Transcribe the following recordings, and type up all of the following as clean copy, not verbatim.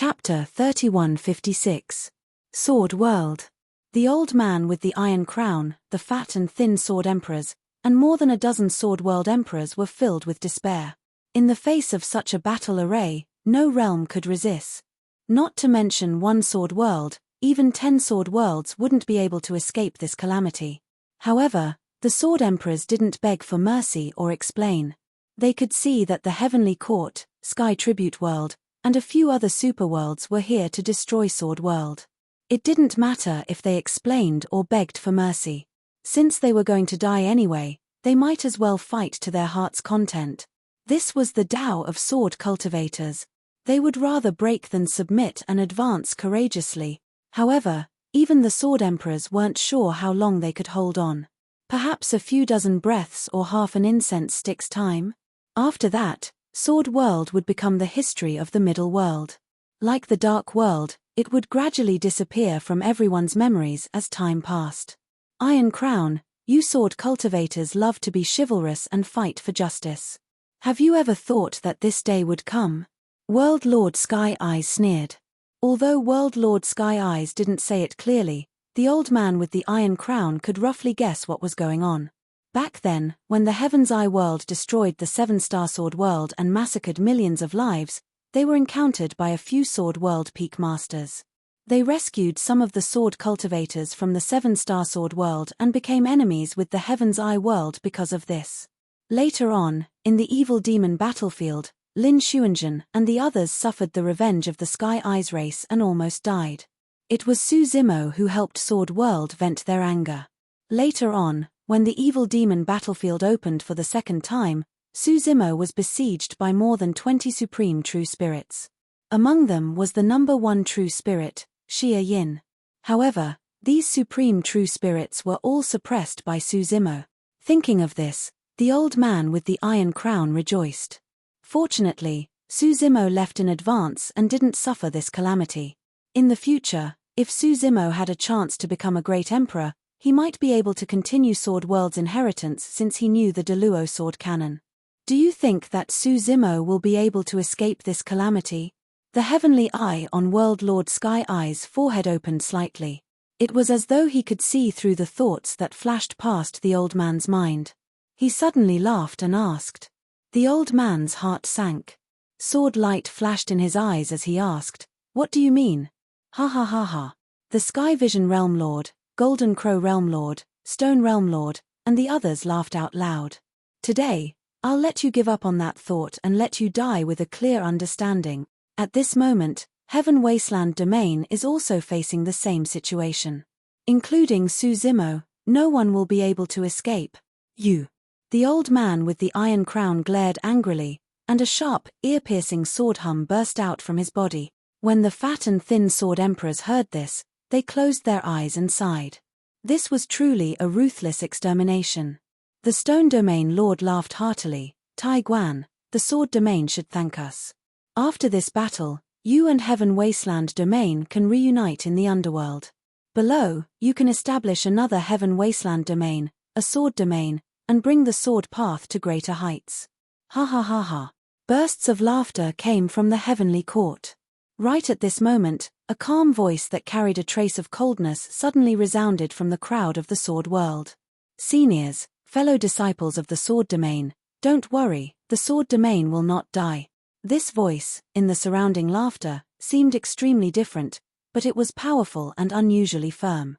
Chapter 3156. Sword World. The old man with the iron crown, the fat and thin sword emperors, and more than a dozen sword world emperors were filled with despair. In the face of such a battle array, no realm could resist. Not to mention one sword world, even 10 sword worlds wouldn't be able to escape this calamity. However, the sword emperors didn't beg for mercy or explain. They could see that the heavenly court, sky tribute world, and a few other superworlds were here to destroy Sword World. It didn't matter if they explained or begged for mercy. Since they were going to die anyway, they might as well fight to their heart's content. This was the Tao of sword cultivators. They would rather break than submit and advance courageously. However, even the sword emperors weren't sure how long they could hold on. Perhaps a few dozen breaths or half an incense stick's time. After that, Sword World would become the history of the Middle World. Like the Dark World, it would gradually disappear from everyone's memories as time passed. Iron Crown, you sword cultivators love to be chivalrous and fight for justice. Have you ever thought that this day would come? World Lord Sky Eyes sneered. Although World Lord Sky Eyes didn't say it clearly, the old man with the iron crown could roughly guess what was going on. Back then, when the Heaven's Eye world destroyed the 7-star Sword World and massacred millions of lives, they were encountered by a few Sword World Peak Masters. They rescued some of the sword cultivators from the 7-star Sword World and became enemies with the Heaven's Eye world because of this. Later on, in the evil demon battlefield, Lin Xuanzhen and the others suffered the revenge of the Sky Eyes race and almost died. It was Su Zimo who helped Sword World vent their anger. Later on, when the evil demon battlefield opened for the second time, Su Zimo was besieged by more than 20 supreme true spirits. Among them was the number 1 true spirit, Xia Yin. However, these supreme true spirits were all suppressed by Su Zimo. Thinking of this, the old man with the iron crown rejoiced. Fortunately, Su Zimo left in advance and didn't suffer this calamity. In the future, if Su Zimo had a chance to become a great emperor, he might be able to continue Sword World's inheritance since he knew the Deluo sword canon. Do you think that Su Zimo will be able to escape this calamity? The heavenly eye on World Lord Sky Eye's forehead opened slightly. It was as though he could see through the thoughts that flashed past the old man's mind. He suddenly laughed and asked. The old man's heart sank. Sword light flashed in his eyes as he asked, "What do you mean?" "Ha ha ha ha." The Sky Vision Realm Lord, Golden Crow Realm Lord, Stone Realm Lord, and the others laughed out loud. "Today, I'll let you give up on that thought and let you die with a clear understanding. At this moment, Heaven Wasteland Domain is also facing the same situation. Including Su Zimo, no one will be able to escape. You." The old man with the iron crown glared angrily, and a sharp, ear-piercing sword hum burst out from his body. When the fat and thin sword emperors heard this, they closed their eyes and sighed. This was truly a ruthless extermination. The Stone Domain Lord laughed heartily. "Tai Guan, the Sword Domain should thank us. After this battle, you and Heaven Wasteland Domain can reunite in the underworld. Below, you can establish another Heaven Wasteland Domain, a Sword Domain, and bring the sword path to greater heights." Ha ha ha ha. Bursts of laughter came from the heavenly court. Right at this moment, a calm voice that carried a trace of coldness suddenly resounded from the crowd of the Sword World. "Seniors, fellow disciples of the Sword Domain, don't worry, the Sword Domain will not die." This voice, in the surrounding laughter, seemed extremely different, but it was powerful and unusually firm.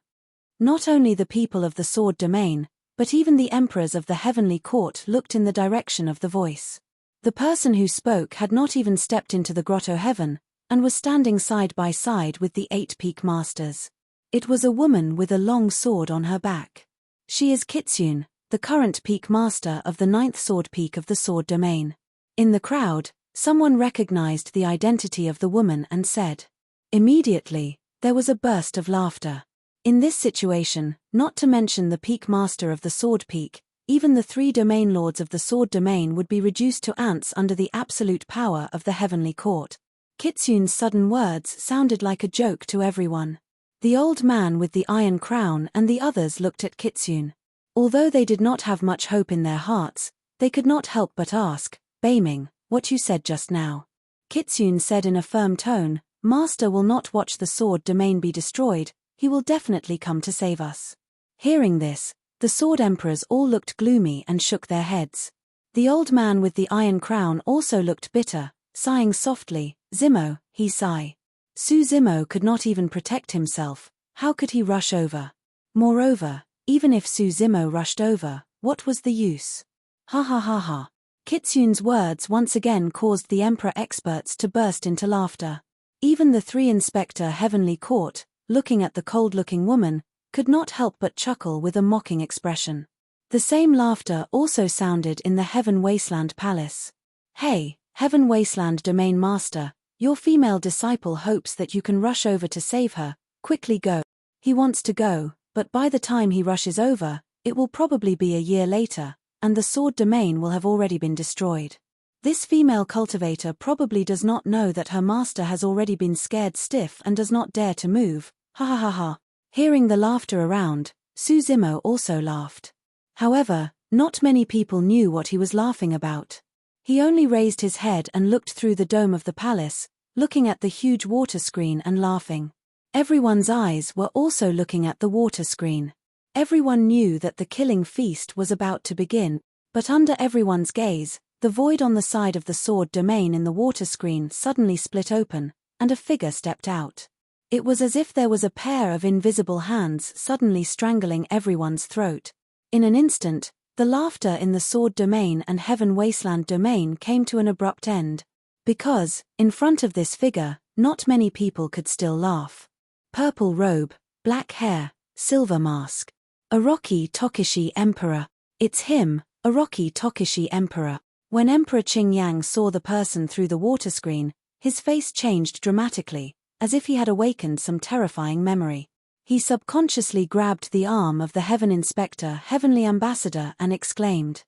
Not only the people of the Sword Domain, but even the emperors of the heavenly court looked in the direction of the voice. The person who spoke had not even stepped into the Grotto Heaven, and was standing side by side with the 8 Peak Masters. It was a woman with a long sword on her back. She is Kitsune, the current Peak Master of the 9th Sword Peak of the Sword Domain. In the crowd, someone recognized the identity of the woman and said. Immediately, there was a burst of laughter. In this situation, not to mention the Peak Master of the Sword Peak, even the 3 Domain Lords of the Sword Domain would be reduced to ants under the absolute power of the Heavenly Court. Kitsune's sudden words sounded like a joke to everyone. The old man with the iron crown and the others looked at Kitsune. Although they did not have much hope in their hearts, they could not help but ask, "Beiming, what you said just now?" Kitsune said in a firm tone, Master will not watch the sword domain be destroyed, he will definitely come to save us." Hearing this, the sword emperors all looked gloomy and shook their heads. The old man with the iron crown also looked bitter, sighing softly. "Zimo," he sighed. Zimo could not even protect himself, how could he rush over? Moreover, even if Zimo rushed over, what was the use? Ha ha ha ha. Kitsune's words once again caused the emperor experts to burst into laughter. Even the three Inspector Heavenly Court, looking at the cold-looking woman, could not help but chuckle with a mocking expression. The same laughter also sounded in the Heaven Wasteland Palace. "Hey, Heaven Wasteland Domain Master, your female disciple hopes that you can rush over to save her. Quickly go." He wants to go, but by the time he rushes over, it will probably be a year later, and the sword domain will have already been destroyed. This female cultivator probably does not know that her master has already been scared stiff and does not dare to move. Ha ha ha ha. Hearing the laughter around, Zimo also laughed. However, not many people knew what he was laughing about. He only raised his head and looked through the dome of the palace, looking at the huge water screen and laughing. Everyone's eyes were also looking at the water screen. Everyone knew that the killing feast was about to begin, but under everyone's gaze, the void on the side of the sword domain in the water screen suddenly split open, and a figure stepped out. It was as if there was a pair of invisible hands suddenly strangling everyone's throat. In an instant, the laughter in the sword domain and Heaven Wasteland domain came to an abrupt end. Because, in front of this figure, not many people could still laugh. Purple robe, black hair, silver mask. Orochi Tokishi Emperor. It's him, Orochi Tokishi Emperor. When Emperor Qingyang saw the person through the water screen, his face changed dramatically, as if he had awakened some terrifying memory. He subconsciously grabbed the arm of the Heaven Inspector Heavenly Ambassador and exclaimed.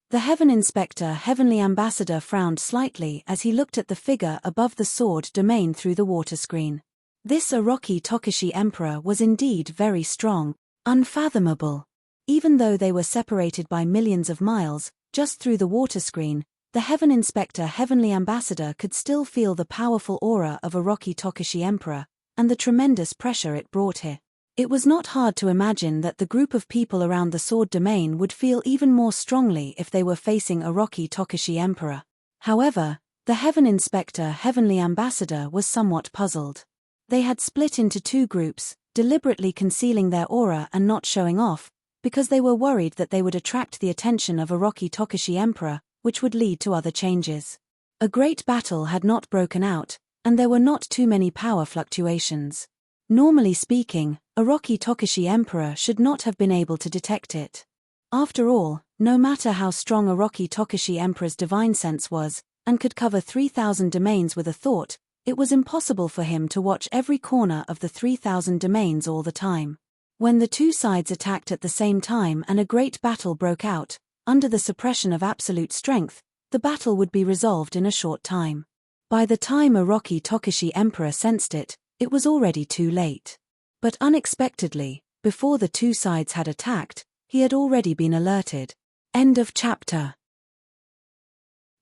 The Heaven Inspector Heavenly Ambassador frowned slightly as he looked at the figure above the sword domain through the water screen. This Orochi Tokishi Emperor was indeed very strong, unfathomable. Even though they were separated by millions of miles, just through the water screen, the Heaven Inspector Heavenly Ambassador could still feel the powerful aura of Orochi Tokishi Emperor, and the tremendous pressure it brought here. It was not hard to imagine that the group of people around the sword domain would feel even more strongly if they were facing Orochi Tokishi Emperor. However, the Heaven Inspector Heavenly Ambassador was somewhat puzzled. They had split into two groups, deliberately concealing their aura and not showing off, because they were worried that they would attract the attention of Orochi Tokishi Emperor, which would lead to other changes. A great battle had not broken out, and there were not too many power fluctuations. Normally speaking, Orochi Tokishi Emperor should not have been able to detect it. After all, no matter how strong Orochi Tokishi Emperor's divine sense was, and could cover 3,000 domains with a thought, it was impossible for him to watch every corner of the 3,000 domains all the time. When the two sides attacked at the same time and a great battle broke out, under the suppression of absolute strength, the battle would be resolved in a short time. By the time Orochi Tokishi Emperor sensed it, it was already too late. But unexpectedly, before the two sides had attacked, he had already been alerted. End of chapter.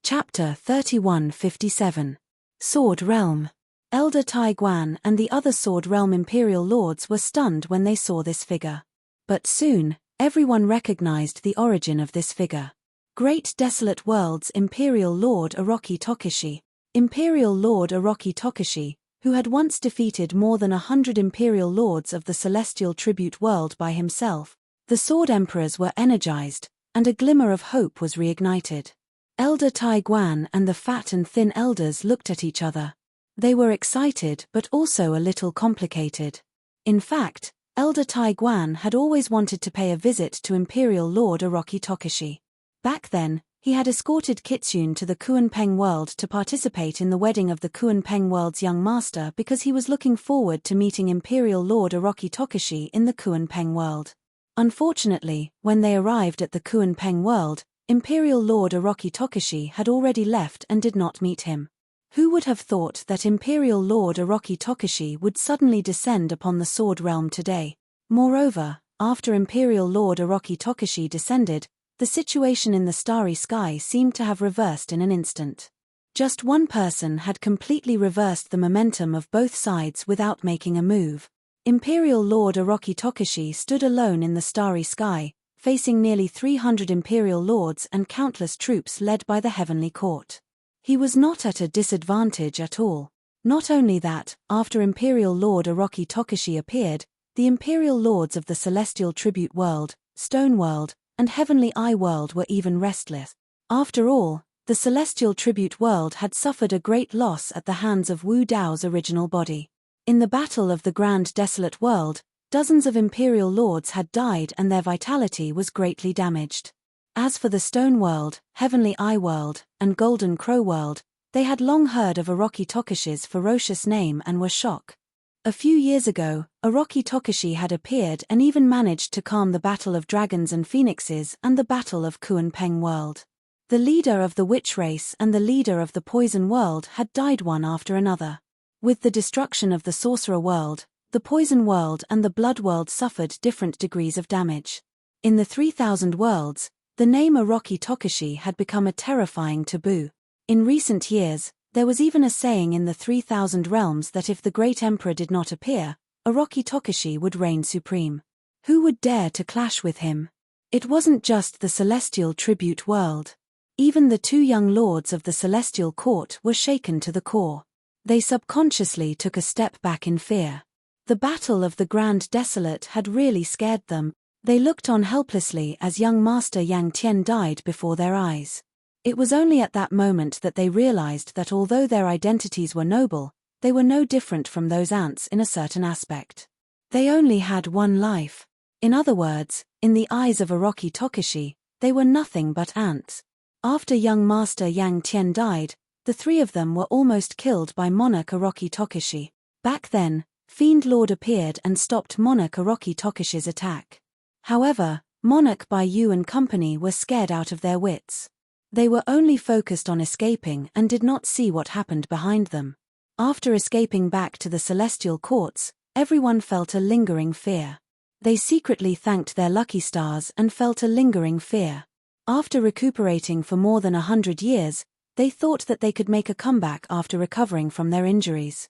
Chapter 3157. Sword Realm. Elder Tai Guan and the other Sword Realm Imperial Lords were stunned when they saw this figure. But soon, everyone recognized the origin of this figure. Great Desolate World's Imperial Lord Orochi Tokishi. Imperial Lord Orochi Tokishi, who had once defeated more than 100 Imperial Lords of the Celestial Tribute World by himself. The Sword Emperors were energized, and a glimmer of hope was reignited. Elder Tai Guan and the fat and thin elders looked at each other. They were excited but also a little complicated. In fact, Elder Tai Guan had always wanted to pay a visit to Imperial Lord Orochi Tokishi. Back then, he had escorted Kitsune to the Kuanpeng world to participate in the wedding of the Kuanpeng world's young master because he was looking forward to meeting Imperial Lord Orochi Tokishi in the Kuanpeng world. Unfortunately, when they arrived at the Kuanpeng world, Imperial Lord Orochi Tokishi had already left and did not meet him. Who would have thought that Imperial Lord Orochi Tokishi would suddenly descend upon the Sword Realm today? Moreover, after Imperial Lord Orochi Tokishi descended, the situation in the starry sky seemed to have reversed in an instant. Just one person had completely reversed the momentum of both sides without making a move. Imperial Lord Orochi Tokushi stood alone in the starry sky, facing nearly 300 Imperial Lords and countless troops led by the Heavenly Court. He was not at a disadvantage at all. Not only that, after Imperial Lord Orochi Tokushi appeared, the Imperial Lords of the Celestial Tribute World, Stone World, and Heavenly Eye World were even restless. After all, the Celestial Tribute World had suffered a great loss at the hands of Wu Dao's original body. In the Battle of the Grand Desolate World, dozens of Imperial Lords had died and their vitality was greatly damaged. As for the Stone World, Heavenly Eye World, and Golden Crow World, they had long heard of Orochi Tokushi's ferocious name and were shocked. A few years ago, Orochi Tokushi had appeared and even managed to calm the Battle of Dragons and Phoenixes and the Battle of Kuan-Peng World. The leader of the Witch Race and the leader of the Poison World had died one after another. With the destruction of the Sorcerer World, the Poison World and the Blood World suffered different degrees of damage. In the 3000 worlds, the name Orochi Tokushi had become a terrifying taboo. In recent years, there was even a saying in the 3000 realms that if the Great Emperor did not appear, Orochi Tokushi would reign supreme. Who would dare to clash with him? It wasn't just the Celestial Tribute World. Even the two young lords of the Celestial Court were shaken to the core. They subconsciously took a step back in fear. The Battle of the Grand Desolate had really scared them. They looked on helplessly as young Master Yang Tian died before their eyes. It was only at that moment that they realized that although their identities were noble, they were no different from those ants in a certain aspect. They only had one life. In other words, in the eyes of Orochi Tokushi, they were nothing but ants. After young Master Yang Tian died, the three of them were almost killed by Monarch Orochi Tokushi. Back then, Fiend Lord appeared and stopped Monarch Orochi Tokushi's attack. However, Monarch by Yu and company were scared out of their wits. They were only focused on escaping and did not see what happened behind them. After escaping back to the Celestial Courts, everyone felt a lingering fear. They secretly thanked their lucky stars and felt a lingering fear. After recuperating for more than 100 years, they thought that they could make a comeback after recovering from their injuries.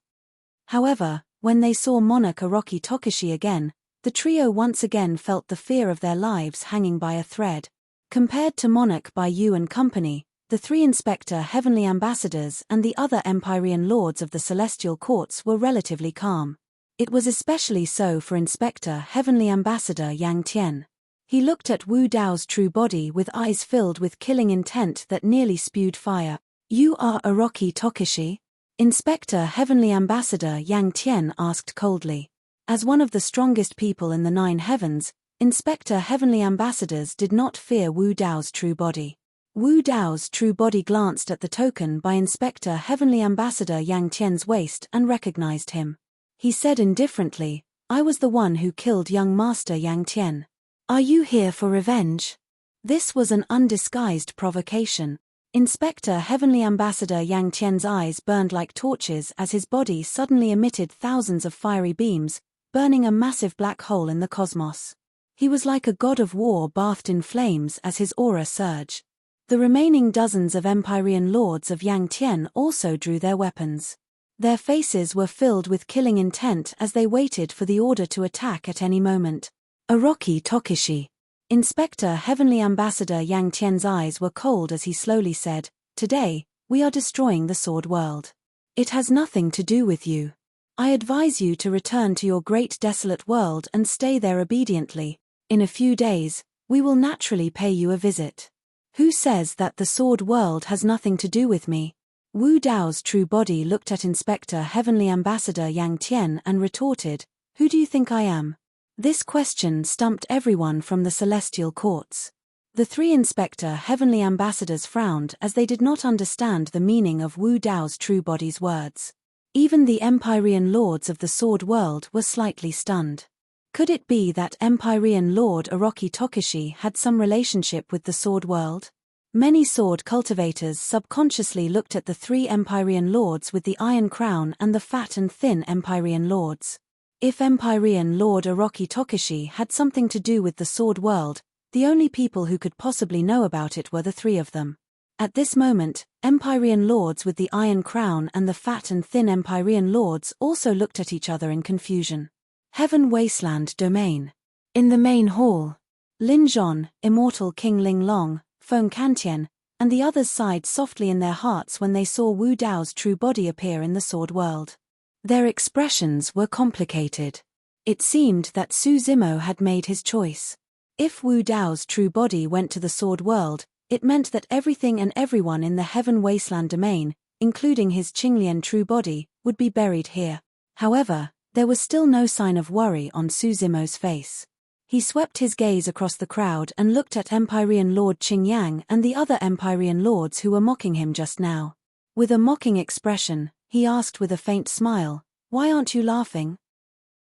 However, when they saw Monarch Orochi Tokushi again, the trio once again felt the fear of their lives hanging by a thread. Compared to Monarch by Yu and company, the three Inspector Heavenly Ambassadors and the other Empyrean Lords of the Celestial Courts were relatively calm. It was especially so for Inspector Heavenly Ambassador Yang Tian. He looked at Wu Dao's true body with eyes filled with killing intent that nearly spewed fire. "You are Orochi Tokushi?" Inspector Heavenly Ambassador Yang Tian asked coldly. As one of the strongest people in the 9 heavens, Inspector Heavenly Ambassadors did not fear Wu Dao's true body. Wu Dao's true body glanced at the token by Inspector Heavenly Ambassador Yang Tian's waist and recognized him. He said indifferently, "I was the one who killed young Master Yang Tian. Are you here for revenge?" This was an undisguised provocation. Inspector Heavenly Ambassador Yang Tian's eyes burned like torches as his body suddenly emitted thousands of fiery beams, burning a massive black hole in the cosmos. He was like a god of war bathed in flames as his aura surged. The remaining dozens of Empyrean Lords of Yang Tian also drew their weapons. Their faces were filled with killing intent as they waited for the order to attack at any moment. "Orochi Tokushi." Inspector Heavenly Ambassador Yang Tian's eyes were cold as he slowly said, "Today, we are destroying the Sword World. It has nothing to do with you. I advise you to return to your great desolate world and stay there obediently. In a few days, we will naturally pay you a visit." "Who says that the Sword World has nothing to do with me?" Wu Dao's true body looked at Inspector Heavenly Ambassador Yang Tian and retorted, "Who do you think I am?" This question stumped everyone from the Celestial Courts. The three Inspector Heavenly Ambassadors frowned as they did not understand the meaning of Wu Dao's true body's words. Even the Empyrean Lords of the Sword World were slightly stunned. Could it be that Empyrean Lord Orochi Tokushi had some relationship with the Sword World? Many sword cultivators subconsciously looked at the three Empyrean Lords with the Iron Crown and the fat and thin Empyrean Lords. If Empyrean Lord Orochi Tokushi had something to do with the Sword World, the only people who could possibly know about it were the three of them. At this moment, Empyrean lords with the Iron Crown and the fat and thin Empyrean lords also looked at each other in confusion. Heaven Wasteland Domain. In the main hall, Lin Zhon, Immortal King Ling Long, Feng Kantian, and the others sighed softly in their hearts when they saw Wu Dao's true body appear in the sword world. Their expressions were complicated. It seemed that Su Zimo had made his choice. If Wu Dao's true body went to the sword world, it meant that everything and everyone in the Heaven Wasteland domain, including his Qinglian true body, would be buried here. However, there was still no sign of worry on Su Zimo's face. He swept his gaze across the crowd and looked at Empyrean Lord Qingyang and the other Empyrean lords who were mocking him just now. With a mocking expression, he asked with a faint smile, "Why aren't you laughing?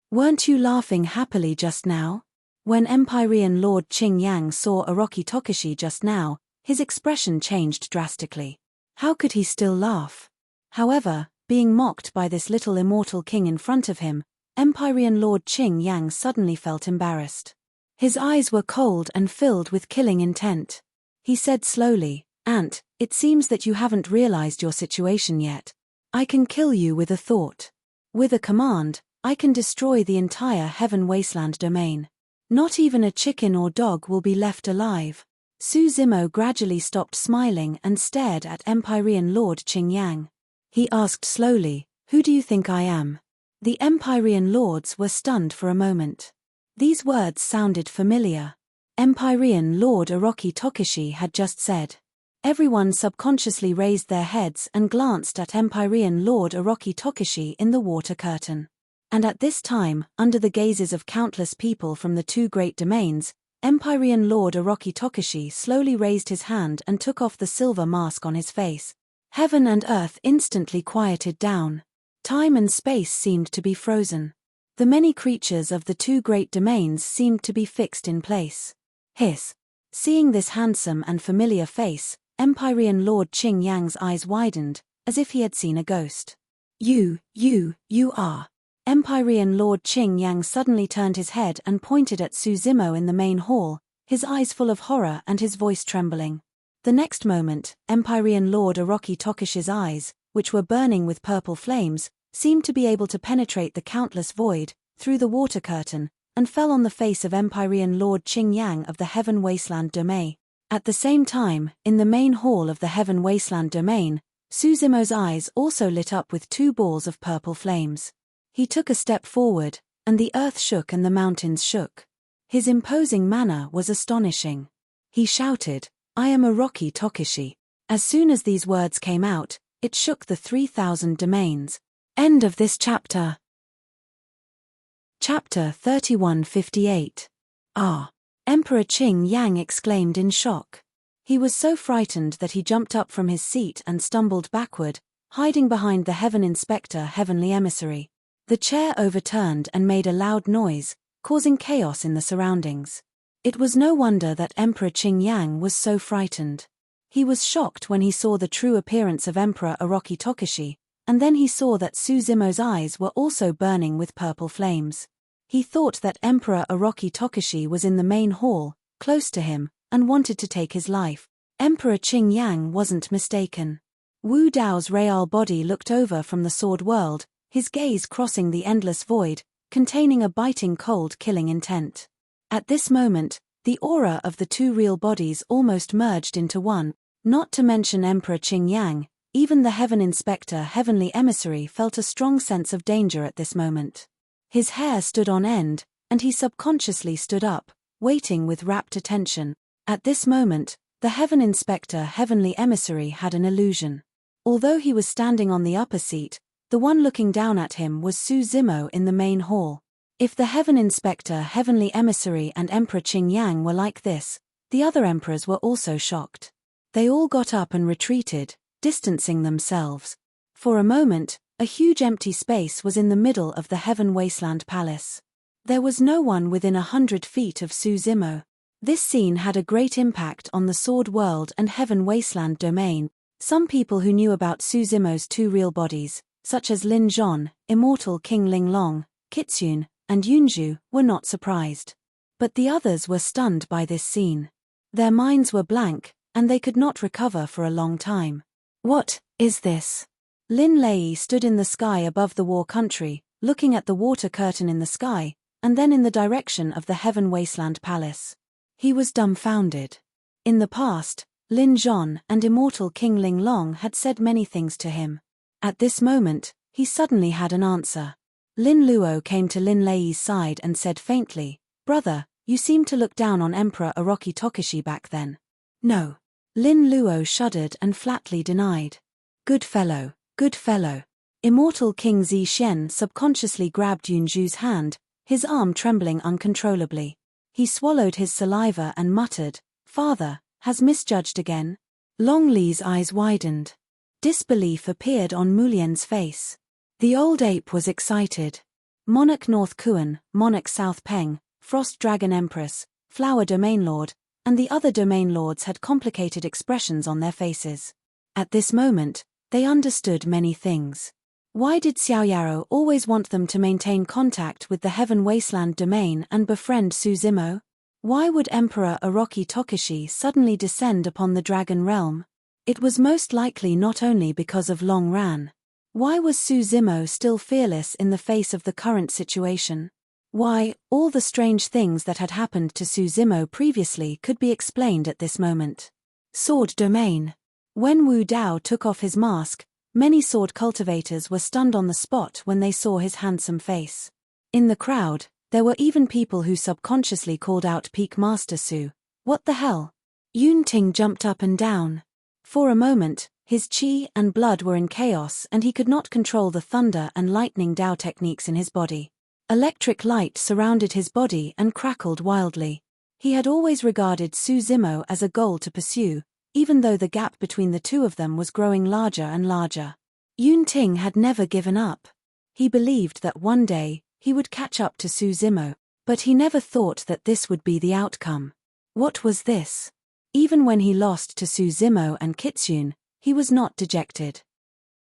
Weren't you laughing happily just now?" When Empyrean Lord Qingyang saw Orochi Tokushi just now, his expression changed drastically. How could he still laugh? However, being mocked by this little immortal king in front of him, Empyrean Lord Qingyang suddenly felt embarrassed. His eyes were cold and filled with killing intent. He said slowly, "Ant, it seems that you haven't realized your situation yet. I can kill you with a thought. With a command, I can destroy the entire Heaven Wasteland domain. Not even a chicken or dog will be left alive." Su Zimo gradually stopped smiling and stared at Empyrean Lord Qingyang. He asked slowly, "Who do you think I am?" The Empyrean lords were stunned for a moment. These words sounded familiar. Empyrean Lord Orochi Tokushi had just said. Everyone subconsciously raised their heads and glanced at Empyrean Lord Orochi Tokushi in the water curtain. And at this time, under the gazes of countless people from the two great domains, Empyrean Lord Orochi Tokushi slowly raised his hand and took off the silver mask on his face. Heaven and earth instantly quieted down. Time and space seemed to be frozen. The many creatures of the two great domains seemed to be fixed in place. Seeing this handsome and familiar face, Empyrean Lord Qingyang's eyes widened, as if he had seen a ghost. You are. Empyrean Lord Qingyang suddenly turned his head and pointed at Su Zimo in the main hall, his eyes full of horror and his voice trembling. The next moment, Empyrean Lord Orochi Tokushi's eyes, which were burning with purple flames, seemed to be able to penetrate the countless void, through the water curtain, and fell on the face of Empyrean Lord Qingyang of the Heaven Wasteland domain. At the same time, in the main hall of the Heaven Wasteland domain, Su Zimo's eyes also lit up with two balls of purple flames. He took a step forward, and the earth shook and the mountains shook. His imposing manner was astonishing. He shouted, "I am Orochi Tokushi." As soon as these words came out, it shook the 3,000 domains. End of this chapter. Chapter 3158. Emperor Qingyang exclaimed in shock. He was so frightened that he jumped up from his seat and stumbled backward, hiding behind the Heaven Inspector Heavenly Emissary. The chair overturned and made a loud noise, causing chaos in the surroundings. It was no wonder that Emperor Qingyang was so frightened. He was shocked when he saw the true appearance of Emperor Orochi Tokushi, and then he saw that Su Zimo's eyes were also burning with purple flames. He thought that Emperor Orochi Tokushi was in the main hall, close to him, and wanted to take his life. Emperor Qingyang wasn't mistaken. Wu Dao's real body looked over from the sword world, his gaze crossing the endless void, containing a biting cold killing intent. At this moment, the aura of the two real bodies almost merged into one, not to mention Emperor Qingyang. Even the Heaven Inspector Heavenly Emissary felt a strong sense of danger at this moment. His hair stood on end, and he subconsciously stood up, waiting with rapt attention. At this moment, the Heaven Inspector Heavenly Emissary had an illusion. Although he was standing on the upper seat, the one looking down at him was Su Zimo in the main hall. If the Heaven Inspector Heavenly Emissary and Emperor Qingyang were like this, the other emperors were also shocked. They all got up and retreated, distancing themselves. For a moment, a huge empty space was in the middle of the Heaven Wasteland Palace. There was no one within 100 feet of Su Zimo. This scene had a great impact on the Sword World and Heaven Wasteland domain. Some people who knew about Su Zimo's two real bodies, such as Lin Zhon, Immortal King Ling Long, Kitsune, and Yunju, were not surprised. But the others were stunned by this scene. Their minds were blank, and they could not recover for a long time. What is this? Lin Lei stood in the sky above the war country, looking at the water curtain in the sky, and then in the direction of the Heaven Wasteland Palace. He was dumbfounded. In the past, Lin Zhon and Immortal King Ling Long had said many things to him. At this moment, he suddenly had an answer. Lin Luo came to Lin Lei's side and said faintly, "Brother, you seemed to look down on Emperor Orochi Tokushi back then." "No." Lin Luo shuddered and flatly denied. Good fellow, good fellow." Immortal King Zixuan subconsciously grabbed Yunju's hand, his arm trembling uncontrollably. He swallowed his saliva and muttered, "Father, has misjudged again?" Long Li's eyes widened. Disbelief appeared on Mulian's face. The old ape was excited. Monarch North Kuan, Monarch South Peng, Frost Dragon Empress, Flower Domain Lord, and the other domain lords had complicated expressions on their faces. At this moment, they understood many things. Why did Xiaoyaro always want them to maintain contact with the Heaven Wasteland domain and befriend Suzimo? Why would Emperor Orochi Tokushi suddenly descend upon the Dragon Realm? It was most likely not only because of Long Ran. Why was Suzimo still fearless in the face of the current situation? Why, all the strange things that had happened to Suzimo previously could be explained at this moment. Sword Domain. When Wu Dao took off his mask, many sword cultivators were stunned on the spot when they saw his handsome face. In the crowd, there were even people who subconsciously called out Peak Master Su. What the hell? Yun Ting jumped up and down. For a moment, his qi and blood were in chaos and he could not control the thunder and lightning Dao techniques in his body. Electric light surrounded his body and crackled wildly. He had always regarded Suzimo as a goal to pursue, even though the gap between the two of them was growing larger and larger. Yun Ting had never given up. He believed that one day, he would catch up to Suzimo, but he never thought that this would be the outcome. What was this? Even when he lost to Suzimo and Kitsune, he was not dejected.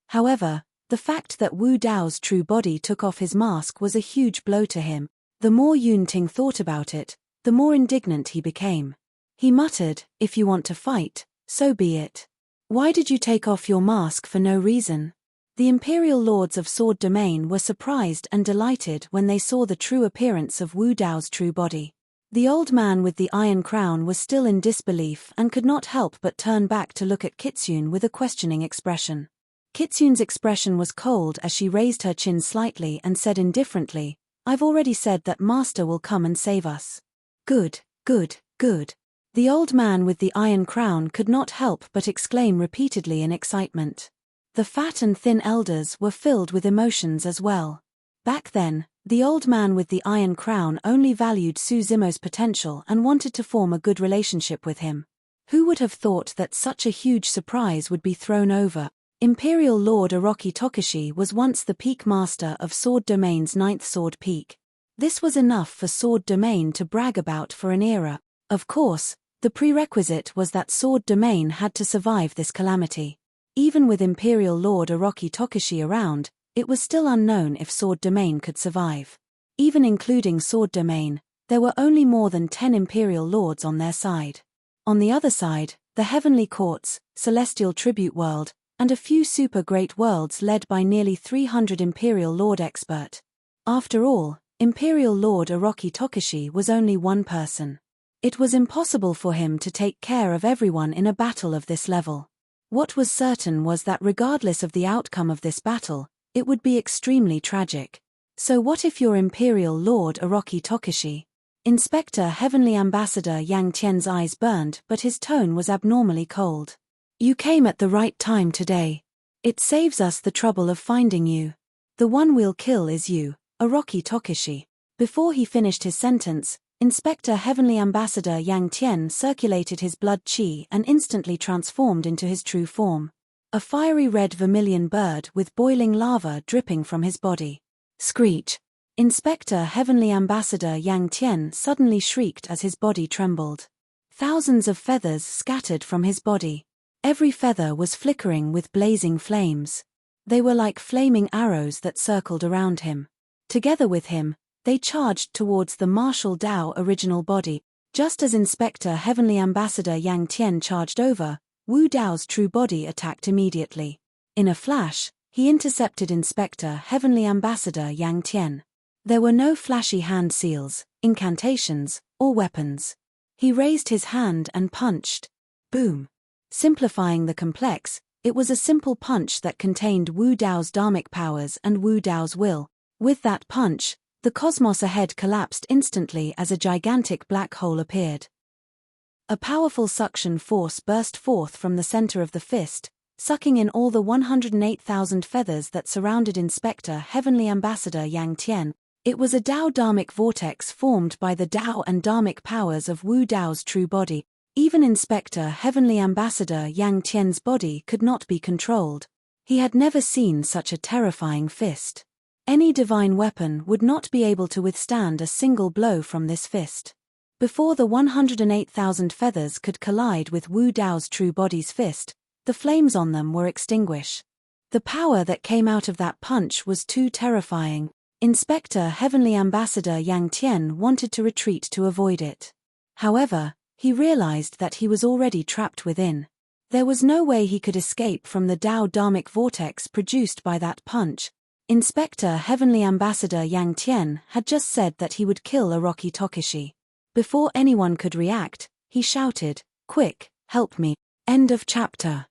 However, the fact that Wu Dao's true body took off his mask was a huge blow to him. The more Yun Ting thought about it, the more indignant he became. He muttered, "If you want to fight, so be it. Why did you take off your mask for no reason?" The Imperial Lords of Sword Domain were surprised and delighted when they saw the true appearance of Wu Dao's true body. The old man with the iron crown was still in disbelief and could not help but turn back to look at Kitsune with a questioning expression. Kitsune's expression was cold as she raised her chin slightly and said indifferently, "I've already said that Master will come and save us." Good, good, good. The old man with the iron crown could not help but exclaim repeatedly in excitement. The fat and thin elders were filled with emotions as well. Back then, the old man with the iron crown only valued Suzimo's potential and wanted to form a good relationship with him. Who would have thought that such a huge surprise would be thrown over? Imperial Lord Orochi Tokushi was once the peak master of Sword Domain's 9th Sword Peak. This was enough for Sword Domain to brag about for an era. Of course, the prerequisite was that Sword Domain had to survive this calamity. Even with Imperial Lord Orochi Tokushi around, it was still unknown if Sword Domain could survive. Even including Sword Domain, there were only more than 10 Imperial Lords on their side. On the other side, the Heavenly Courts, Celestial Tribute World, and a few super great worlds led by nearly 300 Imperial Lord expert. After all, Imperial Lord Orochi Tokushi was only one person. It was impossible for him to take care of everyone in a battle of this level. What was certain was that regardless of the outcome of this battle, it would be extremely tragic. So what if you're Imperial Lord Orochi Tokushi? Inspector Heavenly Ambassador Yang Tian's eyes burned, but his tone was abnormally cold. You came at the right time today. It saves us the trouble of finding you. The one we'll kill is you, Orochi Tokushi. Before he finished his sentence, Inspector Heavenly Ambassador Yang Tian circulated his blood qi and instantly transformed into his true form. A fiery red vermilion bird with boiling lava dripping from his body. Screech! Inspector Heavenly Ambassador Yang Tian suddenly shrieked as his body trembled. Thousands of feathers scattered from his body. Every feather was flickering with blazing flames. They were like flaming arrows that circled around him. Together with him, they charged towards the martial Dao original body. Just as Inspector Heavenly Ambassador Yang Tian charged over, Wu Dao's true body attacked immediately. In a flash, he intercepted Inspector Heavenly Ambassador Yang Tian. There were no flashy hand seals, incantations, or weapons. He raised his hand and punched. Boom. Simplifying the complex, it was a simple punch that contained Wu Dao's dharmic powers and Wu Dao's will. With that punch, the cosmos ahead collapsed instantly as a gigantic black hole appeared. A powerful suction force burst forth from the center of the fist, sucking in all the 108,000 feathers that surrounded Inspector Heavenly Ambassador Yang Tian. It was a Dao dharmic vortex formed by the Dao and dharmic powers of Wu Dao's true body. Even Inspector Heavenly Ambassador Yang Tian's body could not be controlled. He had never seen such a terrifying fist. Any divine weapon would not be able to withstand a single blow from this fist. Before the 108,000 feathers could collide with Wu Dao's true body's fist, the flames on them were extinguished. The power that came out of that punch was too terrifying. Inspector Heavenly Ambassador Yang Tian wanted to retreat to avoid it. However, he realized that he was already trapped within. There was no way he could escape from the Dao dharmic vortex produced by that punch. Inspector Heavenly Ambassador Yang Tian had just said that he would kill Orochi Tokishi. Before anyone could react, he shouted, "Quick, help me." End of chapter.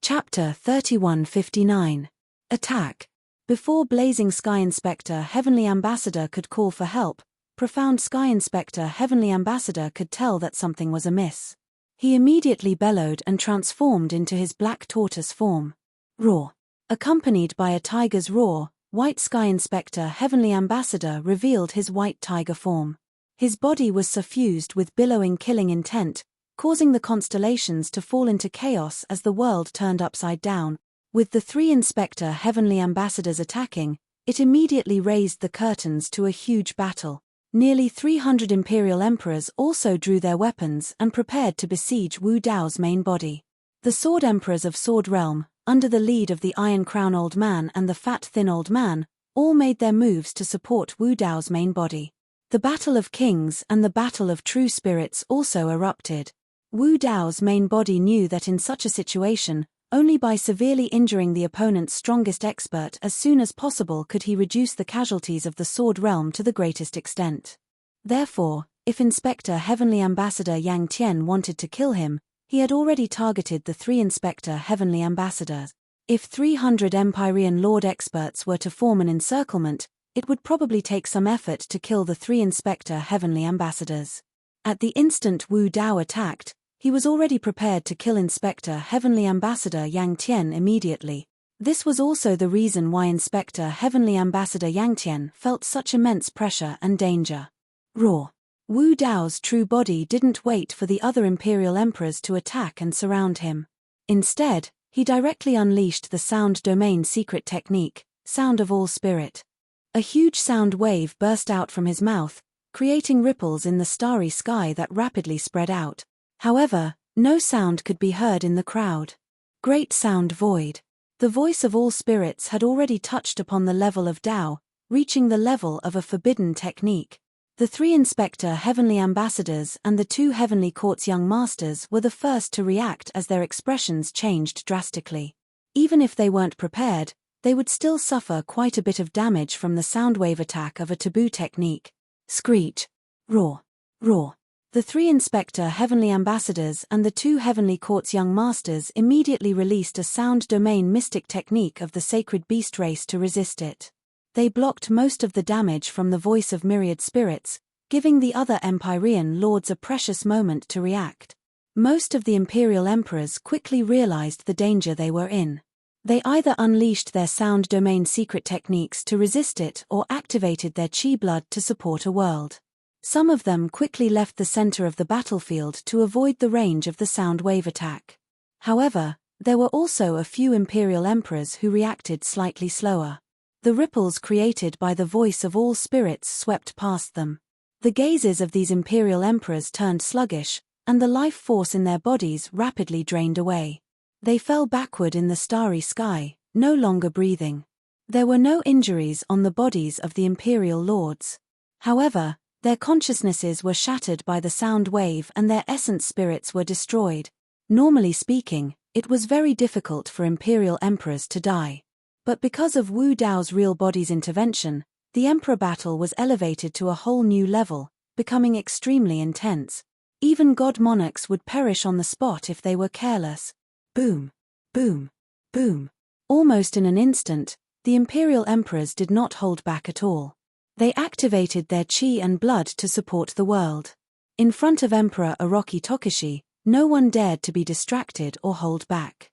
Chapter 3159. Attack. Before Blazing Sky Inspector Heavenly Ambassador could call for help, Profound Sky Inspector Heavenly Ambassador could tell that something was amiss. He immediately bellowed and transformed into his black tortoise form. Roar. Accompanied by a tiger's roar, White Sky Inspector Heavenly Ambassador revealed his white tiger form. His body was suffused with billowing killing intent, causing the constellations to fall into chaos as the world turned upside down. With the three Inspector Heavenly Ambassadors attacking, it immediately raised the curtains to a huge battle. Nearly 300 Imperial Emperors also drew their weapons and prepared to besiege Wu Dao's main body. The Sword Emperors of Sword Realm, under the lead of the Iron Crown Old Man and the Fat Thin Old Man, all made their moves to support Wu Dao's main body. The Battle of Kings and the Battle of True Spirits also erupted. Wu Dao's main body knew that in such a situation, only by severely injuring the opponent's strongest expert as soon as possible could he reduce the casualties of the Sword Realm to the greatest extent. Therefore, if Inspector Heavenly Ambassador Yang Tian wanted to kill him, he had already targeted the three Inspector Heavenly Ambassadors. If 300 Empyrean Lord experts were to form an encirclement, it would probably take some effort to kill the three Inspector Heavenly Ambassadors. At the instant Wu Dao attacked, he was already prepared to kill Inspector Heavenly Ambassador Yang Tian immediately. This was also the reason why Inspector Heavenly Ambassador Yang Tian felt such immense pressure and danger. Roar. Wu Dao's true body didn't wait for the other Imperial Emperors to attack and surround him. Instead, he directly unleashed the Sound Domain secret technique, Sound of All Spirit. A huge sound wave burst out from his mouth, creating ripples in the starry sky that rapidly spread out. However, no sound could be heard in the crowd. Great Sound Void. The voice of all spirits had already touched upon the level of Dao, reaching the level of a forbidden technique. The three Inspector Heavenly Ambassadors and the two Heavenly Court's young masters were the first to react as their expressions changed drastically. Even if they weren't prepared, they would still suffer quite a bit of damage from the sound wave attack of a taboo technique. Screech. Roar. Roar. The three Inspector Heavenly Ambassadors and the two Heavenly Court's young masters immediately released a sound domain mystic technique of the sacred beast race to resist it. They blocked most of the damage from the voice of myriad spirits, giving the other Empyrean lords a precious moment to react. Most of the Imperial Emperors quickly realized the danger they were in. They either unleashed their sound domain secret techniques to resist it or activated their chi blood to support a world. Some of them quickly left the center of the battlefield to avoid the range of the sound wave attack. However, there were also a few Imperial Emperors who reacted slightly slower. The ripples created by the voice of all spirits swept past them. The gazes of these Imperial Emperors turned sluggish, and the life force in their bodies rapidly drained away. They fell backward in the starry sky, no longer breathing. There were no injuries on the bodies of the Imperial Lords. However, Their consciousnesses were shattered by the sound wave and their essence spirits were destroyed. Normally speaking, it was very difficult for imperial emperors to die. But because of Wu Dao's real body's intervention, the emperor battle was elevated to a whole new level, becoming extremely intense. Even god monarchs would perish on the spot if they were careless. Boom, boom, boom. Almost in an instant, the imperial emperors did not hold back at all. They activated their chi and blood to support the world. In front of Emperor Orochi Tokushi, no one dared to be distracted or hold back.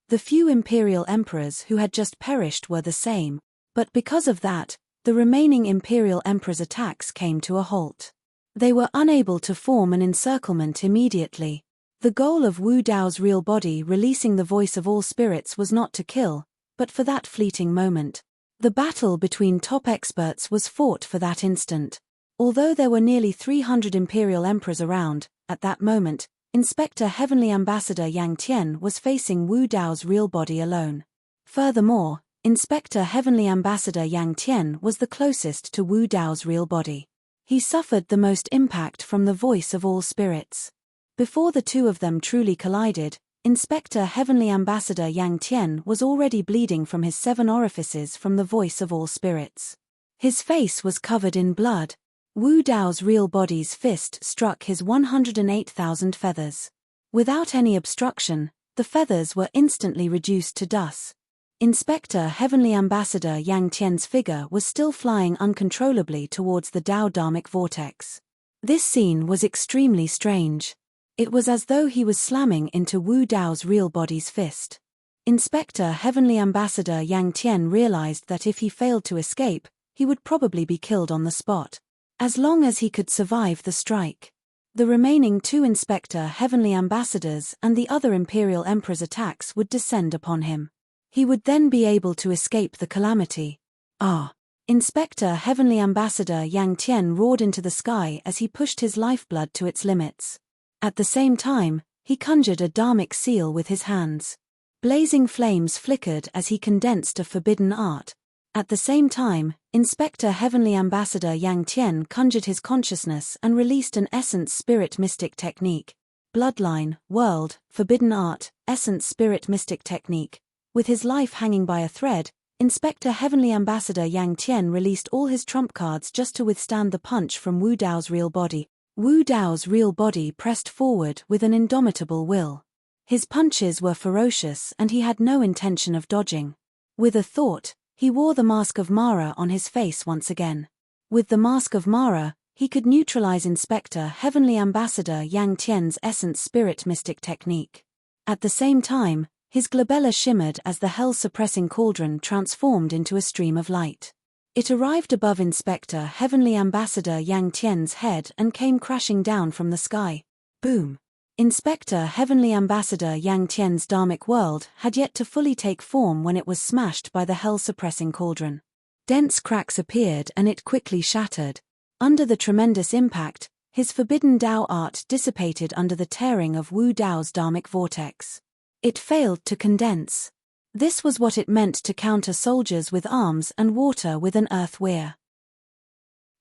The few imperial emperors who had just perished were the same, but because of that, the remaining imperial emperors' attacks came to a halt. They were unable to form an encirclement immediately. The goal of Wu Dao's real body releasing the voice of all spirits was not to kill, but for that fleeting moment. The battle between top experts was fought for that instant. Although there were nearly 300 imperial emperors around, at that moment, Inspector Heavenly Ambassador Yang Tian was facing Wu Dao's real body alone. Furthermore, Inspector Heavenly Ambassador Yang Tian was the closest to Wu Dao's real body. He suffered the most impact from the voice of all spirits. Before the two of them truly collided, Inspector Heavenly Ambassador Yang Tian was already bleeding from his 7 orifices from the voice of all spirits. His face was covered in blood. Wu Dao's real body's fist struck his 108,000 feathers. Without any obstruction, the feathers were instantly reduced to dust. Inspector Heavenly Ambassador Yang Tian's figure was still flying uncontrollably towards the Dao Dharmic vortex. This scene was extremely strange. It was as though he was slamming into Wu Dao's real body's fist. Inspector Heavenly Ambassador Yang Tian realized that if he failed to escape, he would probably be killed on the spot. As long as he could survive the strike. The remaining 2 Inspector Heavenly Ambassadors and the other Imperial Emperor's attacks would descend upon him. He would then be able to escape the calamity. Ah! Inspector Heavenly Ambassador Yang Tian roared into the sky as he pushed his lifeblood to its limits. At the same time, he conjured a dharmic seal with his hands. Blazing flames flickered as he condensed a forbidden art. At the same time, Inspector Heavenly Ambassador Yang Tian conjured his consciousness and released an essence spirit mystic technique. Bloodline, world, forbidden art, essence spirit mystic technique. With his life hanging by a thread, Inspector Heavenly Ambassador Yang Tian released all his trump cards just to withstand the punch from Wu Dao's real body. Wu Dao's real body pressed forward with an indomitable will. His punches were ferocious and he had no intention of dodging. With a thought, he wore the mask of Mara on his face once again. With the mask of Mara, he could neutralize Inspector Heavenly Ambassador Yang Tian's essence spirit mystic technique. At the same time, his glabella shimmered as the hell-suppressing cauldron transformed into a stream of light. It arrived above Inspector Heavenly Ambassador Yang Tian's head and came crashing down from the sky. Boom! Inspector Heavenly Ambassador Yang Tian's dharmic world had yet to fully take form when it was smashed by the hell-suppressing cauldron. Dense cracks appeared and it quickly shattered. Under the tremendous impact, his forbidden Dao art dissipated under the tearing of Wu Dao's dharmic vortex. It failed to condense. This was what it meant to counter soldiers with arms and water with an earth weir.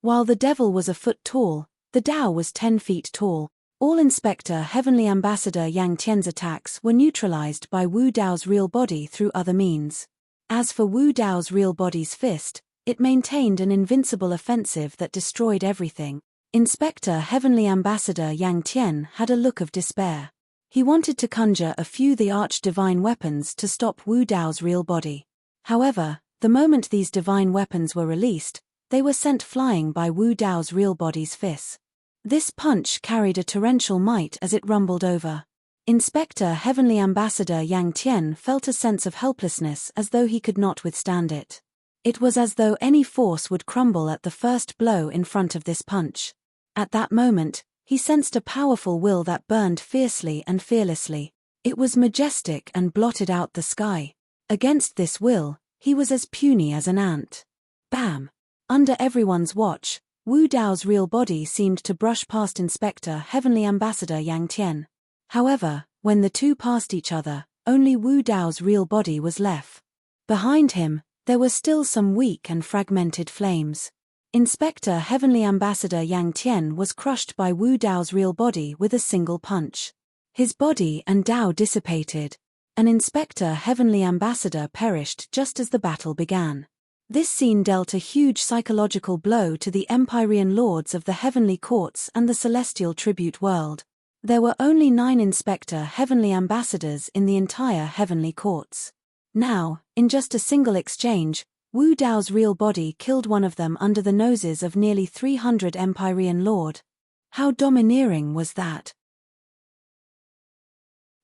While the devil was a foot tall, the Dao was 10 feet tall. All Inspector Heavenly Ambassador Yang Tian's attacks were neutralized by Wu Dao's real body through other means. As for Wu Dao's real body's fist, it maintained an invincible offensive that destroyed everything. Inspector Heavenly Ambassador Yang Tian had a look of despair. He wanted to conjure a few the arch-divine weapons to stop Wu Dao's real body. However, the moment these divine weapons were released, they were sent flying by Wu Dao's real body's fists. This punch carried a torrential might as it rumbled over. Inspector Heavenly Ambassador Yang Tian felt a sense of helplessness as though he could not withstand it. It was as though any force would crumble at the first blow in front of this punch. At that moment, he sensed a powerful will that burned fiercely and fearlessly. It was majestic and blotted out the sky. Against this will, he was as puny as an ant. Bam! Under everyone's watch, Wu Dao's real body seemed to brush past Inspector Heavenly Ambassador Yang Tian. However, when the two passed each other, only Wu Dao's real body was left. Behind him, there were still some weak and fragmented flames. Inspector Heavenly Ambassador Yang Tian was crushed by Wu Dao's real body with a single punch. His body and Dao dissipated. An Inspector Heavenly Ambassador perished just as the battle began. This scene dealt a huge psychological blow to the Empyrean lords of the heavenly courts and the celestial tribute world. There were only 9 Inspector Heavenly Ambassadors in the entire heavenly courts. Now, in just a single exchange, Wu Dao's real body killed one of them under the noses of nearly 300 Empyrean lord. How domineering was that?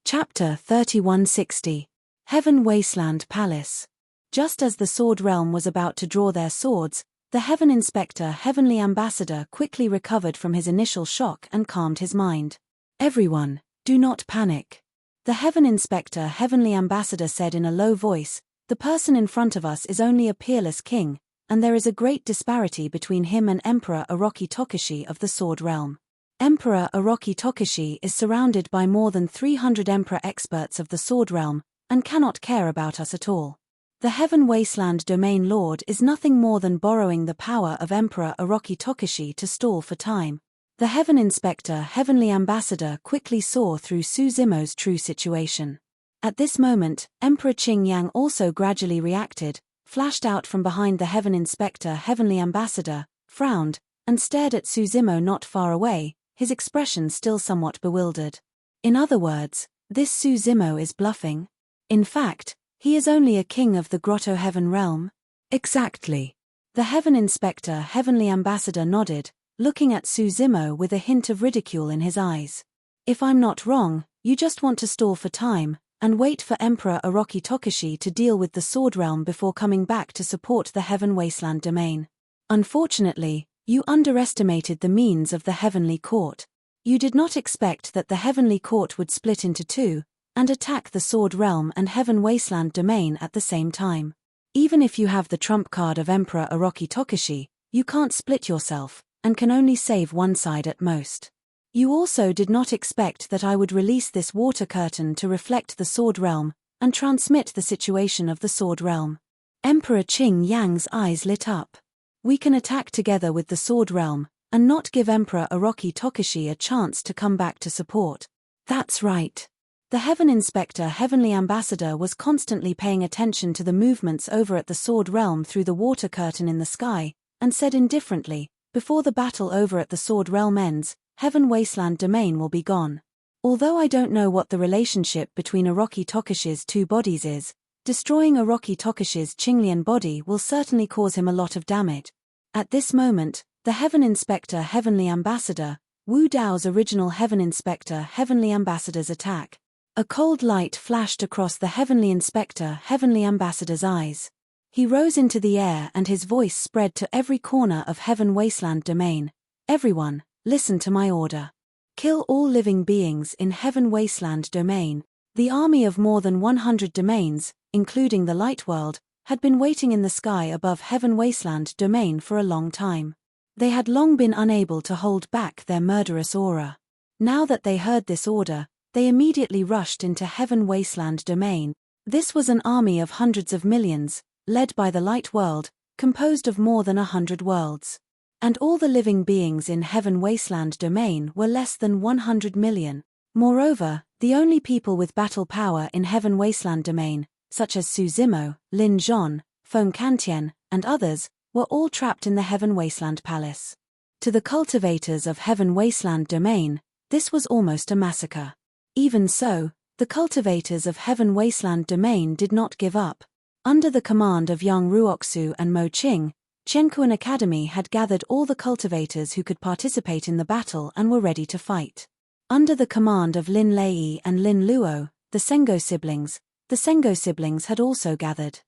Chapter 3160. Heaven Wasteland Palace. Just as the Sword Realm was about to draw their swords, the Heaven Inspector Heavenly Ambassador quickly recovered from his initial shock and calmed his mind. Everyone, do not panic. The Heaven Inspector Heavenly Ambassador said in a low voice, the person in front of us is only a peerless king, and there is a great disparity between him and Emperor Orochi Tokushi of the Sword Realm. Emperor Orochi Tokushi is surrounded by more than 300 Emperor experts of the Sword Realm, and cannot care about us at all. The Heaven Wasteland Domain Lord is nothing more than borrowing the power of Emperor Orochi Tokushi to stall for time. The Heaven Inspector Heavenly Ambassador quickly saw through Su Zimo's true situation. At this moment, Emperor Qing Yang also gradually reacted, flashed out from behind the Heaven Inspector Heavenly Ambassador, frowned, and stared at Su Zimo not far away, his expression still somewhat bewildered. In other words, this Su Zimo is bluffing? In fact, he is only a king of the Grotto Heaven realm? Exactly. The Heaven Inspector Heavenly Ambassador nodded, looking at Su Zimo with a hint of ridicule in his eyes. If I'm not wrong, you just want to stall for time, and wait for Emperor Orochi Tokushi to deal with the Sword Realm before coming back to support the Heaven Wasteland Domain. Unfortunately, you underestimated the means of the Heavenly Court. You did not expect that the Heavenly Court would split into 2, and attack the Sword Realm and Heaven Wasteland Domain at the same time. Even if you have the trump card of Emperor Orochi Tokushi, you can't split yourself, and can only save one side at most. You also did not expect that I would release this water curtain to reflect the Sword Realm, and transmit the situation of the Sword Realm. Emperor Qing Yang's eyes lit up. We can attack together with the Sword Realm, and not give Emperor Orochi Tokushi a chance to come back to support. That's right. The Heaven Inspector Heavenly Ambassador was constantly paying attention to the movements over at the Sword Realm through the water curtain in the sky, and said indifferently, before the battle over at the Sword Realm ends, Heaven Wasteland Domain will be gone. Although I don't know what the relationship between Orochi Tokushi's 2 bodies is, destroying Orochi Tokushi's Qinglian body will certainly cause him a lot of damage. At this moment, the Heaven Inspector Heavenly Ambassador, Wu Dao's original Heaven Inspector Heavenly Ambassador's attack. A cold light flashed across the Heavenly Inspector Heavenly Ambassador's eyes. He rose into the air and his voice spread to every corner of Heaven Wasteland Domain. Everyone, listen to my order. Kill all living beings in Heaven Wasteland Domain. The army of more than 100 domains, including the Light World, had been waiting in the sky above Heaven Wasteland Domain for a long time. They had long been unable to hold back their murderous aura. Now that they heard this order, they immediately rushed into Heaven Wasteland Domain. This was an army of hundreds of millions, led by the Light World, composed of more than 100 worlds. And all the living beings in Heaven Wasteland Domain were less than 100 million. Moreover, the only people with battle power in Heaven Wasteland Domain, such as Su Zimo, Lin Zhon, Feng Kantian, and others, were all trapped in the Heaven Wasteland Palace. To the cultivators of Heaven Wasteland Domain, this was almost a massacre. Even so, the cultivators of Heaven Wasteland Domain did not give up. Under the command of Yang Ruoxu and Mo Qing, Qianquan Academy had gathered all the cultivators who could participate in the battle and were ready to fight. Under the command of Lin Lei and Lin Luo, the Sengo siblings had also gathered.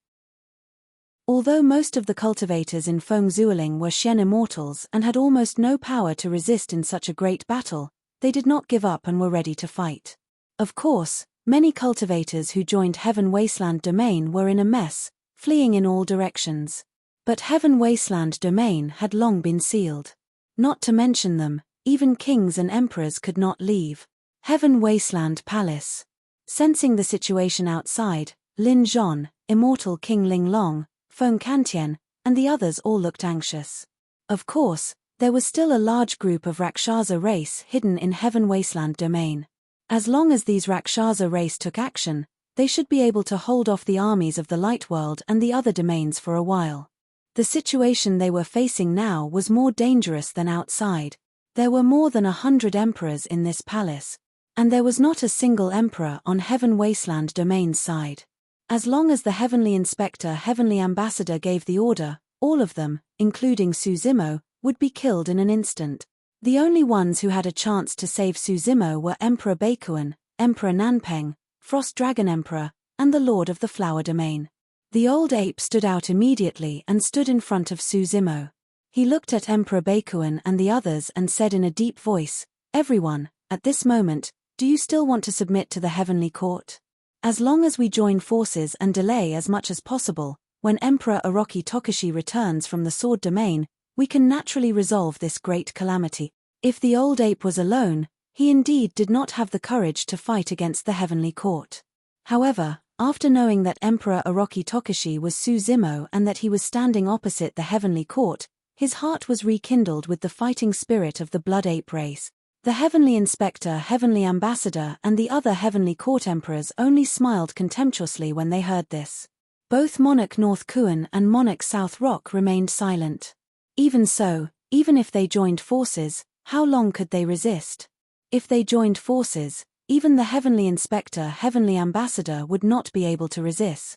Although most of the cultivators in Feng Zuoling were Shen Immortals and had almost no power to resist in such a great battle, they did not give up and were ready to fight. Of course, many cultivators who joined Heaven Wasteland Domain were in a mess, fleeing in all directions. But Heaven Wasteland Domain had long been sealed. Not to mention them, even kings and emperors could not leave. Heaven Wasteland Palace. Sensing the situation outside, Lin Zhon, Immortal King Ling Long, Feng Kantian, and the others all looked anxious. Of course, there was still a large group of Rakshasa race hidden in Heaven Wasteland domain. As long as these Rakshasa race took action, they should be able to hold off the armies of the light world and the other domains for a while. The situation they were facing now was more dangerous than outside. There were more than 100 emperors in this palace, and there was not a single emperor on Heaven Wasteland domain's side. As long as the Heavenly Inspector, Heavenly Ambassador gave the order, all of them, including Suzimo, would be killed in an instant. The only ones who had a chance to save Suzimo were Emperor Bakuan, Emperor Nanpeng, Frost Dragon Emperor, and the Lord of the Flower Domain. The old ape stood out immediately and stood in front of Suzimo. He looked at Emperor Bakuan and the others and said in a deep voice, "Everyone, at this moment, do you still want to submit to the Heavenly Court? As long as we join forces and delay as much as possible, when Emperor Orochi Tokushi returns from the Sword Domain, we can naturally resolve this great calamity." If the old ape was alone, he indeed did not have the courage to fight against the Heavenly Court. However, after knowing that Emperor Orochi Tokushi was Suzimo and that he was standing opposite the Heavenly Court, his heart was rekindled with the fighting spirit of the Blood Ape race. The Heavenly Inspector, Heavenly Ambassador, and the other Heavenly Court Emperors only smiled contemptuously when they heard this. Both Monarch North Kuan and Monarch South Rock remained silent. Even so, even if they joined forces, how long could they resist? If they joined forces, even the Heavenly Inspector, Heavenly Ambassador would not be able to resist.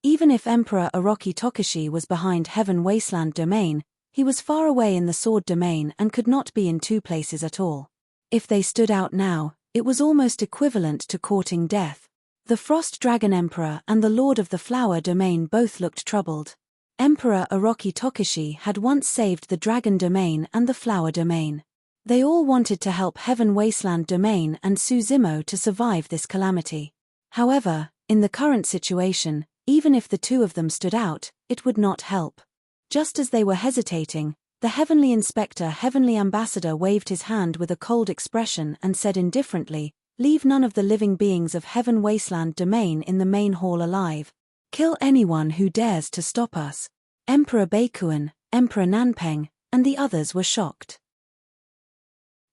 Even if Emperor Orochi Tokushi was behind Heaven Wasteland Domain, he was far away in the Sword Domain and could not be in two places at all. If they stood out now, it was almost equivalent to courting death. The Frost Dragon Emperor and the Lord of the Flower Domain both looked troubled. Emperor Orochi Tokushi had once saved the Dragon Domain and the Flower Domain. They all wanted to help Heaven Wasteland Domain and Suzimo to survive this calamity. However, in the current situation, even if the two of them stood out, it would not help. Just as they were hesitating, the Heavenly Inspector, Heavenly Ambassador waved his hand with a cold expression and said indifferently, "Leave none of the living beings of Heaven Wasteland Domain in the main hall alive. Kill anyone who dares to stop us." Emperor Bakuan, Emperor Nanpeng, and the others were shocked.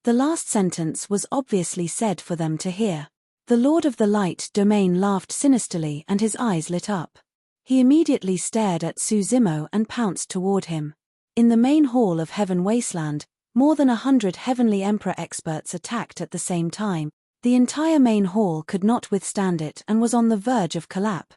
The last sentence was obviously said for them to hear. The Lord of the Light Domain laughed sinisterly and his eyes lit up. He immediately stared at Suzimo and pounced toward him. In the main hall of Heaven Wasteland, more than 100 Heavenly Emperor experts attacked at the same time. The entire main hall could not withstand it and was on the verge of collapse.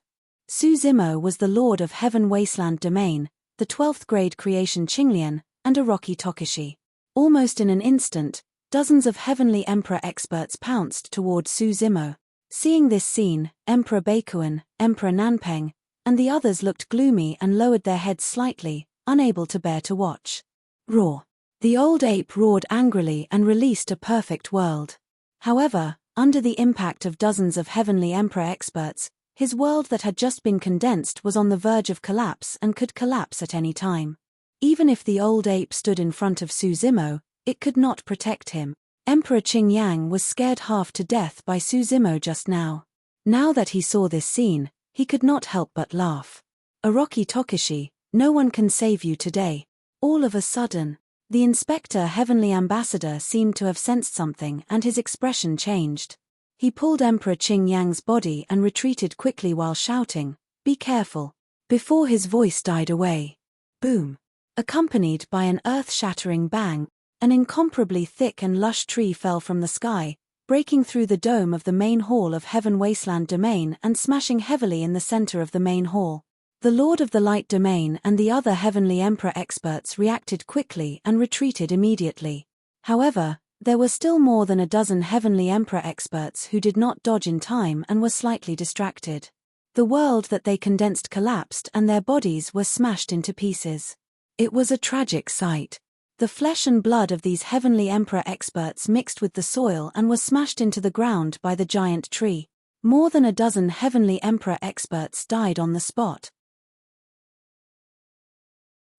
Suzimo was the Lord of Heaven Wasteland Domain, the 12th grade creation Qinglian, and Orochi Tokushi. Almost in an instant, dozens of Heavenly Emperor experts pounced toward Suzimo. Seeing this scene, Emperor Bakuan, Emperor Nanpeng, and the others looked gloomy and lowered their heads slightly, unable to bear to watch. Roar! The old ape roared angrily and released a perfect world. However, under the impact of dozens of Heavenly Emperor experts, his world that had just been condensed was on the verge of collapse and could collapse at any time. Even if the old ape stood in front of Suzimo, it could not protect him. Emperor Qingyang was scared half to death by Suzimo just now. Now that he saw this scene, he could not help but laugh. "Orochi Tokushi, no one can save you today." All of a sudden, the Inspector Heavenly Ambassador seemed to have sensed something and his expression changed. He pulled Emperor Qingyang's body and retreated quickly while shouting, "Be careful," before his voice died away. Boom! Accompanied by an earth-shattering bang, an incomparably thick and lush tree fell from the sky, breaking through the dome of the main hall of Heaven Wasteland Domain and smashing heavily in the center of the main hall. The Lord of the Light Domain and the other Heavenly Emperor experts reacted quickly and retreated immediately. However, there were still more than a dozen Heavenly Emperor experts who did not dodge in time and were slightly distracted. The world that they condensed collapsed and their bodies were smashed into pieces. It was a tragic sight. The flesh and blood of these Heavenly Emperor experts mixed with the soil and was smashed into the ground by the giant tree. More than a dozen Heavenly Emperor experts died on the spot.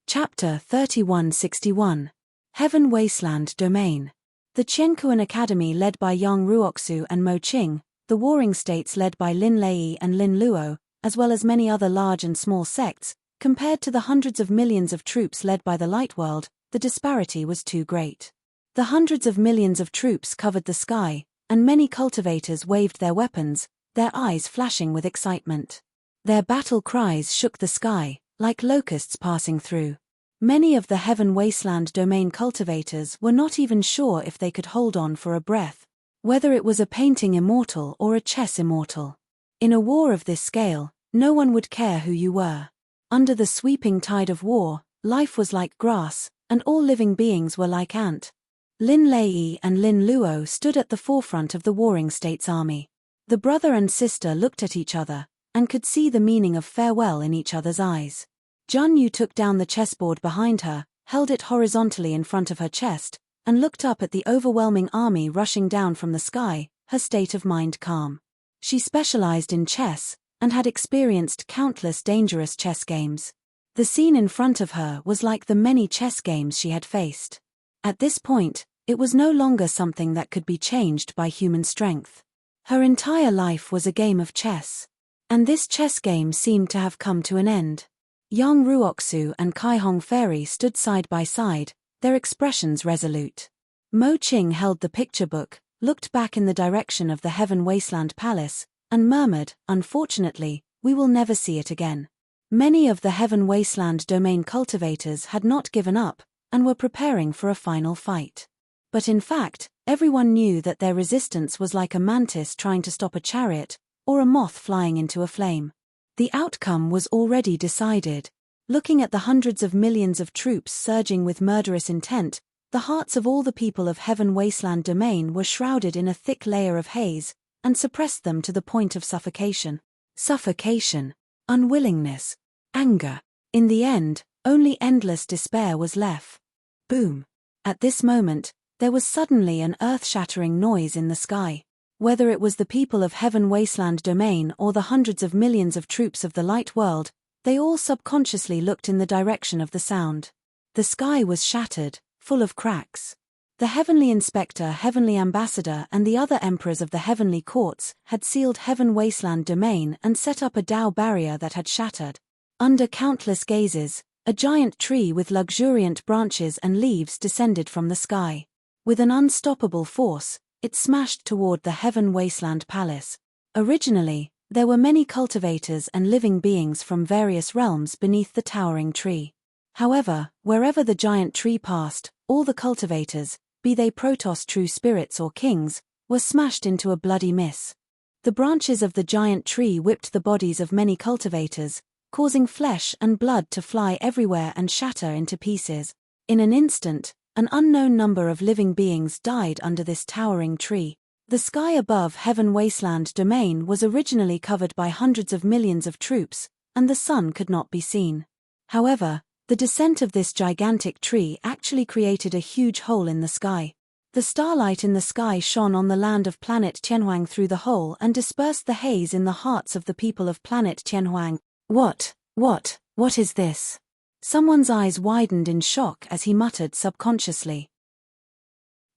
Chapter 3161. Heaven Wasteland Domain. The Qiankuan Academy led by Yang Ruoxu and Mo Qing, the Warring States led by Lin Lei and Lin Luo, as well as many other large and small sects, compared to the hundreds of millions of troops led by the Light World, the disparity was too great. The hundreds of millions of troops covered the sky, and many cultivators waved their weapons, their eyes flashing with excitement. Their battle cries shook the sky, like locusts passing through. Many of the Heaven Wasteland domain cultivators were not even sure if they could hold on for a breath, whether it was a painting immortal or a chess immortal. In a war of this scale, no one would care who you were. Under the sweeping tide of war, life was like grass, and all living beings were like ant. Lin Lei and Lin Luo stood at the forefront of the warring state's army. The brother and sister looked at each other, and could see the meaning of farewell in each other's eyes. Jun Yu took down the chessboard behind her, held it horizontally in front of her chest, and looked up at the overwhelming army rushing down from the sky, her state of mind calm. She specialized in chess, and had experienced countless dangerous chess games. The scene in front of her was like the many chess games she had faced. At this point, it was no longer something that could be changed by human strength. Her entire life was a game of chess. And this chess game seemed to have come to an end. Yang Ruoxu and Kai Hong Fairy stood side by side, their expressions resolute. Mo Qing held the picture book, looked back in the direction of the Heaven Wasteland Palace, and murmured, "Unfortunately, we will never see it again." Many of the Heaven Wasteland domain cultivators had not given up, and were preparing for a final fight. But in fact, everyone knew that their resistance was like a mantis trying to stop a chariot, or a moth flying into a flame. The outcome was already decided. Looking at the hundreds of millions of troops surging with murderous intent, the hearts of all the people of Heaven Wasteland domain were shrouded in a thick layer of haze, and suppressed them to the point of suffocation. Suffocation, unwillingness, anger. In the end, only endless despair was left. Boom. At this moment, there was suddenly an earth-shattering noise in the sky. Whether it was the people of Heaven Wasteland domain or the hundreds of millions of troops of the light world, they all subconsciously looked in the direction of the sound. The sky was shattered, full of cracks. The Heavenly Inspector, Heavenly Ambassador and the other emperors of the Heavenly Courts had sealed Heaven Wasteland domain and set up a Tao barrier that had shattered. Under countless gazes, a giant tree with luxuriant branches and leaves descended from the sky. With an unstoppable force, it smashed toward the Heaven Wasteland Palace. Originally, there were many cultivators and living beings from various realms beneath the towering tree. However, wherever the giant tree passed, all the cultivators, be they Protoss true spirits or kings, were smashed into a bloody mess. The branches of the giant tree whipped the bodies of many cultivators, causing flesh and blood to fly everywhere and shatter into pieces. In an instant, an unknown number of living beings died under this towering tree. The sky above Heaven Wasteland domain was originally covered by hundreds of millions of troops, and the sun could not be seen. However, the descent of this gigantic tree actually created a huge hole in the sky. The starlight in the sky shone on the land of planet Tianhuang through the hole and dispersed the haze in the hearts of the people of planet Tianhuang. What is this? Someone's eyes widened in shock as he muttered subconsciously.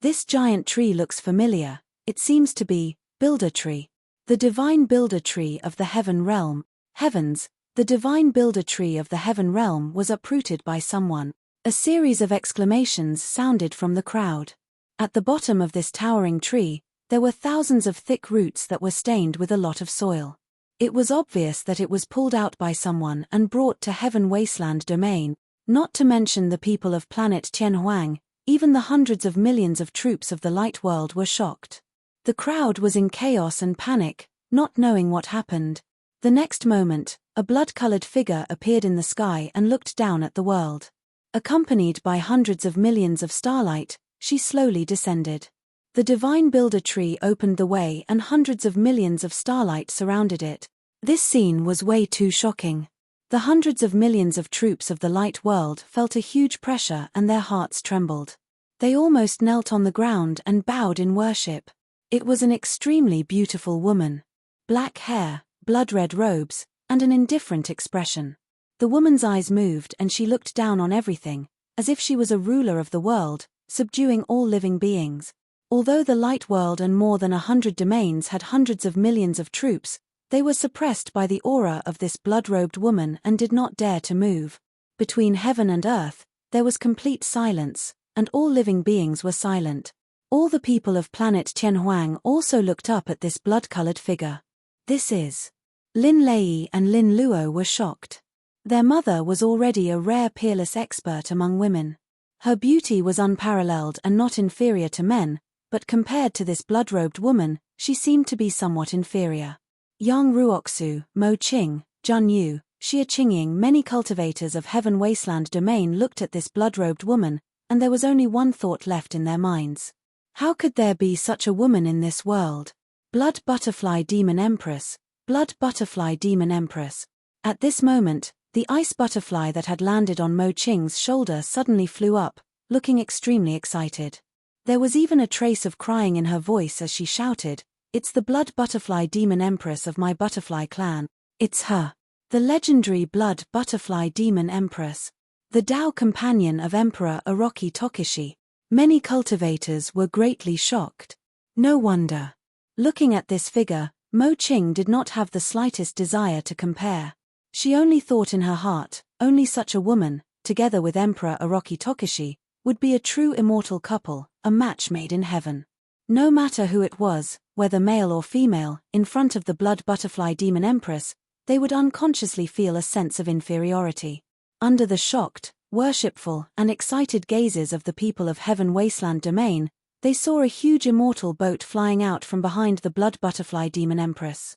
This giant tree looks familiar. It seems to be Builder Tree. The divine Builder Tree of the Heaven Realm. Heavens, the divine Builder Tree of the Heaven Realm was uprooted by someone. A series of exclamations sounded from the crowd. At the bottom of this towering tree, there were thousands of thick roots that were stained with a lot of soil. It was obvious that it was pulled out by someone and brought to Heaven Wasteland domain, not to mention the people of planet Tianhuang. Even the hundreds of millions of troops of the light world were shocked. The crowd was in chaos and panic, not knowing what happened. The next moment, a blood-colored figure appeared in the sky and looked down at the world. Accompanied by hundreds of millions of starlight, she slowly descended. The divine Builder Tree opened the way and hundreds of millions of starlight surrounded it. This scene was way too shocking. The hundreds of millions of troops of the light world felt a huge pressure and their hearts trembled. They almost knelt on the ground and bowed in worship. It was an extremely beautiful woman. Black hair, blood-red robes, and an indifferent expression. The woman's eyes moved and she looked down on everything, as if she was a ruler of the world, subduing all living beings. Although the light world and more than 100 domains had hundreds of millions of troops, they were suppressed by the aura of this blood-robed woman and did not dare to move. Between heaven and earth, there was complete silence, and all living beings were silent. All the people of planet Tianhuang also looked up at this blood-colored figure. This is. Lin Lei and Lin Luo were shocked. Their mother was already a rare peerless expert among women. Her beauty was unparalleled and not inferior to men, but compared to this blood-robed woman, she seemed to be somewhat inferior. Yang Ruoxu, Mo Qing, Jun Yu, Xia Qingying, many cultivators of Heaven Wasteland Domain looked at this blood-robed woman, and there was only one thought left in their minds. How could there be such a woman in this world? Blood Butterfly Demon Empress, Blood Butterfly Demon Empress. At this moment, the ice butterfly that had landed on Mo Qing's shoulder suddenly flew up, looking extremely excited. There was even a trace of crying in her voice as she shouted, "It's the Blood Butterfly Demon Empress of my butterfly clan. It's her. The legendary Blood Butterfly Demon Empress. The Tao companion of Emperor Orochi Tokishi." Many cultivators were greatly shocked. No wonder. Looking at this figure, Mo Qing did not have the slightest desire to compare. She only thought in her heart, only such a woman, together with Emperor Orochi Tokishi, would be a true immortal couple, a match made in heaven. No matter who it was, whether male or female, in front of the Blood Butterfly Demon Empress, they would unconsciously feel a sense of inferiority. Under the shocked, worshipful, and excited gazes of the people of Heaven Wasteland Domain, they saw a huge immortal boat flying out from behind the Blood Butterfly Demon Empress.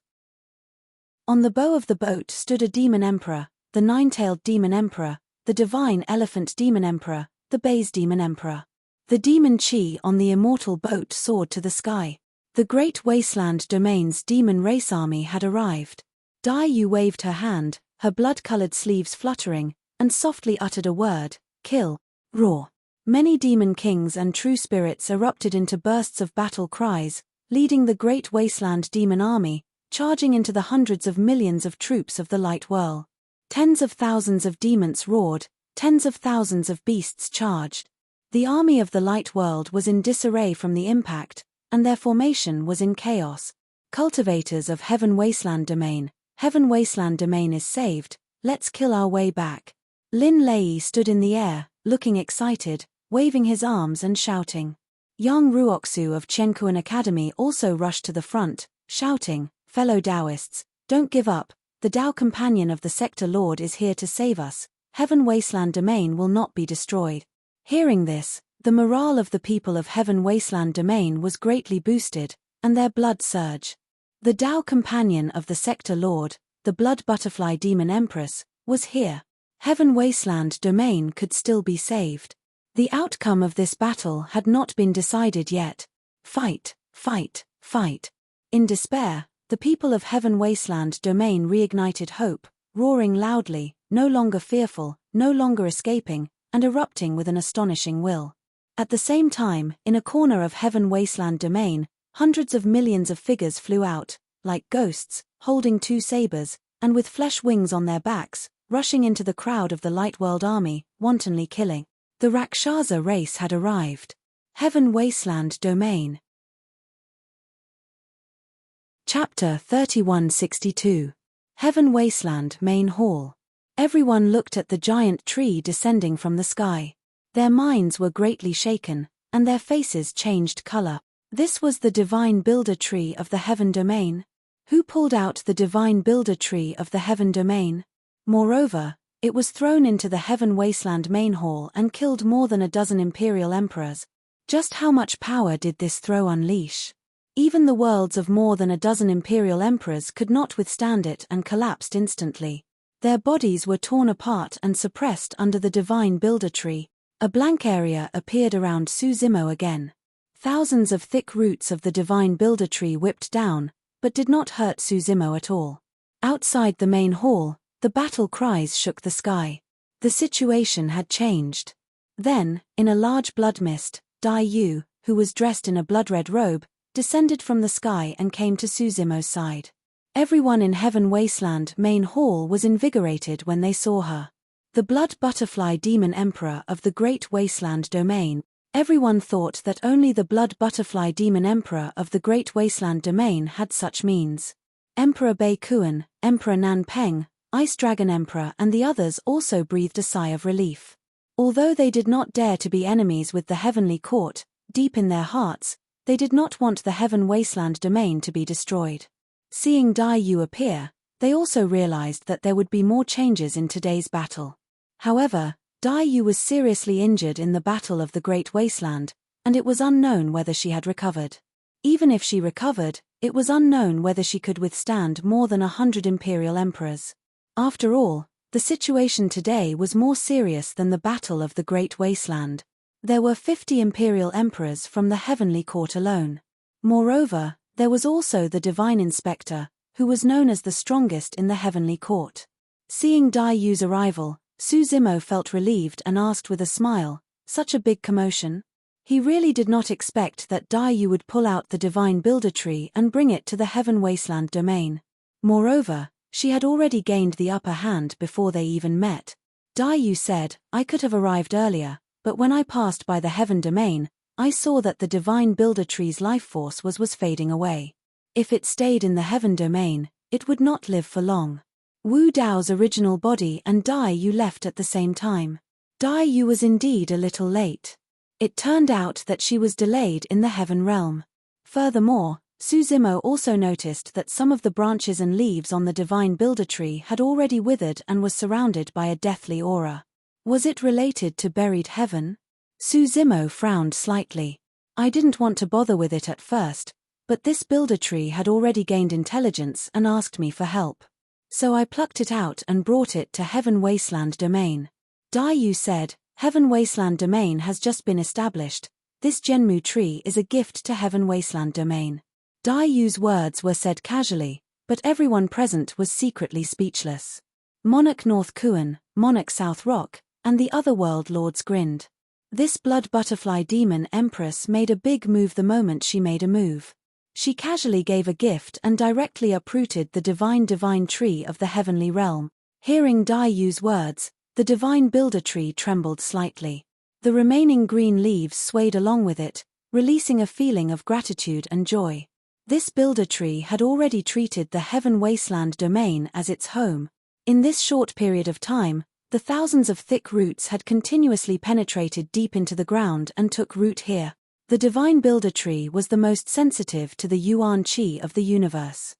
On the bow of the boat stood a Demon Emperor, the Nine-Tailed Demon Emperor, the Divine Elephant Demon Emperor, the Bays Demon Emperor. The Demon Chi on the immortal boat soared to the sky. The Great Wasteland Domain's demon race army had arrived. Dai Yu waved her hand, her blood-colored sleeves fluttering, and softly uttered a word, "Kill, roar." Many demon kings and true spirits erupted into bursts of battle cries, leading the Great Wasteland Demon Army, charging into the hundreds of millions of troops of the Light Whirl. Tens of thousands of demons roared, tens of thousands of beasts charged. The army of the Light World was in disarray from the impact, and their formation was in chaos. Cultivators of Heaven Wasteland Domain is saved, let's kill our way back. Lin Lei stood in the air, looking excited, waving his arms and shouting. Yang Ruoxu of Chenkuan Academy also rushed to the front, shouting, "Fellow Taoists, don't give up, the Tao companion of the Sector Lord is here to save us, Heaven Wasteland Domain will not be destroyed." Hearing this, the morale of the people of Heaven Wasteland Domain was greatly boosted, and their blood surged. The Tao companion of the Sector Lord, the Blood Butterfly Demon Empress, was here. Heaven Wasteland Domain could still be saved. The outcome of this battle had not been decided yet. Fight, fight, fight. In despair, the people of Heaven Wasteland Domain reignited hope, roaring loudly, no longer fearful, no longer escaping, and erupting with an astonishing will. At the same time, in a corner of Heaven Wasteland Domain, hundreds of millions of figures flew out, like ghosts, holding two sabers, and with flesh wings on their backs, rushing into the crowd of the Light World army, wantonly killing. The Rakshasa race had arrived. Heaven Wasteland Domain. Chapter 3162. Heaven Wasteland Main Hall. Everyone looked at the giant tree descending from the sky. Their minds were greatly shaken, and their faces changed color. This was the Divine Builder Tree of the Heaven Domain. Who pulled out the Divine Builder Tree of the Heaven Domain? Moreover, it was thrown into the Heaven Wasteland Main Hall and killed more than a dozen Imperial Emperors. Just how much power did this throw unleash? Even the worlds of more than a dozen Imperial Emperors could not withstand it and collapsed instantly. Their bodies were torn apart and suppressed under the Divine Builder Tree. A blank area appeared around Suzimo again. Thousands of thick roots of the Divine Builder Tree whipped down, but did not hurt Suzimo at all. Outside the main hall, the battle cries shook the sky. The situation had changed. Then, in a large blood mist, Dai Yu, who was dressed in a blood-red robe, descended from the sky and came to Suzimo's side. Everyone in Heaven Wasteland Main Hall was invigorated when they saw her. The Blood Butterfly Demon Emperor of the Great Wasteland Domain. Everyone thought that only the Blood Butterfly Demon Emperor of the Great Wasteland Domain had such means. Emperor Bei Kuan, Emperor Nan Peng, Ice Dragon Emperor and the others also breathed a sigh of relief. Although they did not dare to be enemies with the heavenly court, deep in their hearts, they did not want the heaven wasteland domain to be destroyed. Seeing Dai Yu appear, they also realized that there would be more changes in today's battle. However, Dai Yu was seriously injured in the Battle of the Great Wasteland, and it was unknown whether she had recovered. Even if she recovered, it was unknown whether she could withstand more than 100 imperial emperors. After all, the situation today was more serious than the Battle of the Great Wasteland. There were 50 imperial emperors from the heavenly court alone. Moreover, there was also the divine inspector, who was known as the strongest in the heavenly court. Seeing Dai Yu's arrival, Su Zimo felt relieved and asked with a smile, "Such a big commotion?" He really did not expect that Dai Yu would pull out the divine builder tree and bring it to the heaven wasteland domain. Moreover, she had already gained the upper hand before they even met. Dai Yu said, "I could have arrived earlier, but when I passed by the heaven domain, I saw that the divine builder tree's life force was fading away. If it stayed in the heaven domain, it would not live for long." Wu Dao's original body and Dai Yu left at the same time. Dai Yu was indeed a little late. It turned out that she was delayed in the heaven realm. Furthermore, Su Zimo also noticed that some of the branches and leaves on the divine builder tree had already withered and was surrounded by a deathly aura. Was it related to buried heaven? Su Zimo frowned slightly. "I didn't want to bother with it at first, but this builder tree had already gained intelligence and asked me for help. So I plucked it out and brought it to Heaven Wasteland Domain." Dai Yu said, "Heaven Wasteland Domain has just been established. This Genmu tree is a gift to Heaven Wasteland Domain." Dai Yu's words were said casually, but everyone present was secretly speechless. Monarch North Kuan, Monarch South Rock, and the other world lords grinned. This blood butterfly demon empress made a big move the moment she made a move. She casually gave a gift and directly uprooted the divine tree of the heavenly realm. Hearing Dai Yu's words, the divine builder tree trembled slightly. The remaining green leaves swayed along with it, releasing a feeling of gratitude and joy. This builder tree had already treated the heaven wasteland domain as its home. In this short period of time, the thousands of thick roots had continuously penetrated deep into the ground and took root here. The divine builder tree was the most sensitive to the yuan qi of the universe.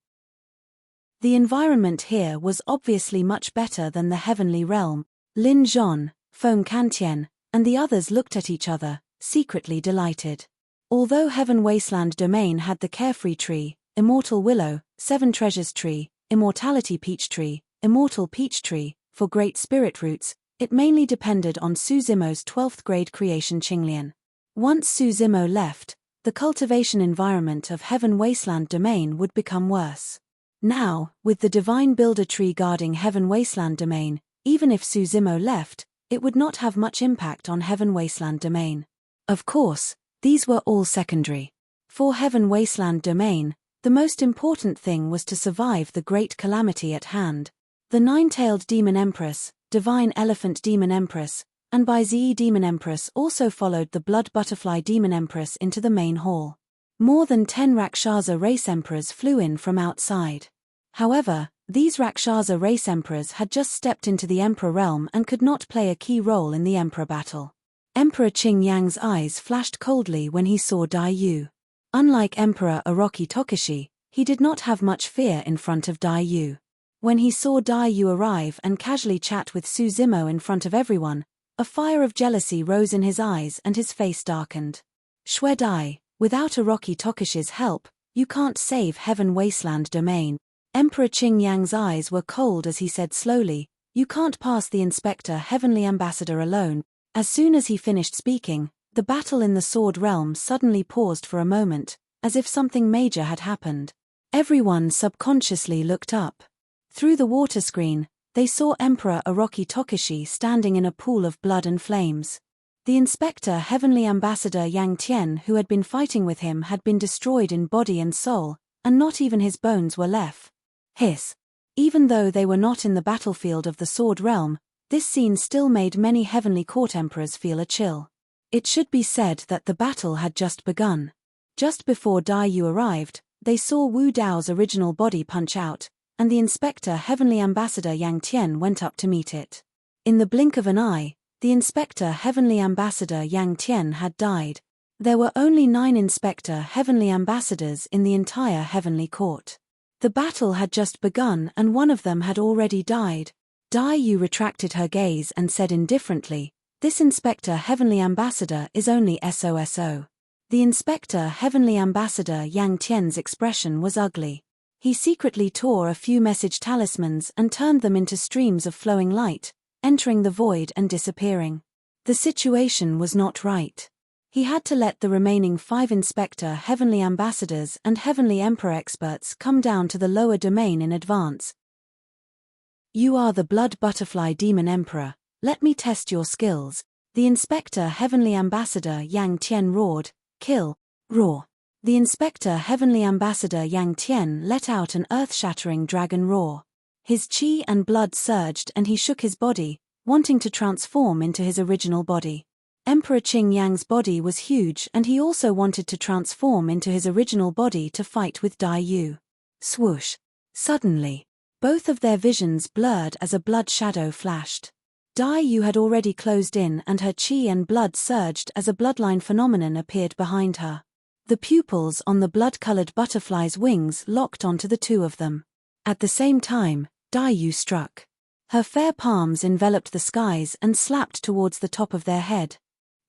The environment here was obviously much better than the heavenly realm. Lin Zhon, Feng Kantian, and the others looked at each other, secretly delighted. Although Heaven Wasteland Domain had the Carefree Tree, Immortal Willow, Seven Treasures Tree, Immortality Peach Tree, Immortal Peach Tree, for Great Spirit Roots, it mainly depended on Su Zimo's 12th grade creation Qinglian. Once Su Zimo left, the cultivation environment of Heaven Wasteland Domain would become worse. Now, with the Divine Builder Tree guarding Heaven Wasteland Domain, even if Su Zimo left, it would not have much impact on Heaven Wasteland Domain. Of course, these were all secondary. For Heaven Wasteland Domain, the most important thing was to survive the great calamity at hand. The nine-tailed Demon Empress, Divine Elephant Demon Empress, and Bai-Zi Demon Empress also followed the Blood Butterfly Demon Empress into the main hall. More than 10 Rakshasa race emperors flew in from outside. However, these Rakshasa race emperors had just stepped into the Emperor realm and could not play a key role in the Emperor battle. Emperor Qing Yang's eyes flashed coldly when he saw Dai Yu. Unlike Emperor Orochi Tokushi, he did not have much fear in front of Dai Yu. When he saw Dai Yu arrive and casually chat with Su Zimo in front of everyone, a fire of jealousy rose in his eyes and his face darkened. "Xue Dai, without Orochi Tokushi's help, you can't save Heaven Wasteland Domain." Emperor Qing Yang's eyes were cold as he said slowly, "You can't pass the Inspector Heavenly Ambassador alone." As soon as he finished speaking, the battle in the Sword Realm suddenly paused for a moment, as if something major had happened. Everyone subconsciously looked up. Through the water screen, they saw Emperor Orochi Tokushi standing in a pool of blood and flames. The Inspector Heavenly Ambassador Yang Tian who had been fighting with him had been destroyed in body and soul, and not even his bones were left. Hiss. Even though they were not in the battlefield of the Sword Realm, this scene still made many Heavenly Court Emperors feel a chill. It should be said that the battle had just begun. Just before Dai Yu arrived, they saw Wu Dao's original body punch out, and the Inspector Heavenly Ambassador Yang Tian went up to meet it. In the blink of an eye, The inspector Heavenly Ambassador Yang Tian had died. There were only 9 inspector Heavenly Ambassadors in the entire Heavenly Court. The battle had just begun and one of them had already died. Dai Yu retracted her gaze and said indifferently, "This inspector Heavenly Ambassador is only SOSO." The inspector Heavenly Ambassador Yang Tian's expression was ugly. He secretly tore a few message talismans and turned them into streams of flowing light, entering the void and disappearing. The situation was not right. He had to let the remaining 5 inspector Heavenly Ambassadors and Heavenly Emperor experts come down to the lower domain in advance. "You are the Blood Butterfly Demon Emperor, let me test your skills," the inspector Heavenly Ambassador Yang Tian roared. "Kill, roar." The inspector Heavenly Ambassador Yang Tian let out an earth-shattering dragon roar. His chi and blood surged and he shook his body, wanting to transform into his original body. Emperor Qing Yang's body was huge and he also wanted to transform into his original body to fight with Dai Yu. Swoosh! Suddenly, both of their visions blurred as a blood shadow flashed. Dai Yu had already closed in and her chi and blood surged as a bloodline phenomenon appeared behind her. The pupils on the blood-colored butterfly's wings locked onto the 2 of them. At the same time, Dai Yu struck. Her fair palms enveloped the skies and slapped towards the top of their head.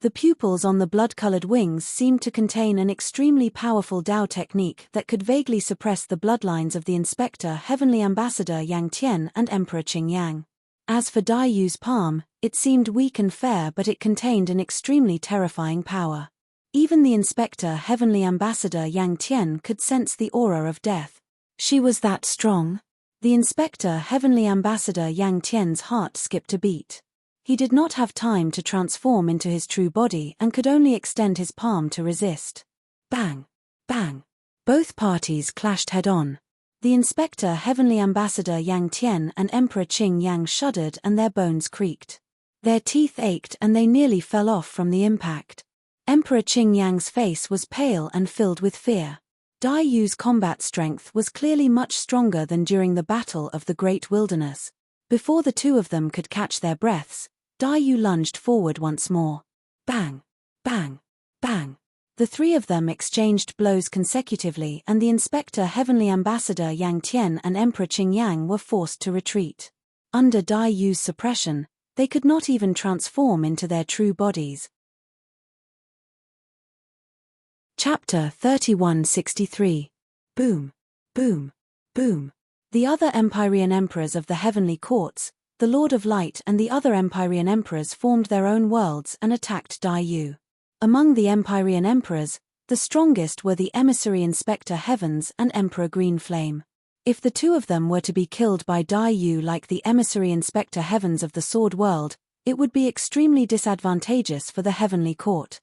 The pupils on the blood-colored wings seemed to contain an extremely powerful Dao technique that could vaguely suppress the bloodlines of the inspector Heavenly Ambassador Yang Tian and Emperor Qing Yang. As for Dai Yu's palm, it seemed weak and fair but it contained an extremely terrifying power. Even the inspector Heavenly Ambassador Yang Tian could sense the aura of death. She was that strong? The inspector Heavenly Ambassador Yang Tian's heart skipped a beat. He did not have time to transform into his true body and could only extend his palm to resist. Bang! Bang! Both parties clashed head-on. The inspector Heavenly Ambassador Yang Tian and Emperor Qing Yang shuddered and their bones creaked. Their teeth ached and they nearly fell off from the impact. Emperor Qing Yang's face was pale and filled with fear. Dai Yu's combat strength was clearly much stronger than during the Battle of the Great Wilderness. Before the 2 of them could catch their breaths, Dai Yu lunged forward once more. Bang! Bang! Bang! The 3 of them exchanged blows consecutively and the inspector Heavenly Ambassador Yang Tian and Emperor Qing Yang were forced to retreat. Under Dai Yu's suppression, they could not even transform into their true bodies. Chapter 3163. Boom! Boom! Boom! The other Empyrean emperors of the heavenly courts, the Lord of Light and the other Empyrean emperors formed their own worlds and attacked Dai Yu. Among the Empyrean emperors, the strongest were the emissary Inspector Heavens and Emperor Green Flame. If the 2 of them were to be killed by Dai Yu like the emissary Inspector Heavens of the Sword World, it would be extremely disadvantageous for the heavenly court.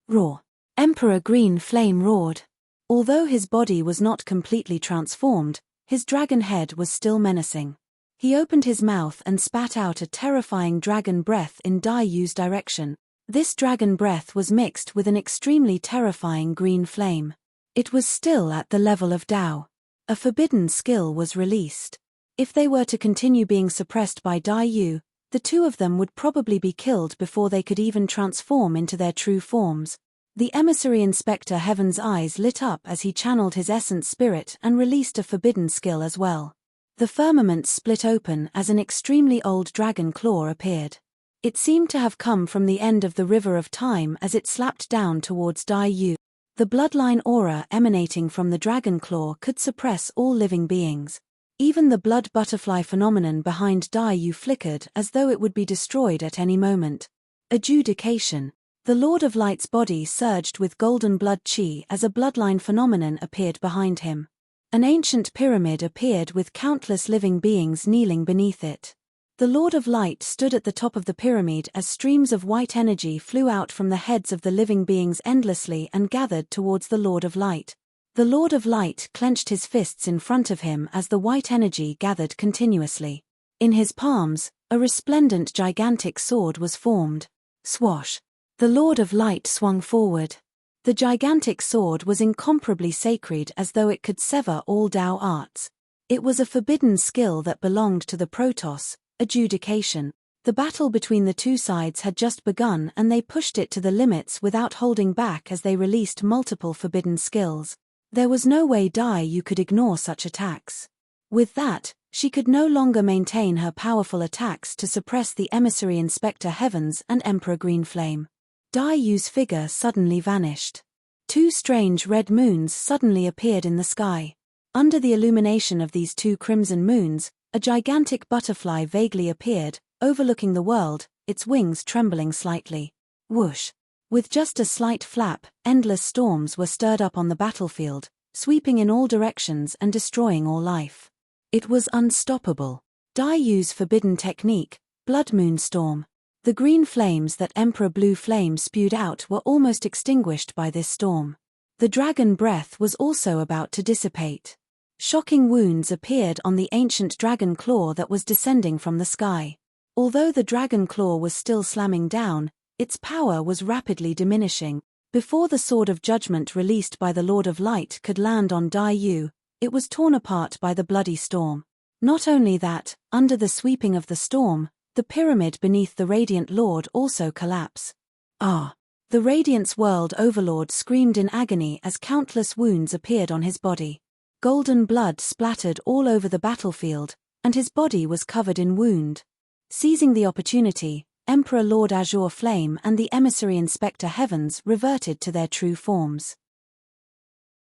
Roar! Emperor Green Flame roared. Although his body was not completely transformed, his dragon head was still menacing. He opened his mouth and spat out a terrifying dragon breath in Dai Yu's direction. This dragon breath was mixed with an extremely terrifying green flame. It was still at the level of Dao. A forbidden skill was released. If they were to continue being suppressed by Dai Yu, the 2 of them would probably be killed before they could even transform into their true forms. The emissary Inspector Heaven's eyes lit up as he channeled his essence spirit and released a forbidden skill as well. The firmament split open as an extremely old dragon claw appeared. It seemed to have come from the end of the river of time as it slapped down towards Dai Yu. The bloodline aura emanating from the dragon claw could suppress all living beings. Even the blood butterfly phenomenon behind Dai Yu flickered as though it would be destroyed at any moment. Adjudication. The Lord of Light's body surged with golden blood chi as a bloodline phenomenon appeared behind him. An ancient pyramid appeared with countless living beings kneeling beneath it. The Lord of Light stood at the top of the pyramid as streams of white energy flew out from the heads of the living beings endlessly and gathered towards the Lord of Light. The Lord of Light clenched his fists in front of him as the white energy gathered continuously. In his palms, a resplendent gigantic sword was formed. Swash! The Lord of Light swung forward. The gigantic sword was incomparably sacred as though it could sever all Dao arts. It was a forbidden skill that belonged to the Protoss, adjudication. The battle between the two sides had just begun and they pushed it to the limits without holding back as they released multiple forbidden skills. There was no way Dai Yu could ignore such attacks. With that, she could no longer maintain her powerful attacks to suppress the emissary Inspector Heavens and Emperor Greenflame. Dai Yu's figure suddenly vanished. Two strange red moons suddenly appeared in the sky. Under the illumination of these two crimson moons, a gigantic butterfly vaguely appeared, overlooking the world, its wings trembling slightly. Whoosh! With just a slight flap, endless storms were stirred up on the battlefield, sweeping in all directions and destroying all life. It was unstoppable. Dai Yu's forbidden technique, Blood Moon Storm. The green flames that Emperor Blue Flame spewed out were almost extinguished by this storm. The dragon breath was also about to dissipate. Shocking wounds appeared on the ancient dragon claw that was descending from the sky. Although the dragon claw was still slamming down, its power was rapidly diminishing. Before the Sword of Judgment released by the Lord of Light could land on Dai Yu, it was torn apart by the bloody storm. Not only that, under the sweeping of the storm, the pyramid beneath the Radiant Lord also collapsed. Ah! The Radiance World Overlord screamed in agony as countless wounds appeared on his body. Golden blood splattered all over the battlefield, and his body was covered in wound. Seizing the opportunity, Emperor Lord Azure Flame and the Emissary Inspector Heavens reverted to their true forms.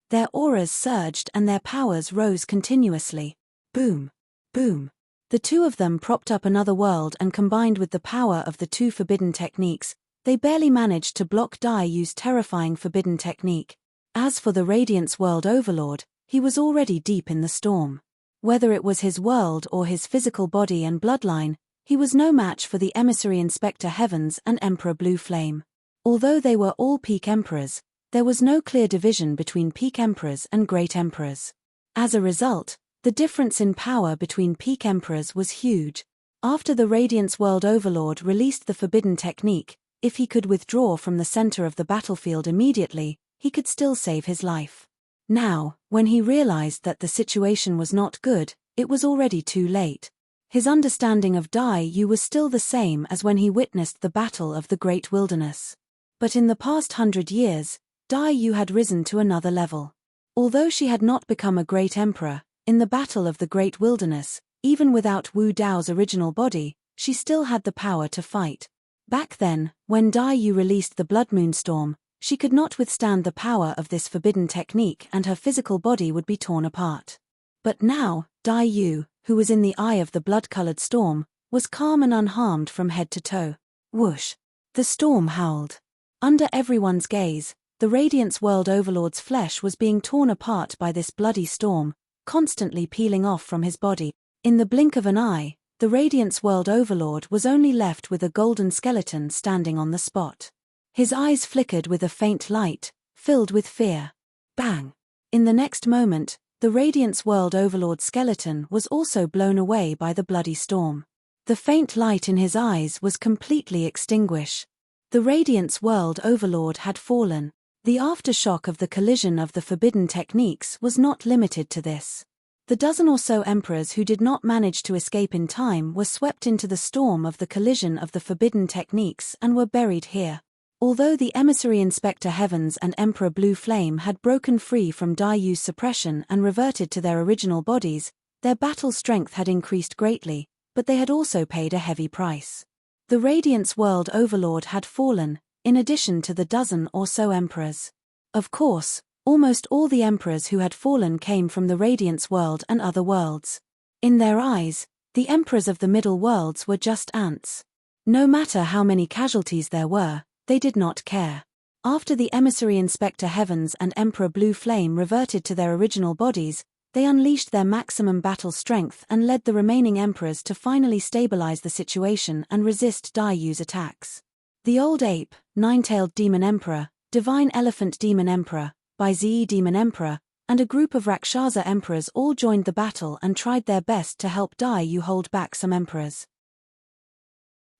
Their auras surged and their powers rose continuously. Boom! Boom! The two of them propped up another world and combined with the power of the two forbidden techniques, they barely managed to block Dai Yu's terrifying forbidden technique. As for the Radiance World Overlord, he was already deep in the storm. Whether it was his world or his physical body and bloodline, he was no match for the Emissary Inspector Heavens and Emperor Blue Flame. Although they were all peak emperors, there was no clear division between peak emperors and great emperors. As a result, the difference in power between peak emperors was huge. After the Radiance World Overlord released the forbidden technique, if he could withdraw from the center of the battlefield immediately, he could still save his life. Now, when he realized that the situation was not good, it was already too late. His understanding of Dai Yu was still the same as when he witnessed the Battle of the Great Wilderness. But in the past 100 years, Dai Yu had risen to another level. Although she had not become a great emperor, in the Battle of the Great Wilderness, even without Wu Dao's original body, she still had the power to fight. Back then, when Dai Yu released the Blood Moon Storm, she could not withstand the power of this forbidden technique and her physical body would be torn apart. But now, Dai Yu, who was in the eye of the blood-colored storm, was calm and unharmed from head to toe. Whoosh! The storm howled. Under everyone's gaze, the Radiance World Overlord's flesh was being torn apart by this bloody storm, constantly peeling off from his body. In the blink of an eye, the Radiance World Overlord was only left with a golden skeleton standing on the spot. His eyes flickered with a faint light, filled with fear. Bang! In the next moment, the Radiance World Overlord's skeleton was also blown away by the bloody storm. The faint light in his eyes was completely extinguished. The Radiance World Overlord had fallen. The aftershock of the collision of the forbidden techniques was not limited to this. The dozen or so emperors who did not manage to escape in time were swept into the storm of the collision of the forbidden techniques and were buried here. Although the Emissary Inspector Heavens and Emperor Blue Flame had broken free from Dai Yu's suppression and reverted to their original bodies, their battle strength had increased greatly, but they had also paid a heavy price. The Radiance World Overlord had fallen, in addition to the dozen or so emperors. Of course, almost all the emperors who had fallen came from the Radiance World and other worlds. In their eyes, the emperors of the Middle Worlds were just ants. No matter how many casualties there were, they did not care. After the Emissary Inspector Heavens and Emperor Blue Flame reverted to their original bodies, they unleashed their maximum battle strength and led the remaining emperors to finally stabilize the situation and resist Dai Yu's attacks. The Old Ape, Nine-Tailed Demon Emperor, Divine Elephant Demon Emperor, Bai-Zi Demon Emperor, and a group of Rakshasa emperors all joined the battle and tried their best to help Dai Yu hold back some emperors.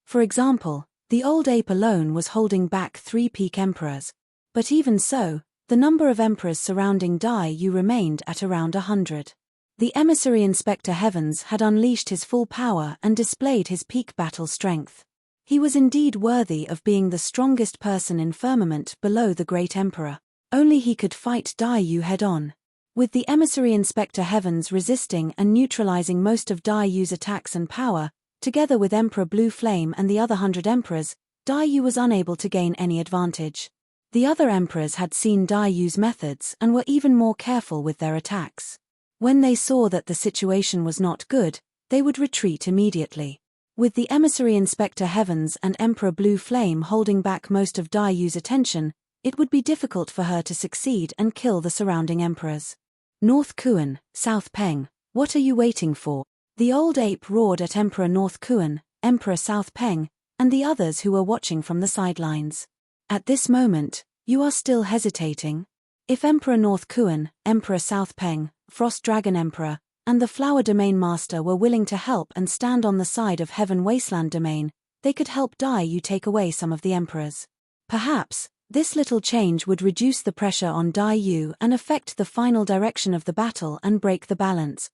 For example, the Old Ape alone was holding back 3 peak emperors. But even so, the number of emperors surrounding Dai Yu remained at around 100. The emissary Inspector Heavens had unleashed his full power and displayed his peak battle strength. He was indeed worthy of being the strongest person in firmament below the great Emperor. Only he could fight Dai Yu head-on. With the emissary Inspector Heavens resisting and neutralizing most of Dai Yu's attacks and power, together with Emperor Blue Flame and the other 100 emperors, Dai Yu was unable to gain any advantage. The other emperors had seen Dai Yu's methods and were even more careful with their attacks. When they saw that the situation was not good, they would retreat immediately. With the emissary Inspector Heavens and Emperor Blue Flame holding back most of Dai Yu's attention, it would be difficult for her to succeed and kill the surrounding emperors. North Kuan, South Peng, what are you waiting for? The old ape roared at Emperor North Kuan, Emperor South Peng, and the others who were watching from the sidelines. At this moment, you are still hesitating? If Emperor North Kuan, Emperor South Peng, Frost Dragon Emperor, and the Flower Domain Master were willing to help and stand on the side of Heaven Wasteland Domain, they could help Dai Yu take away some of the emperors. Perhaps, this little change would reduce the pressure on Dai Yu and affect the final direction of the battle and break the balance.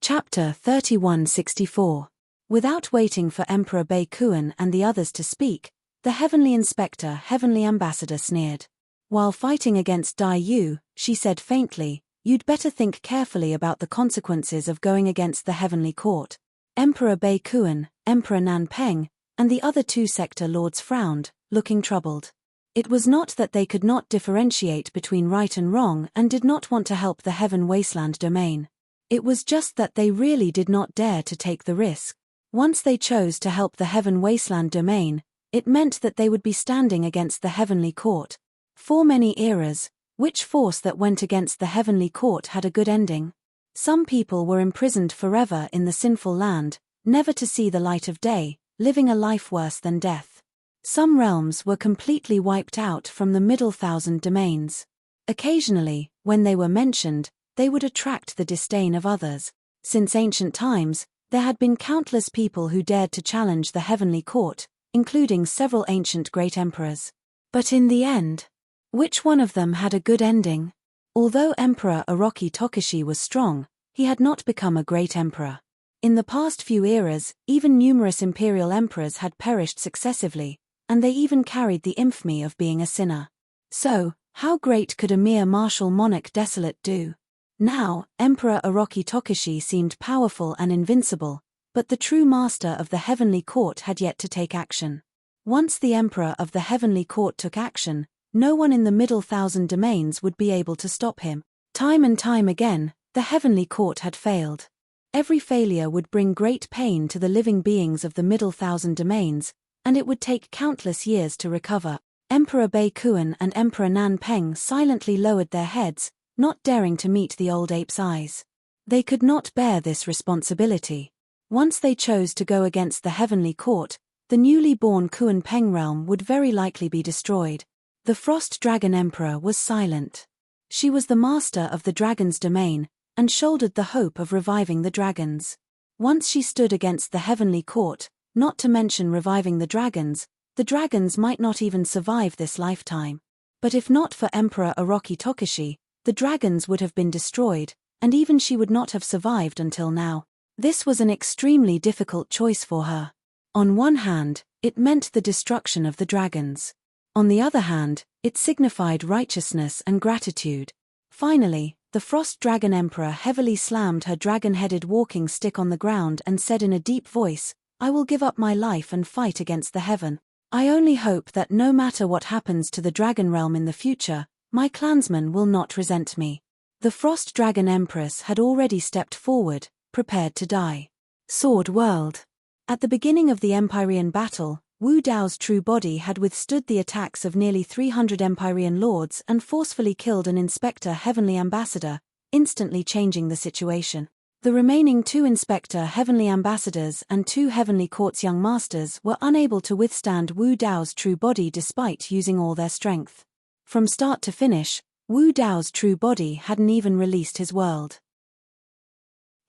Chapter 3164. Without waiting for Emperor Bei Kuan and the others to speak, the Heavenly Inspector, Heavenly Ambassador sneered. While fighting against Dai Yu, she said faintly, "You'd better think carefully about the consequences of going against the Heavenly Court." Emperor Bei Kuan, Emperor Nan Peng, and the other two sector lords frowned, looking troubled. It was not that they could not differentiate between right and wrong and did not want to help the Heaven Wasteland Domain. It was just that they really did not dare to take the risk. Once they chose to help the Heaven Wasteland Domain, it meant that they would be standing against the Heavenly Court. For many eras, which force that went against the Heavenly Court had a good ending? Some people were imprisoned forever in the sinful land, never to see the light of day, living a life worse than death. Some realms were completely wiped out from the Middle Thousand Domains. Occasionally, when they were mentioned, they would attract the disdain of others. Since ancient times, there had been countless people who dared to challenge the Heavenly Court, including several ancient great emperors. But in the end, which one of them had a good ending? Although Emperor Orochi Tokushi was strong, he had not become a great emperor. In the past few eras, even numerous imperial emperors had perished successively, and they even carried the infamy of being a sinner. So, how great could a mere martial monarch desolate do? Now, Emperor Orochi Tokushi seemed powerful and invincible, but the true master of the Heavenly Court had yet to take action. Once the Emperor of the Heavenly Court took action, no one in the Middle Thousand Domains would be able to stop him. Time and time again, the Heavenly Court had failed. Every failure would bring great pain to the living beings of the Middle Thousand Domains, and it would take countless years to recover. Emperor Bei Kuan and Emperor Nan Peng silently lowered their heads, not daring to meet the old ape's eyes. They could not bear this responsibility. Once they chose to go against the Heavenly Court, the newly born Kuan Peng realm would very likely be destroyed. The Frost Dragon Emperor was silent. She was the master of the dragon's domain, and shouldered the hope of reviving the dragons. Once she stood against the Heavenly Court, not to mention reviving the dragons might not even survive this lifetime. But if not for Emperor Orochi Tokushi, the dragons would have been destroyed, and even she would not have survived until now. This was an extremely difficult choice for her. On one hand, it meant the destruction of the dragons. On the other hand, it signified righteousness and gratitude. Finally, the Frost Dragon Emperor heavily slammed her dragon-headed walking stick on the ground and said in a deep voice, "I will give up my life and fight against the heaven. I only hope that no matter what happens to the dragon realm in the future, my clansmen will not resent me." The Frost Dragon Empress had already stepped forward, prepared to die. Sword World. At the beginning of the Empyrean battle, Wu Dao's true body had withstood the attacks of nearly 300 Empyrean lords and forcefully killed an Inspector Heavenly Ambassador, instantly changing the situation. The remaining 2 Inspector Heavenly Ambassadors and 2 Heavenly Court's young masters were unable to withstand Wu Dao's true body despite using all their strength. From start to finish, Wu Dao's true body hadn't even released his world.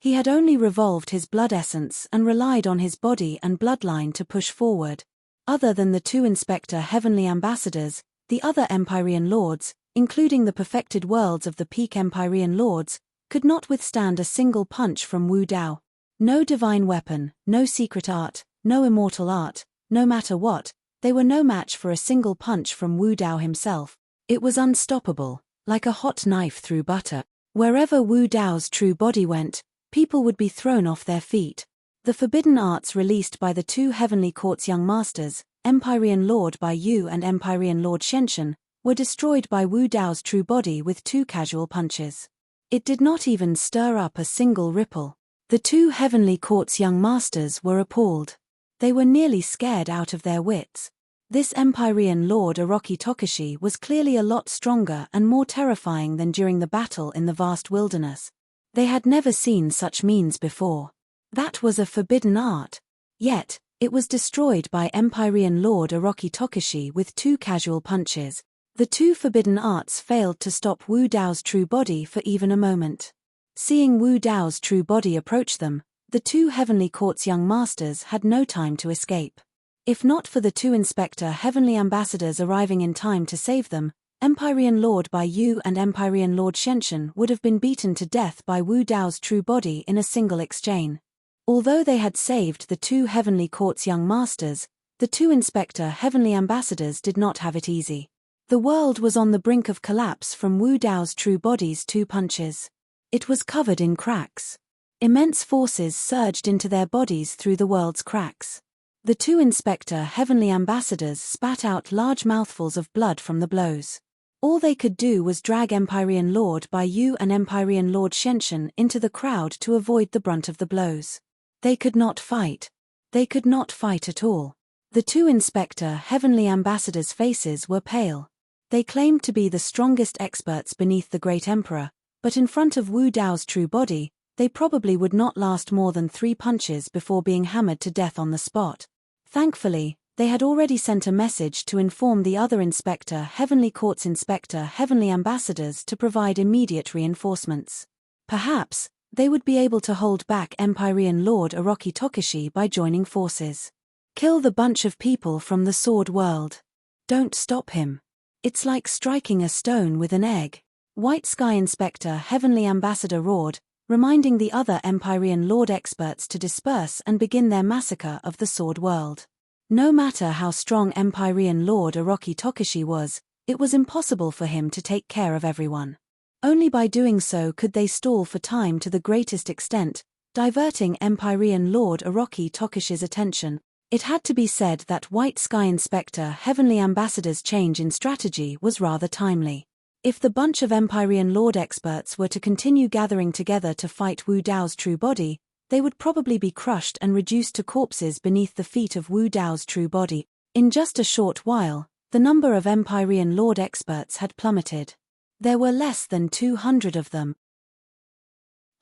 He had only revolved his blood essence and relied on his body and bloodline to push forward. Other than the 2 Inspector Heavenly Ambassadors, the other Empyrean lords, including the perfected worlds of the peak Empyrean lords, could not withstand a single punch from Wu Dao. No divine weapon, no secret art, no immortal art, no matter what, they were no match for a single punch from Wu Dao himself. It was unstoppable, like a hot knife through butter. Wherever Wu Dao's true body went, people would be thrown off their feet. The forbidden arts released by the two Heavenly Court's young masters, Empyrean Lord Bai Yu and Empyrean Lord Shenshen, were destroyed by Wu Dao's true body with two casual punches. It did not even stir up a single ripple. The two Heavenly Court's young masters were appalled. They were nearly scared out of their wits. This Empyrean Lord Orochi Tokushi was clearly a lot stronger and more terrifying than during the battle in the vast wilderness. They had never seen such means before. That was a forbidden art. Yet, it was destroyed by Empyrean Lord Orochi Tokushi with two casual punches. The two forbidden arts failed to stop Wu Dao's true body for even a moment. Seeing Wu Dao's true body approach them, the two Heavenly Court's young masters had no time to escape. If not for the two Inspector Heavenly Ambassadors arriving in time to save them, Empyrean Lord Bai Yu and Empyrean Lord Shenshen would have been beaten to death by Wu Dao's true body in a single exchange. Although they had saved the two Heavenly Court's young masters, the two Inspector Heavenly Ambassadors did not have it easy. The world was on the brink of collapse from Wu Dao's true body's two punches. It was covered in cracks. Immense forces surged into their bodies through the world's cracks. The two Inspector Heavenly Ambassadors spat out large mouthfuls of blood from the blows. All they could do was drag Empyrean Lord Bai Yu and Empyrean Lord Shenshen into the crowd to avoid the brunt of the blows. They could not fight. They could not fight at all. The two Inspector Heavenly Ambassadors' faces were pale. They claimed to be the strongest experts beneath the Great Emperor, but in front of Wu Dao's true body, they probably would not last more than 3 punches before being hammered to death on the spot. Thankfully, they had already sent a message to inform the other Inspector Heavenly Court's Inspector Heavenly Ambassadors to provide immediate reinforcements. Perhaps, they would be able to hold back Empyrean Lord Orochi Tokushi by joining forces. Kill the bunch of people from the sword world. Don't stop him. It's like striking a stone with an egg. White Sky Inspector Heavenly Ambassador roared, reminding the other Empyrean Lord experts to disperse and begin their massacre of the sword world. No matter how strong Empyrean Lord Orochi Tokushi was, it was impossible for him to take care of everyone. Only by doing so could they stall for time to the greatest extent, diverting Empyrean Lord Orochi Tokushi's attention. It had to be said that White Sky Inspector Heavenly Ambassador's change in strategy was rather timely. If the bunch of Empyrean Lord experts were to continue gathering together to fight Wu Dao's true body, they would probably be crushed and reduced to corpses beneath the feet of Wu Dao's true body. In just a short while, the number of Empyrean Lord experts had plummeted. There were less than 200 of them.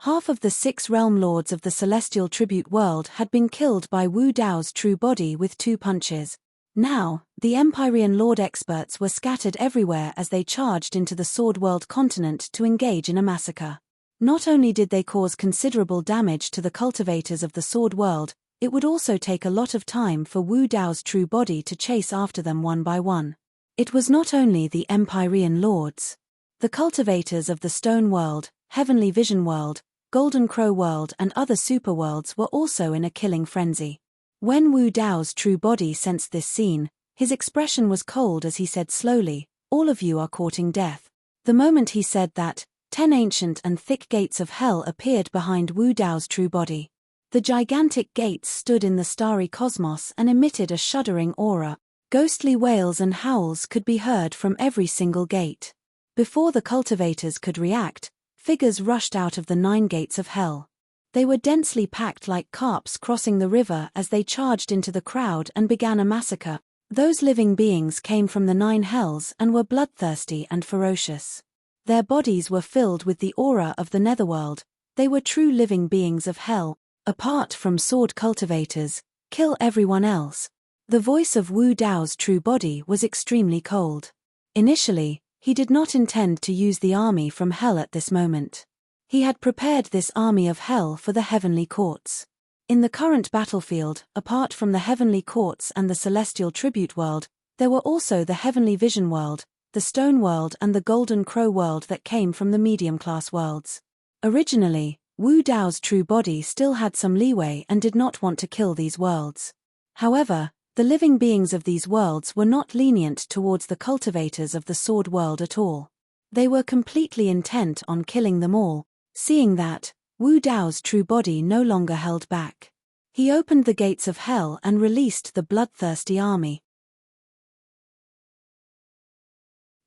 Half of the 6 realm lords of the celestial tribute world had been killed by Wu Dao's true body with 2 punches. Now, the Empyrean Lord experts were scattered everywhere as they charged into the Sword World continent to engage in a massacre. Not only did they cause considerable damage to the cultivators of the Sword World, it would also take a lot of time for Wu Dao's true body to chase after them one by one. It was not only the Empyrean Lords. The cultivators of the Stone World, Heavenly Vision World, Golden Crow World and other superworlds were also in a killing frenzy. When Wu Dao's true body sensed this scene, his expression was cold as he said slowly, "All of you are courting death." The moment he said that, 10 ancient and thick gates of hell appeared behind Wu Dao's true body. The gigantic gates stood in the starry cosmos and emitted a shuddering aura. Ghostly wails and howls could be heard from every single gate. Before the cultivators could react, figures rushed out of the 9 gates of hell. They were densely packed like carps crossing the river as they charged into the crowd and began a massacre. Those living beings came from the 9 hells and were bloodthirsty and ferocious. Their bodies were filled with the aura of the netherworld. They were true living beings of hell. Apart from sword cultivators, kill everyone else. The voice of Wu Dao's true body was extremely cold. Initially, he did not intend to use the army from hell at this moment. He had prepared this army of hell for the heavenly courts. In the current battlefield, apart from the heavenly courts and the celestial tribute world, there were also the heavenly vision world, the Stone World and the Golden Crow World that came from the medium-class worlds. Originally, Wu Dao's true body still had some leeway and did not want to kill these worlds. However, the living beings of these worlds were not lenient towards the cultivators of the Sword World at all. They were completely intent on killing them all, seeing that Wu Dao's true body no longer held back. He opened the gates of hell and released the bloodthirsty army.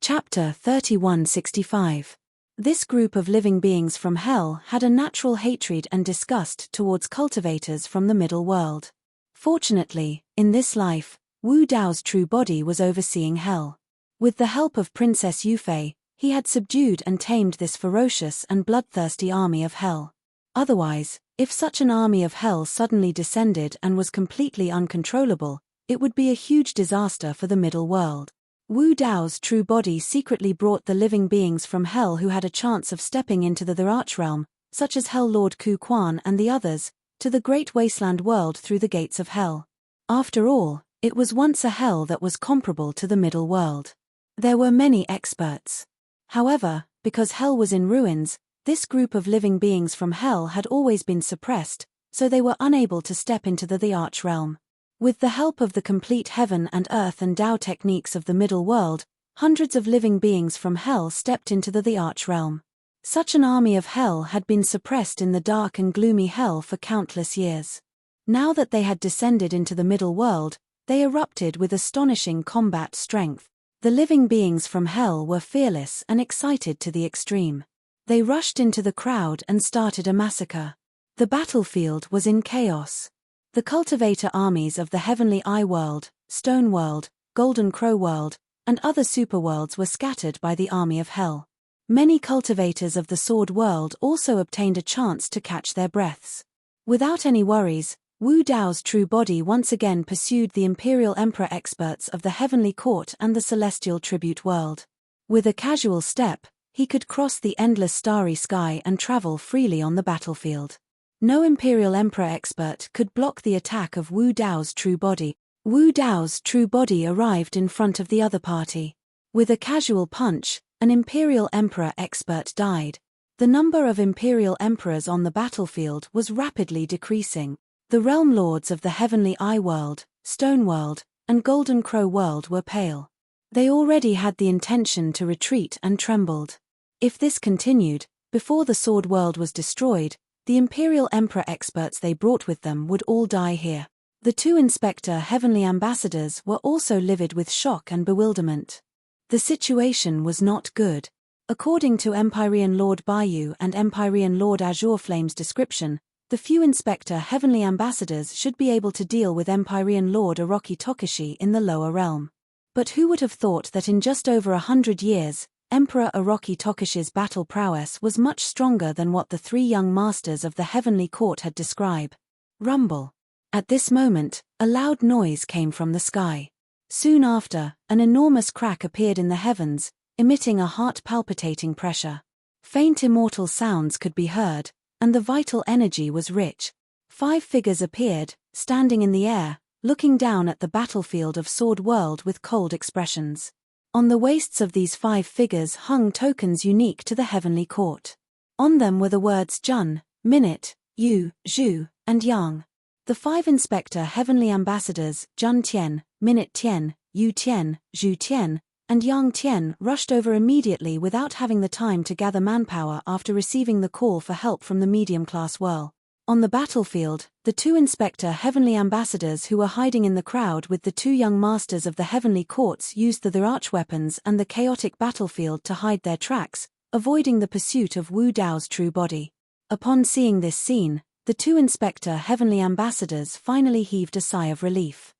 Chapter 3165. This group of living beings from hell had a natural hatred and disgust towards cultivators from the middle world. Fortunately, in this life, Wu Dao's true body was overseeing hell. With the help of Princess Yufei, he had subdued and tamed this ferocious and bloodthirsty army of hell. Otherwise, if such an army of hell suddenly descended and was completely uncontrollable, it would be a huge disaster for the middle world. Wu Dao's true body secretly brought the living beings from hell who had a chance of stepping into the Archrealm, such as Hell Lord Ku Quan and the others, to the great wasteland world through the gates of hell. After all, it was once a hell that was comparable to the middle world. There were many experts. However, because hell was in ruins, this group of living beings from hell had always been suppressed, so they were unable to step into the Archrealm. With the help of the complete heaven and earth and Tao techniques of the middle world, hundreds of living beings from hell stepped into the Archrealm. Such an army of hell had been suppressed in the dark and gloomy hell for countless years. Now that they had descended into the middle world, they erupted with astonishing combat strength. The living beings from hell were fearless and excited to the extreme. They rushed into the crowd and started a massacre. The battlefield was in chaos. The cultivator armies of the Heavenly Eye World, Stone World, Golden Crow World, and other superworlds were scattered by the army of hell. Many cultivators of the Sword World also obtained a chance to catch their breaths. Without any worries, Wu Dao's true body once again pursued the Imperial Emperor experts of the Heavenly Court and the Celestial Tribute World. With a casual step, he could cross the endless starry sky and travel freely on the battlefield. No Imperial Emperor expert could block the attack of Wu Dao's true body. Wu Dao's true body arrived in front of the other party. With a casual punch, an Imperial Emperor expert died. The number of Imperial Emperors on the battlefield was rapidly decreasing. The Realm Lords of the Heavenly Eye World, Stone World, and Golden Crow World were pale. They already had the intention to retreat and trembled. If this continued, before the Sword World was destroyed, the Imperial Emperor experts they brought with them would all die here. The two Inspector Heavenly Ambassadors were also livid with shock and bewilderment. The situation was not good. According to Empyrean Lord Bayu and Empyrean Lord Azure Flame's description, the few Inspector Heavenly Ambassadors should be able to deal with Empyrean Lord Orochi Tokushi in the lower realm. But who would have thought that in just over 100 years, Emperor Orochi Tokushi's battle prowess was much stronger than what the three young masters of the Heavenly Court had described. Rumble. At this moment, a loud noise came from the sky. Soon after, an enormous crack appeared in the heavens, emitting a heart-palpitating pressure. Faint immortal sounds could be heard, and the vital energy was rich. 5 figures appeared, standing in the air, looking down at the battlefield of Sword World with cold expressions. On the waists of these 5 figures hung tokens unique to the Heavenly Court. On them were the words Jun, Minute, Yu, Zhu, and Yang. The 5 Inspector Heavenly Ambassadors, Jun Tian, Minute Tian, Yu Tian, Zhu Tian, and Yang Tian rushed over immediately without having the time to gather manpower after receiving the call for help from the medium-class world. On the battlefield, the 2 Inspector Heavenly Ambassadors who were hiding in the crowd with the 2 young masters of the Heavenly Courts used the archweapons and the chaotic battlefield to hide their tracks, avoiding the pursuit of Wu Dao's true body. Upon seeing this scene, the 2 Inspector Heavenly Ambassadors finally heaved a sigh of relief.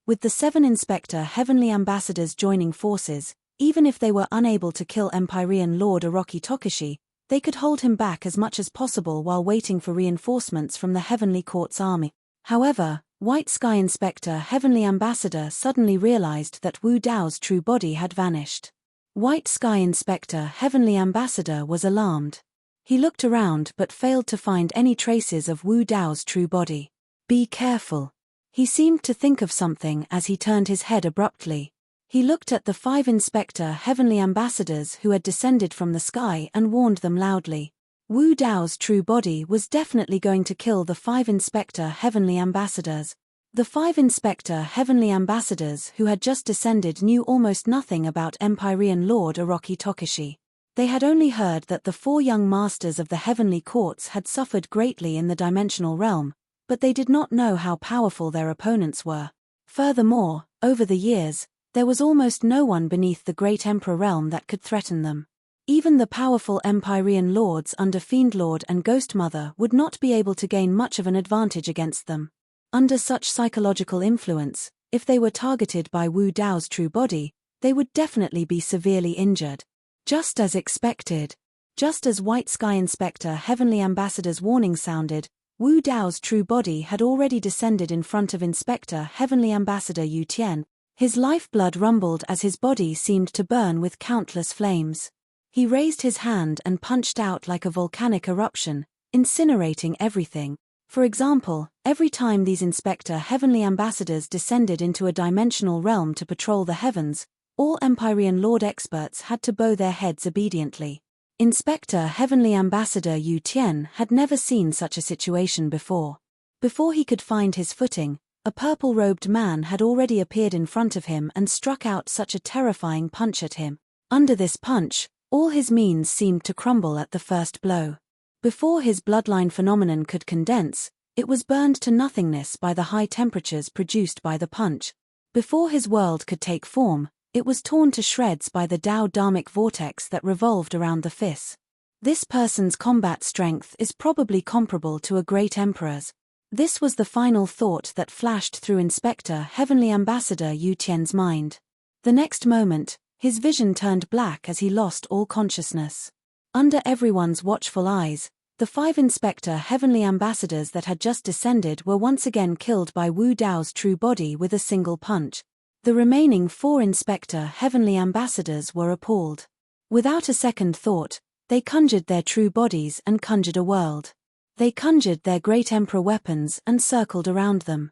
With the 7 Inspector Heavenly Ambassadors joining forces, even if they were unable to kill Empyrean Lord Orochi Tokushi, they could hold him back as much as possible while waiting for reinforcements from the Heavenly Court's army. However, White Sky Inspector Heavenly Ambassador suddenly realized that Wu Dao's true body had vanished. White Sky Inspector Heavenly Ambassador was alarmed. He looked around but failed to find any traces of Wu Dao's true body. Be careful. He seemed to think of something as he turned his head abruptly. He looked at the 5 Inspector Heavenly Ambassadors who had descended from the sky and warned them loudly. Wu Dao's true body was definitely going to kill the 5 Inspector Heavenly Ambassadors. The 5 Inspector Heavenly Ambassadors who had just descended knew almost nothing about Empyrean Lord Orochi Tokishi. They had only heard that the 4 young masters of the heavenly courts had suffered greatly in the dimensional realm, but they did not know how powerful their opponents were. Furthermore, over the years, there was almost no one beneath the Great Emperor realm that could threaten them. Even the powerful Empyrean lords under Fiendlord and Ghostmother would not be able to gain much of an advantage against them. Under such psychological influence, if they were targeted by Wu Dao's true body, they would definitely be severely injured. Just as expected. Just as White Sky Inspector Heavenly Ambassador's warning sounded, Wu Dao's true body had already descended in front of Inspector Heavenly Ambassador Yu Tian. His lifeblood rumbled as his body seemed to burn with countless flames. He raised his hand and punched out like a volcanic eruption, incinerating everything. For example, every time these Inspector Heavenly Ambassadors descended into a dimensional realm to patrol the heavens, all Empyrean Lord experts had to bow their heads obediently. Inspector Heavenly Ambassador Yu Tian had never seen such a situation before. Before he could find his footing, a purple-robed man had already appeared in front of him and struck out such a terrifying punch at him. Under this punch, all his means seemed to crumble at the first blow. Before his bloodline phenomenon could condense, it was burned to nothingness by the high temperatures produced by the punch. Before his world could take form, it was torn to shreds by the Dao Dharmic vortex that revolved around the fist. This person's combat strength is probably comparable to a great emperor's. This was the final thought that flashed through Inspector Heavenly Ambassador Yu Tian's mind. The next moment, his vision turned black as he lost all consciousness. Under everyone's watchful eyes, the 5 Inspector Heavenly Ambassadors that had just descended were once again killed by Wu Dao's true body with a single punch. The remaining 4 Inspector Heavenly Ambassadors were appalled. Without a second thought, they conjured their true bodies and conjured a world. They conjured their Great Emperor weapons and circled around them.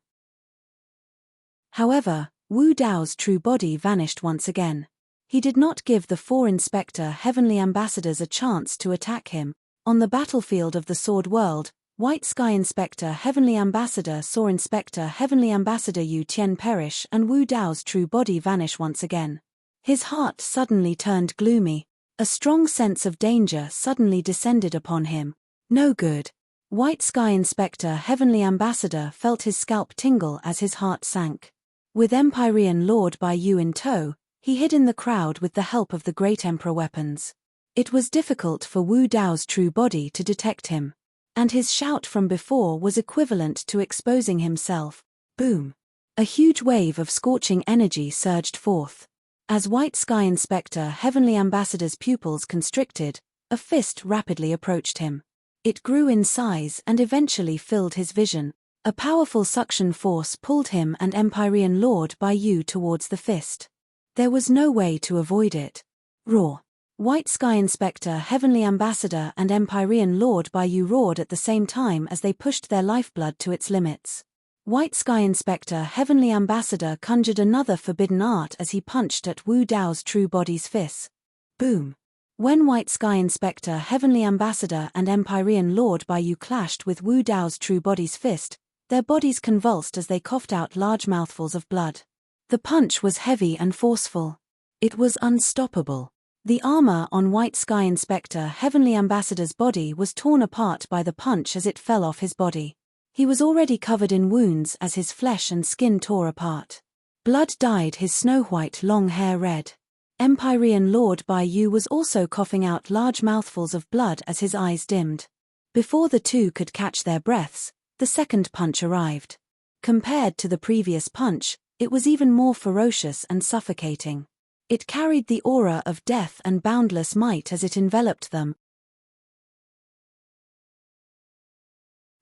However, Wu Dao's true body vanished once again. He did not give the 4 Inspector Heavenly Ambassadors a chance to attack him. On the battlefield of the Sword World, White Sky Inspector Heavenly Ambassador saw Inspector Heavenly Ambassador Yu Tian perish and Wu Dao's true body vanish once again. His heart suddenly turned gloomy. A strong sense of danger suddenly descended upon him. No good. White Sky Inspector Heavenly Ambassador felt his scalp tingle as his heart sank. With Empyrean Lord Bai Yu in tow, he hid in the crowd with the help of the Great Emperor weapons. It was difficult for Wu Dao's true body to detect him. And his shout from before was equivalent to exposing himself. Boom! A huge wave of scorching energy surged forth. As White Sky Inspector Heavenly Ambassador's pupils constricted, a fist rapidly approached him. It grew in size and eventually filled his vision. A powerful suction force pulled him and Empyrean Lord Bai Yu towards the fist. There was no way to avoid it. Roar! White Sky Inspector Heavenly Ambassador and Empyrean Lord Bai Yu roared at the same time as they pushed their lifeblood to its limits. White Sky Inspector Heavenly Ambassador conjured another forbidden art as he punched at Wu Dao's true body's fists. Boom! When White Sky Inspector Heavenly Ambassador and Empyrean Lord Bai Yu clashed with Wu Dao's true body's fist, their bodies convulsed as they coughed out large mouthfuls of blood. The punch was heavy and forceful. It was unstoppable. The armor on White Sky Inspector Heavenly Ambassador's body was torn apart by the punch as it fell off his body. He was already covered in wounds as his flesh and skin tore apart. Blood dyed his snow-white long hair red. Empyrean Lord Bai Yu was also coughing out large mouthfuls of blood as his eyes dimmed. Before the two could catch their breaths, the second punch arrived. Compared to the previous punch, it was even more ferocious and suffocating. It carried the aura of death and boundless might as it enveloped them.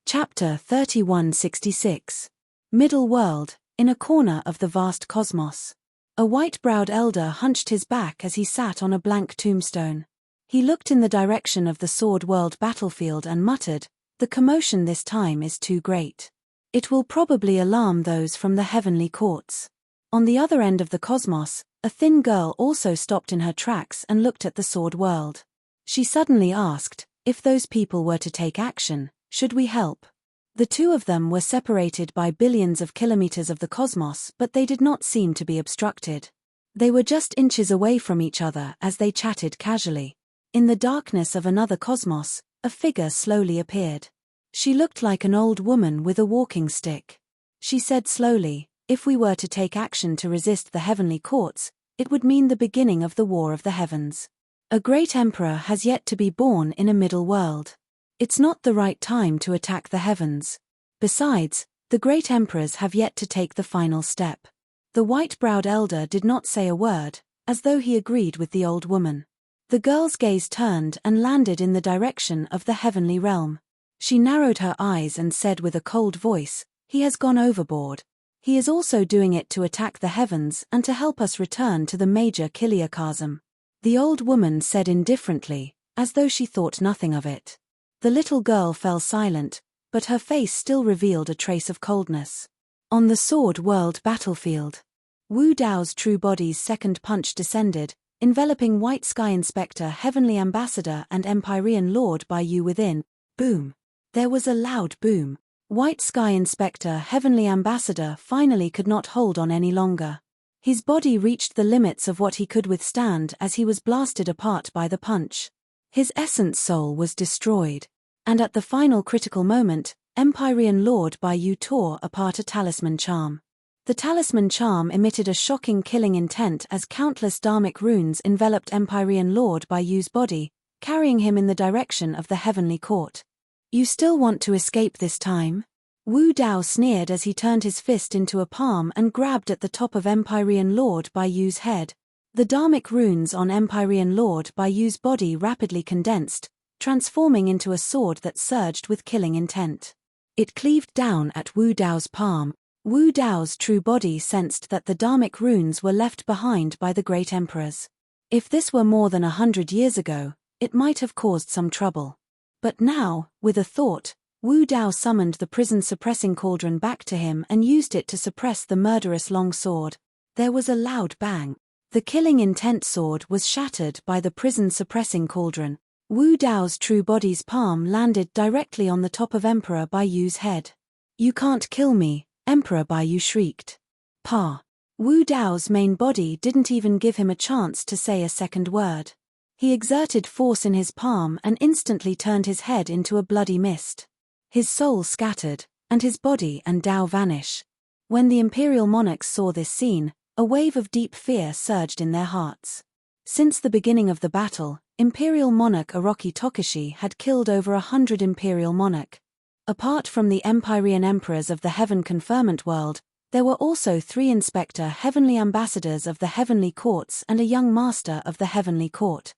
Chapter 3166. Middle World, in a corner of the vast cosmos. A white-browed elder hunched his back as he sat on a blank tombstone. He looked in the direction of the Sword World battlefield and muttered, "The commotion this time is too great. It will probably alarm those from the heavenly courts." On the other end of the cosmos, A thin girl also stopped in her tracks and looked at the sword world. She suddenly asked, if those people were to take action, should we help? The two of them were separated by billions of kilometers of the cosmos, but they did not seem to be obstructed. They were just inches away from each other as they chatted casually. In the darkness of another cosmos, a figure slowly appeared. She looked like an old woman with a walking stick. She said slowly, if we were to take action to resist the heavenly courts, it would mean the beginning of the war of the heavens. A great emperor has yet to be born in a middle world. It's not the right time to attack the heavens. Besides, the great emperors have yet to take the final step. The white-browed elder did not say a word, as though he agreed with the old woman. The girl's gaze turned and landed in the direction of the heavenly realm. She narrowed her eyes and said with a cold voice, he has gone overboard. He is also doing it to attack the heavens and to help us return to the major chasm. The old woman said indifferently, as though she thought nothing of it. The little girl fell silent, but her face still revealed a trace of coldness. On the Sword World battlefield, Wu Dao's true body's second punch descended, enveloping White Sky Inspector, Heavenly Ambassador and Empyrean Lord Bai Yu within. Boom. There was a loud boom. White Sky Inspector, Heavenly Ambassador finally could not hold on any longer. His body reached the limits of what he could withstand as he was blasted apart by the punch. His essence soul was destroyed. And at the final critical moment, Empyrean Lord Bai Yu tore apart a talisman charm. The talisman charm emitted a shocking killing intent as countless dharmic runes enveloped Empyrean Lord Bai Yu's body, carrying him in the direction of the heavenly court. You still want to escape this time? Wu Dao sneered as he turned his fist into a palm and grabbed at the top of Empyrean Lord Bai Yu's head. The dharmic runes on Empyrean Lord Bai Yu's body rapidly condensed, transforming into a sword that surged with killing intent. It cleaved down at Wu Dao's palm. Wu Dao's true body sensed that the dharmic runes were left behind by the great emperors. If this were more than 100 years ago, it might have caused some trouble. But now, with a thought, Wu Dao summoned the prison-suppressing cauldron back to him and used it to suppress the murderous long sword. There was a loud bang. The killing intent sword was shattered by the prison-suppressing cauldron. Wu Dao's true body's palm landed directly on the top of Emperor Bai Yu's head. You can't kill me, Emperor Bai Yu shrieked. Pa. Wu Dao's main body didn't even give him a chance to say a second word. He exerted force in his palm and instantly turned his head into a bloody mist. His soul scattered, and his body and Dao vanish. When the imperial monarchs saw this scene, a wave of deep fear surged in their hearts. Since the beginning of the battle, Imperial Monarch Orochi Tokushi had killed over 100 Imperial Monarch. Apart from the Empyrean Emperors of the Heaven Conferment World, there were also 3 Inspector Heavenly Ambassadors of the Heavenly Courts and a young Master of the Heavenly Court.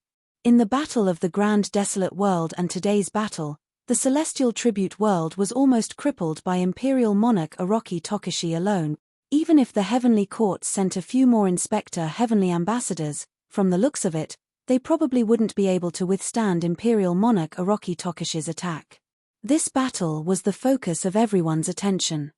In the Battle of the Grand Desolate World and today's battle, the Celestial Tribute World was almost crippled by Imperial Monarch Orochi Tokushi alone. Even if the Heavenly Courts sent a few more Inspector Heavenly Ambassadors, from the looks of it, they probably wouldn't be able to withstand Imperial Monarch Orochi Tokushi's attack. This battle was the focus of everyone's attention.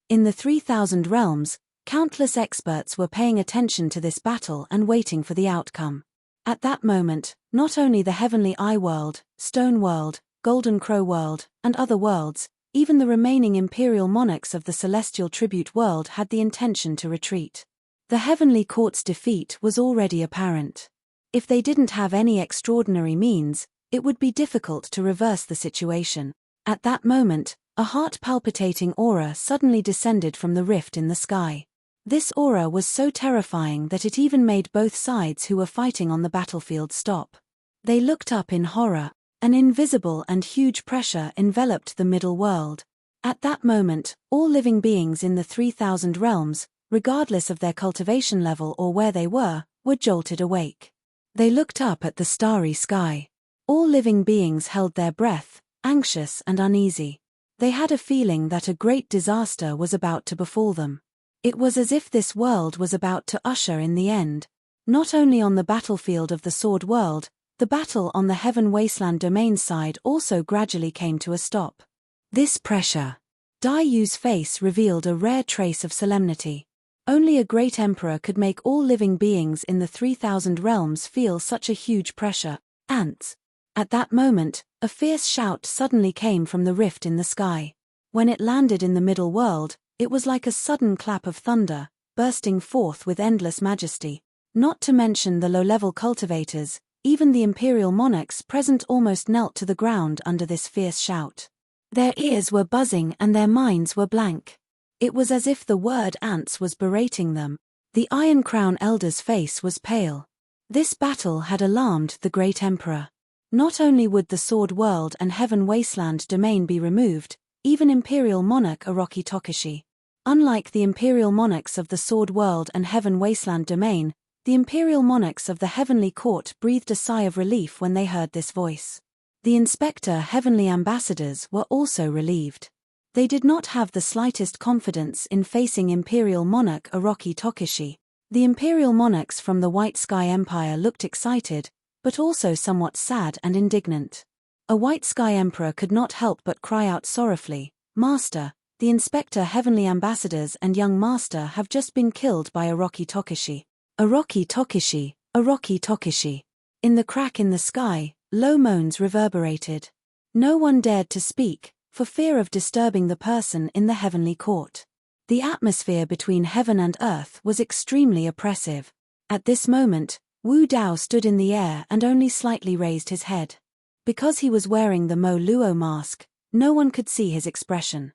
In the 3,000 realms, countless experts were paying attention to this battle and waiting for the outcome. At that moment, not only the Heavenly Eye World, Stone World, Golden Crow World, and other worlds, even the remaining Imperial Monarchs of the Celestial Tribute World had the intention to retreat. The Heavenly Court's defeat was already apparent. If they didn't have any extraordinary means, it would be difficult to reverse the situation. At that moment, a heart-palpitating aura suddenly descended from the rift in the sky. This aura was so terrifying that it even made both sides who were fighting on the battlefield stop. They looked up in horror. An invisible and huge pressure enveloped the middle world. At that moment, all living beings in the 3,000 realms, regardless of their cultivation level or where they were jolted awake. They looked up at the starry sky. All living beings held their breath, anxious and uneasy. They had a feeling that a great disaster was about to befall them. It was as if this world was about to usher in the end. Not only on the battlefield of the Sword World, the battle on the Heaven Wasteland domain side also gradually came to a stop. This pressure. Dai Yu's face revealed a rare trace of solemnity. Only a great emperor could make all living beings in the 3,000 realms feel such a huge pressure. Ants. At that moment, a fierce shout suddenly came from the rift in the sky. When it landed in the middle world, it was like a sudden clap of thunder, bursting forth with endless majesty. Not to mention the low-level cultivators, even the imperial monarchs present almost knelt to the ground under this fierce shout. Their ears were buzzing and their minds were blank. It was as if the word ants was berating them. The Iron Crown elder's face was pale. This battle had alarmed the great emperor. Not only would the Sword World and Heaven Wasteland domain be removed, even Imperial Monarch Orochi Tokishi. Unlike the Imperial Monarchs of the Sword World and Heaven Wasteland domain, the Imperial Monarchs of the Heavenly Court breathed a sigh of relief when they heard this voice. The Inspector Heavenly Ambassadors were also relieved. They did not have the slightest confidence in facing Imperial Monarch Orochi Tokishi. The Imperial Monarchs from the White Sky Empire looked excited, but also somewhat sad and indignant. A White Sky Emperor could not help but cry out sorrowfully, "Master, the Inspector Heavenly Ambassadors and young Master have just been killed by Orochi Tokishi. Orochi Tokishi, Orochi Tokishi." In the crack in the sky, low moans reverberated. No one dared to speak, for fear of disturbing the person in the heavenly court. The atmosphere between heaven and earth was extremely oppressive. At this moment, Wu Dao stood in the air and only slightly raised his head. Because he was wearing the Mo Luo mask, no one could see his expression.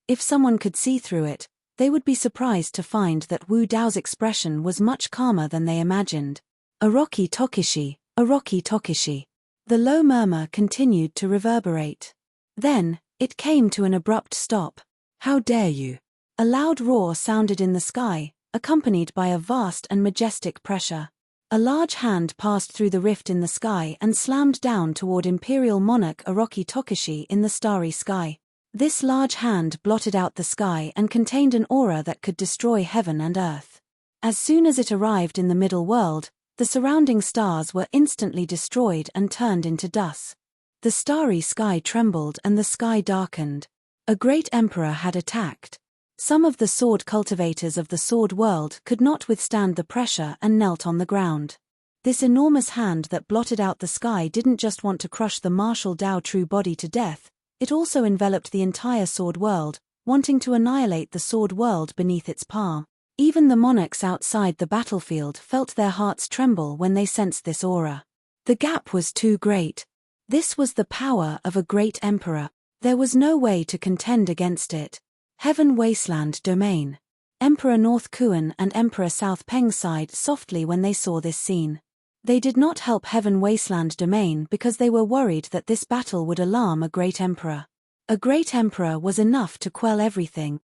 If someone could see through it, they would be surprised to find that Wu Dao's expression was much calmer than they imagined. Orochi Tokishi, Orochi Tokishi. The low murmur continued to reverberate. Then, it came to an abrupt stop. "How dare you!" A loud roar sounded in the sky, accompanied by a vast and majestic pressure. A large hand passed through the rift in the sky and slammed down toward Imperial Monarch Orochi Tokishi in the starry sky. This large hand blotted out the sky and contained an aura that could destroy heaven and earth. As soon as it arrived in the middle world, the surrounding stars were instantly destroyed and turned into dust. The starry sky trembled and the sky darkened. A great emperor had attacked. Some of the sword cultivators of the sword world could not withstand the pressure and knelt on the ground. This enormous hand that blotted out the sky didn't just want to crush the martial Dao true body to death, it also enveloped the entire sword world, wanting to annihilate the sword world beneath its palm. Even the monarchs outside the battlefield felt their hearts tremble when they sensed this aura. The gap was too great. This was the power of a great emperor. There was no way to contend against it. Heaven Wasteland Domain. Emperor North Kuan and Emperor South Peng sighed softly when they saw this scene. They did not help Heaven Wasteland Domain because they were worried that this battle would alarm a great emperor. A great emperor was enough to quell everything.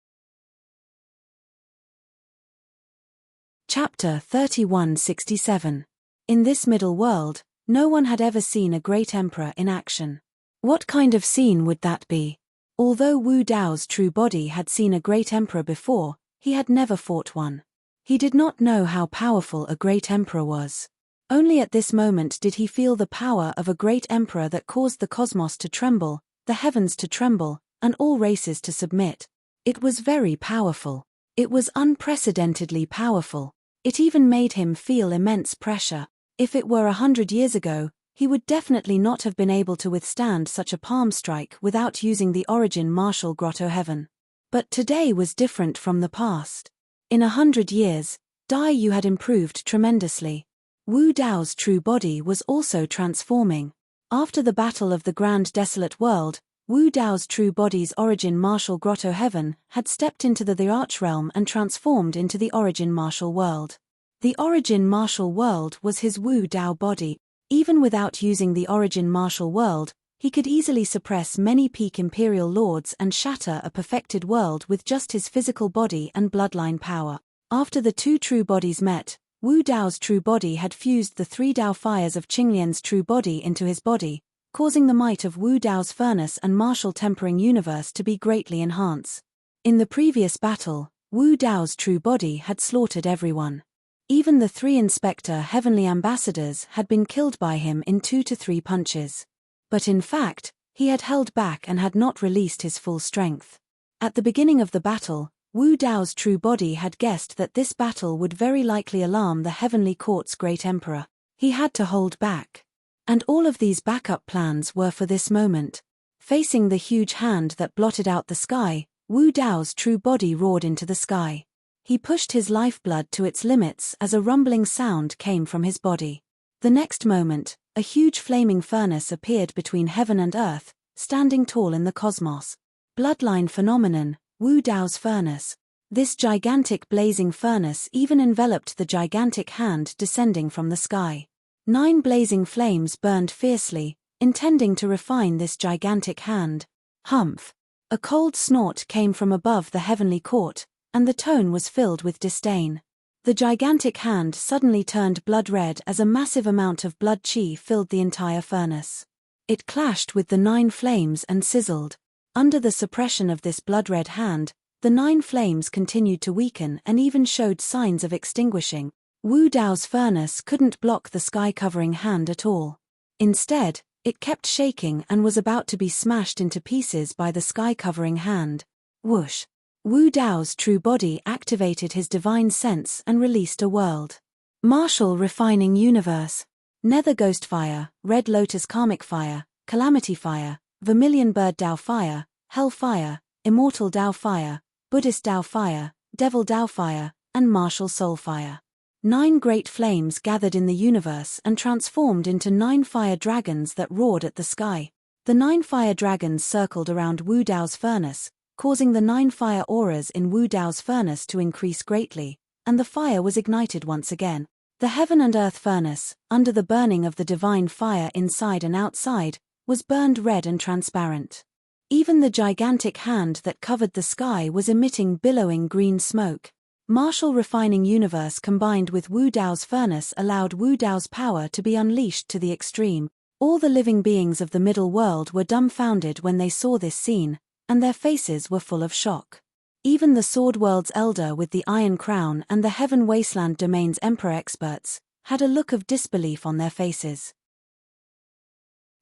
Chapter 3167. In this middle world, no one had ever seen a great emperor in action. What kind of scene would that be? Although Wu Dao's true body had seen a great emperor before, he had never fought one. He did not know how powerful a great emperor was. Only at this moment did he feel the power of a great emperor that caused the cosmos to tremble, the heavens to tremble, and all races to submit. It was very powerful. It was unprecedentedly powerful. It even made him feel immense pressure. If it were 100 years ago, he would definitely not have been able to withstand such a palm strike without using the origin martial grotto heaven. But today was different from the past. In 100 years, Dai Yu had improved tremendously. Wu Dao's true body was also transforming. After the battle of the Grand Desolate World, Wu Dao's true body's origin martial grotto heaven had stepped into the Arch Realm and transformed into the origin martial world. The origin martial world was his Wu Dao body. Even without using the origin martial world, he could easily suppress many peak imperial lords and shatter a perfected world with just his physical body and bloodline power. After the two true bodies met, Wu Dao's true body had fused the three Dao fires of Qinglian's true body into his body, causing the might of Wu Dao's furnace and martial tempering universe to be greatly enhanced. In the previous battle, Wu Dao's true body had slaughtered everyone. Even the three Inspector Heavenly Ambassadors had been killed by him in 2 to 3 punches. But in fact, he had held back and had not released his full strength. At the beginning of the battle, Wu Dao's true body had guessed that this battle would very likely alarm the Heavenly Court's great emperor. He had to hold back. And all of these backup plans were for this moment. Facing the huge hand that blotted out the sky, Wu Dao's true body roared into the sky. He pushed his lifeblood to its limits as a rumbling sound came from his body. The next moment, a huge flaming furnace appeared between heaven and earth, standing tall in the cosmos. Bloodline phenomenon, Wu Dao's furnace. This gigantic blazing furnace even enveloped the gigantic hand descending from the sky. 9 blazing flames burned fiercely, intending to refine this gigantic hand. Humph! A cold snort came from above the heavenly court, and the tone was filled with disdain. The gigantic hand suddenly turned blood red as a massive amount of blood chi filled the entire furnace. It clashed with the 9 flames and sizzled. Under the suppression of this blood-red hand, the 9 flames continued to weaken and even showed signs of extinguishing. Wu Dao's furnace couldn't block the sky-covering hand at all. Instead, it kept shaking and was about to be smashed into pieces by the sky-covering hand. Whoosh! Wu Dao's true body activated his divine sense and released a world. Martial refining universe. Nether Ghost Fire, Red Lotus Karmic Fire, Calamity Fire, Vermilion Bird Dao Fire, Hell Fire, Immortal Dao Fire, Buddhist Dao Fire, Devil Dao Fire, and Martial Soul Fire. 9 great flames gathered in the universe and transformed into 9 fire dragons that roared at the sky. The 9 fire dragons circled around Wu Dao's furnace, causing the 9 fire auras in Wu Dao's furnace to increase greatly, and the fire was ignited once again. The heaven and earth furnace, under the burning of the divine fire inside and outside, was burned red and transparent. Even the gigantic hand that covered the sky was emitting billowing green smoke. Martial refining universe combined with Wu Dao's furnace allowed Wu Dao's power to be unleashed to the extreme. All the living beings of the middle world were dumbfounded when they saw this scene, and their faces were full of shock. Even the Sword World's elder with the Iron Crown and the Heaven Wasteland Domain's Emperor experts had a look of disbelief on their faces.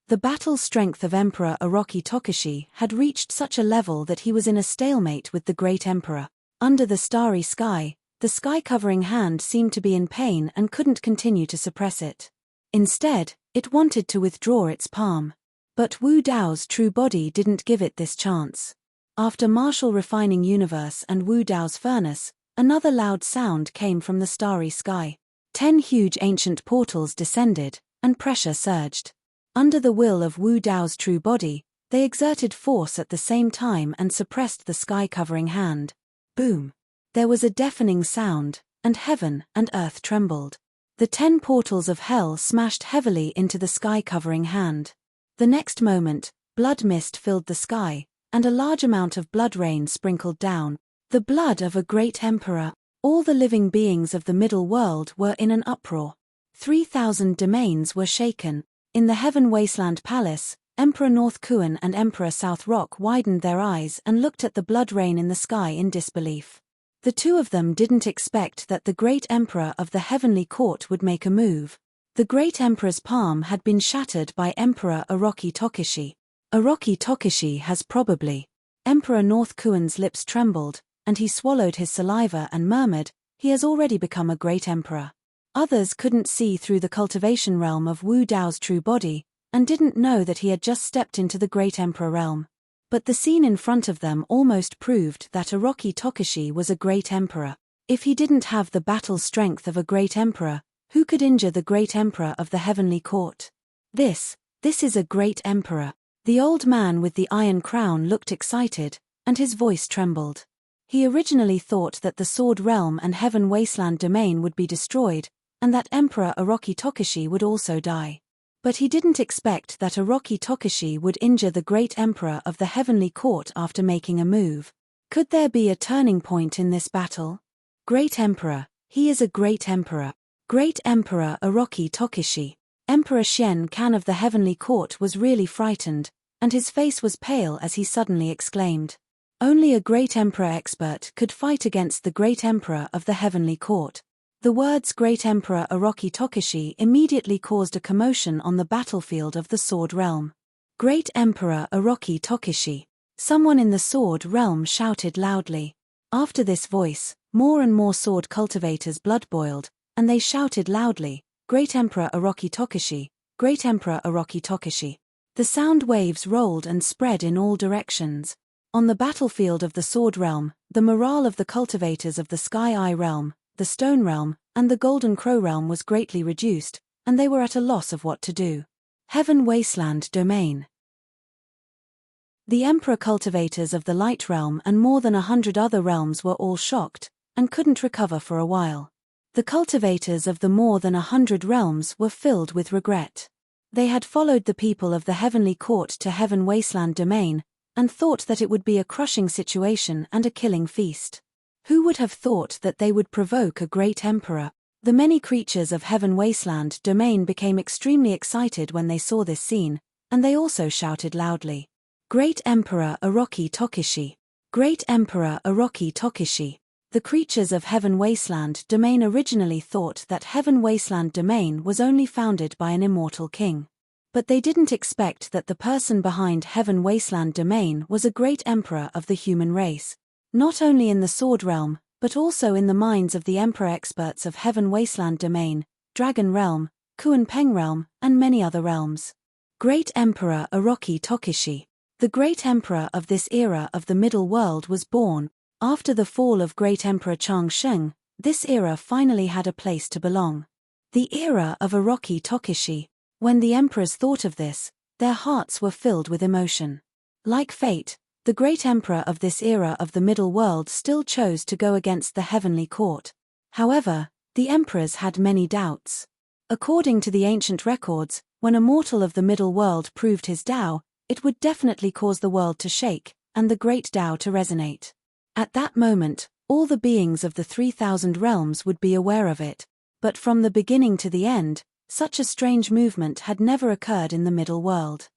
The battle strength of Emperor Orochi Tokushi had reached such a level that he was in a stalemate with the great emperor. Under the starry sky, the sky-covering hand seemed to be in pain and couldn't continue to suppress it. Instead, it wanted to withdraw its palm. But Wu Dao's true body didn't give it this chance. After Martial refining universe and Wu Dao's furnace, another loud sound came from the starry sky. 10 huge ancient portals descended, and pressure surged. Under the will of Wu Dao's true body, they exerted force at the same time and suppressed the sky-covering hand. Boom! There was a deafening sound, and heaven and earth trembled. The 10 portals of hell smashed heavily into the sky-covering hand. The next moment, blood mist filled the sky, and a large amount of blood rain sprinkled down. The blood of a great emperor. All the living beings of the middle world were in an uproar. 3,000 domains were shaken. In the Heaven Wasteland Palace, Emperor North Kuan and Emperor South Rock widened their eyes and looked at the blood rain in the sky in disbelief. The two of them didn't expect that the great emperor of the Heavenly Court would make a move. The great emperor's palm had been shattered by Emperor Orochi Tokushi. Orochi Tokushi has probably. Emperor North Kuan's lips trembled, and he swallowed his saliva and murmured, "He has already become a great emperor." Others couldn't see through the cultivation realm of Wu Dao's true body, and didn't know that he had just stepped into the great emperor realm. But the scene in front of them almost proved that Orochi Tokushi was a great emperor. If he didn't have the battle strength of a great emperor, who could injure the great emperor of the Heavenly Court? This is a great emperor. The old man with the iron crown looked excited, and his voice trembled. He originally thought that the Sword Realm and Heaven Wasteland Domain would be destroyed, and that Emperor Orochi Tokushi would also die. But he didn't expect that Orochi Tokushi would injure the great emperor of the Heavenly Court after making a move. Could there be a turning point in this battle? Great emperor, he is a great emperor. Great Emperor Orochi Tokushi. Emperor Shen Kan of the Heavenly Court was really frightened, and his face was pale as he suddenly exclaimed. Only a great emperor expert could fight against the great emperor of the Heavenly Court. The words Great Emperor Orochi Tokushi immediately caused a commotion on the battlefield of the Sword Realm. Great Emperor Orochi Tokushi. Someone in the Sword Realm shouted loudly. After this voice, more and more sword cultivators' blood boiled, and they shouted loudly, "Great Emperor Orochi Tokishi! Great Emperor Orochi Tokishi!" The sound waves rolled and spread in all directions. On the battlefield of the Sword Realm, the morale of the cultivators of the Sky Eye Realm, the Stone Realm, and the Golden Crow Realm was greatly reduced, and they were at a loss of what to do. Heaven Wasteland Domain. The Emperor cultivators of the Light Realm and more than 100 other realms were all shocked, and couldn't recover for a while. The cultivators of the more than 100 realms were filled with regret. They had followed the people of the Heavenly Court to Heaven Wasteland Domain, and thought that it would be a crushing situation and a killing feast. Who would have thought that they would provoke a great emperor? The many creatures of Heaven Wasteland Domain became extremely excited when they saw this scene, and they also shouted loudly, "Great Emperor Orochi Tokishi! Great Emperor Orochi Tokishi!" The creatures of Heaven Wasteland Domain originally thought that Heaven Wasteland Domain was only founded by an immortal king. But they didn't expect that the person behind Heaven Wasteland Domain was a great emperor of the human race. Not only in the Sword Realm, but also in the minds of the emperor experts of Heaven Wasteland Domain, Dragon Realm, Kuan Peng Realm, and many other realms. Great Emperor Orochi Tokishi. The great emperor of this era of the Middle World was born. After the fall of Great Emperor Changsheng, this era finally had a place to belong. The era of Orochi Tokishi. When the emperors thought of this, their hearts were filled with emotion. Like fate, the great emperor of this era of the Middle World still chose to go against the heavenly court. However, the emperors had many doubts. According to the ancient records, when a mortal of the Middle World proved his Tao, it would definitely cause the world to shake, and the great Tao to resonate. At that moment, all the beings of the 3,000 realms would be aware of it, but from the beginning to the end, such a strange movement had never occurred in the Middle World.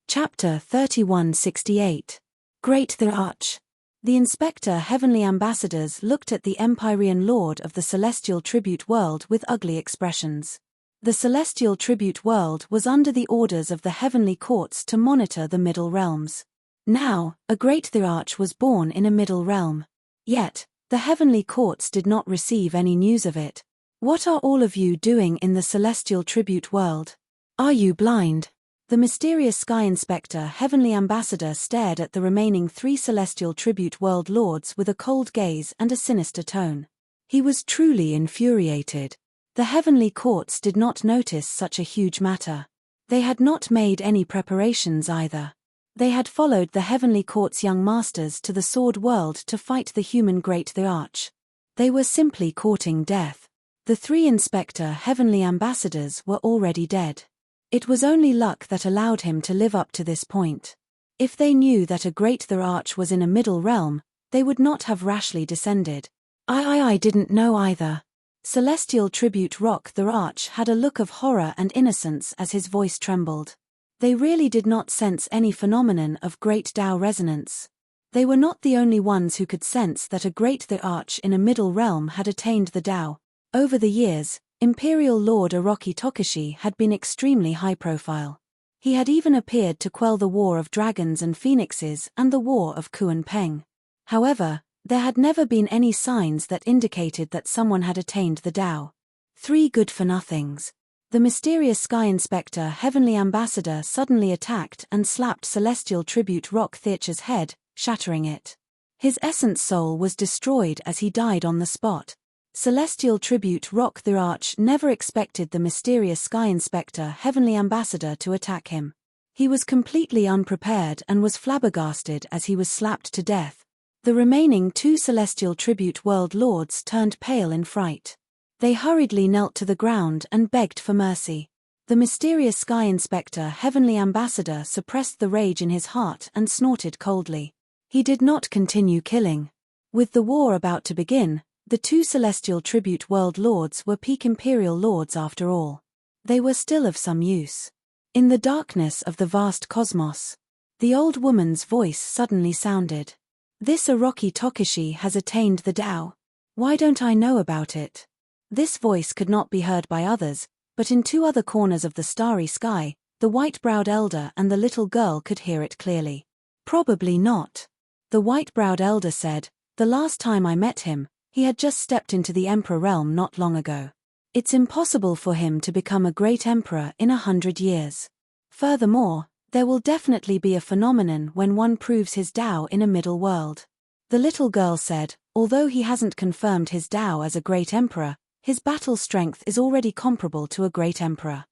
Chapter 3168. Great the Arch. The Inspector Heavenly Ambassadors looked at the Empyrean Lord of the Celestial Tribute World with ugly expressions. The Celestial Tribute World was under the orders of the Heavenly Courts to monitor the Middle Realms. Now, a Great the Arch was born in a Middle Realm. Yet, the Heavenly Courts did not receive any news of it. What are all of you doing in the Celestial Tribute World? Are you blind? The mysterious Sky Inspector Heavenly Ambassador stared at the remaining 3 Celestial Tribute World Lords with a cold gaze and a sinister tone. He was truly infuriated. The Heavenly Courts did not notice such a huge matter. They had not made any preparations either. They had followed the Heavenly Court's young masters to the Sword World to fight the human Great the Arch. They were simply courting death. The 3 Inspector Heavenly Ambassadors were already dead. It was only luck that allowed him to live up to this point. If they knew that a Great the Arch was in a Middle Realm, they would not have rashly descended. I didn't know either. Celestial Tribute Rock the Arch had a look of horror and innocence as his voice trembled. They really did not sense any phenomenon of great Tao resonance. They were not the only ones who could sense that a Great the Arch in a Middle Realm had attained the Tao. Over the years, Imperial Lord Orochi Tokishi had been extremely high profile. He had even appeared to quell the War of Dragons and Phoenixes and the War of Kuan Peng. However, there had never been any signs that indicated that someone had attained the Tao. 3 good-for-nothings. The mysterious Sky Inspector Heavenly Ambassador suddenly attacked and slapped Celestial Tribute Rock Thirch's head, shattering it. His essence soul was destroyed as he died on the spot. Celestial Tribute Rock the Arch never expected the mysterious Sky Inspector Heavenly Ambassador to attack him. He was completely unprepared and was flabbergasted as he was slapped to death. The remaining 2 Celestial Tribute World Lords turned pale in fright. They hurriedly knelt to the ground and begged for mercy. The mysterious Sky Inspector Heavenly Ambassador suppressed the rage in his heart and snorted coldly. He did not continue killing. With the war about to begin, the 2 Celestial Tribute World Lords were peak Imperial Lords after all. They were still of some use. In the darkness of the vast cosmos, the old woman's voice suddenly sounded. This Orochi Tokishi has attained the Tao. Why don't I know about it? This voice could not be heard by others, but in 2 other corners of the starry sky, the white-browed elder and the little girl could hear it clearly. Probably not. The white-browed elder said, the last time I met him, he had just stepped into the emperor realm not long ago. It's impossible for him to become a great emperor in 100 years. Furthermore, there will definitely be a phenomenon when one proves his Tao in a middle world. The little girl said, although he hasn't confirmed his Tao as a great emperor, his battle strength is already comparable to a great emperor.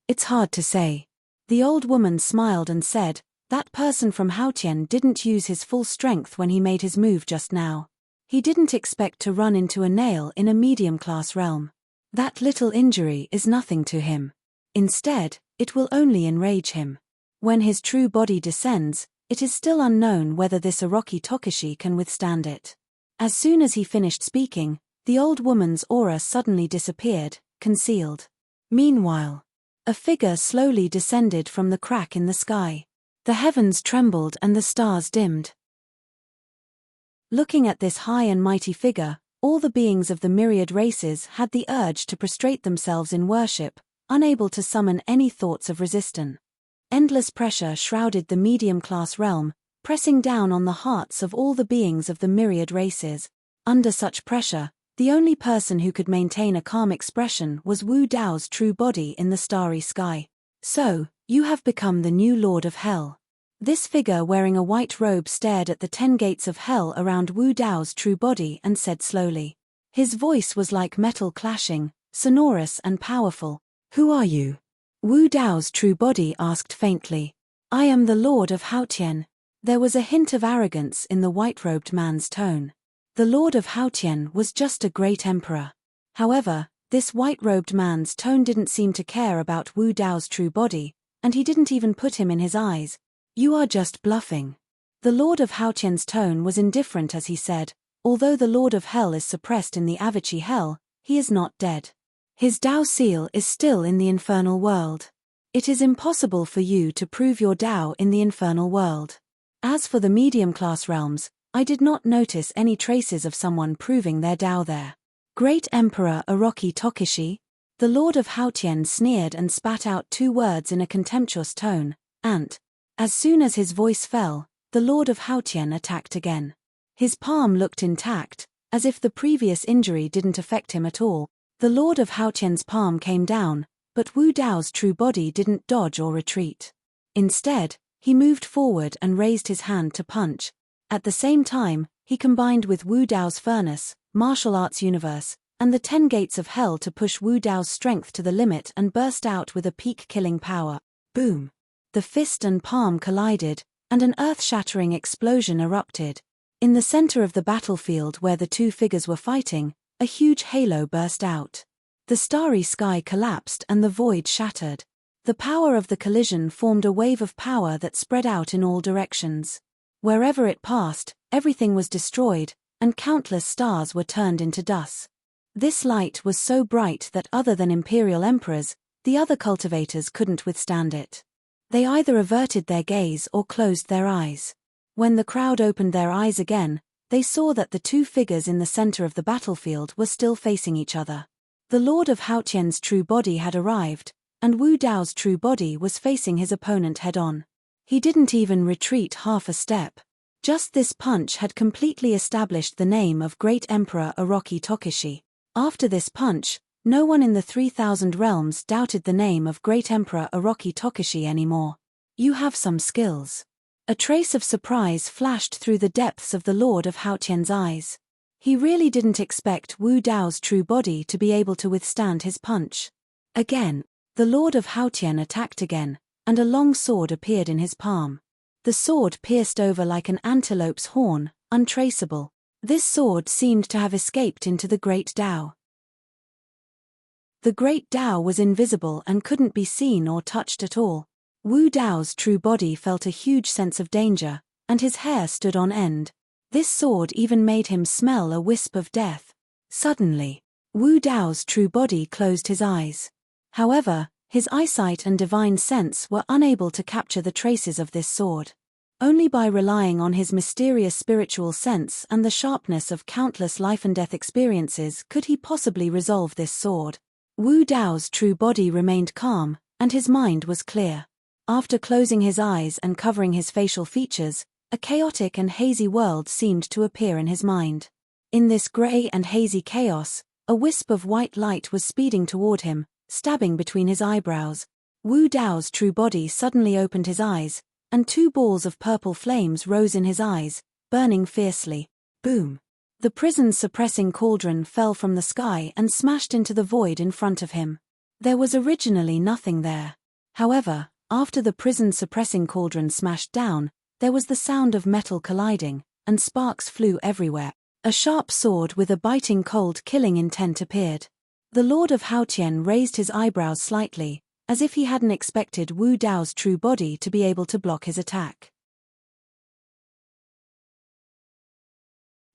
It's hard to say. The old woman smiled and said, that person from Haotian didn't use his full strength when he made his move just now. He didn't expect to run into a nail in a medium-class realm. That little injury is nothing to him. Instead, it will only enrage him. When his true body descends, it is still unknown whether this Orochi Tokushi can withstand it. As soon as he finished speaking, the old woman's aura suddenly disappeared, concealed. Meanwhile, a figure slowly descended from the crack in the sky. The heavens trembled and the stars dimmed. Looking at this high and mighty figure, all the beings of the myriad races had the urge to prostrate themselves in worship, unable to summon any thoughts of resistance. Endless pressure shrouded the medium-class realm, pressing down on the hearts of all the beings of the myriad races. Under such pressure, the only person who could maintain a calm expression was Wu Dao's true body in the starry sky. So, you have become the new Lord of Hell. This figure wearing a white robe stared at the 10 gates of hell around Wu Dao's true body and said slowly. His voice was like metal clashing, sonorous and powerful. Who are you? Wu Dao's true body asked faintly. I am the Lord of Haotian. There was a hint of arrogance in the white-robed man's tone. The Lord of Haotian was just a great emperor. However, this white-robed man's tone didn't seem to care about Wu Dao's true body, and he didn't even put him in his eyes. You are just bluffing. The Lord of Haotian's tone was indifferent as he said, although the Lord of Hell is suppressed in the Avici Hell, he is not dead. His Tao seal is still in the infernal world. It is impossible for you to prove your Tao in the infernal world. As for the medium-class realms, I did not notice any traces of someone proving their Tao there. Great Emperor Orochi Tokushi? The Lord of Haotian sneered and spat out 2 words in a contemptuous tone, and, as soon as his voice fell, the Lord of Haotian attacked again. His palm looked intact, as if the previous injury didn't affect him at all. The Lord of Haotian's palm came down, but Wu Dao's true body didn't dodge or retreat. Instead, he moved forward and raised his hand to punch. At the same time, he combined with Wu Dao's furnace, martial arts universe, and the 10 gates of hell to push Wu Dao's strength to the limit and burst out with a peak-killing power. Boom! The fist and palm collided, and an earth-shattering explosion erupted. In the center of the battlefield where the 2 figures were fighting, a huge halo burst out. The starry sky collapsed and the void shattered. The power of the collision formed a wave of power that spread out in all directions. Wherever it passed, everything was destroyed, and countless stars were turned into dust. This light was so bright that other than imperial emperors, the other cultivators couldn't withstand it. They either averted their gaze or closed their eyes. When the crowd opened their eyes again, they saw that the 2 figures in the center of the battlefield were still facing each other. The Lord of Haotian's true body had arrived, and Wu Dao's true body was facing his opponent head-on. He didn't even retreat half a step. Just this punch had completely established the name of Great Emperor Orochi Tokushi. After this punch, no one in the 3,000 realms doubted the name of Great Emperor Orochi Tokushi anymore. You have some skills. A trace of surprise flashed through the depths of the Lord of Haotian's eyes. He really didn't expect Wu Dao's true body to be able to withstand his punch. Again, the Lord of Haotian attacked again, and a long sword appeared in his palm. The sword pierced over like an antelope's horn, untraceable. This sword seemed to have escaped into the Great Tao. The Great Tao was invisible and couldn't be seen or touched at all. Wu Dao's true body felt a huge sense of danger, and his hair stood on end. This sword even made him smell a wisp of death. Suddenly, Wu Dao's true body closed his eyes. However, his eyesight and divine sense were unable to capture the traces of this sword. Only by relying on his mysterious spiritual sense and the sharpness of countless life-and-death experiences could he possibly resolve this sword. Wu Dao's true body remained calm, and his mind was clear. After closing his eyes and covering his facial features, a chaotic and hazy world seemed to appear in his mind. In this grey and hazy chaos, a wisp of white light was speeding toward him, stabbing between his eyebrows. Wu Dao's true body suddenly opened his eyes, and two balls of purple flames rose in his eyes, burning fiercely. Boom! The prison's suppressing cauldron fell from the sky and smashed into the void in front of him. There was originally nothing there. However, after the prison's suppressing cauldron smashed down, there was the sound of metal colliding, and sparks flew everywhere. A sharp sword with a biting cold killing intent appeared. The Lord of Haotian raised his eyebrows slightly, as if he hadn't expected Wu Dao's true body to be able to block his attack.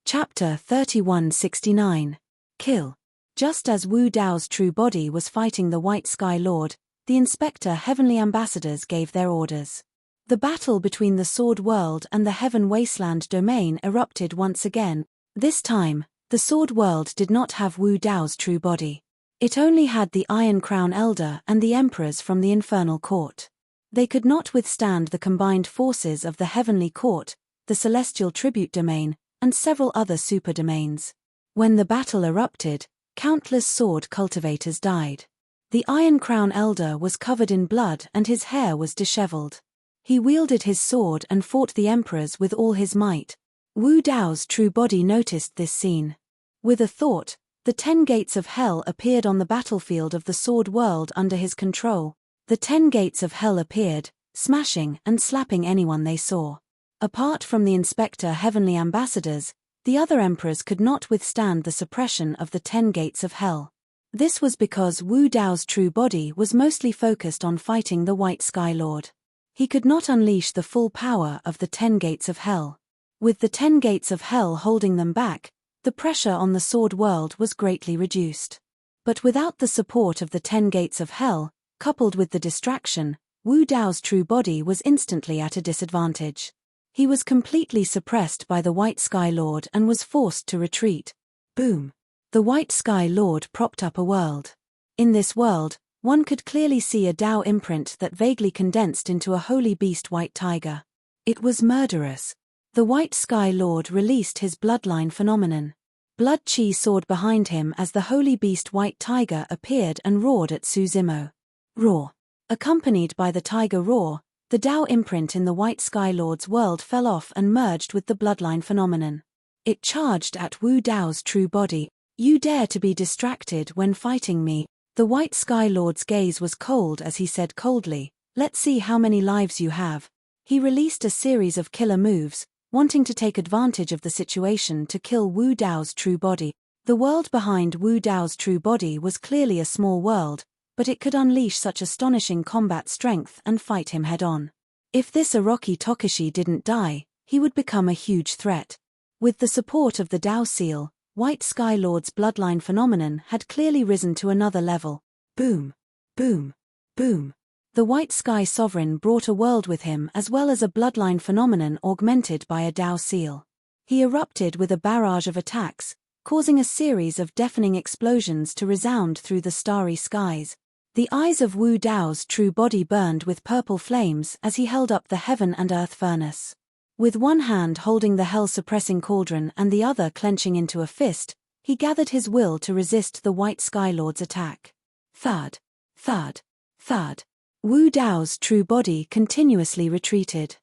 Chapter 3169. Kill. Just as Wu Dao's true body was fighting the White Sky Lord, the Inspector Heavenly Ambassadors gave their orders. The battle between the Sword World and the Heaven Wasteland domain erupted once again. This time, the Sword World did not have Wu Dao's true body. It only had the Iron Crown Elder and the Emperors from the Infernal Court. They could not withstand the combined forces of the Heavenly Court, the Celestial Tribute Domain, and several other super domains. When the battle erupted, countless sword cultivators died. The Iron Crown Elder was covered in blood and his hair was disheveled. He wielded his sword and fought the Emperors with all his might. Wu Dao's true body noticed this scene. With a thought, the 10 gates of hell appeared on the battlefield of the Sword World under his control. The 10 gates of hell appeared, smashing and slapping anyone they saw. Apart from the Inspector Heavenly Ambassadors, the other emperors could not withstand the suppression of the 10 gates of hell. This was because Wu Dao's true body was mostly focused on fighting the White Sky Lord. He could not unleash the full power of the 10 gates of hell. With the 10 gates of hell holding them back, the pressure on the Sword World was greatly reduced. But without the support of the 10 gates of hell, coupled with the distraction, Wu Dao's true body was instantly at a disadvantage. He was completely suppressed by the White Sky Lord and was forced to retreat. Boom! The White Sky Lord propped up a world. In this world, one could clearly see a Dao imprint that vaguely condensed into a holy beast white tiger. It was murderous. The White Sky Lord released his bloodline phenomenon. Blood chi soared behind him as the holy beast white tiger appeared and roared at Su Zimo. Roar. Accompanied by the tiger roar, the Dao imprint in the White Sky Lord's world fell off and merged with the bloodline phenomenon. It charged at Wu Dao's true body. You dare to be distracted when fighting me. The White Sky Lord's gaze was cold as he said coldly, let's see how many lives you have. He released a series of killer moves, wanting to take advantage of the situation to kill Wu Dao's true body. The world behind Wu Dao's true body was clearly a small world, but it could unleash such astonishing combat strength and fight him head-on. If this Orochi Tokushi didn't die, he would become a huge threat. With the support of the Dao Seal, White Sky Lord's bloodline phenomenon had clearly risen to another level. Boom! Boom! Boom! The White Sky Sovereign brought a world with him as well as a bloodline phenomenon augmented by a Dao Seal. He erupted with a barrage of attacks, causing a series of deafening explosions to resound through the starry skies. The eyes of Wu Dao's true body burned with purple flames as he held up the heaven and earth furnace. With one hand holding the hell-suppressing cauldron and the other clenching into a fist, he gathered his will to resist the White Sky Lord's attack. Thud. Thud. Thud. Wu Dao's true body continuously retreated.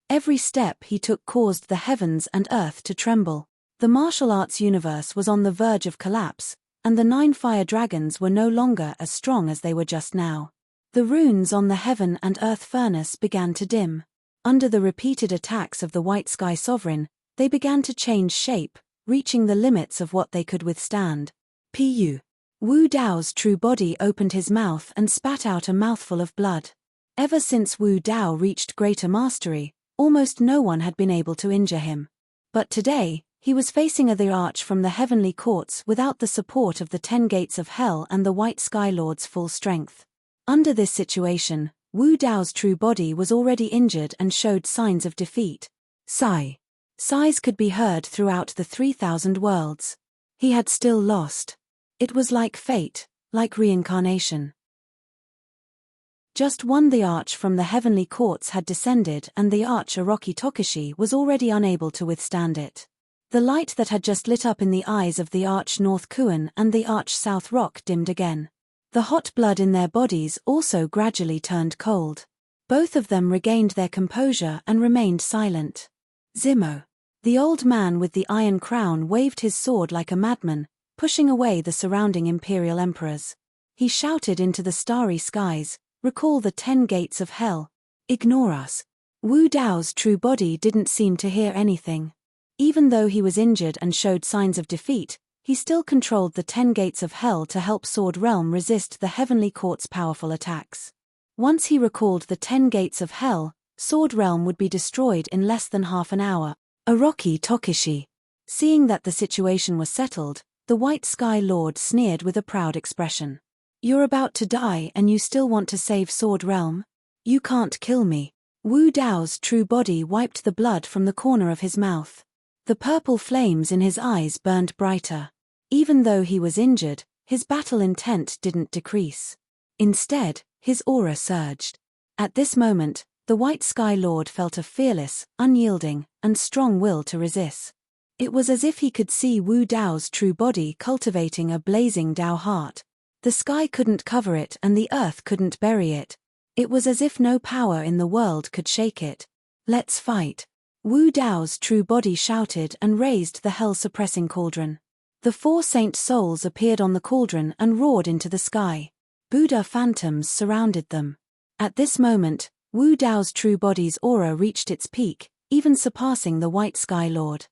Every step he took caused the heavens and earth to tremble. The martial arts universe was on the verge of collapse, and the 9 fire dragons were no longer as strong as they were just now. The runes on the heaven and earth furnace began to dim. Under the repeated attacks of the White Sky Sovereign, they began to change shape, reaching the limits of what they could withstand. Pu. Wu Dao's true body opened his mouth and spat out a mouthful of blood. Ever since Wu Dao reached greater mastery, almost no one had been able to injure him. But today, he was facing the arch from the heavenly courts without the support of the 10 gates of hell and the White Sky Lord's full strength. Under this situation, Wu Dao's true body was already injured and showed signs of defeat. Sigh. Sighs could be heard throughout the 3,000 worlds. He had still lost. It was like fate, like reincarnation. Just one, the arch from the heavenly courts had descended, and the arch Orochi Tokishi was already unable to withstand it. The light that had just lit up in the eyes of the arch North Kuan and the arch South Rock dimmed again. The hot blood in their bodies also gradually turned cold. Both of them regained their composure and remained silent. Zimmo. The old man with the iron crown waved his sword like a madman, pushing away the surrounding imperial emperors. He shouted into the starry skies, "Recall the 10 gates of hell. Ignore us." Wu Dao's true body didn't seem to hear anything. Even though he was injured and showed signs of defeat, he still controlled the 10 gates of hell to help Sword Realm resist the Heavenly Court's powerful attacks. Once he recalled the 10 gates of hell, Sword Realm would be destroyed in less than half an hour. Orochi Tokishi. Seeing that the situation was settled, the White Sky Lord sneered with a proud expression. "You're about to die and you still want to save Sword Realm? You can't kill me." Wu Dao's true body wiped the blood from the corner of his mouth. The purple flames in his eyes burned brighter. Even though he was injured, his battle intent didn't decrease. Instead, his aura surged. At this moment, the White Sky Lord felt a fearless, unyielding, and strong will to resist. It was as if he could see Wu Dao's true body cultivating a blazing Dao heart. The sky couldn't cover it and the earth couldn't bury it. It was as if no power in the world could shake it. "Let's fight." Wu Dao's true body shouted and raised the hell-suppressing cauldron. The 4 saint souls appeared on the cauldron and roared into the sky. Buddha phantoms surrounded them. At this moment, Wu Dao's true body's aura reached its peak, even surpassing the White Sky Lord.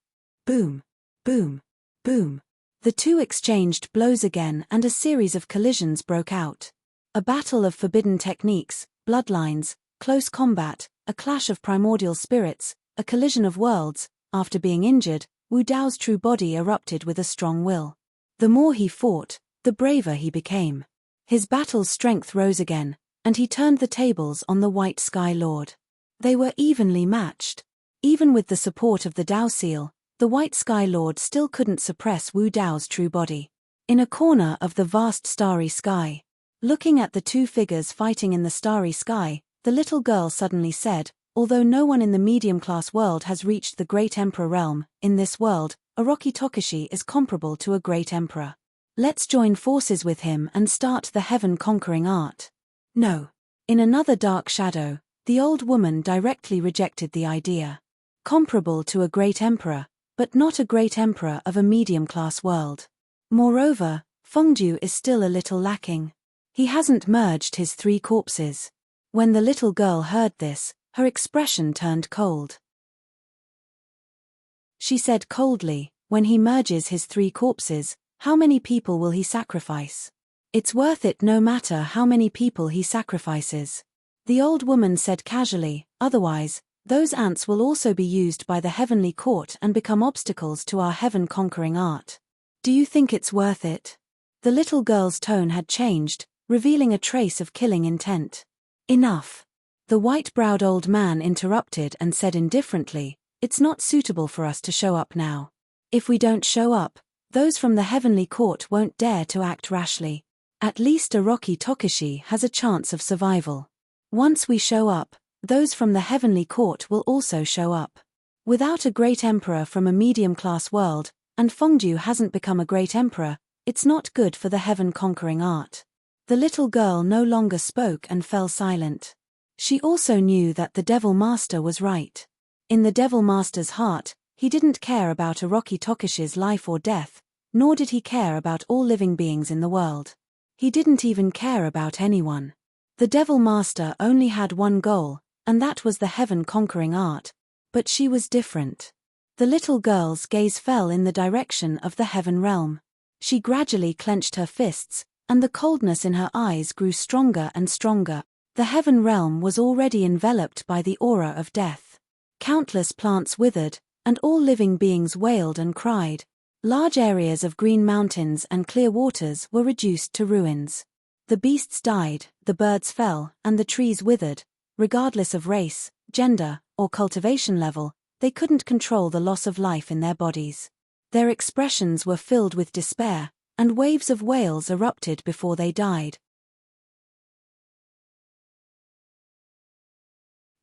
Boom, boom, boom. The two exchanged blows again and a series of collisions broke out. A battle of forbidden techniques, bloodlines, close combat, a clash of primordial spirits, a collision of worlds. After being injured, Wu Dao's true body erupted with a strong will. The more he fought, the braver he became. His battle's strength rose again, and he turned the tables on the White Sky Lord. They were evenly matched. Even with the support of the Dao Seal, the White Sky Lord still couldn't suppress Wu Dao's true body. In a corner of the vast starry sky, looking at the two figures fighting in the starry sky, the little girl suddenly said, "Although no one in the medium-class world has reached the Great Emperor realm, in this world, Orochi Tokishi is comparable to a great emperor. Let's join forces with him and start the heaven-conquering art." No. In another dark shadow, the old woman directly rejected the idea. Comparable to a great emperor, but not a great emperor of a medium-class world. Moreover, Fengdu is still a little lacking. He hasn't merged his 3 corpses. When the little girl heard this, her expression turned cold. She said coldly, "When he merges his 3 corpses, how many people will he sacrifice? It's worth it no matter how many people he sacrifices." The old woman said casually, "Otherwise, those ants will also be used by the heavenly court and become obstacles to our heaven-conquering art. Do you think it's worth it?" The little girl's tone had changed, revealing a trace of killing intent. "Enough." The white-browed old man interrupted and said indifferently, "It's not suitable for us to show up now. If we don't show up, those from the heavenly court won't dare to act rashly. At least Orochi Tokishi has a chance of survival. Once we show up, those from the heavenly court will also show up. Without a great emperor from a medium-class world, and Fengdu hasn't become a great emperor, it's not good for the heaven-conquering art." The little girl no longer spoke and fell silent. She also knew that the Devil Master was right. In the Devil Master's heart, he didn't care about Orochi Tokishi's life or death, nor did he care about all living beings in the world. He didn't even care about anyone. The Devil Master only had one goal, and that was the heaven-conquering art. But she was different. The little girl's gaze fell in the direction of the heaven realm. She gradually clenched her fists, and the coldness in her eyes grew stronger and stronger. The heaven realm was already enveloped by the aura of death. Countless plants withered, and all living beings wailed and cried. Large areas of green mountains and clear waters were reduced to ruins. The beasts died, the birds fell, and the trees withered. Regardless of race, gender, or cultivation level, they couldn't control the loss of life in their bodies. Their expressions were filled with despair, and waves of wails erupted before they died.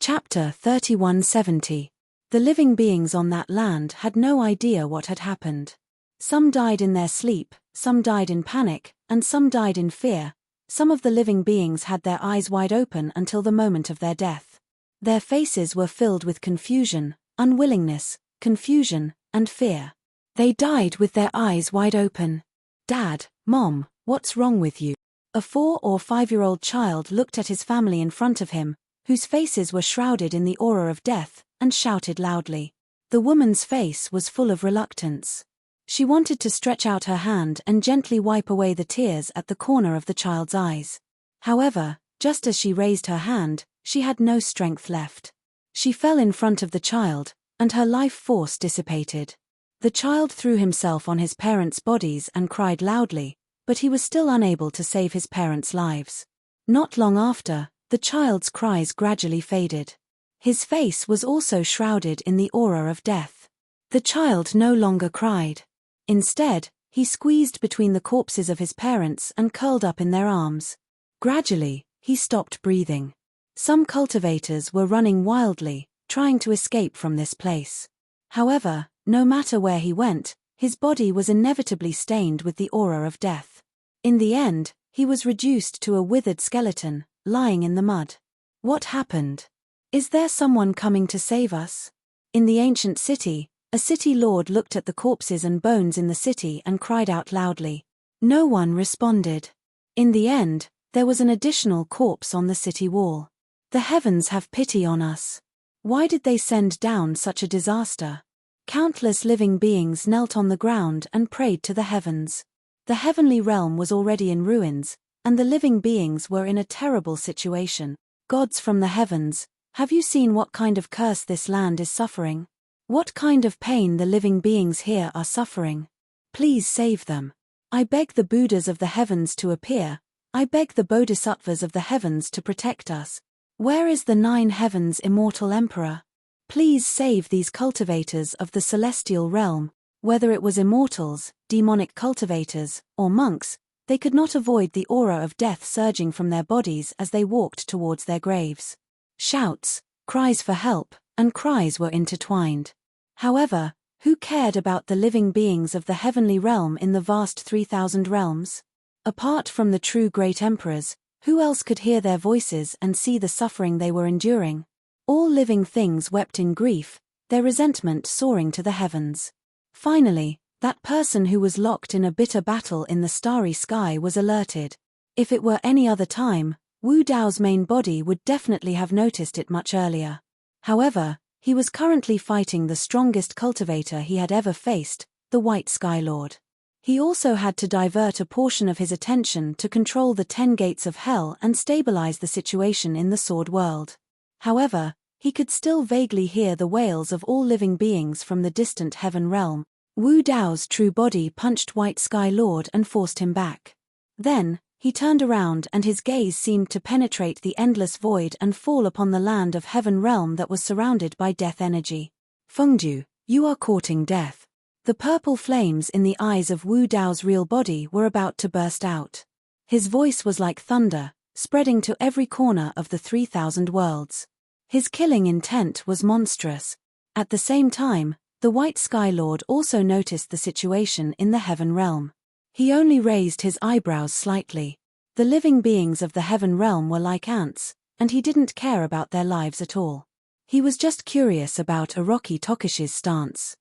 Chapter 3170. The living beings on that land had no idea what had happened. Some died in their sleep, some died in panic, and some died in fear. Some of the living beings had their eyes wide open until the moment of their death. Their faces were filled with confusion, unwillingness, confusion, and fear. They died with their eyes wide open. "Dad, Mom, what's wrong with you?" A 4- or 5-year-old child looked at his family in front of him, whose faces were shrouded in the aura of death, and shouted loudly. The woman's face was full of reluctance. She wanted to stretch out her hand and gently wipe away the tears at the corner of the child's eyes. However, just as she raised her hand, she had no strength left. She fell in front of the child, and her life force dissipated. The child threw himself on his parents' bodies and cried loudly, but he was still unable to save his parents' lives. Not long after, the child's cries gradually faded. His face was also shrouded in the aura of death. The child no longer cried. Instead, he squeezed between the corpses of his parents and curled up in their arms. Gradually, he stopped breathing. Some cultivators were running wildly, trying to escape from this place. However, no matter where he went, his body was inevitably stained with the aura of death. In the end, he was reduced to a withered skeleton, lying in the mud. What happened? Is there someone coming to save us? In the ancient city, a city lord looked at the corpses and bones in the city and cried out loudly. No one responded. In the end, there was an additional corpse on the city wall. The heavens have pity on us. Why did they send down such a disaster? Countless living beings knelt on the ground and prayed to the heavens. The heavenly realm was already in ruins, and the living beings were in a terrible situation. Gods from the heavens, have you seen what kind of curse this land is suffering? What kind of pain the living beings here are suffering? Please save them. I beg the Buddhas of the heavens to appear. I beg the Bodhisattvas of the heavens to protect us. Where is the 9 heavens immortal emperor? Please save these cultivators of the celestial realm. Whether it was immortals, demonic cultivators, or monks, they could not avoid the aura of death surging from their bodies as they walked towards their graves. Shouts, cries for help, and cries were intertwined. However, who cared about the living beings of the heavenly realm in the vast 3,000 realms? Apart from the true great emperors, who else could hear their voices and see the suffering they were enduring? All living things wept in grief, their resentment soaring to the heavens. Finally, that person who was locked in a bitter battle in the starry sky was alerted. If it were any other time, Wu Dao's main body would definitely have noticed it much earlier. However, he was currently fighting the strongest cultivator he had ever faced, the White Sky Lord. He also had to divert a portion of his attention to control the 10 gates of hell and stabilize the situation in the Sword World. However, he could still vaguely hear the wails of all living beings from the distant heaven realm. Wu Dao's true body punched White Sky Lord and forced him back. Then, he turned around and his gaze seemed to penetrate the endless void and fall upon the land of heaven realm that was surrounded by death energy. Fengju, you are courting death. The purple flames in the eyes of Wu Dao's real body were about to burst out. His voice was like thunder, spreading to every corner of the 3,000 worlds. His killing intent was monstrous. At the same time, the White Sky Lord also noticed the situation in the heaven realm. He only raised his eyebrows slightly. The living beings of the heaven realm were like ants, and he didn't care about their lives at all. He was just curious about Orochi Tokishi's stance.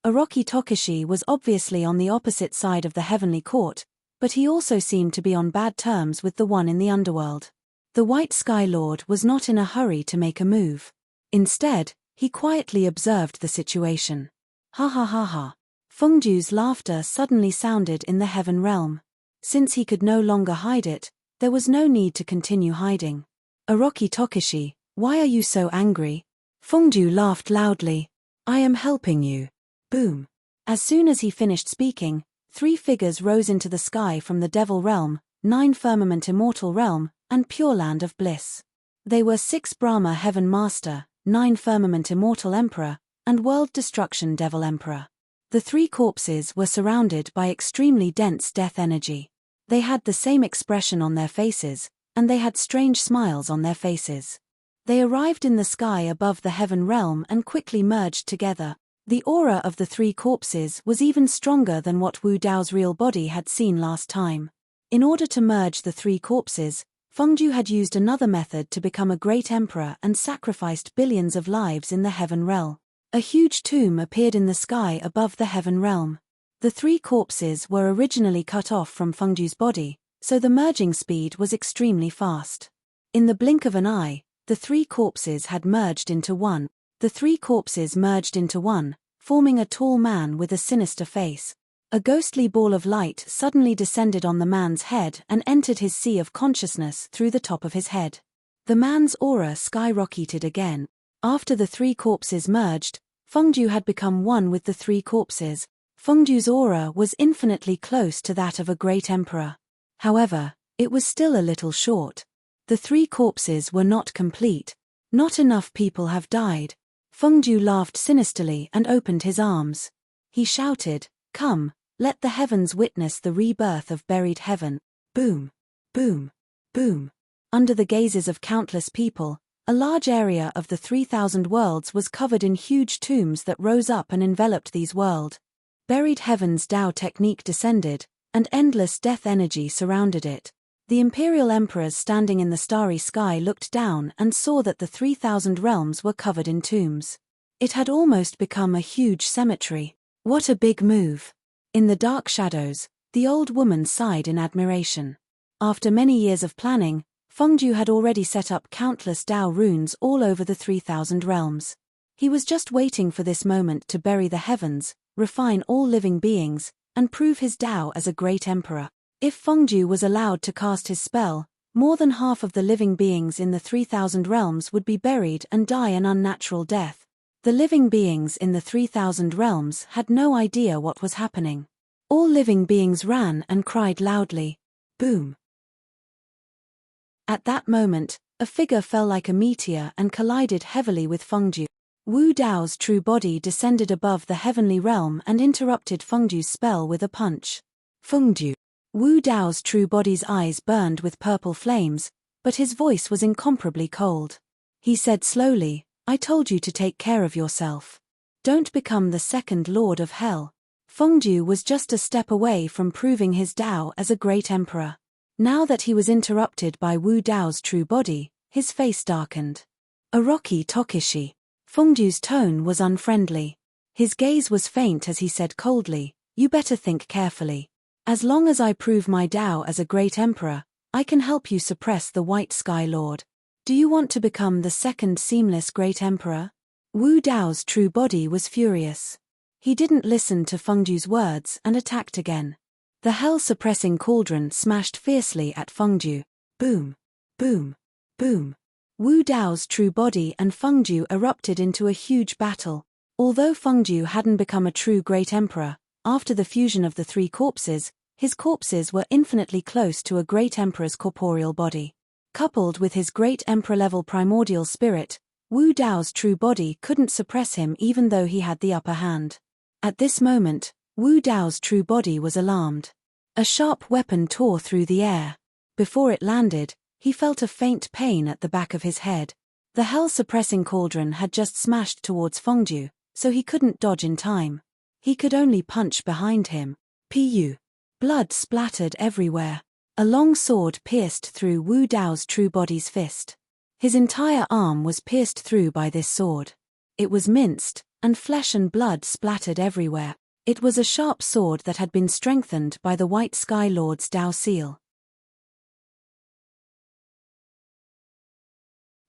Orochi Tokishi was obviously on the opposite side of the heavenly court, but he also seemed to be on bad terms with the one in the underworld. The White Sky Lord was not in a hurry to make a move. Instead, he quietly observed the situation. Ha ha ha ha. Fengju's laughter suddenly sounded in the heaven realm. Since he could no longer hide it, there was no need to continue hiding. Orochi Tokishi, why are you so angry? Fengju laughed loudly. I am helping you. Boom. As soon as he finished speaking, 3 figures rose into the sky from the Devil Realm, 9 Firmament Immortal Realm, and Pure Land of Bliss. They were 6 Brahma Heaven Master, 9 Firmament Immortal Emperor, and World Destruction Devil Emperor. The 3 corpses were surrounded by extremely dense death energy. They had the same expression on their faces, and they had strange smiles on their faces. They arrived in the sky above the heaven realm and quickly merged together. The aura of the three corpses was even stronger than what Wu Dao's real body had seen last time. In order to merge the three corpses, Fengju had used another method to become a great emperor and sacrificed billions of lives in the heaven realm. A huge tomb appeared in the sky above the heaven realm. The three corpses were originally cut off from Fengju's body, so the merging speed was extremely fast. In the blink of an eye, the three corpses had merged into one. The three corpses merged into one, forming a tall man with a sinister face. A ghostly ball of light suddenly descended on the man's head and entered his sea of consciousness through the top of his head. The man's aura skyrocketed again. After the three corpses merged, Fengju had become one with the three corpses. Fengju's aura was infinitely close to that of a great emperor. However, it was still a little short. The three corpses were not complete. Not enough people have died. Fengju laughed sinisterly and opened his arms. He shouted, "Come, let the heavens witness the rebirth of buried heaven." Boom, boom, boom. Under the gazes of countless people, a large area of the 3,000 worlds was covered in huge tombs that rose up and enveloped these worlds. Buried heaven's Tao technique descended, and endless death energy surrounded it. The imperial emperors standing in the starry sky looked down and saw that the 3,000 realms were covered in tombs. It had almost become a huge cemetery. What a big move! In the dark shadows, the old woman sighed in admiration. After many years of planning, Fengju had already set up countless Tao runes all over the 3,000 realms. He was just waiting for this moment to bury the heavens, refine all living beings, and prove his Tao as a great emperor. If Fengju was allowed to cast his spell, more than half of the living beings in the 3,000 realms would be buried and die an unnatural death. The living beings in the 3,000 realms had no idea what was happening. All living beings ran and cried loudly. Boom! At that moment, a figure fell like a meteor and collided heavily with Fengju. Wu Dao's true body descended above the heavenly realm and interrupted Fengju's spell with a punch. Fengju. Wu Dao's true body's eyes burned with purple flames, but his voice was incomparably cold. He said slowly, "I told you to take care of yourself. Don't become the second lord of hell." Fengju was just a step away from proving his Tao as a great emperor. Now that he was interrupted by Wu Dao's true body, his face darkened. Aroki Tokishi. Fengju's tone was unfriendly. His gaze was faint as he said coldly, "You better think carefully. As long as I prove my Tao as a great emperor, I can help you suppress the White Sky Lord. Do you want to become the second seamless great emperor?" Wu Dao's true body was furious. He didn't listen to Fengju's words and attacked again. The hell-suppressing cauldron smashed fiercely at Fengju. Boom, boom, boom. Wu Dao's true body and Fengju erupted into a huge battle. Although Fengju hadn't become a true great emperor, after the fusion of the three corpses, his corpses were infinitely close to a great emperor's corporeal body. Coupled with his great emperor-level primordial spirit, Wu Dao's true body couldn't suppress him even though he had the upper hand. At this moment, Wu Dao's true body was alarmed. A sharp weapon tore through the air. Before it landed, he felt a faint pain at the back of his head. The hell-suppressing cauldron had just smashed towards Fengju, so he couldn't dodge in time. He could only punch behind him. Pu. Blood splattered everywhere. A long sword pierced through Wu Dao's true body's fist. His entire arm was pierced through by this sword. It was minced, and flesh and blood splattered everywhere. It was a sharp sword that had been strengthened by the White Sky Lord's Tao seal.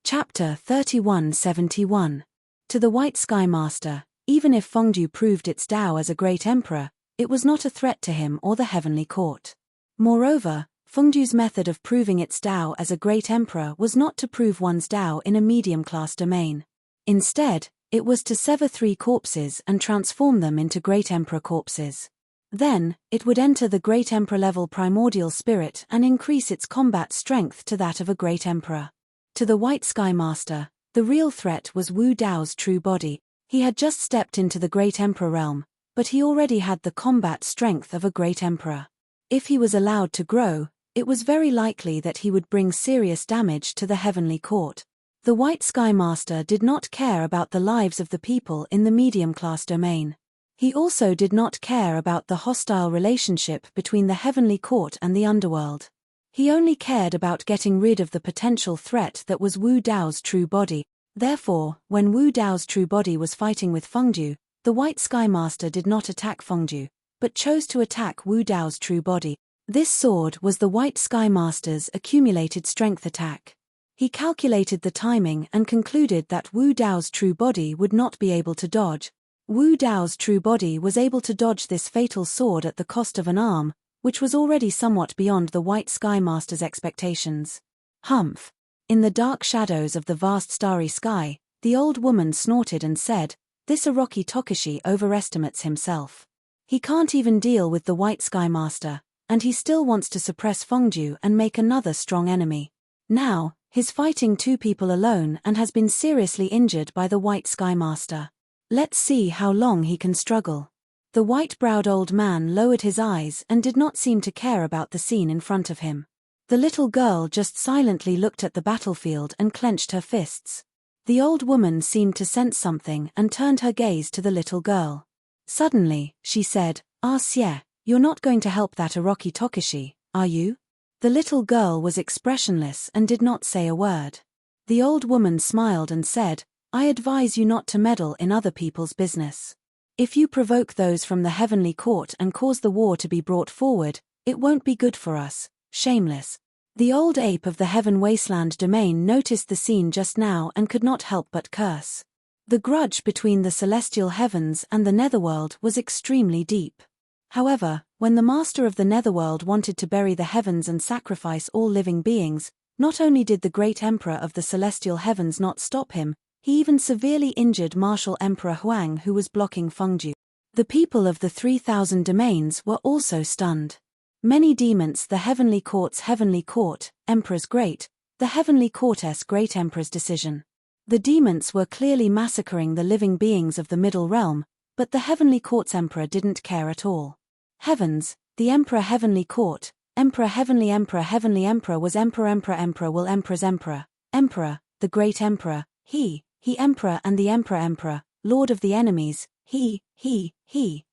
Chapter 3171. To the White Sky Master, even if Fengju proved its Tao as a great emperor, it was not a threat to him or the heavenly court. Moreover, Fengju's method of proving its Tao as a great emperor was not to prove one's Tao in a medium-class domain. Instead, it was to sever three corpses and transform them into great emperor corpses. Then, it would enter the great emperor-level primordial spirit and increase its combat strength to that of a great emperor. To the White Sky Master, the real threat was Wu Dao's true body. He had just stepped into the great emperor realm, but he already had the combat strength of a great emperor. If he was allowed to grow, it was very likely that he would bring serious damage to the heavenly court. The White Sky Master did not care about the lives of the people in the medium-class domain. He also did not care about the hostile relationship between the heavenly court and the underworld. He only cared about getting rid of the potential threat that was Wu Dao's true body. Therefore, when Wu Dao's true body was fighting with Fengju, the White Sky Master did not attack Fengju, but chose to attack Wu Dao's true body. This sword was the White Sky Master's accumulated strength attack. He calculated the timing and concluded that Wu Dao's true body would not be able to dodge. Wu Dao's true body was able to dodge this fatal sword at the cost of an arm, which was already somewhat beyond the White Sky Master's expectations. Humph! In the dark shadows of the vast starry sky, the old woman snorted and said, "This Orochi Tokushi overestimates himself. He can't even deal with the White Sky Master, and he still wants to suppress Fengju and make another strong enemy. Now, he's fighting two people alone and has been seriously injured by the White Sky Master. Let's see how long he can struggle." The white-browed old man lowered his eyes and did not seem to care about the scene in front of him. The little girl just silently looked at the battlefield and clenched her fists. The old woman seemed to sense something and turned her gaze to the little girl. Suddenly, she said, "Ah, Xie, you're not going to help that Orochi Tokushi, are you?" The little girl was expressionless and did not say a word. The old woman smiled and said, "I advise you not to meddle in other people's business. If you provoke those from the heavenly court and cause the war to be brought forward, it won't be good for us, shameless." The old ape of the Heaven Wasteland domain noticed the scene just now and could not help but curse. The grudge between the celestial heavens and the netherworld was extremely deep. However, when the master of the netherworld wanted to bury the heavens and sacrifice all living beings, not only did the great emperor of the celestial heavens not stop him, he even severely injured Martial Emperor Huang, who was blocking Fengju. The people of the 3,000 domains were also stunned. Many demons, the heavenly court's heavenly court, Emperor's Great, the heavenly court's Great Emperor's decision. The demons were clearly massacring the living beings of the middle realm, but the heavenly court's emperor didn't care at all. Heavens, the Emperor Heavenly Court, Emperor Heavenly Emperor was Emperor will Emperor's Emperor, Emperor, the Great Emperor, he Emperor and the Emperor, Lord of the enemies, he,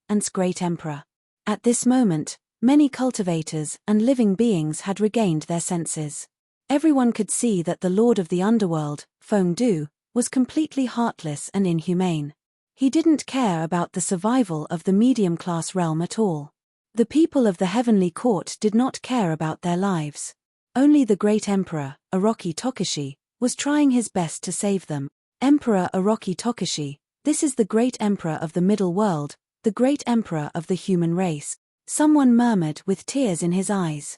and's Great Emperor. At this moment, many cultivators and living beings had regained their senses. Everyone could see that the Lord of the Underworld, Fengdu, was completely heartless and inhumane. He didn't care about the survival of the medium-class realm at all. The people of the heavenly court did not care about their lives. Only the great emperor, Orochi Tokushi, was trying his best to save them. Emperor Orochi Tokushi, this is the great emperor of the middle world, the great emperor of the human race, someone murmured with tears in his eyes.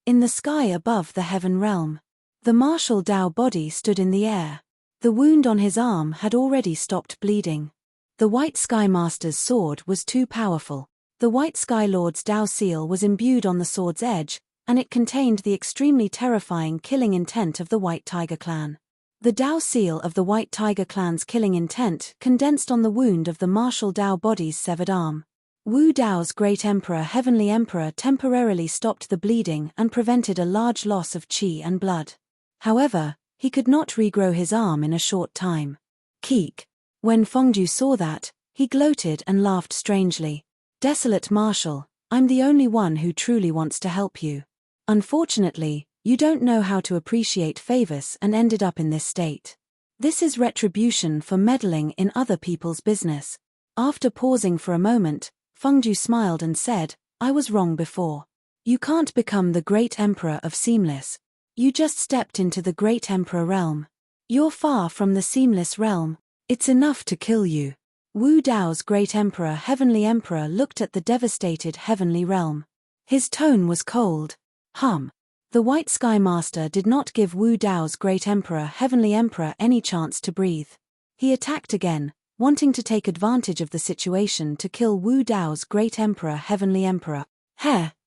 In the sky above the heaven realm, the martial Dao body stood in the air. The wound on his arm had already stopped bleeding. The White Sky Master's sword was too powerful. The White Sky Lord's Dao seal was imbued on the sword's edge, and it contained the extremely terrifying killing intent of the White Tiger clan. The Dao seal of the White Tiger clan's killing intent condensed on the wound of the martial Dao body's severed arm. Wu Dao's Great Emperor Heavenly Emperor temporarily stopped the bleeding and prevented a large loss of qi and blood. However, he could not regrow his arm in a short time. Keek. When Fengju saw that, he gloated and laughed strangely. "Desolate Marshal, I'm the only one who truly wants to help you. Unfortunately, you don't know how to appreciate favors and ended up in this state. This is retribution for meddling in other people's business." After pausing for a moment, Fengju smiled and said, "I was wrong before. You can't become the great emperor of Seamless. You just stepped into the great emperor realm. You're far from the Seamless realm. It's enough to kill you." Wu Dao's Great Emperor Heavenly Emperor looked at the devastated heavenly realm. His tone was cold. The White Sky Master did not give Wu Dao's Great Emperor Heavenly Emperor any chance to breathe. He attacked again, wanting to take advantage of the situation to kill Wu Dao's Great Emperor Heavenly Emperor.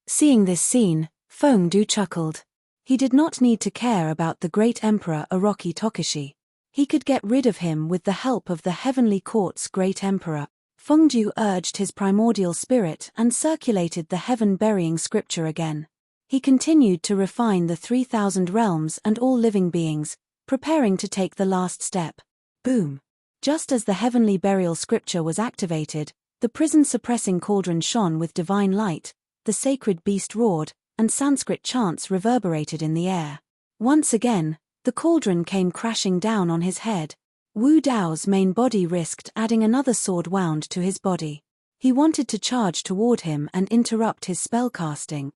Seeing this scene, Fengdu chuckled. He did not need to care about the Great Emperor Orochi Tokushi. He could get rid of him with the help of the Heavenly Court's Great Emperor. Fengdu urged his primordial spirit and circulated the heaven-burying scripture again. He continued to refine the 3,000 realms and all living beings, preparing to take the last step. Boom! Just as the heavenly burial scripture was activated, the prison-suppressing cauldron shone with divine light, the sacred beast roared, and Sanskrit chants reverberated in the air. Once again, the cauldron came crashing down on his head. Wu Dao's main body risked adding another sword wound to his body. He wanted to charge toward him and interrupt his spellcasting.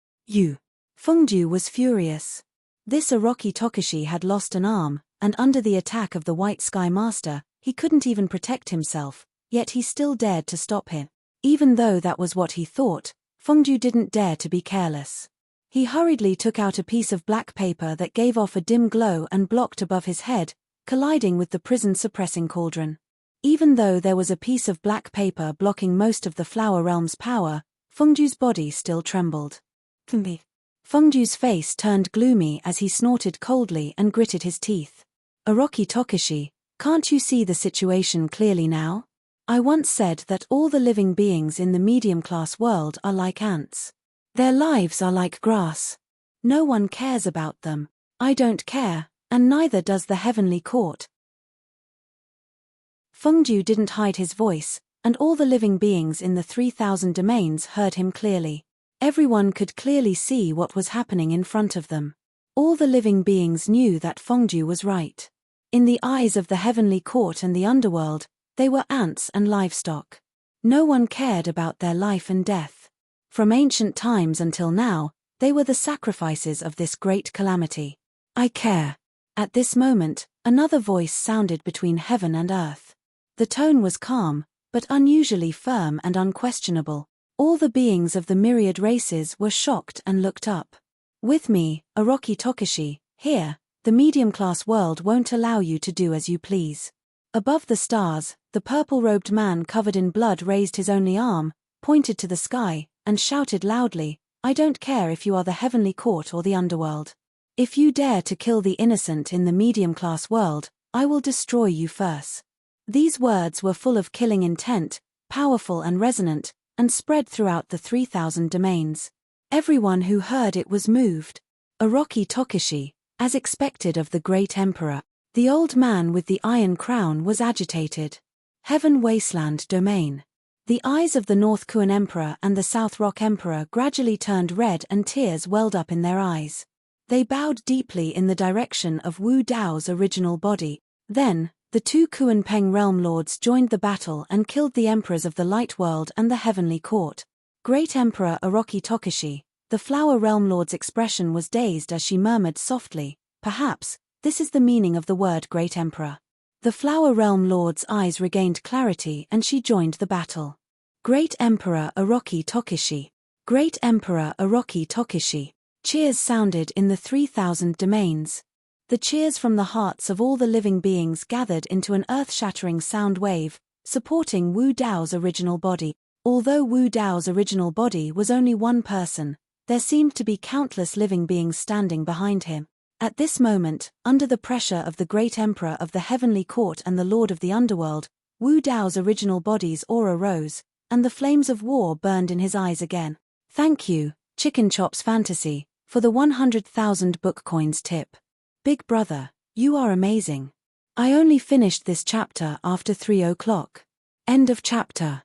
Fengju was furious. This Orochi Tokushi had lost an arm, and under the attack of the White Sky Master, he couldn't even protect himself, yet he still dared to stop him. Even though that was what he thought, Fengju didn't dare to be careless. He hurriedly took out a piece of black paper that gave off a dim glow and blocked above his head, colliding with the prison-suppressing cauldron. Even though there was a piece of black paper blocking most of the Flower Realm's power, Fengju's body still trembled. Fengju's face turned gloomy as he snorted coldly and gritted his teeth. Orochi Tokushi, can't you see the situation clearly now? I once said that all the living beings in the medium-class world are like ants. Their lives are like grass. No one cares about them. I don't care, and neither does the heavenly court. Fengju didn't hide his voice, and all the living beings in the 3,000 domains heard him clearly. Everyone could clearly see what was happening in front of them. All the living beings knew that Fengju was right. In the eyes of the heavenly court and the underworld, they were ants and livestock. No one cared about their life and death. From ancient times until now, they were the sacrifices of this great calamity. I care. At this moment, another voice sounded between heaven and earth. The tone was calm, but unusually firm and unquestionable. All the beings of the myriad races were shocked and looked up. With me, Orochi Tokushi, here, the medium-class world won't allow you to do as you please. Above the stars, the purple-robed man covered in blood raised his only arm, pointed to the sky, and shouted loudly, I don't care if you are the heavenly court or the underworld. If you dare to kill the innocent in the medium-class world, I will destroy you first. These words were full of killing intent, powerful and resonant, and spread throughout the 3,000 domains. Everyone who heard it was moved. Orochi Tokushi, as expected of the great emperor, the old man with the iron crown was agitated. Heaven Wasteland Domain. The eyes of the North Kuan Emperor and the South Rock Emperor gradually turned red and tears welled up in their eyes. They bowed deeply in the direction of Wu Dao's original body. Then, the two Kuan Peng realm lords joined the battle and killed the emperors of the Light World and the Heavenly Court. Great Emperor Orochi Tokushi, the Flower Realm Lord's expression was dazed as she murmured softly, perhaps, this is the meaning of the word Great Emperor. The Flower Realm Lord's eyes regained clarity and she joined the battle. Great Emperor Orochi Tokushi. Great Emperor Orochi Tokushi. Cheers sounded in the 3,000 domains. The cheers from the hearts of all the living beings gathered into an earth-shattering sound wave, supporting Wu Dao's original body. Although Wu Dao's original body was only one person, there seemed to be countless living beings standing behind him. At this moment, under the pressure of the great emperor of the heavenly court and the lord of the underworld, Wu Dao's original body's aura rose, and the flames of war burned in his eyes again. Thank you, Chicken Chops Fantasy, for the 100,000 book coins tip. Big brother, you are amazing. I only finished this chapter after 3 o'clock. End of chapter.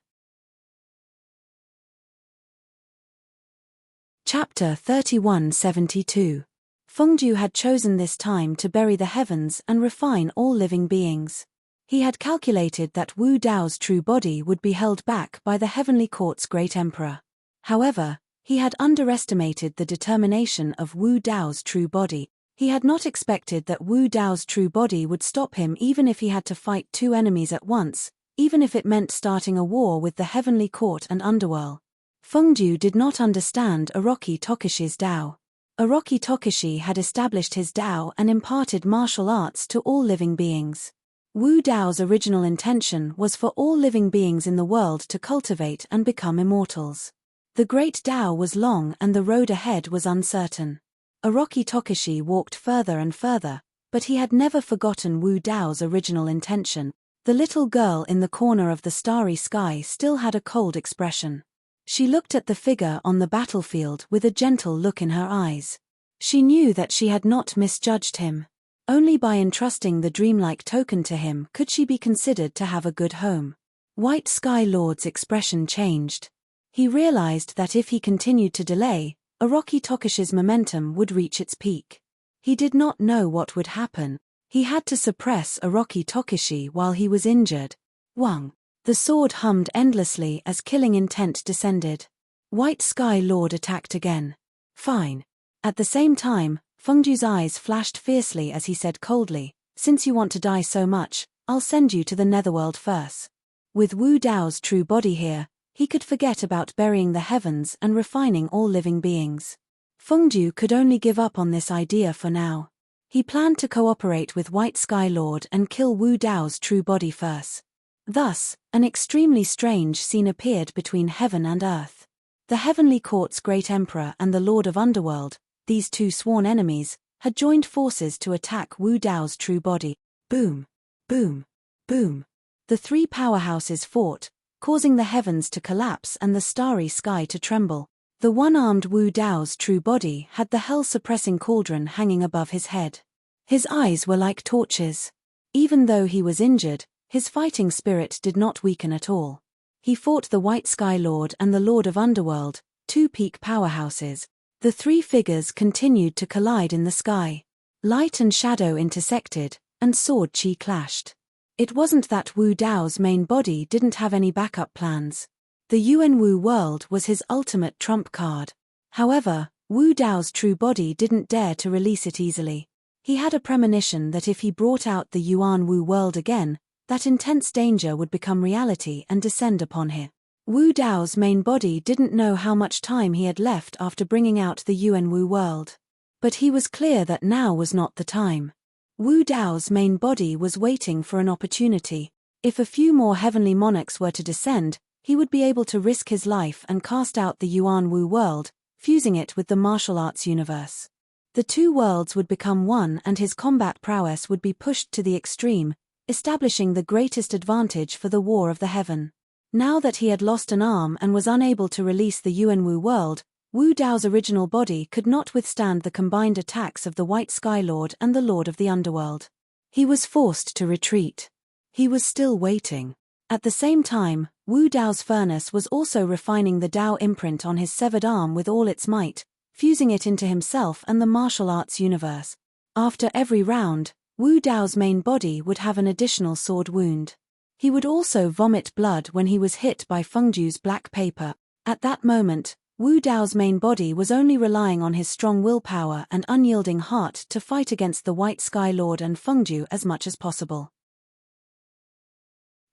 Chapter 3172. Fengju had chosen this time to bury the heavens and refine all living beings. He had calculated that Wu Dao's true body would be held back by the heavenly court's great emperor. However, he had underestimated the determination of Wu Dao's true body. He had not expected that Wu Dao's true body would stop him even if he had to fight two enemies at once, even if it meant starting a war with the heavenly court and underworld. Fengju did not understand Orochi Tokushi's Dao. Orochi Tokushi had established his Dao and imparted martial arts to all living beings. Wu Dao's original intention was for all living beings in the world to cultivate and become immortals. The great Dao was long and the road ahead was uncertain. Orochi Tokushi walked further and further, but he had never forgotten Wu Dao's original intention. The little girl in the corner of the starry sky still had a cold expression. She looked at the figure on the battlefield with a gentle look in her eyes. She knew that she had not misjudged him. Only by entrusting the dreamlike token to him could she be considered to have a good home. White Sky Lord's expression changed. He realized that if he continued to delay, Orochi Tokishi's momentum would reach its peak. He did not know what would happen. He had to suppress Orochi Tokishi while he was injured. Wang. The sword hummed endlessly as killing intent descended. White Sky Lord attacked again. Fine. At the same time, Fengju's eyes flashed fiercely as he said coldly, "Since you want to die so much, I'll send you to the netherworld first." With Wu Dao's true body here, he could forget about burying the heavens and refining all living beings. Fengju could only give up on this idea for now. He planned to cooperate with White Sky Lord and kill Wu Dao's true body first. Thus, an extremely strange scene appeared between heaven and earth. The Heavenly Court's Great Emperor and the Lord of Underworld, these two sworn enemies, had joined forces to attack Wu Dao's true body. Boom, boom, boom. The three powerhouses fought, causing the heavens to collapse and the starry sky to tremble. The one-armed Wu Dao's true body had the hell-suppressing cauldron hanging above his head. His eyes were like torches. Even though he was injured, his fighting spirit did not weaken at all. He fought the White Sky Lord and the Lord of Underworld, two peak powerhouses. The three figures continued to collide in the sky. Light and shadow intersected, and sword chi clashed. It wasn't that Wu Dao's main body didn't have any backup plans. The Yuanwu world was his ultimate trump card. However, Wu Dao's true body didn't dare to release it easily. He had a premonition that if he brought out the Yuanwu world again, that intense danger would become reality and descend upon him. Wu Dao's main body didn't know how much time he had left after bringing out the Yuanwu world. But he was clear that now was not the time. Wu Dao's main body was waiting for an opportunity. If a few more heavenly monarchs were to descend, he would be able to risk his life and cast out the Yuanwu world, fusing it with the martial arts universe. The two worlds would become one and his combat prowess would be pushed to the extreme, establishing the greatest advantage for the War of the Heaven. Now that he had lost an arm and was unable to release the Yuanwu world, Wu Dao's original body could not withstand the combined attacks of the White Sky Lord and the Lord of the Underworld. He was forced to retreat. He was still waiting. At the same time, Wu Dao's furnace was also refining the Dao imprint on his severed arm with all its might, fusing it into himself and the martial arts universe. After every round, Wu Dao's main body would have an additional sword wound. He would also vomit blood when he was hit by Fengju's black paper. At that moment, Wu Dao's main body was only relying on his strong willpower and unyielding heart to fight against the White Sky Lord and Fengju as much as possible.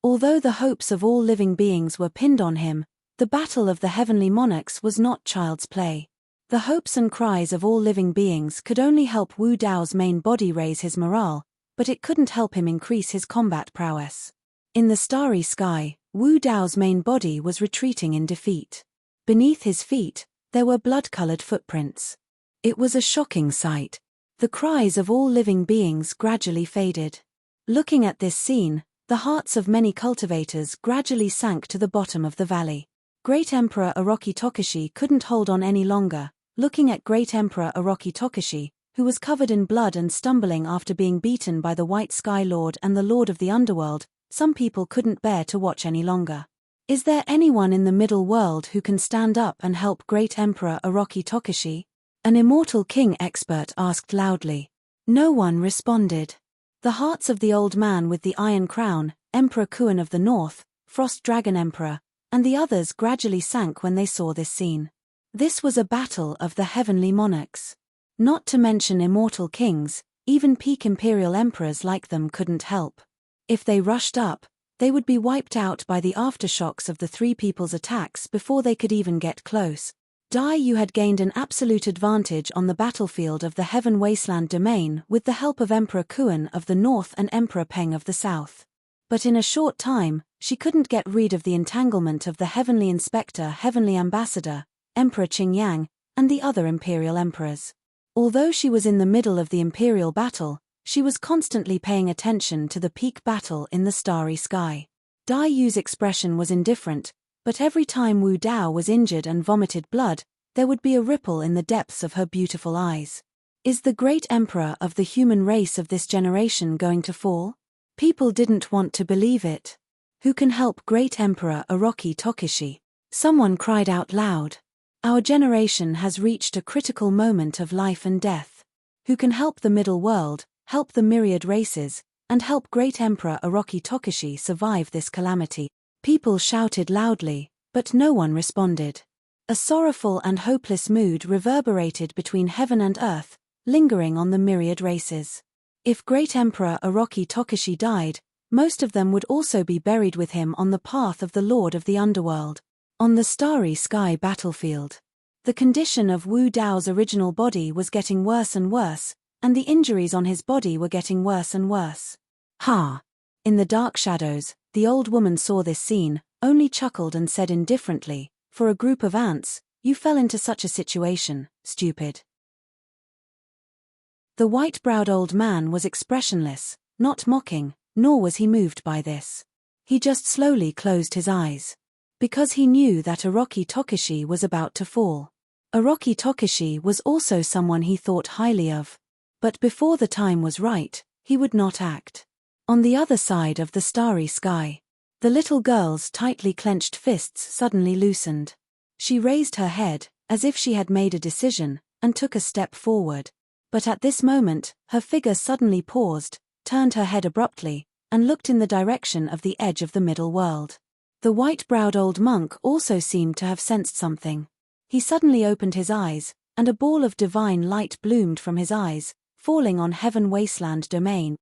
Although the hopes of all living beings were pinned on him, the battle of the heavenly monarchs was not child's play. The hopes and cries of all living beings could only help Wu Dao's main body raise his morale, but it couldn't help him increase his combat prowess. In the starry sky, Wu Dao's main body was retreating in defeat. Beneath his feet, there were blood-colored footprints. It was a shocking sight. The cries of all living beings gradually faded. Looking at this scene, the hearts of many cultivators gradually sank to the bottom of the valley. Great Emperor Orochi Tokishi couldn't hold on any longer. Looking at Great Emperor Orochi Tokishi, who was covered in blood and stumbling after being beaten by the White Sky Lord and the Lord of the Underworld, some people couldn't bear to watch any longer. Is there anyone in the middle world who can stand up and help Great Emperor Orochi Tokishi? An Immortal King expert asked loudly. No one responded. The hearts of the old man with the iron crown, Emperor Kuan of the North, Frost Dragon Emperor, and the others gradually sank when they saw this scene. This was a battle of the heavenly monarchs. Not to mention immortal kings, even peak imperial emperors like them couldn't help. If they rushed up, they would be wiped out by the aftershocks of the three people's attacks before they could even get close. Dai Yu had gained an absolute advantage on the battlefield of the Heaven Wasteland domain with the help of Emperor Kuan of the North and Emperor Peng of the South. But in a short time, she couldn't get rid of the entanglement of the Heavenly Inspector, Heavenly Ambassador, Emperor Qingyang, and the other imperial emperors. Although she was in the middle of the imperial battle, she was constantly paying attention to the peak battle in the starry sky. Dai Yu's expression was indifferent, But every time Wu Dao was injured and vomited blood, there would be a ripple in the depths of her beautiful eyes. Is the great emperor of the human race of this generation going to fall? People didn't want to believe it. Who can help great emperor Orochi Tokishi? Someone cried out loud. Our generation has reached a critical moment of life and death. Who can help the middle world, help the myriad races, and help great emperor Orochi Tokishi survive this calamity? People shouted loudly, but no one responded. A sorrowful and hopeless mood reverberated between heaven and earth, lingering on the myriad races. If great emperor Orochi Tokishi died, most of them would also be buried with him on the path of the Lord of the Underworld. On the starry sky battlefield. The condition of Wu Dao's original body was getting worse and worse, and the injuries on his body were getting worse and worse. Ha! In the dark shadows, the old woman saw this scene, only chuckled and said indifferently, "For a group of ants, you fell into such a situation, stupid." The white-browed old man was expressionless, not mocking, nor was he moved by this. He just slowly closed his eyes. Because he knew that Orochi Tokishi was about to fall. Orochi Tokishi was also someone he thought highly of. But before the time was right, he would not act. On the other side of the starry sky, the little girl's tightly clenched fists suddenly loosened. She raised her head, as if she had made a decision, and took a step forward. But at this moment, her figure suddenly paused, turned her head abruptly, and looked in the direction of the edge of the middle world. The white-browed old monk also seemed to have sensed something. He suddenly opened his eyes, and a ball of divine light bloomed from his eyes, falling on Heaven Wasteland Domain.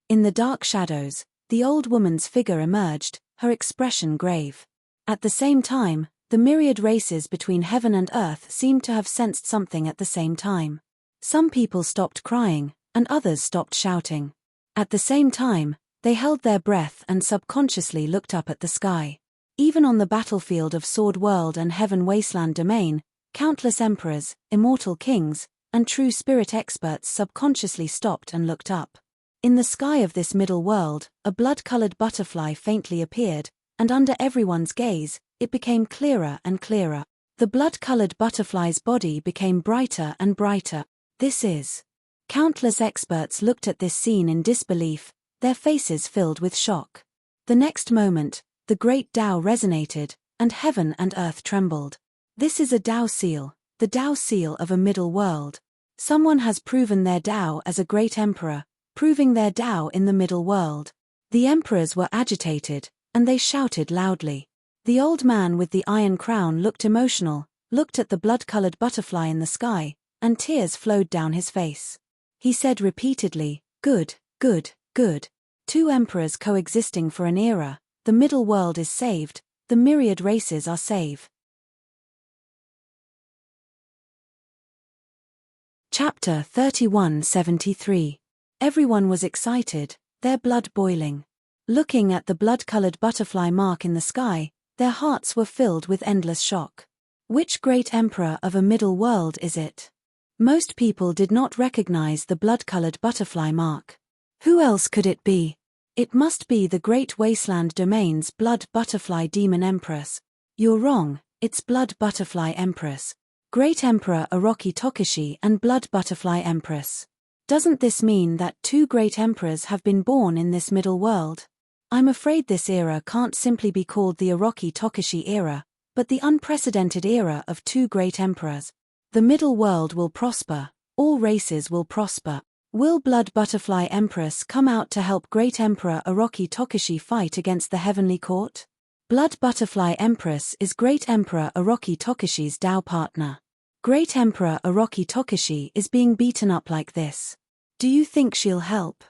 In the dark shadows, the old woman's figure emerged, her expression grave. At the same time, the myriad races between heaven and earth seemed to have sensed something at the same time. Some people stopped crying, and others stopped shouting. At the same time, they held their breath and subconsciously looked up at the sky. Even on the battlefield of Sword World and Heaven Wasteland Domain, countless emperors, immortal kings, and true spirit experts subconsciously stopped and looked up. In the sky of this middle world, a blood-colored butterfly faintly appeared, and under everyone's gaze, it became clearer and clearer. The blood-colored butterfly's body became brighter and brighter. This is. Countless experts looked at this scene in disbelief, their faces filled with shock. The next moment, the great Tao resonated, and heaven and earth trembled. This is a Tao seal, the Tao seal of a middle world. Someone has proven their Tao as a great emperor, proving their Tao in the middle world. The emperors were agitated, and they shouted loudly. The old man with the iron crown looked emotional, looked at the blood-colored butterfly in the sky, and tears flowed down his face. He said repeatedly, "Good, good, good. Two emperors coexisting for an era, the middle world is saved, the myriad races are saved." Chapter 3173. Everyone was excited, their blood boiling. Looking at the blood-colored butterfly mark in the sky, their hearts were filled with endless shock. Which great emperor of a middle world is it? Most people did not recognize the blood-colored butterfly mark. Who else could it be? It must be the Great Wasteland Domain's Blood Butterfly Demon Empress. You're wrong, it's Blood Butterfly Empress. Great Emperor Orochi Tokishi and Blood Butterfly Empress. Doesn't this mean that two great emperors have been born in this middle world? I'm afraid this era can't simply be called the Orochi Tokishi era, but the unprecedented era of two great emperors. The middle world will prosper, all races will prosper. Will Blood Butterfly Empress come out to help Great Emperor Orochi Tokishi fight against the Heavenly Court? Blood Butterfly Empress is Great Emperor Orochi Tokishi's Tao partner. Great Emperor Orochi Tokishi is being beaten up like this. Do you think she'll help?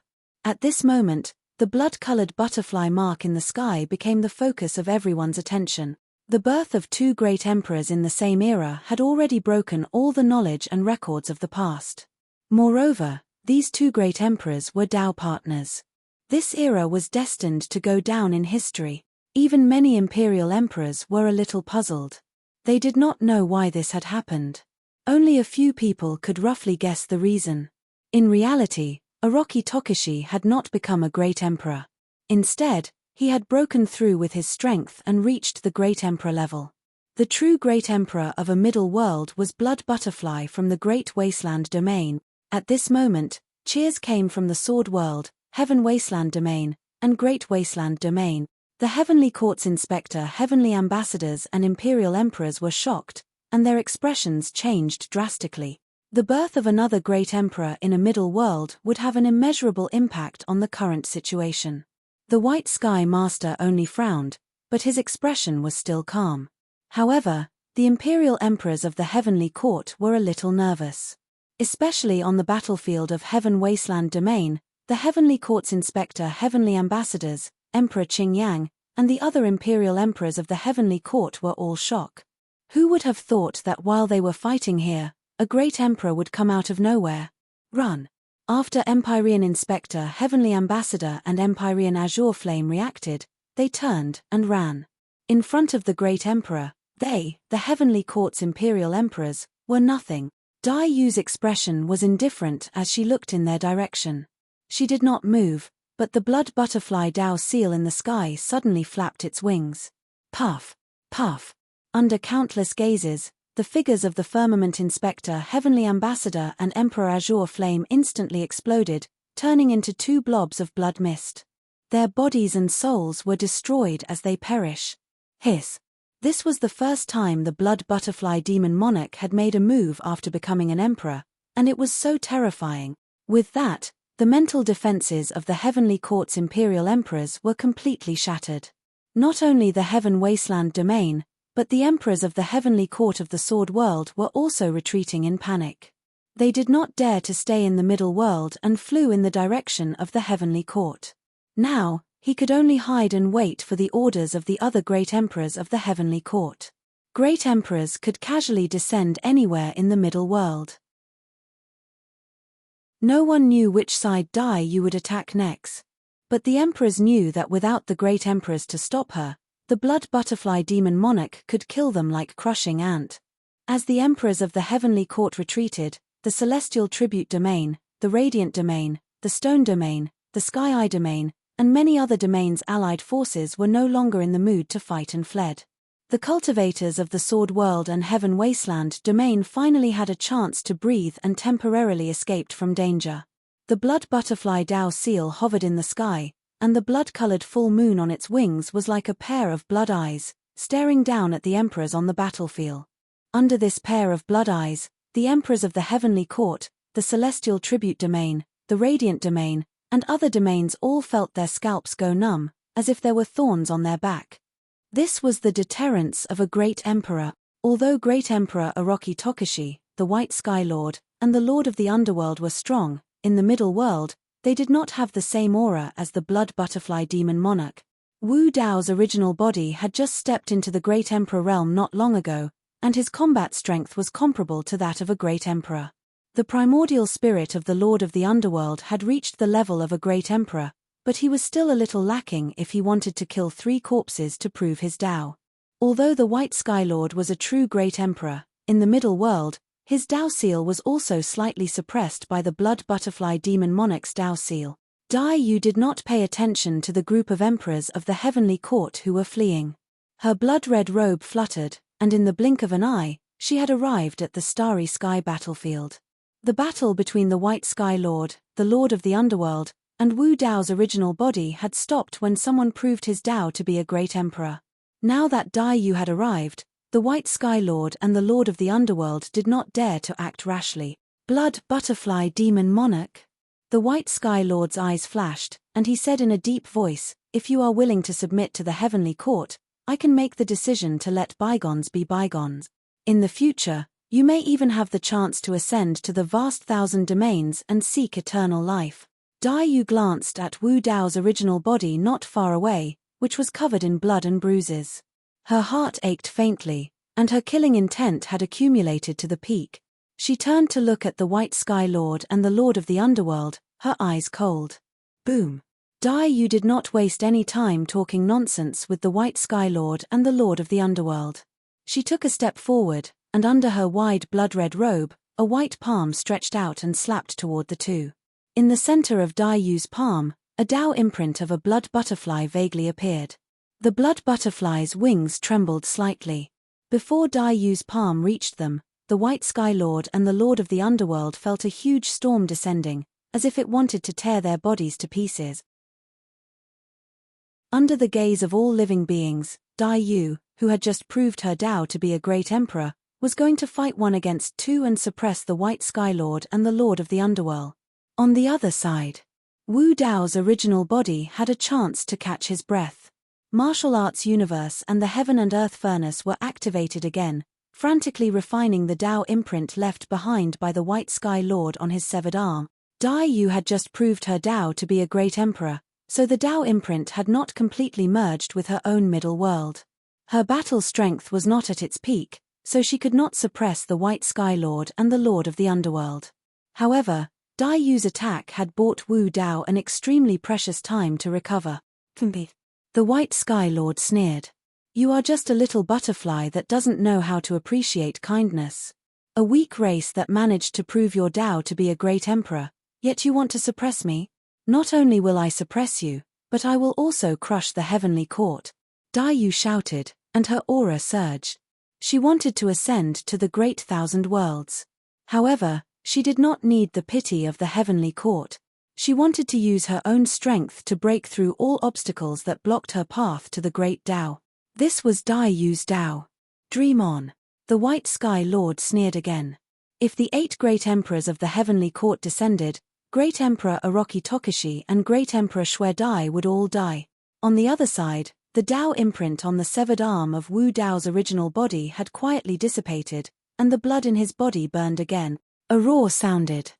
At this moment, the blood-colored butterfly mark in the sky became the focus of everyone's attention. The birth of two great emperors in the same era had already broken all the knowledge and records of the past. Moreover, these two great emperors were Tao partners. This era was destined to go down in history. Even many imperial emperors were a little puzzled. They did not know why this had happened. Only a few people could roughly guess the reason. In reality, Orochi Tokishi had not become a great emperor. Instead, He had broken through with his strength and reached the Great Emperor level. The true Great Emperor of a middle world was Blood Butterfly from the Great Wasteland Domain. At this moment, cheers came from the Sword World, Heaven Wasteland Domain, and Great Wasteland Domain. The Heavenly Court's Inspector, Heavenly Ambassadors and Imperial Emperors were shocked, and their expressions changed drastically. The birth of another Great Emperor in a middle world would have an immeasurable impact on the current situation. The White Sky Master only frowned, but his expression was still calm. However, the Imperial Emperors of the Heavenly Court were a little nervous. Especially on the battlefield of Heaven Wasteland Domain, the Heavenly Court's Inspector, Heavenly Ambassadors, Emperor Qingyang, and the other Imperial Emperors of the Heavenly Court were all shocked. Who would have thought that while they were fighting here, a Great Emperor would come out of nowhere? Run! After Empyrean Inspector, Heavenly Ambassador and Empyrean Azure Flame reacted, they turned and ran. In front of the Great Emperor, they, the Heavenly Court's Imperial Emperors, were nothing. Dai Yu's expression was indifferent as she looked in their direction. She did not move, but the Blood Butterfly Dao seal in the sky suddenly flapped its wings. Puff! Puff! Under countless gazes, the figures of the Firmament Inspector, Heavenly Ambassador and Emperor Azure Flame instantly exploded, turning into two blobs of blood mist. Their bodies and souls were destroyed as they perish. Hiss! This was the first time the Blood Butterfly Demon Monarch had made a move after becoming an emperor, and it was so terrifying. With that, the mental defenses of the Heavenly Court's Imperial Emperors were completely shattered. Not only the Heaven Wasteland Domain, but the Emperors of the Heavenly Court of the Sword World were also retreating in panic. They did not dare to stay in the middle world and flew in the direction of the Heavenly Court. Now, he could only hide and wait for the orders of the other Great Emperors of the Heavenly Court. Great Emperors could casually descend anywhere in the middle world. No one knew which side Dai Yu would attack next. But the Emperors knew that without the Great Emperors to stop her, the Blood Butterfly Demon Monarch could kill them like crushing ant. As the Emperors of the Heavenly Court retreated, the Celestial Tribute Domain, the Radiant Domain, the Stone Domain, the Sky Eye Domain, and many other domains' allied forces were no longer in the mood to fight and fled. The cultivators of the Sword World and Heaven Wasteland Domain finally had a chance to breathe and temporarily escaped from danger. The Blood Butterfly Dao seal hovered in the sky, and the blood-colored full moon on its wings was like a pair of blood eyes, staring down at the Emperors on the battlefield. Under this pair of blood eyes, the Emperors of the Heavenly Court, the Celestial Tribute Domain, the Radiant Domain, and other domains all felt their scalps go numb, as if there were thorns on their back. This was the deterrence of a great emperor. Although Great Emperor Orochi Tokushi, the White Sky Lord, and the Lord of the Underworld were strong, in the middle world, they did not have the same aura as the Blood Butterfly Demon Monarch. Wu Dao's original body had just stepped into the Great Emperor realm not long ago, and his combat strength was comparable to that of a great emperor. The primordial spirit of the Lord of the Underworld had reached the level of a great emperor, but he was still a little lacking if he wanted to kill 3 corpses to prove his Dao. Although the White Sky Lord was a true great emperor, in the middle world, his Dao seal was also slightly suppressed by the Blood Butterfly Demon Monarch's Dao seal. Dai Yu did not pay attention to the group of emperors of the Heavenly Court who were fleeing. Her blood-red robe fluttered, and in the blink of an eye, she had arrived at the starry sky battlefield. The battle between the White Sky Lord, the Lord of the Underworld, and Wu Dao's original body had stopped when someone proved his Dao to be a great emperor. Now that Dai Yu had arrived, the White Sky Lord and the Lord of the Underworld did not dare to act rashly. Blood Butterfly Demon Monarch? The White Sky Lord's eyes flashed, and he said in a deep voice, "If you are willing to submit to the Heavenly Court, I can make the decision to let bygones be bygones. In the future, you may even have the chance to ascend to the vast 1,000 domains and seek eternal life." Dai Yu glanced at Wu Dao's original body not far away, which was covered in blood and bruises. Her heart ached faintly, and her killing intent had accumulated to the peak. She turned to look at the White Sky Lord and the Lord of the Underworld, her eyes cold. Boom! Dai Yu did not waste any time talking nonsense with the White Sky Lord and the Lord of the Underworld. She took a step forward, and under her wide blood-red robe, a white palm stretched out and slapped toward the two. In the center of Dai Yu's palm, A Dao imprint of a blood butterfly vaguely appeared. The blood butterfly's wings trembled slightly. Before Dai Yu's palm reached them, the White Sky Lord and the Lord of the Underworld felt a huge storm descending, as if it wanted to tear their bodies to pieces. Under the gaze of all living beings, Dai Yu, who had just proved her Dao to be a great emperor, was going to fight 1 against 2 and suppress the White Sky Lord and the Lord of the Underworld. On the other side, Wu Dao's original body had a chance to catch his breath. Martial arts universe and the heaven and earth furnace were activated again, frantically refining the Dao imprint left behind by the White Sky Lord on his severed arm. Dai Yu had just proved her Dao to be a great emperor, so the Dao imprint had not completely merged with her own middle world. Her battle strength was not at its peak, so she could not suppress the White Sky Lord and the Lord of the Underworld. However, Dai Yu's attack had bought Wu Dao an extremely precious time to recover. The White Sky Lord sneered. You are just a little butterfly that doesn't know how to appreciate kindness. A weak race that managed to prove your Dao to be a great emperor, yet you want to suppress me? Not only will I suppress you, but I will also crush the heavenly court. Dai Yu shouted, and her aura surged. She wanted to ascend to the great 1,000 worlds. However, she did not need the pity of the heavenly court. She wanted to use her own strength to break through all obstacles that blocked her path to the great Dao. This was Dai Yu's Dao. Dream on. The White Sky Lord sneered again. If the 8 great emperors of the heavenly court descended, Great Emperor Orochi Tokushi and Great Emperor Shui Dai would all die. On the other side, the Dao imprint on the severed arm of Wu Dao's original body had quietly dissipated, and the blood in his body burned again. A roar sounded.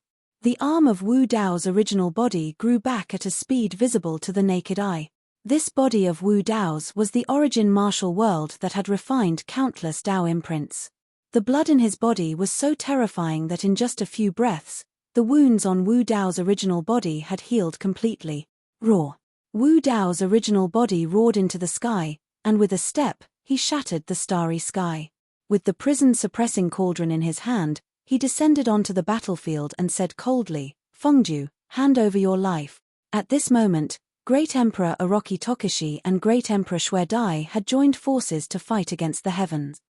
The arm of Wu Dao's original body grew back at a speed visible to the naked eye. This body of Wu Dao's was the origin martial world that had refined countless Dao imprints. The blood in his body was so terrifying that in just a few breaths, the wounds on Wu Dao's original body had healed completely. Roar. Wu Dao's original body roared into the sky, and with a step, he shattered the starry sky. With the prison-suppressing cauldron in his hand, he descended onto the battlefield and said coldly, "Fengju, hand over your life." At this moment, Great Emperor Orochi Tokushi and Great Emperor Shui Dai had joined forces to fight against the heavens.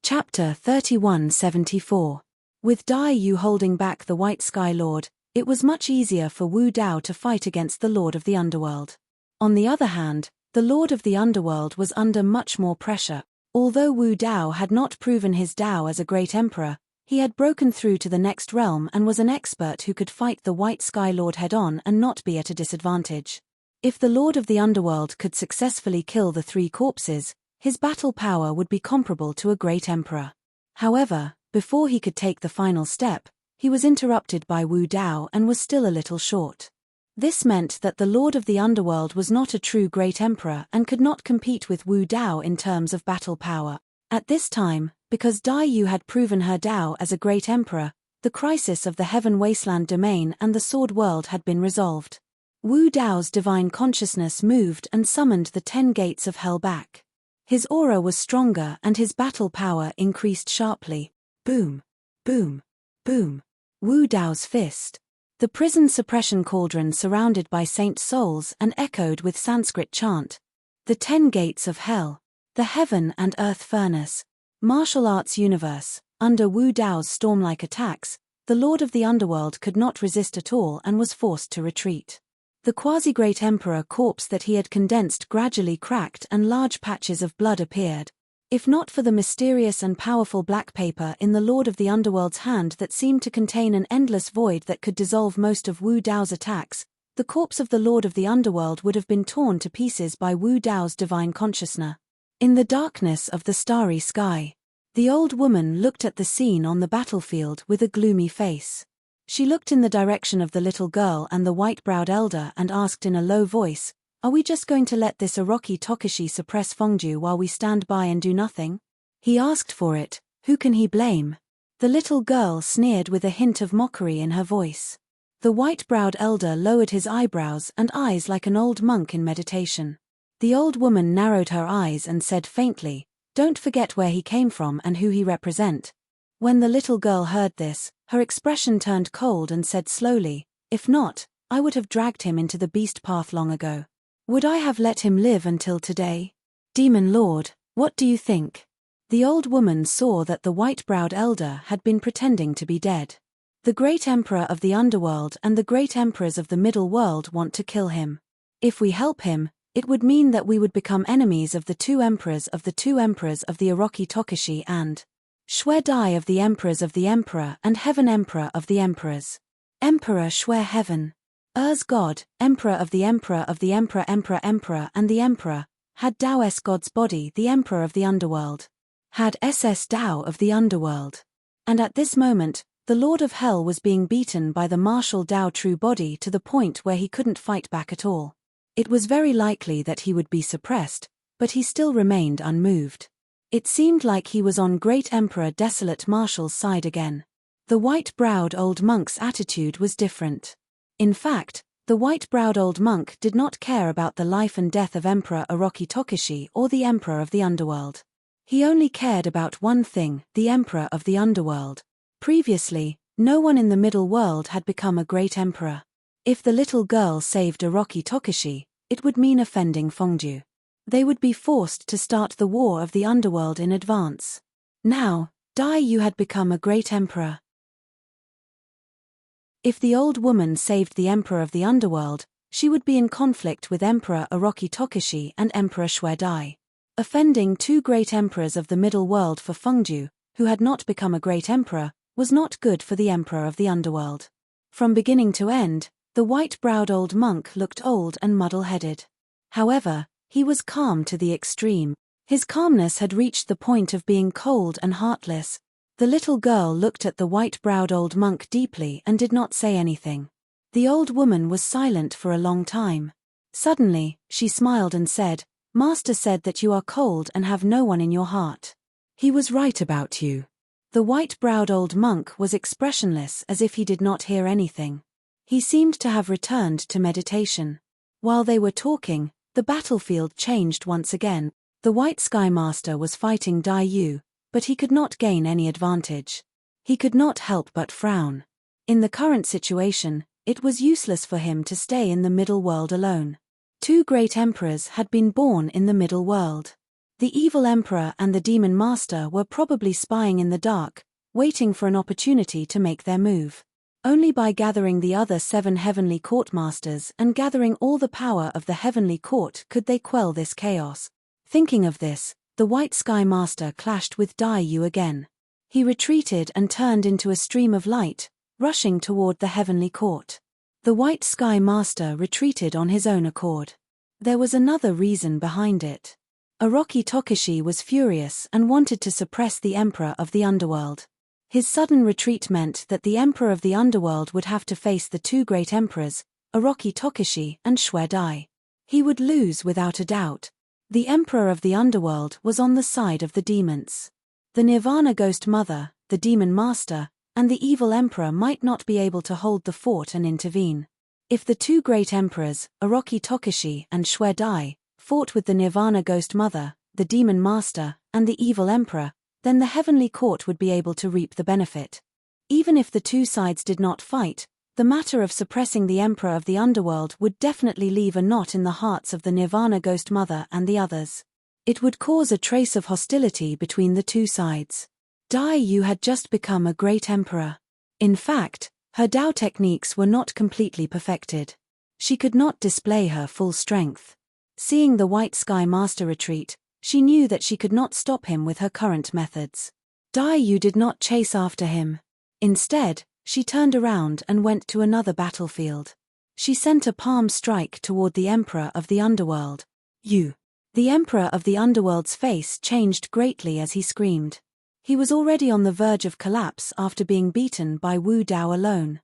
Chapter 3174. With Dai Yu holding back the White Sky Lord, it was much easier for Wu Dao to fight against the Lord of the Underworld. On the other hand, the Lord of the Underworld was under much more pressure. Although Wu Dao had not proven his Dao as a great emperor, he had broken through to the next realm and was an expert who could fight the White Sky Lord head-on and not be at a disadvantage. If the Lord of the Underworld could successfully kill the 3 corpses, his battle power would be comparable to a great emperor. However, before he could take the final step, he was interrupted by Wu Dao and was still a little short. This meant that the Lord of the Underworld was not a true great emperor and could not compete with Wu Dao in terms of battle power. At this time, because Dai Yu had proven her Dao as a great emperor, the crisis of the Heaven Wasteland domain and the Sword World had been resolved. Wu Dao's divine consciousness moved and summoned the 10 gates of hell back. His aura was stronger and his battle power increased sharply. Boom, boom, boom. Wu Dao's fist. The prison suppression cauldron surrounded by saint souls and echoed with Sanskrit chant. The 10 gates of hell. The heaven and earth furnace. Martial arts universe. Under Wu Dao's storm-like attacks, the Lord of the Underworld could not resist at all and was forced to retreat. The quasi-great emperor corpse that he had condensed gradually cracked and large patches of blood appeared. If not for the mysterious and powerful black paper in the Lord of the Underworld's hand that seemed to contain an endless void that could dissolve most of Wu Dao's attacks, the corpse of the Lord of the Underworld would have been torn to pieces by Wu Dao's divine consciousness. In the darkness of the starry sky, the old woman looked at the scene on the battlefield with a gloomy face. She looked in the direction of the little girl and the white-browed elder and asked in a low voice, "Are we just going to let this Orochi Tokushi suppress Fengju while we stand by and do nothing? He asked for it, who can he blame?" The little girl sneered with a hint of mockery in her voice. The white-browed elder lowered his eyebrows and eyes like an old monk in meditation. The old woman narrowed her eyes and said faintly, "Don't forget where he came from and who he represents. When the little girl heard this, her expression turned cold and said slowly, "If not, I would have dragged him into the beast path long ago. Would I have let him live until today? Demon Lord, what do you think?" The old woman saw that the white-browed elder had been pretending to be dead. "The great emperor of the underworld and the great emperors of the middle world want to kill him. If we help him, it would mean that we would become enemies of the two emperors of the Oroki Tokushi and Shue Dai of the emperors of the emperor and heaven emperor of the emperors. Emperor Shue heaven. God, emperor of the emperor emperor and the emperor, had Dao S God's body the emperor of the underworld. Had SS Dao of the underworld. And at this moment, the Lord of Hell was being beaten by the martial Dao true body to the point where he couldn't fight back at all. It was very likely that he would be suppressed, but he still remained unmoved. It seemed like he was on Great Emperor Desolate Martial's side again. The white-browed old monk's attitude was different. In fact, the white-browed old monk did not care about the life and death of Emperor Oroki Tokushi or the emperor of the underworld. He only cared about one thing, the emperor of the underworld. Previously, no one in the middle world had become a great emperor. If the little girl saved Oroki Tokushi, it would mean offending Fengju. They would be forced to start the war of the underworld in advance. Now, Dai Yu had become a great emperor. If the old woman saved the emperor of the underworld, she would be in conflict with Emperor Oroki Tokushi and Emperor Shue Dai. Offending two great emperors of the middle world for Fengju, who had not become a great emperor, was not good for the emperor of the underworld. From beginning to end, the white-browed old monk looked old and muddle-headed. However, he was calm to the extreme. His calmness had reached the point of being cold and heartless. The little girl looked at the white-browed old monk deeply and did not say anything. The old woman was silent for a long time. Suddenly, she smiled and said, "Master said that you are cold and have no one in your heart. He was right about you." The white-browed old monk was expressionless as if he did not hear anything. He seemed to have returned to meditation. While they were talking, the battlefield changed once again. The White Sky Master was fighting Dai Yu, but he could not gain any advantage. He could not help but frown. In the current situation, it was useless for him to stay in the middle world alone. Two great emperors had been born in the middle world. The evil emperor and the demon master were probably spying in the dark, waiting for an opportunity to make their move. Only by gathering the other 7 heavenly court masters and gathering all the power of the heavenly court could they quell this chaos. Thinking of this, the White Sky Master clashed with Dai Yu again. He retreated and turned into a stream of light, rushing toward the heavenly court. The White Sky Master retreated on his own accord. There was another reason behind it. Oroki Tokushi was furious and wanted to suppress the emperor of the underworld. His sudden retreat meant that the emperor of the underworld would have to face the two great emperors, Oroki Tokushi and Shue Dai. He would lose without a doubt. The emperor of the underworld was on the side of the demons. The Nirvana Ghost Mother, the demon master, and the evil emperor might not be able to hold the fort and intervene. If the two great emperors, Oroki Tokushi and Shue Dai, fought with the Nirvana Ghost Mother, the demon master, and the evil emperor, then the heavenly court would be able to reap the benefit. Even if the two sides did not fight, the matter of suppressing the emperor of the underworld would definitely leave a knot in the hearts of the Nirvana Ghost Mother and the others. It would cause a trace of hostility between the two sides. Dai Yu had just become a great emperor. In fact, her Dao techniques were not completely perfected. She could not display her full strength. Seeing the White Sky Master retreat, she knew that she could not stop him with her current methods. Dai Yu did not chase after him. Instead, she turned around and went to another battlefield. She sent a palm strike toward the Emperor of the Underworld. "You!" The Emperor of the Underworld's face changed greatly as he screamed. He was already on the verge of collapse after being beaten by Wu Dao alone.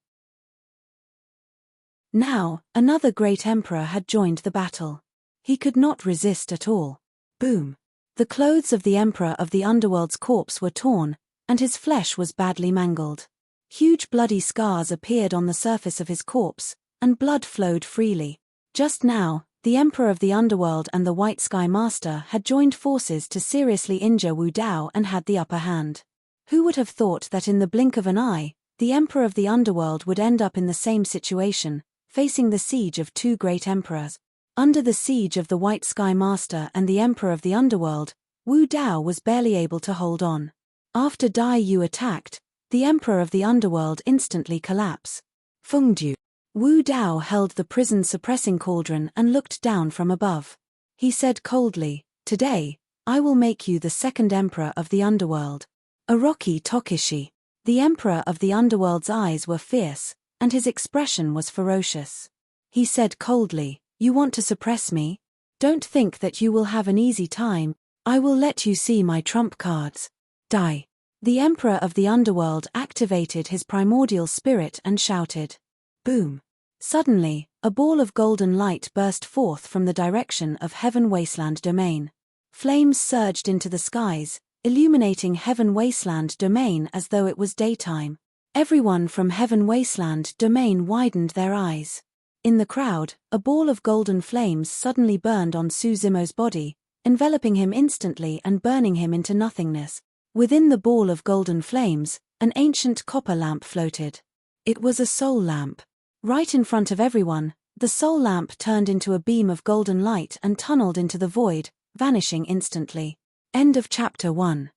Now, another great emperor had joined the battle. He could not resist at all. Boom! The clothes of the Emperor of the Underworld's corpse were torn, and his flesh was badly mangled. Huge bloody scars appeared on the surface of his corpse, and blood flowed freely. Just now, the Emperor of the Underworld and the White Sky Master had joined forces to seriously injure Wu Dao and had the upper hand. Who would have thought that in the blink of an eye, the Emperor of the Underworld would end up in the same situation, facing the siege of two great emperors? Under the siege of the White Sky Master and the Emperor of the Underworld, Wu Dao was barely able to hold on. After Dai Yu attacked, the Emperor of the Underworld instantly collapsed. Fengdu. Wu Dao held the prison-suppressing cauldron and looked down from above. He said coldly, "Today, I will make you the second Emperor of the Underworld." Orochi Tokishi. The Emperor of the Underworld's eyes were fierce, and his expression was ferocious. He said coldly, "You want to suppress me? Don't think that you will have an easy time. I will let you see my trump cards." Die. The Emperor of the Underworld activated his primordial spirit and shouted. Boom. Suddenly, a ball of golden light burst forth from the direction of Heaven Wasteland Domain. Flames surged into the skies, illuminating Heaven Wasteland Domain as though it was daytime. Everyone from Heaven Wasteland Domain widened their eyes. In the crowd, a ball of golden flames suddenly burned on Su Zimo's body, enveloping him instantly and burning him into nothingness. Within the ball of golden flames, an ancient copper lamp floated. It was a soul lamp. Right in front of everyone, the soul lamp turned into a beam of golden light and tunneled into the void, vanishing instantly. End of Chapter 1.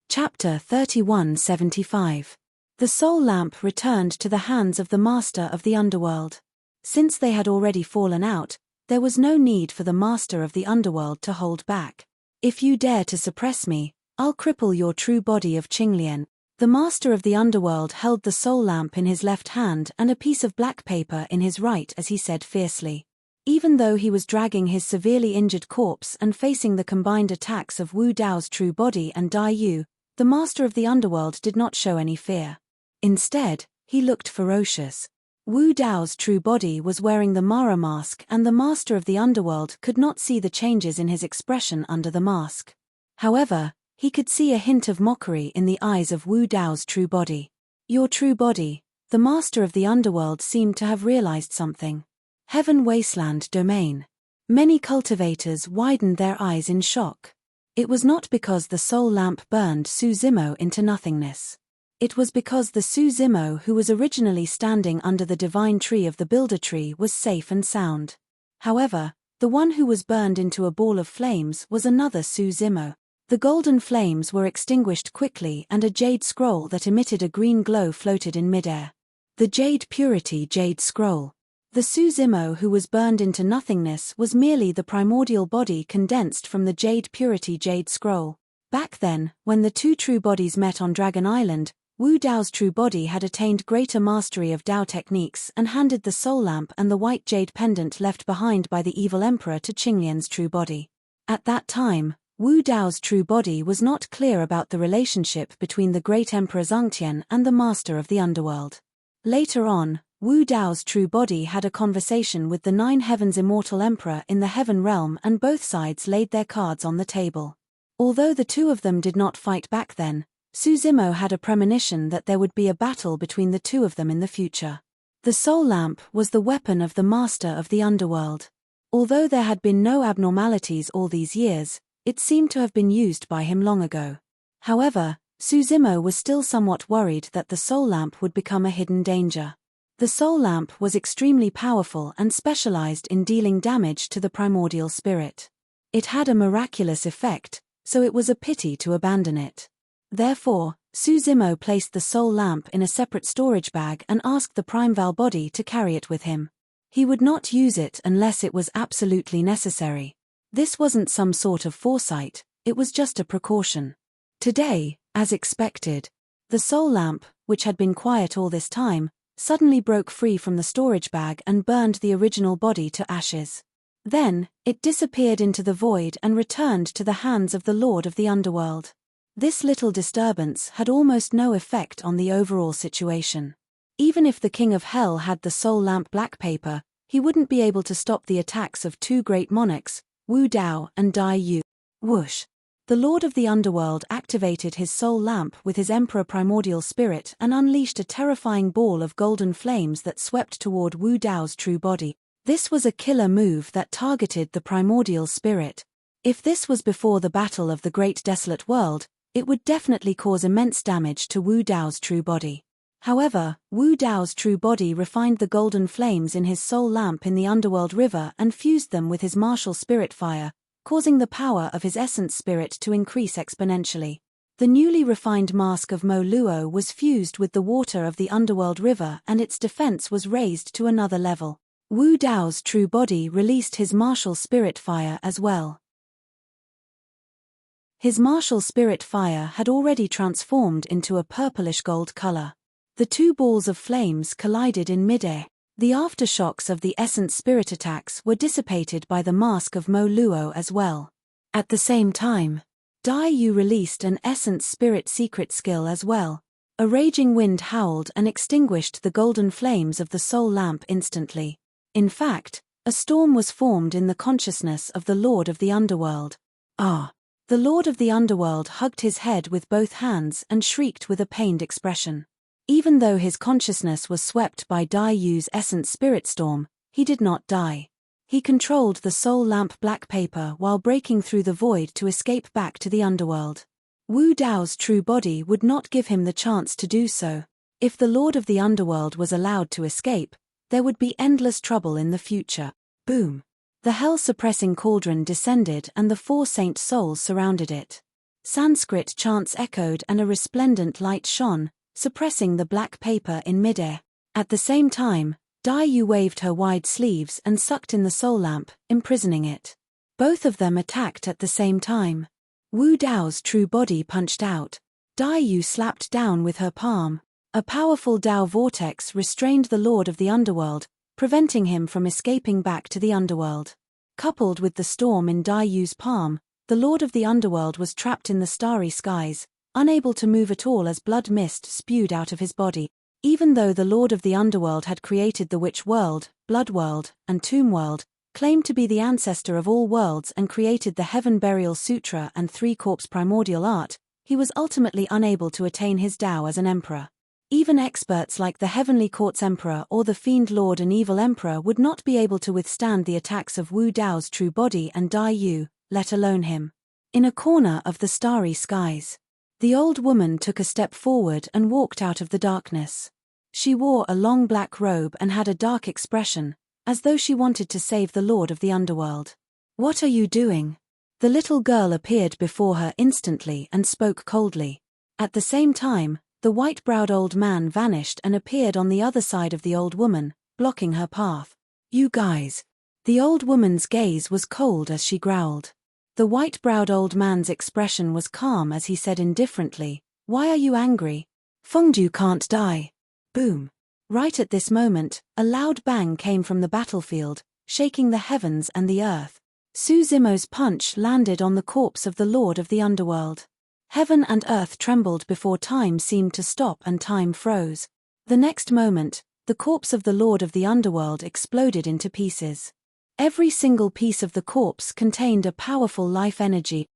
Chapter 3175. The soul lamp returned to the hands of the Master of the Underworld. Since they had already fallen out, there was no need for the Master of the Underworld to hold back. "If you dare to suppress me, I'll cripple your true body of Qinglian." The Master of the Underworld held the soul lamp in his left hand and a piece of black paper in his right as he said fiercely. Even though he was dragging his severely injured corpse and facing the combined attacks of Wu Dao's true body and Dai Yu, the Master of the Underworld did not show any fear. Instead, he looked ferocious. Wu Dao's true body was wearing the Mara mask and the Master of the Underworld could not see the changes in his expression under the mask. However, he could see a hint of mockery in the eyes of Wu Dao's true body. "Your true body." The Master of the Underworld seemed to have realized something. Heaven Wasteland Domain. Many cultivators widened their eyes in shock. It was not because the soul lamp burned Su Zimo into nothingness. It was because the Su Zimo who was originally standing under the divine tree of the Builder Tree was safe and sound. However, the one who was burned into a ball of flames was another Su Zimo. The golden flames were extinguished quickly and a jade scroll that emitted a green glow floated in midair. The Jade Purity Jade Scroll. The Su Zimo who was burned into nothingness was merely the primordial body condensed from the Jade Purity Jade Scroll. Back then, when the two true bodies met on Dragon Island, Wu Dao's true body had attained greater mastery of Dao techniques and handed the soul lamp and the white jade pendant left behind by the evil emperor to Qinglian's true body. At that time, Wu Dao's true body was not clear about the relationship between the great emperor Zhongtian and the Master of the Underworld. Later on, Wu Dao's true body had a conversation with the Nine Heavens Immortal Emperor in the Heaven Realm and both sides laid their cards on the table. Although the two of them did not fight back then, Su Zimo had a premonition that there would be a battle between the two of them in the future. The soul lamp was the weapon of the Master of the Underworld. Although there had been no abnormalities all these years, it seemed to have been used by him long ago. However, Su Zimo was still somewhat worried that the soul lamp would become a hidden danger. The soul lamp was extremely powerful and specialized in dealing damage to the primordial spirit. It had a miraculous effect, so it was a pity to abandon it. Therefore, Su Zimo placed the soul lamp in a separate storage bag and asked the Primeval body to carry it with him. He would not use it unless it was absolutely necessary. This wasn't some sort of foresight, it was just a precaution. Today, as expected, the soul lamp, which had been quiet all this time, suddenly broke free from the storage bag and burned the original body to ashes. Then, it disappeared into the void and returned to the hands of the Lord of the Underworld. This little disturbance had almost no effect on the overall situation. Even if the King of Hell had the soul lamp black paper, he wouldn't be able to stop the attacks of two great monarchs, Wu Dao and Dai Yu. Whoosh! The Lord of the Underworld activated his soul lamp with his Emperor Primordial Spirit and unleashed a terrifying ball of golden flames that swept toward Wu Dao's true body. This was a killer move that targeted the Primordial Spirit. If this was before the battle of the Great Desolate World, it would definitely cause immense damage to Wu Dao's true body. However, Wu Dao's true body refined the golden flames in his soul lamp in the underworld river and fused them with his martial spirit fire, causing the power of his essence spirit to increase exponentially. The newly refined mask of Mo Luo was fused with the water of the underworld river and its defense was raised to another level. Wu Dao's true body released his martial spirit fire as well. His martial spirit fire had already transformed into a purplish gold color. The two balls of flames collided in midair. The aftershocks of the essence spirit attacks were dissipated by the mask of Mo Luo as well. At the same time, Dai Yu released an essence spirit secret skill as well. A raging wind howled and extinguished the golden flames of the soul lamp instantly. In fact, a storm was formed in the consciousness of the Lord of the Underworld. Ah! The Lord of the Underworld hugged his head with both hands and shrieked with a pained expression. Even though his consciousness was swept by Dai Yu's essence spirit storm, he did not die. He controlled the soul lamp black paper while breaking through the void to escape back to the underworld. Wu Dao's true body would not give him the chance to do so. If the Lord of the Underworld was allowed to escape, there would be endless trouble in the future. Boom! The hell-suppressing cauldron descended and the four saint souls surrounded it. Sanskrit chants echoed and a resplendent light shone, suppressing the black paper in midair. At the same time, Dai Yu waved her wide sleeves and sucked in the soul lamp, imprisoning it. Both of them attacked at the same time. Wu Dao's true body punched out. Dai Yu slapped down with her palm. A powerful Dao vortex restrained the Lord of the Underworld, preventing him from escaping back to the underworld. Coupled with the storm in Dai Yu's palm, the Lord of the Underworld was trapped in the starry skies, unable to move at all as blood mist spewed out of his body. Even though the Lord of the Underworld had created the Witch World, Blood World, and Tomb World, claimed to be the ancestor of all worlds and created the Heaven Burial Sutra and Three-Corpse Primordial Art, he was ultimately unable to attain his Tao as an emperor. Even experts like the Heavenly Court's Emperor or the Fiend Lord and Evil Emperor would not be able to withstand the attacks of Wu Dao's true body and Dai Yu, let alone him. In a corner of the starry skies, the old woman took a step forward and walked out of the darkness. She wore a long black robe and had a dark expression, as though she wanted to save the Lord of the Underworld. "What are you doing?" The little girl appeared before her instantly and spoke coldly. At the same time, the white-browed old man vanished and appeared on the other side of the old woman, blocking her path. "You guys." The old woman's gaze was cold as she growled. The white-browed old man's expression was calm as he said indifferently, "Why are you angry? Fengdu can't die." Boom! Right at this moment, a loud bang came from the battlefield, shaking the heavens and the earth. Su Zimo's punch landed on the corpse of the Lord of the Underworld. Heaven and earth trembled before time seemed to stop and time froze. The next moment, the corpse of the Lord of the Underworld exploded into pieces. Every single piece of the corpse contained a powerful life energy.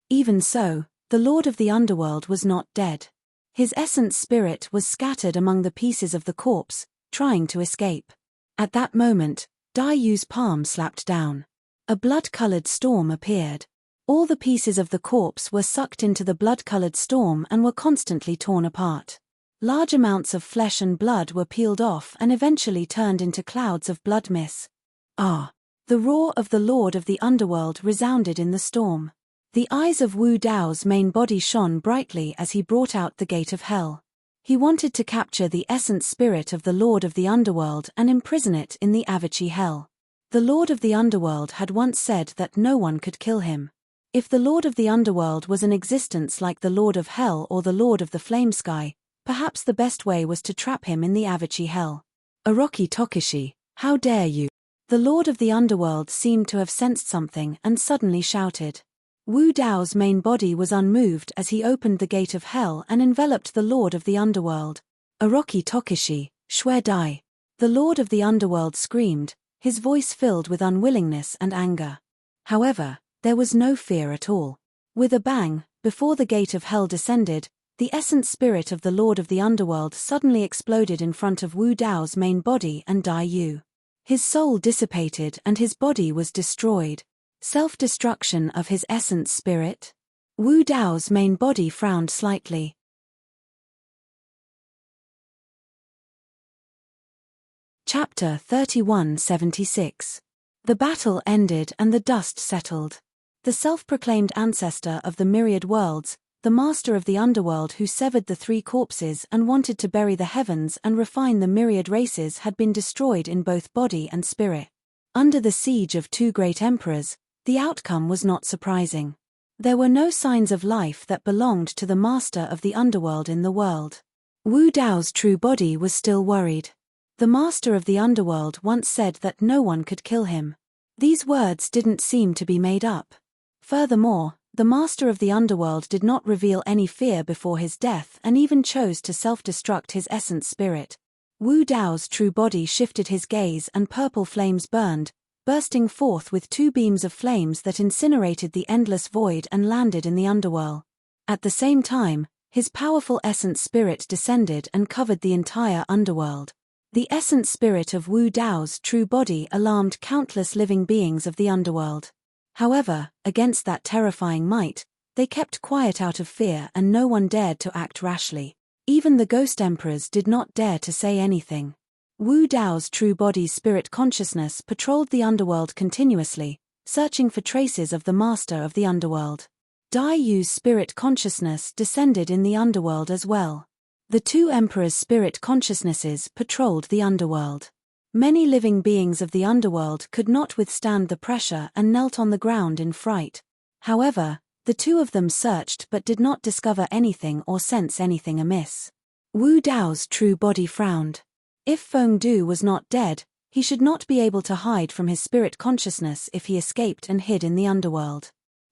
Even so, the Lord of the Underworld was not dead. His essence spirit was scattered among the pieces of the corpse, trying to escape. At that moment, Dai Yu's palm slapped down. A blood-colored storm appeared. All the pieces of the corpse were sucked into the blood-colored storm and were constantly torn apart. Large amounts of flesh and blood were peeled off and eventually turned into clouds of blood mist. Ah! The roar of the Lord of the Underworld resounded in the storm. The eyes of Wu Dao's main body shone brightly as he brought out the gate of hell. He wanted to capture the essence spirit of the Lord of the Underworld and imprison it in the Avicii hell. The Lord of the Underworld had once said that no one could kill him. If the Lord of the Underworld was an existence like the Lord of Hell or the Lord of the Flame Sky, perhaps the best way was to trap him in the Avicii hell. "Orochi Tokishi, how dare you!" The Lord of the Underworld seemed to have sensed something and suddenly shouted. Wu Dao's main body was unmoved as he opened the gate of hell and enveloped the Lord of the Underworld. "Orochi Tokishi, Shue Dai!" The Lord of the Underworld screamed, his voice filled with unwillingness and anger. However, there was no fear at all. With a bang, before the gate of hell descended, the essence spirit of the Lord of the Underworld suddenly exploded in front of Wu Dao's main body and Dai Yu. His soul dissipated and his body was destroyed. Self-destruction of his essence spirit? Wu Dao's main body frowned slightly. Chapter 3176. The battle ended and the dust settled. The self-proclaimed ancestor of the myriad worlds, the master of the underworld who severed the three corpses and wanted to bury the heavens and refine the myriad races, had been destroyed in both body and spirit. Under the siege of two great emperors, the outcome was not surprising. There were no signs of life that belonged to the master of the underworld in the world. Wu Dao's true body was still worried. The master of the underworld once said that no one could kill him. These words didn't seem to be made up. Furthermore, the master of the underworld did not reveal any fear before his death and even chose to self-destruct his essence spirit. Wu Dao's true body shifted his gaze and purple flames burned, bursting forth with two beams of flames that incinerated the endless void and landed in the underworld. At the same time, his powerful essence spirit descended and covered the entire underworld. The essence spirit of Wu Dao's true body alarmed countless living beings of the underworld. However, against that terrifying might, they kept quiet out of fear and no one dared to act rashly. Even the ghost emperors did not dare to say anything. Wu Dao's true body's spirit consciousness patrolled the underworld continuously, searching for traces of the master of the underworld. Dai Yu's spirit consciousness descended in the underworld as well. The two emperors' spirit consciousnesses patrolled the underworld. Many living beings of the underworld could not withstand the pressure and knelt on the ground in fright. However, the two of them searched but did not discover anything or sense anything amiss. Wu Dao's true body frowned. If Feng Du was not dead, he should not be able to hide from his spirit consciousness if he escaped and hid in the underworld.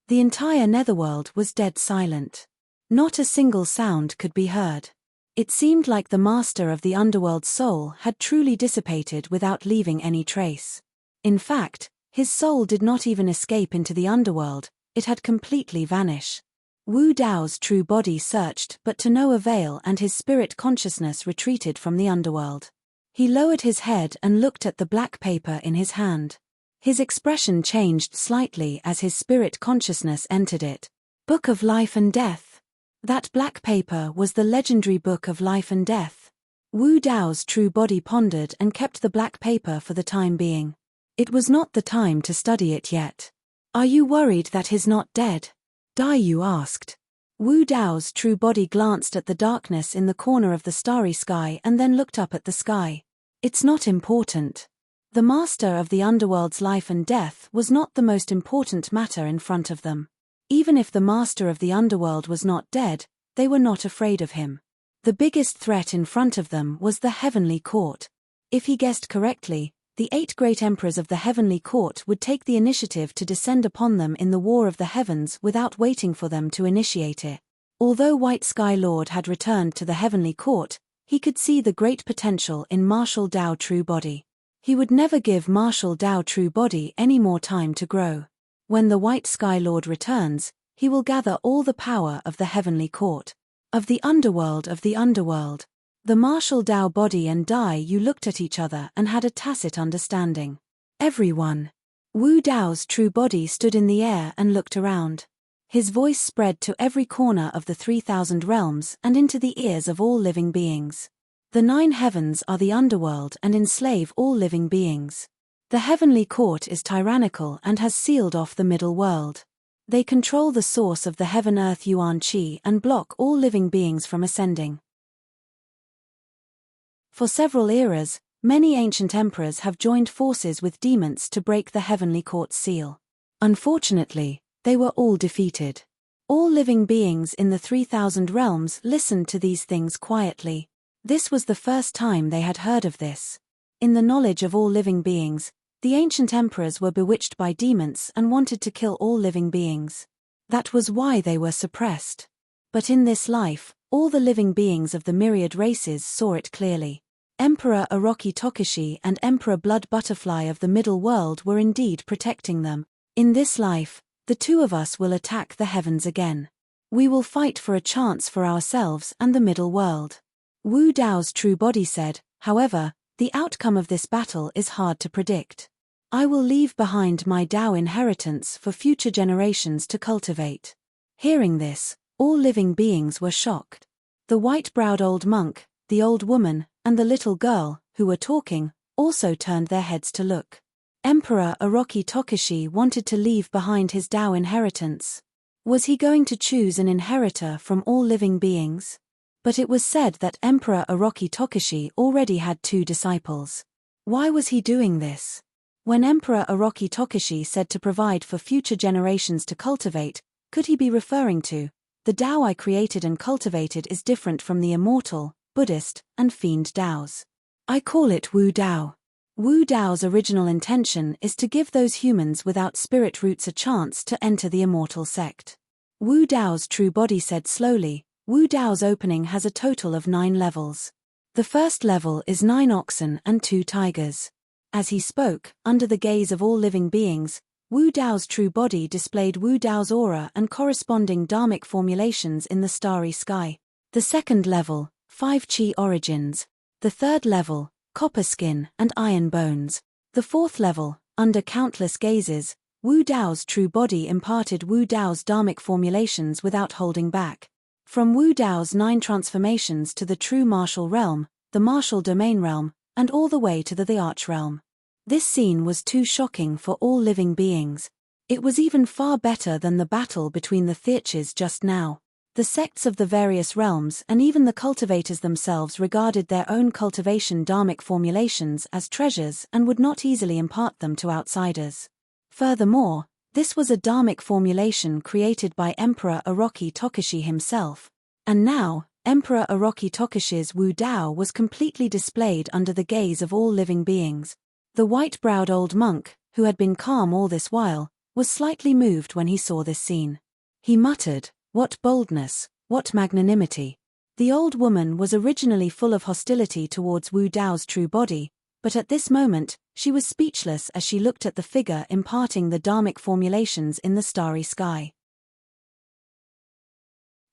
The entire netherworld was dead silent. Not a single sound could be heard. It seemed like the master of the underworld's soul had truly dissipated without leaving any trace. In fact, his soul did not even escape into the underworld, it had completely vanished. Wu Dao's true body searched but to no avail and his spirit consciousness retreated from the underworld. He lowered his head and looked at the black paper in his hand. His expression changed slightly as his spirit consciousness entered it. Book of Life and Death. That black paper was the legendary Book of Life and Death. Wu Dao's true body pondered and kept the black paper for the time being. It was not the time to study it yet. Are you worried that he's not dead? Dai Yu asked. Wu Dao's true body glanced at the darkness in the corner of the starry sky and then looked up at the sky. It's not important. The master of the underworld's life and death was not the most important matter in front of them. Even if the master of the underworld was not dead, they were not afraid of him. The biggest threat in front of them was the heavenly court. If he guessed correctly, the 8 great emperors of the heavenly court would take the initiative to descend upon them in the war of the heavens without waiting for them to initiate it. Although White Sky Lord had returned to the heavenly court, he could see the great potential in Martial Dao True Body. He would never give Martial Dao True Body any more time to grow. When the White Sky Lord returns, he will gather all the power of the heavenly court. Of the underworld of the underworld. The Martial Dao body and Dai Yu looked at each other and had a tacit understanding. Everyone. Wu Dao's true body stood in the air and looked around. His voice spread to every corner of the 3,000 realms and into the ears of all living beings. The 9 heavens are the underworld and enslave all living beings. The heavenly court is tyrannical and has sealed off the middle world. They control the source of the heaven-earth Yuan Qi and block all living beings from ascending. For several eras, many ancient emperors have joined forces with demons to break the heavenly court's seal. Unfortunately, they were all defeated. All living beings in the 3,000 realms listened to these things quietly. This was the first time they had heard of this. In the knowledge of all living beings, the ancient emperors were bewitched by demons and wanted to kill all living beings. That was why they were suppressed. But in this life, all the living beings of the myriad races saw it clearly. Emperor Orochi Tokushi and Emperor Blood Butterfly of the middle world were indeed protecting them. In this life, the two of us will attack the heavens again. We will fight for a chance for ourselves and the middle world. Wu Dao's true body said, however, the outcome of this battle is hard to predict. I will leave behind my Tao inheritance for future generations to cultivate. Hearing this, all living beings were shocked. The white-browed old monk, the old woman, and the little girl, who were talking, also turned their heads to look. Emperor Orochi Tokushi wanted to leave behind his Tao inheritance. Was he going to choose an inheritor from all living beings? But it was said that Emperor Orochi Tokushi already had 2 disciples. Why was he doing this? When Emperor Orochi Tokushi said to provide for future generations to cultivate, could he be referring to, the Tao I created and cultivated is different from the immortal, Buddhist, and fiend Taos. I call it Wu Tao. Wu Tao's original intention is to give those humans without spirit roots a chance to enter the immortal sect. Wu Tao's true body said slowly, Wu Tao's opening has a total of 9 levels. The first level is 9 oxen and 2 tigers. As he spoke, under the gaze of all living beings, Wu Tao's true body displayed Wu Tao's aura and corresponding dharmic formulations in the starry sky. The second level, 5 chi origins. The third level, copper skin and iron bones. The fourth level, under countless gazes, Wu Tao's true body imparted Wu Tao's dharmic formulations without holding back. From Wu Tao's 9 transformations to the true martial realm, the martial domain realm, and all the way to the arch realm. This scene was too shocking for all living beings. It was even far better than the battle between the Theurches just now. The sects of the various realms and even the cultivators themselves regarded their own cultivation dharmic formulations as treasures and would not easily impart them to outsiders. Furthermore, this was a dharmic formulation created by Emperor Orochi Tokushi himself. And now, Emperor Orochi Tokushi's Wu Tao was completely displayed under the gaze of all living beings. The white-browed old monk, who had been calm all this while, was slightly moved when he saw this scene. He muttered, "What boldness, what magnanimity." The old woman was originally full of hostility towards Wu Tao's true body, but at this moment, she was speechless as she looked at the figure imparting the dharmic formulations in the starry sky.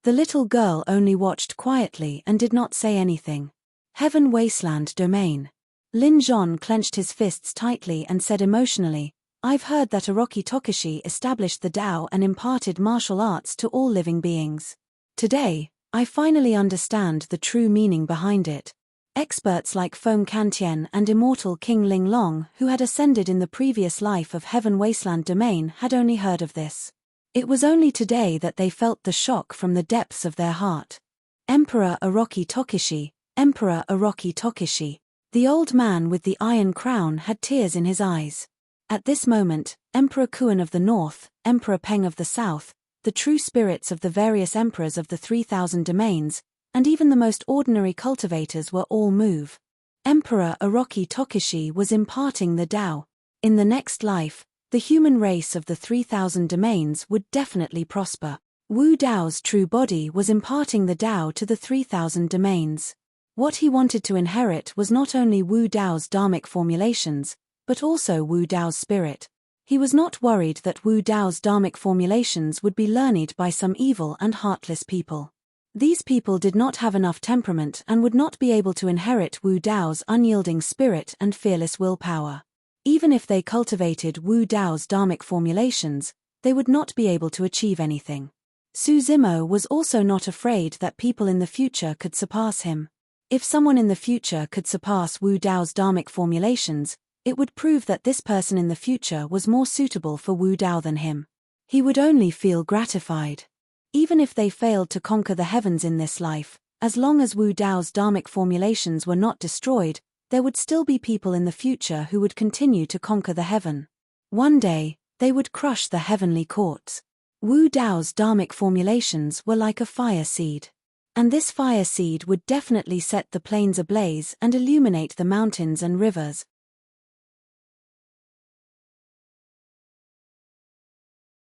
The little girl only watched quietly and did not say anything. Heaven Wasteland Domain. Lin Zhon clenched his fists tightly and said emotionally, "I've heard that Orochi Tokushi established the Tao and imparted martial arts to all living beings. Today, I finally understand the true meaning behind it." Experts like Feng Kantian and Immortal King Ling Long, who had ascended in the previous life of Heaven Wasteland Domain, had only heard of this. It was only today that they felt the shock from the depths of their heart. Emperor Orochi Tokushi, Emperor Orochi Tokushi. The old man with the iron crown had tears in his eyes. At this moment, Emperor Kuan of the north, Emperor Peng of the south, the true spirits of the various emperors of the 3,000 domains, and even the most ordinary cultivators were all moved. Emperor Orochi Tokushi was imparting the Tao. In the next life, the human race of the 3,000 domains would definitely prosper. Wu Tao's true body was imparting the Tao to the 3,000 domains. What he wanted to inherit was not only Wu Tao's dharmic formulations, but also Wu Tao's spirit. He was not worried that Wu Tao's dharmic formulations would be learned by some evil and heartless people. These people did not have enough temperament and would not be able to inherit Wu Tao's unyielding spirit and fearless willpower. Even if they cultivated Wu Tao's dharmic formulations, they would not be able to achieve anything. Su Zimo was also not afraid that people in the future could surpass him. If someone in the future could surpass Wu Tao's dharmic formulations, it would prove that this person in the future was more suitable for Wu Tao than him. He would only feel gratified. Even if they failed to conquer the heavens in this life, as long as Wu Tao's dharmic formulations were not destroyed, there would still be people in the future who would continue to conquer the heaven. One day, they would crush the heavenly courts. Wu Tao's dharmic formulations were like a fire seed. And this fire seed would definitely set the plains ablaze and illuminate the mountains and rivers.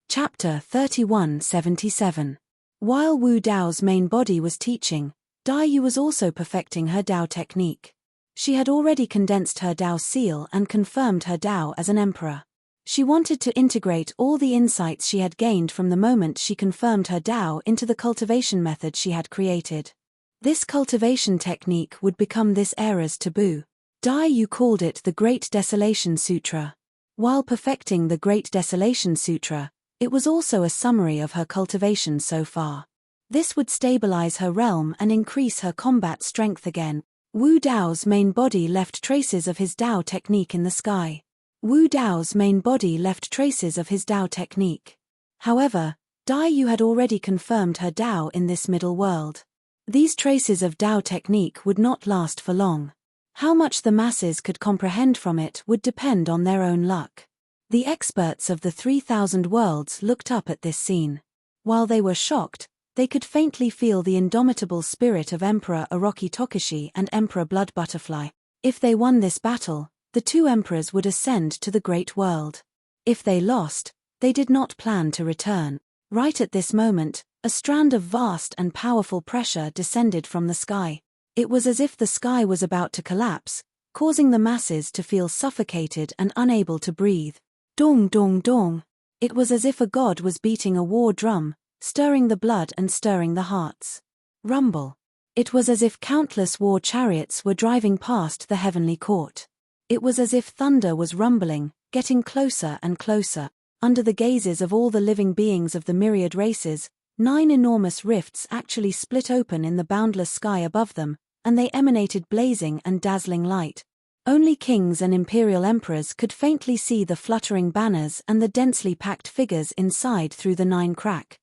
Chapter 3177. While Wu Tao's main body was teaching, Dai Yu was also perfecting her Tao technique. She had already condensed her Tao seal and confirmed her Tao as an emperor. She wanted to integrate all the insights she had gained from the moment she confirmed her Tao into the cultivation method she had created. This cultivation technique would become this era's taboo. Dai Yu called it the Great Desolation Sutra. While perfecting the Great Desolation Sutra, it was also a summary of her cultivation so far. This would stabilize her realm and increase her combat strength again. Wu Dao's main body left traces of his Dao technique in the sky. Wu Dao's main body left traces of his Dao technique. However, Dai Yu had already confirmed her Dao in this middle world. These traces of Dao technique would not last for long. How much the masses could comprehend from it would depend on their own luck. The experts of the 3,000 worlds looked up at this scene. While they were shocked, they could faintly feel the indomitable spirit of Emperor Orochi Tokushi and Emperor Blood Butterfly. If they won this battle, the two emperors would ascend to the Great World. If they lost, they did not plan to return. Right at this moment, a strand of vast and powerful pressure descended from the sky. It was as if the sky was about to collapse, causing the masses to feel suffocated and unable to breathe. Dong dong dong. It was as if a god was beating a war drum, stirring the blood and stirring the hearts. Rumble. It was as if countless war chariots were driving past the heavenly court. It was as if thunder was rumbling, getting closer and closer. Under the gazes of all the living beings of the myriad races, 9 enormous rifts actually split open in the boundless sky above them, and they emanated blazing and dazzling light. Only kings and imperial emperors could faintly see the fluttering banners and the densely packed figures inside through the 9 crack.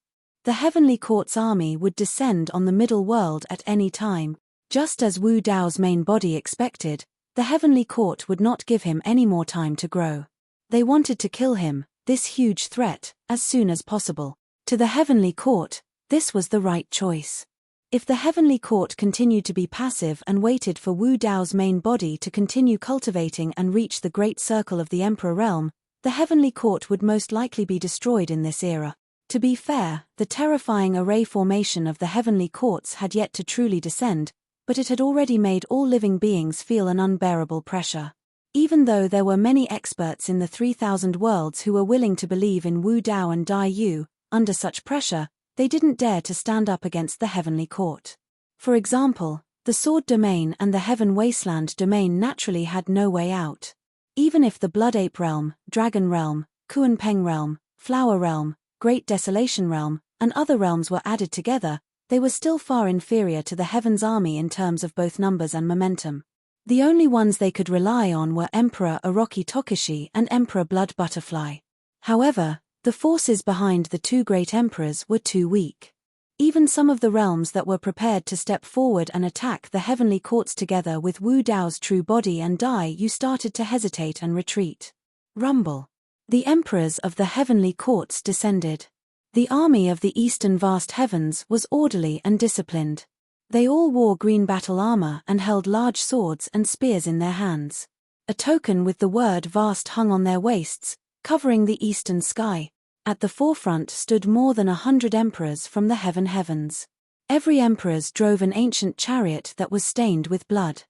The heavenly court's army would descend on the middle world at any time. Just as Wu Dao's main body expected, the heavenly court would not give him any more time to grow. They wanted to kill him, this huge threat, as soon as possible. To the heavenly court, this was the right choice. If the heavenly court continued to be passive and waited for Wu Dao's main body to continue cultivating and reach the great circle of the emperor realm, the heavenly court would most likely be destroyed in this era. To be fair, the terrifying array formation of the heavenly courts had yet to truly descend, but it had already made all living beings feel an unbearable pressure. Even though there were many experts in the 3,000 worlds who were willing to believe in Wu Dao and Dai Yu, under such pressure, they didn't dare to stand up against the heavenly court. For example, the Sword Domain and the Heaven Wasteland Domain naturally had no way out. Even if the Blood Ape Realm, Dragon Realm, Kuan Peng Realm, Flower Realm, Great Desolation Realm, and other realms were added together, they were still far inferior to the Heaven's army in terms of both numbers and momentum. The only ones they could rely on were Emperor Orochi Tokushi and Emperor Blood Butterfly. However, the forces behind the 2 great emperors were too weak. Even some of the realms that were prepared to step forward and attack the heavenly courts together with Wu Dao's true body and Dai Yu started to hesitate and retreat. Rumble. The emperors of the heavenly courts descended. The army of the eastern vast heavens was orderly and disciplined. They all wore green battle armor and held large swords and spears in their hands. A token with the word vast hung on their waists, covering the eastern sky. At the forefront stood more than 100 emperors from the heavens. Every emperor drove an ancient chariot that was stained with blood.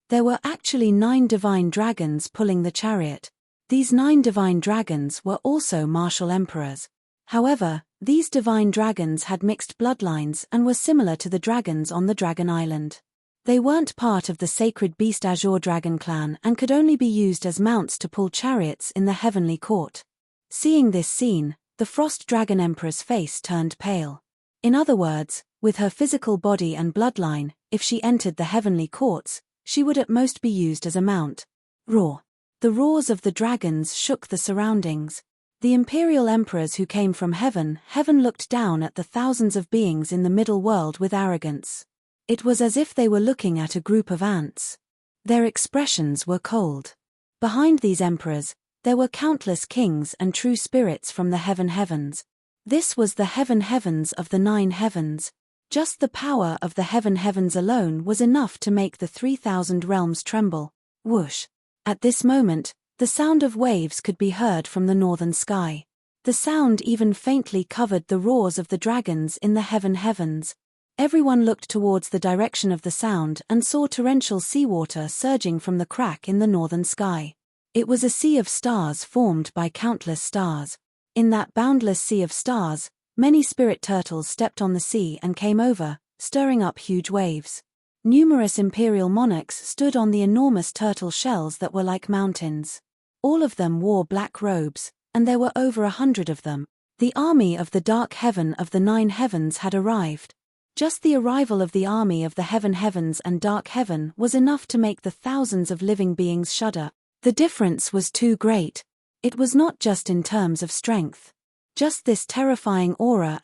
There were actually 9 divine dragons pulling the chariot. These 9 divine dragons were also martial emperors. However, these divine dragons had mixed bloodlines and were similar to the dragons on the Dragon Island. They weren't part of the sacred beast Azure Dragon clan and could only be used as mounts to pull chariots in the heavenly court. Seeing this scene, the Frost Dragon Emperor's face turned pale. In other words, with her physical body and bloodline, if she entered the heavenly courts, she would at most be used as a mount. Roar. The roars of the dragons shook the surroundings. The imperial emperors who came from heaven looked down at the thousands of beings in the middle world with arrogance. It was as if they were looking at a group of ants. Their expressions were cold. Behind these emperors, there were countless kings and true spirits from the heavens. This was the heavens of the 9 heavens. Just the power of the heavens alone was enough to make the 3,000 realms tremble. Whoosh. At this moment, the sound of waves could be heard from the northern sky. The sound even faintly covered the roars of the dragons in the heavens. Everyone looked towards the direction of the sound and saw torrential seawater surging from the crack in the northern sky. It was a sea of stars formed by countless stars. In that boundless sea of stars, many spirit turtles stepped on the sea and came over, stirring up huge waves. Numerous imperial monarchs stood on the enormous turtle shells that were like mountains. All of them wore black robes, and there were over 100 of them. The army of the dark heaven of the 9 heavens had arrived. Just the arrival of the army of the heavens and dark heaven was enough to make the thousands of living beings shudder. The difference was too great. It was not just in terms of strength. Just this terrifying aura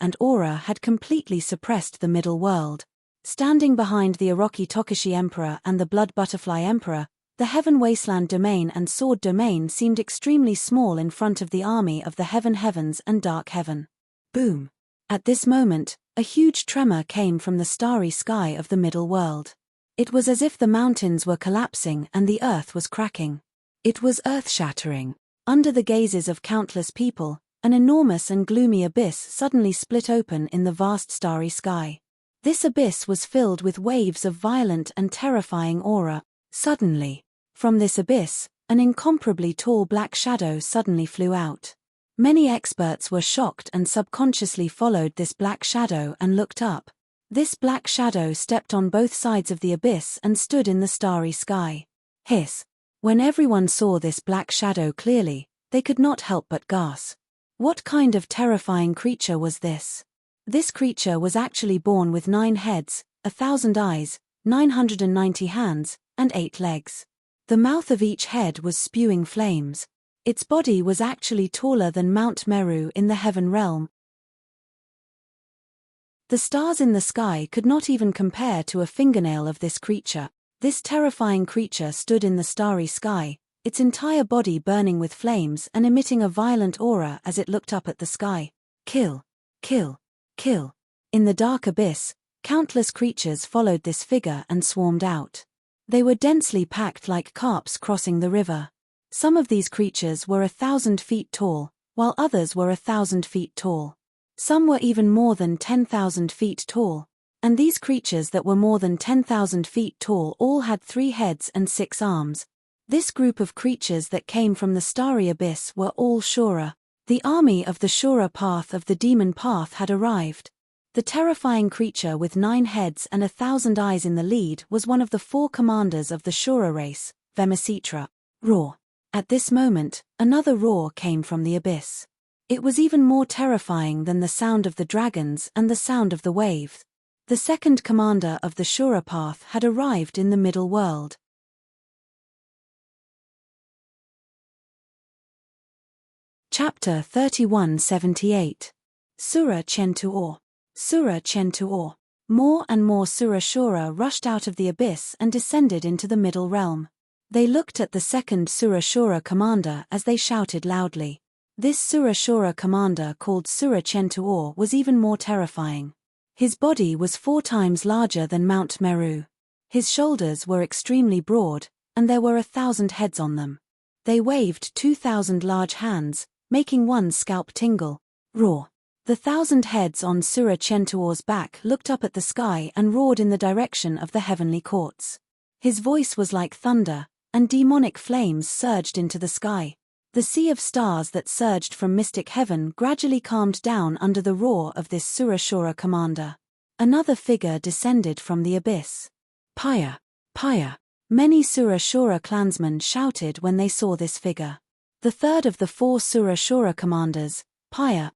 had completely suppressed the middle world. Standing behind the Orochi Tokushi Emperor and the Blood Butterfly Emperor, the Heaven Wasteland Domain and Sword Domain seemed extremely small in front of the army of the heavens and dark heaven. Boom! At this moment, a huge tremor came from the starry sky of the middle world. It was as if the mountains were collapsing and the earth was cracking. It was earth-shattering. Under the gazes of countless people, an enormous and gloomy abyss suddenly split open in the vast starry sky. This abyss was filled with waves of violent and terrifying aura. Suddenly, from this abyss, an incomparably tall black shadow suddenly flew out. Many experts were shocked and subconsciously followed this black shadow and looked up. This black shadow stepped on both sides of the abyss and stood in the starry sky. Hiss! When everyone saw this black shadow clearly, they could not help but gasp. What kind of terrifying creature was this? This creature was actually born with 9 heads, 1,000 eyes, 990 hands, and 8 legs. The mouth of each head was spewing flames. Its body was actually taller than Mount Meru in the heaven realm. The stars in the sky could not even compare to a fingernail of this creature. This terrifying creature stood in the starry sky, its entire body burning with flames and emitting a violent aura as it looked up at the sky. Kill! Kill! Kill! In the dark abyss, countless creatures followed this figure and swarmed out. They were densely packed like carps crossing the river. Some of these creatures were 1,000 feet tall, while others were 1,000 feet tall. Some were even more than 10,000 feet tall. And these creatures that were more than 10,000 feet tall all had 3 heads and 6 arms. This group of creatures that came from the starry abyss were all Shura. The army of the Shura path of the demon path had arrived. The terrifying creature with 9 heads and 1,000 eyes in the lead was one of the 4 commanders of the Shura race, Vemacitra. Roar! At this moment, another roar came from the abyss. It was even more terrifying than the sound of the dragons and the sound of the waves. The second commander of the Shura path had arrived in the middle world. Chapter 3178. Sura Chentuor. Sura Chentuor. More and more Sura Shura rushed out of the abyss and descended into the middle realm. They looked at the second Sura Shura commander as they shouted loudly. This Sura Shura commander called Sura Chentuor was even more terrifying. His body was 4 times larger than Mount Meru. His shoulders were extremely broad, and there were 1,000 heads on them. They waved 2,000 large hands, making one's scalp tingle. Roar! The 1,000 heads on Sura Chentuor's back looked up at the sky and roared in the direction of the heavenly courts. His voice was like thunder, and demonic flames surged into the sky. The sea of stars that surged from mystic heaven gradually calmed down under the roar of this Sura Shura commander. Another figure descended from the abyss. Pyre! Pyre! Many Sura Shura clansmen shouted when they saw this figure. The third of the 4 Sura Shura commanders, Pyre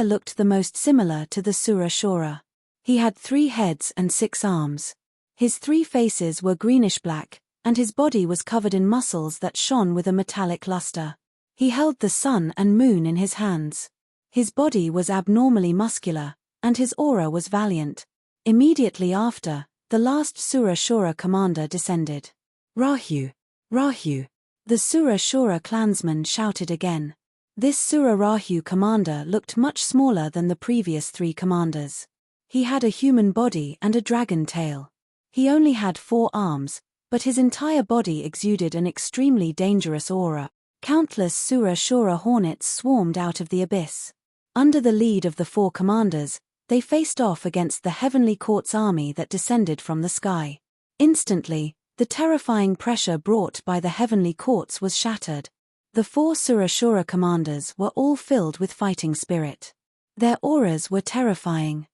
looked the most similar to the Sura Shura. He had 3 heads and 6 arms. His 3 faces were greenish-black, and his body was covered in muscles that shone with a metallic luster. He held the sun and moon in his hands. His body was abnormally muscular, and his aura was valiant. Immediately after, the last Sura Shura commander descended. Rahu! Rahu! The Sura Shura clansmen shouted again. This Sura Rahu commander looked much smaller than the previous 3 commanders. He had a human body and a dragon tail. He only had 4 arms, but his entire body exuded an extremely dangerous aura. Countless Sura Shura hornets swarmed out of the abyss. Under the lead of the 4 commanders, they faced off against the heavenly court's army that descended from the sky. Instantly, the terrifying pressure brought by the heavenly courts was shattered. The 4 Sura Shura commanders were all filled with fighting spirit. Their auras were terrifying.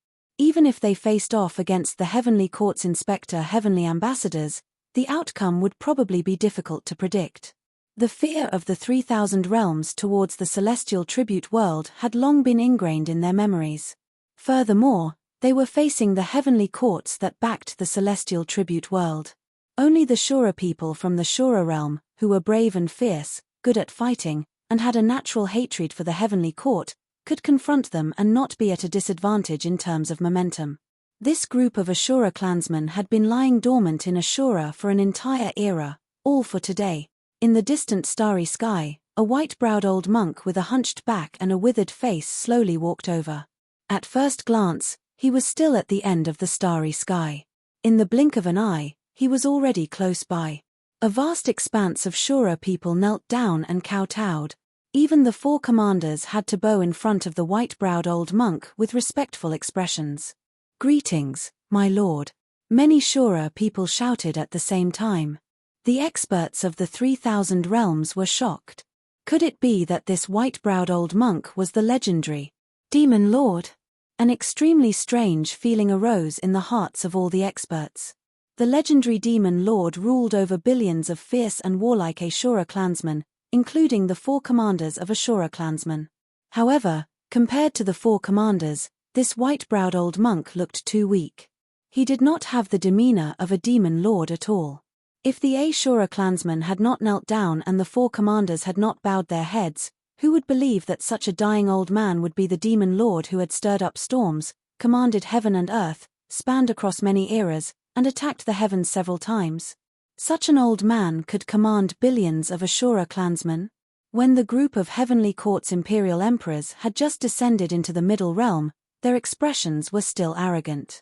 Even if they faced off against the Heavenly Court's inspector heavenly ambassadors, the outcome would probably be difficult to predict. The fear of the 3,000 realms towards the celestial tribute world had long been ingrained in their memories. Furthermore, they were facing the heavenly courts that backed the celestial tribute world. Only the Shura people from the Shura realm, who were brave and fierce, good at fighting, and had a natural hatred for the heavenly court, could confront them and not be at a disadvantage in terms of momentum. This group of Ashura clansmen had been lying dormant in Ashura for an entire era, all for today. In the distant starry sky, a white-browed old monk with a hunched back and a withered face slowly walked over. At first glance, he was still at the end of the starry sky. In the blink of an eye, he was already close by. A vast expanse of Shura people knelt down and kowtowed. Even the 4 commanders had to bow in front of the white-browed old monk with respectful expressions. "Greetings, my lord." Many Shura people shouted at the same time. The experts of the 3,000 realms were shocked. Could it be that this white-browed old monk was the legendary Demon Lord? An extremely strange feeling arose in the hearts of all the experts. The legendary Demon Lord ruled over billions of fierce and warlike Ashura clansmen, including the 4 commanders of Ashura clansmen. However, compared to the 4 commanders, this white-browed old monk looked too weak. He did not have the demeanor of a Demon Lord at all. If the Ashura clansmen had not knelt down and the 4 commanders had not bowed their heads, who would believe that such a dying old man would be the Demon Lord who had stirred up storms, commanded heaven and earth, spanned across many eras, and attacked the heavens several times? Such an old man could command billions of Ashura clansmen? When the group of Heavenly Court's imperial emperors had just descended into the Middle Realm, their expressions were still arrogant.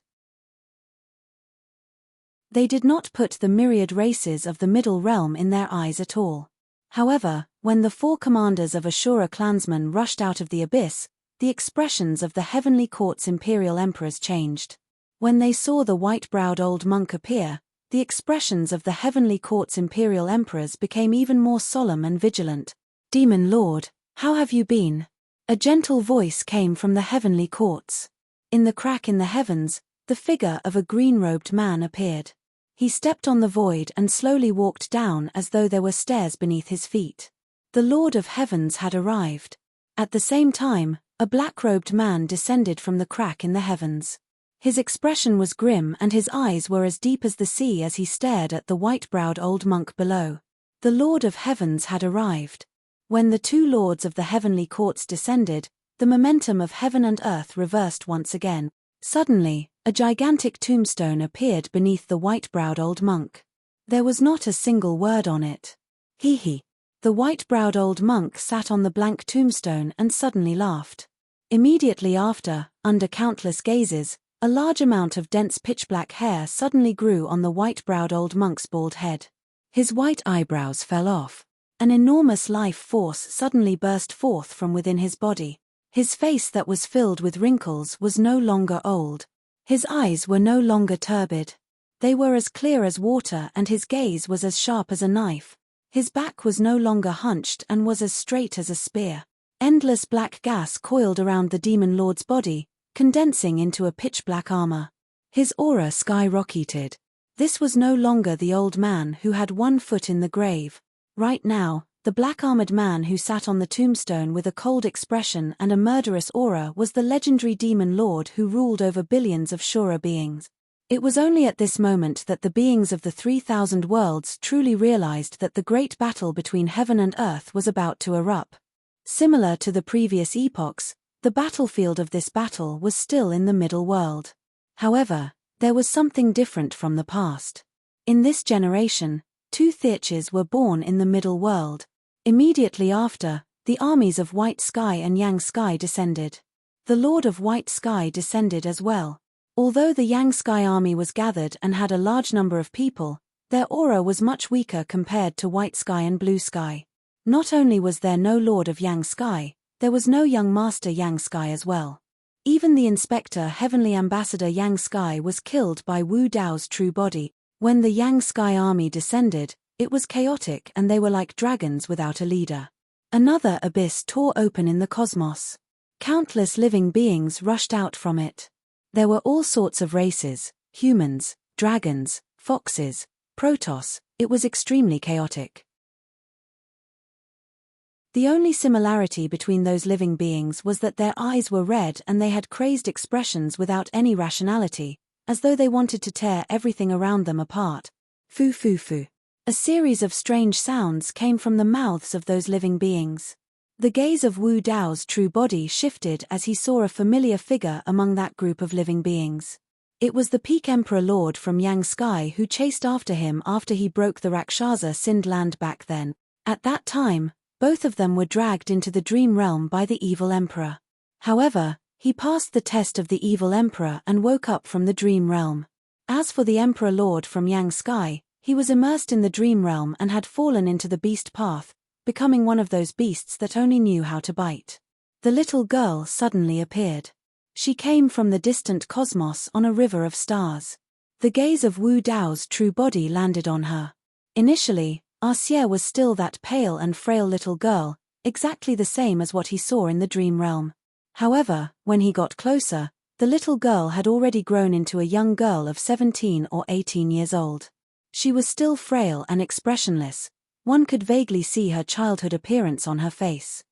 They did not put the myriad races of the Middle Realm in their eyes at all. However, when the 4 commanders of Ashura clansmen rushed out of the abyss, the expressions of the Heavenly Court's imperial emperors changed. When they saw the white-browed old monk appear, the expressions of the Heavenly Court's imperial emperors became even more solemn and vigilant. "Demon Lord, how have you been?" A gentle voice came from the Heavenly Courts. In the crack in the heavens, the figure of a green-robed man appeared. He stepped on the void and slowly walked down as though there were stairs beneath his feet. The Lord of Heavens had arrived. At the same time, a black-robed man descended from the crack in the heavens. His expression was grim and his eyes were as deep as the sea as he stared at the white-browed old monk below. The Lord of Heavens had arrived. When the 2 lords of the heavenly courts descended, the momentum of heaven and earth reversed once again. Suddenly, a gigantic tombstone appeared beneath the white-browed old monk. There was not a single word on it. Hee. The white-browed old monk sat on the blank tombstone and suddenly laughed. Immediately after, under countless gazes, a large amount of dense pitch-black hair suddenly grew on the white-browed old monk's bald head. His white eyebrows fell off. An enormous life force suddenly burst forth from within his body. His face that was filled with wrinkles was no longer old. His eyes were no longer turbid. They were as clear as water and his gaze was as sharp as a knife. His back was no longer hunched and was as straight as a spear. Endless black gas coiled around the Demon Lord's body, condensing into a pitch-black armor. His aura skyrocketed. This was no longer the old man who had 1 foot in the grave. Right now, the black-armored man who sat on the tombstone with a cold expression and a murderous aura was the legendary Demon Lord who ruled over billions of Shura beings. It was only at this moment that the beings of the 3,000 worlds truly realized that the great battle between heaven and earth was about to erupt. Similar to the previous epochs, the battlefield of this battle was still in the middle world. However, there was something different from the past. In this generation, 2 Theurches were born in the middle world. Immediately after, the armies of White Sky and Yang Sky descended. The Lord of White Sky descended as well. Although the Yang Sky army was gathered and had a large number of people, their aura was much weaker compared to White Sky and Blue Sky. Not only was there no Lord of Yang Sky, there was no young Master Yang Sky as well. Even the Inspector Heavenly Ambassador Yang Sky was killed by Wu Dao's true body. When the Yang Sky army descended, it was chaotic and they were like dragons without a leader. Another abyss tore open in the cosmos. Countless living beings rushed out from it. There were all sorts of races: humans, dragons, foxes, protoss. It was extremely chaotic. The only similarity between those living beings was that their eyes were red and they had crazed expressions without any rationality, as though they wanted to tear everything around them apart. Foo foo foo. A series of strange sounds came from the mouths of those living beings. The gaze of Wu Dao's true body shifted as he saw a familiar figure among that group of living beings. It was the Peak Emperor Lord from Yang Sky who chased after him after he broke the Rakshasa Sind land back then. At that time, both of them were dragged into the dream realm by the evil emperor. However, he passed the test of the evil emperor and woke up from the dream realm. As for the Emperor Lord from Yang Sky, he was immersed in the dream realm and had fallen into the beast path, becoming one of those beasts that only knew how to bite. The little girl suddenly appeared. She came from the distant cosmos on a river of stars. The gaze of Wu Dao's true body landed on her. Initially, Arcia was still that pale and frail little girl, exactly the same as what he saw in the dream realm. However, when he got closer, the little girl had already grown into a young girl of 17 or 18 years old. She was still frail and expressionless. One could vaguely see her childhood appearance on her face.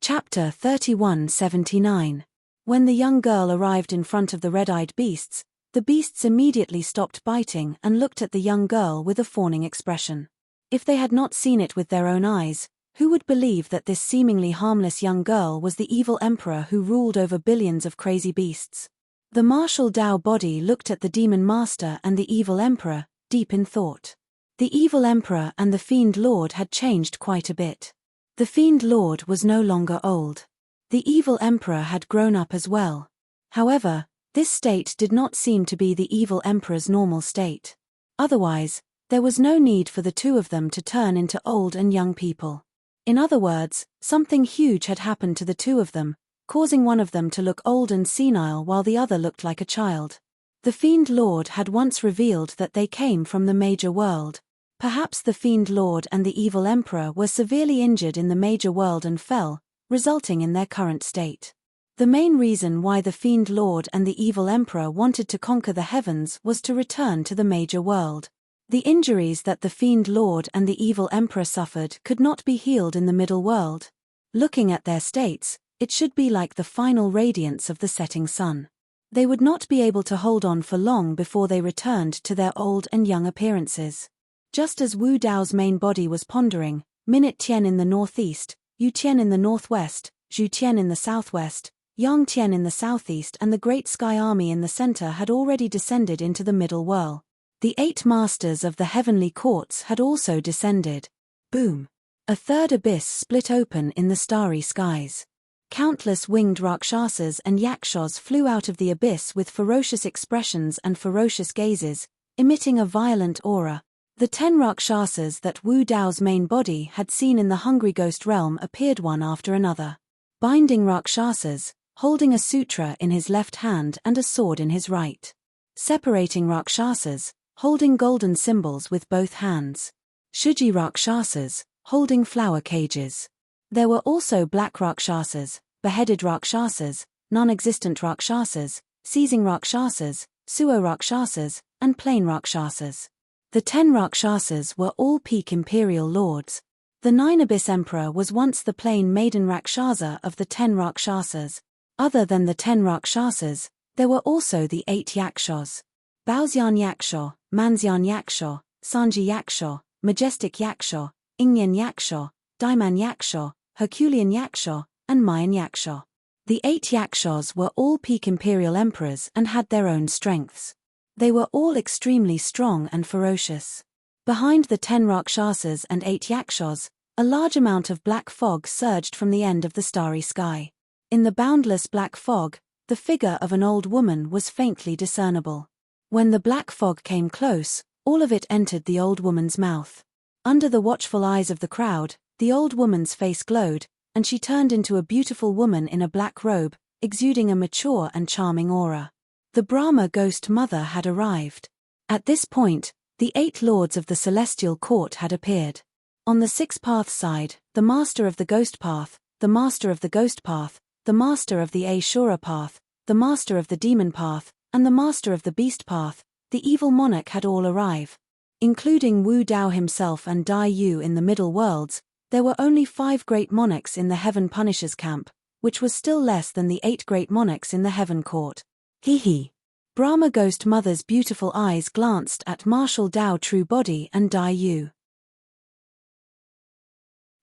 Chapter 3179. When the young girl arrived in front of the red-eyed beasts, the beasts immediately stopped biting and looked at the young girl with a fawning expression. If they had not seen it with their own eyes, who would believe that this seemingly harmless young girl was the evil emperor who ruled over billions of crazy beasts? The martial Dao body looked at the demon master and the evil emperor, deep in thought. The evil emperor and the fiend lord had changed quite a bit. The fiend lord was no longer old. The evil emperor had grown up as well. However, this state did not seem to be the evil emperor's normal state. Otherwise, there was no need for the two of them to turn into old and young people. In other words, something huge had happened to the two of them, causing one of them to look old and senile while the other looked like a child. The Fiend Lord had once revealed that they came from the major world. Perhaps the Fiend Lord and the evil emperor were severely injured in the major world and fell, resulting in their current state. The main reason why the Fiend Lord and the evil emperor wanted to conquer the heavens was to return to the major world. The injuries that the Fiend Lord and the evil emperor suffered could not be healed in the middle world. Looking at their states, it should be like the final radiance of the setting sun. They would not be able to hold on for long before they returned to their old and young appearances. Just as Wu Dao's main body was pondering, Minute Tian in the northeast, Yu Tian in the northwest, Zhu Tian in the southwest, Yang Tian in the southeast and the Great Sky Army in the center had already descended into the middle world. The 8 masters of the heavenly courts had also descended. Boom! A third abyss split open in the starry skies. Countless winged Rakshasas and Yakshas flew out of the abyss with ferocious expressions and ferocious gazes, emitting a violent aura. The 10 Rakshasas that Wu Dao's main body had seen in the Hungry Ghost realm appeared one after another. Binding Rakshasas, holding a sutra in his left hand and a sword in his right. Separating Rakshasas, holding golden symbols with both hands. Shuji Rakshasas, holding flower cages. There were also black Rakshasas, beheaded Rakshasas, non-existent Rakshasas, seizing Rakshasas, Suo Rakshasas, and plain Rakshasas. The 10 Rakshasas were all peak imperial lords. The 9 Abyss Emperor was once the plain maiden Rakshasa of the 10 Rakshasas. Other than the 10 Rakshasas, there were also the 8 Yakshas. Baoxian Yaksha, Manxian Yaksha, Sanji Yaksha, Majestic Yaksha, Ingyan Yaksha, Daiman Yaksha, Herculean Yaksha, and Mayan Yaksha. The 8 Yakshas were all peak imperial emperors and had their own strengths. They were all extremely strong and ferocious. Behind the 10 Rakshasas and 8 Yakshas, a large amount of black fog surged from the end of the starry sky. In the boundless black fog, the figure of an old woman was faintly discernible. When the black fog came close, all of it entered the old woman's mouth. Under the watchful eyes of the crowd, the old woman's face glowed, and she turned into a beautiful woman in a black robe, exuding a mature and charming aura. The Brahma ghost mother had arrived. At this point, the 8 lords of the celestial court had appeared. On the 6 path side, the master of the ghost path, the master of the ghost path, the master of the Ashura path, the master of the demon path, and the master of the beast path, the evil monarch had all arrived. Including Wu Dao himself and Dai Yu in the middle worlds, there were only 5 great monarchs in the Heaven Punisher's camp, which was still less than the 8 great monarchs in the Heaven Court. Hee. Brahma Ghost Mother's beautiful eyes glanced at Martial Dao True Body and Dai Yu.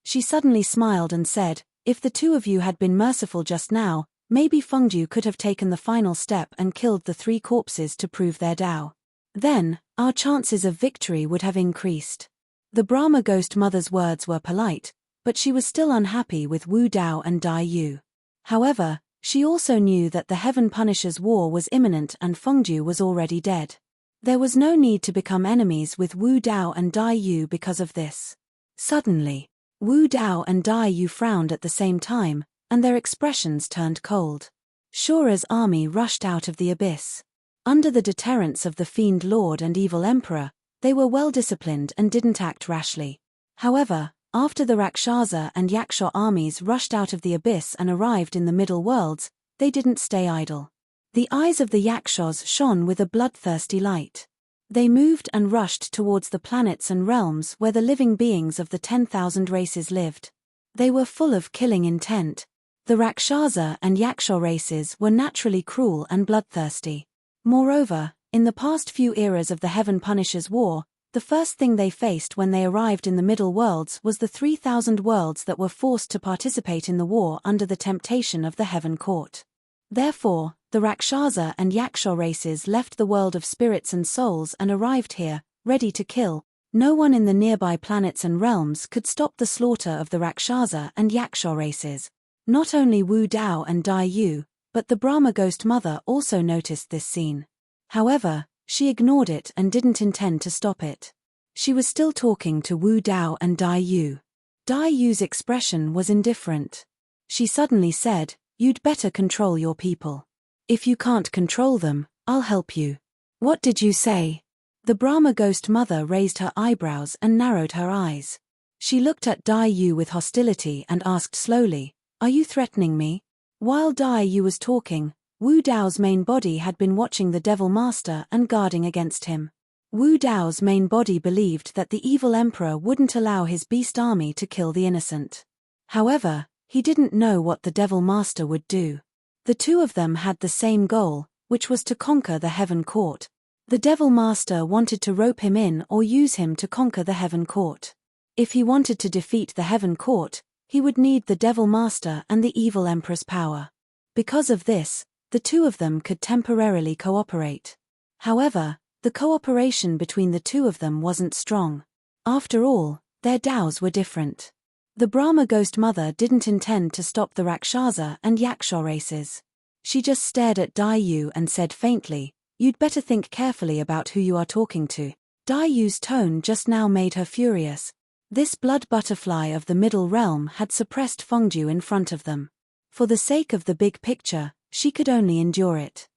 She suddenly smiled and said, "If the two of you had been merciful just now, maybe Fengju could have taken the final step and killed the 3 corpses to prove their Dao. Then, our chances of victory would have increased." The Brahma Ghost Mother's words were polite, but she was still unhappy with Wu Dao and Dai Yu. However, she also knew that the Heaven Punisher's war was imminent and Fengju was already dead. There was no need to become enemies with Wu Dao and Dai Yu because of this. Suddenly, Wu Dao and Dai Yu frowned at the same time, and their expressions turned cold. Shura's army rushed out of the abyss. Under the deterrence of the Fiend Lord and Evil Emperor, they were well disciplined and didn't act rashly. However, after the Rakshasa and Yaksha armies rushed out of the abyss and arrived in the middle worlds, they didn't stay idle. The eyes of the Yakshas shone with a bloodthirsty light. They moved and rushed towards the planets and realms where the living beings of the 10,000 races lived. They were full of killing intent. The Rakshasa and Yaksha races were naturally cruel and bloodthirsty. Moreover, in the past few eras of the Heaven Punisher's war, the first thing they faced when they arrived in the middle worlds was the 3,000 worlds that were forced to participate in the war under the temptation of the Heaven Court. Therefore, the Rakshasa and Yaksha races left the world of spirits and souls and arrived here, ready to kill. No one in the nearby planets and realms could stop the slaughter of the Rakshasa and Yaksha races. Not only Wu Dao and Dai Yu, but the Brahma Ghost Mother also noticed this scene. However, she ignored it and didn't intend to stop it. She was still talking to Wu Dao and Dai Yu. Dai Yu's expression was indifferent. She suddenly said, "You'd better control your people. If you can't control them, I'll help you." "What did you say?" The Brahma Ghost Mother raised her eyebrows and narrowed her eyes. She looked at Dai Yu with hostility and asked slowly, "Are you threatening me?" While Dai Yu was talking, Wu Dao's main body had been watching the Devil Master and guarding against him. Wu Dao's main body believed that the evil emperor wouldn't allow his beast army to kill the innocent. However, he didn't know what the Devil Master would do. The two of them had the same goal, which was to conquer the Heaven Court. The Devil Master wanted to rope him in or use him to conquer the Heaven Court. If he wanted to defeat the Heaven Court, he would need the Devil Master and the evil emperor's power. Because of this, the two of them could temporarily cooperate. However, the cooperation between the two of them wasn't strong. After all, their Daos were different. The Brahma Ghost Mother didn't intend to stop the Rakshasa and Yaksha races. She just stared at Dai Yu and said faintly, "You'd better think carefully about who you are talking to." Dai Yu's tone just now made her furious. This blood butterfly of the middle realm had suppressed Fengju in front of them. For the sake of the big picture, she could only endure it.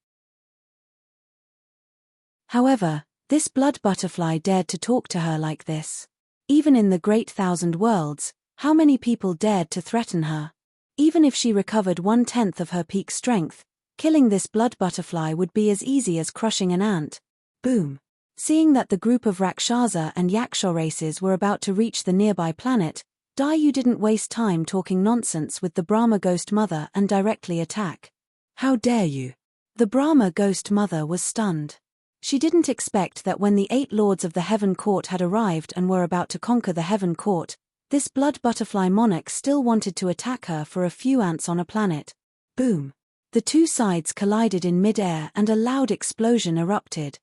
However, this blood butterfly dared to talk to her like this. Even in the Great Thousand Worlds, how many people dared to threaten her? Even if she recovered 1/10 of her peak strength, killing this blood butterfly would be as easy as crushing an ant. Boom! Seeing that the group of Rakshasa and Yaksha races were about to reach the nearby planet, Dai Yu didn't waste time talking nonsense with the Brahma Ghost Mother and directly attack. "How dare you?" The Brahma Ghost Mother was stunned. She didn't expect that when the 8 lords of the Heaven Court had arrived and were about to conquer the Heaven Court, this blood butterfly monarch still wanted to attack her for a few ants on a planet. Boom! The two sides collided in mid-air and a loud explosion erupted.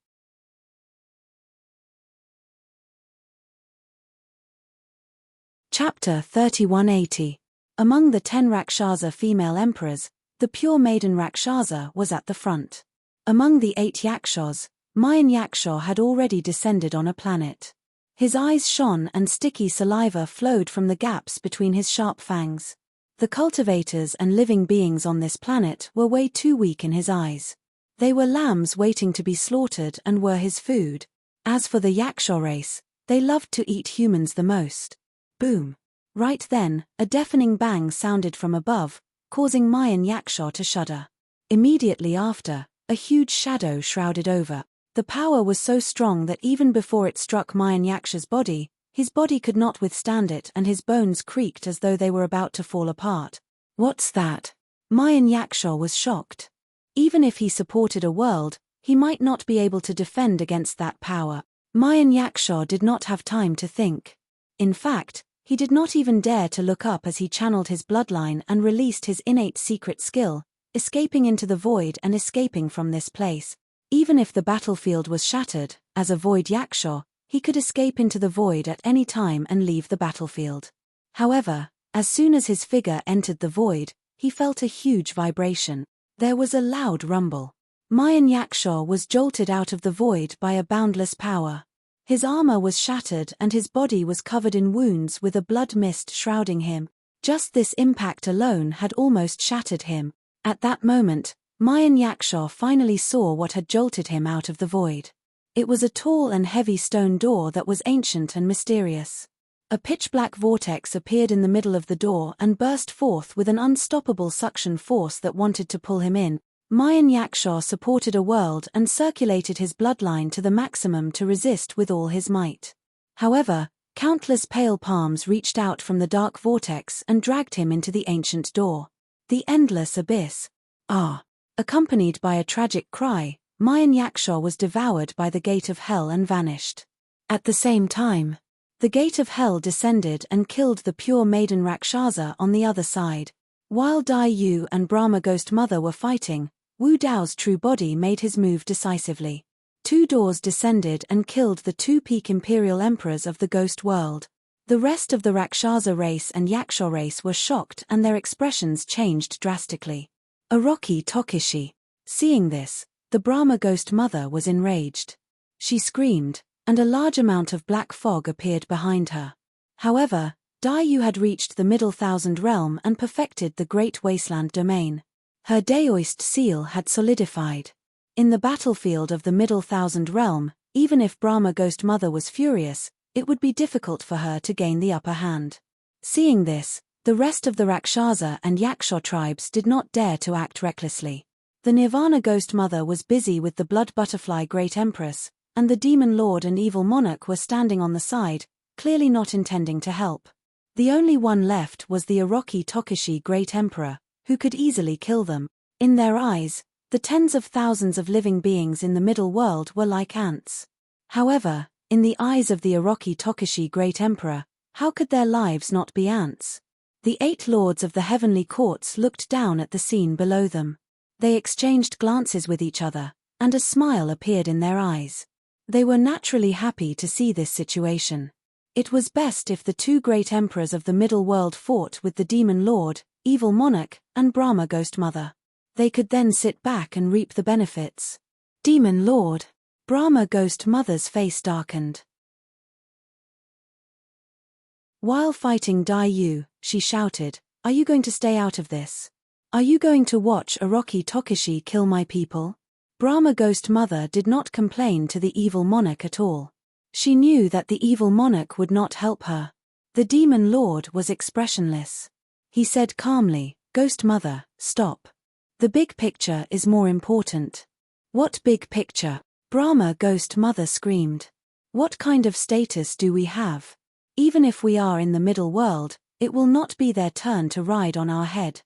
Chapter 3180. Among the 10 Rakshasa female emperors, the pure maiden Rakshasa was at the front. Among the 8 Yakshas, Mayan Yaksha had already descended on a planet. His eyes shone and sticky saliva flowed from the gaps between his sharp fangs. The cultivators and living beings on this planet were way too weak in his eyes. They were lambs waiting to be slaughtered and were his food. As for the Yaksha race, they loved to eat humans the most. Boom! Right then, a deafening bang sounded from above, causing Mayan Yaksha to shudder. Immediately after, a huge shadow shrouded over. The power was so strong that even before it struck Mayan Yaksha's body, his body could not withstand it and his bones creaked as though they were about to fall apart. What's that? Mayan Yaksha was shocked. Even if he supported a world, he might not be able to defend against that power. Mayan Yaksha did not have time to think. In fact, he did not even dare to look up as he channeled his bloodline and released his innate secret skill, escaping into the void and escaping from this place. Even if the battlefield was shattered, as a void Yaksha, he could escape into the void at any time and leave the battlefield. However, as soon as his figure entered the void, he felt a huge vibration. There was a loud rumble. Mayan Yaksha was jolted out of the void by a boundless power. His armor was shattered and his body was covered in wounds with a blood mist shrouding him. Just this impact alone had almost shattered him. At that moment, Mayan Yaksha finally saw what had jolted him out of the void. It was a tall and heavy stone door that was ancient and mysterious. A pitch-black vortex appeared in the middle of the door and burst forth with an unstoppable suction force that wanted to pull him in. Mayan Yaksha supported a world and circulated his bloodline to the maximum to resist with all his might. However, countless pale palms reached out from the dark vortex and dragged him into the ancient door. The endless abyss. Ah! Accompanied by a tragic cry, Mayan Yaksha was devoured by the gate of hell and vanished. At the same time, the gate of hell descended and killed the pure maiden Rakshasa on the other side. While Dai Yu and Brahma Ghost Mother were fighting, Wu Dao's true body made his move decisively. 2 doors descended and killed the 2 peak imperial emperors of the ghost world. The rest of the Rakshasa race and Yaksha race were shocked and their expressions changed drastically. Oroki Tokishi. Seeing this, the Brahma Ghost Mother was enraged. She screamed, and a large amount of black fog appeared behind her. However, Dai Yu had reached the Middle Thousand Realm and perfected the Great Wasteland domain. Her Daoist seal had solidified. In the battlefield of the Middle Thousand Realm, even if Brahma Ghost Mother was furious, it would be difficult for her to gain the upper hand. Seeing this, the rest of the Rakshasa and Yaksha tribes did not dare to act recklessly. The Nirvana Ghost Mother was busy with the Blood Butterfly Great Empress, and the Demon Lord and Evil Monarch were standing on the side, clearly not intending to help. The only one left was the Oroki Tokishi Great Emperor, who could easily kill them. In their eyes, the tens of thousands of living beings in the middle world were like ants. However, in the eyes of the Oroki Tokishi Great Emperor, how could their lives not be ants? The 8 lords of the heavenly courts looked down at the scene below them. They exchanged glances with each other, and a smile appeared in their eyes. They were naturally happy to see this situation. It was best if the 2 great emperors of the middle world fought with the Demon Lord, Evil Monarch, and Brahma Ghost Mother. They could then sit back and reap the benefits. Demon Lord. Brahma Ghost Mother's face darkened. While fighting Dai Yu, she shouted, "Are you going to stay out of this? Are you going to watch Oroki Tokishi kill my people?" Brahma Ghost Mother did not complain to the Evil Monarch at all. She knew that the Evil Monarch would not help her. The Demon Lord was expressionless. He said calmly, "Ghost Mother, stop. The big picture is more important." "What big picture?" Brahma Ghost Mother screamed. "What kind of status do we have? Even if we are in the middle world, it will not be their turn to ride on our head.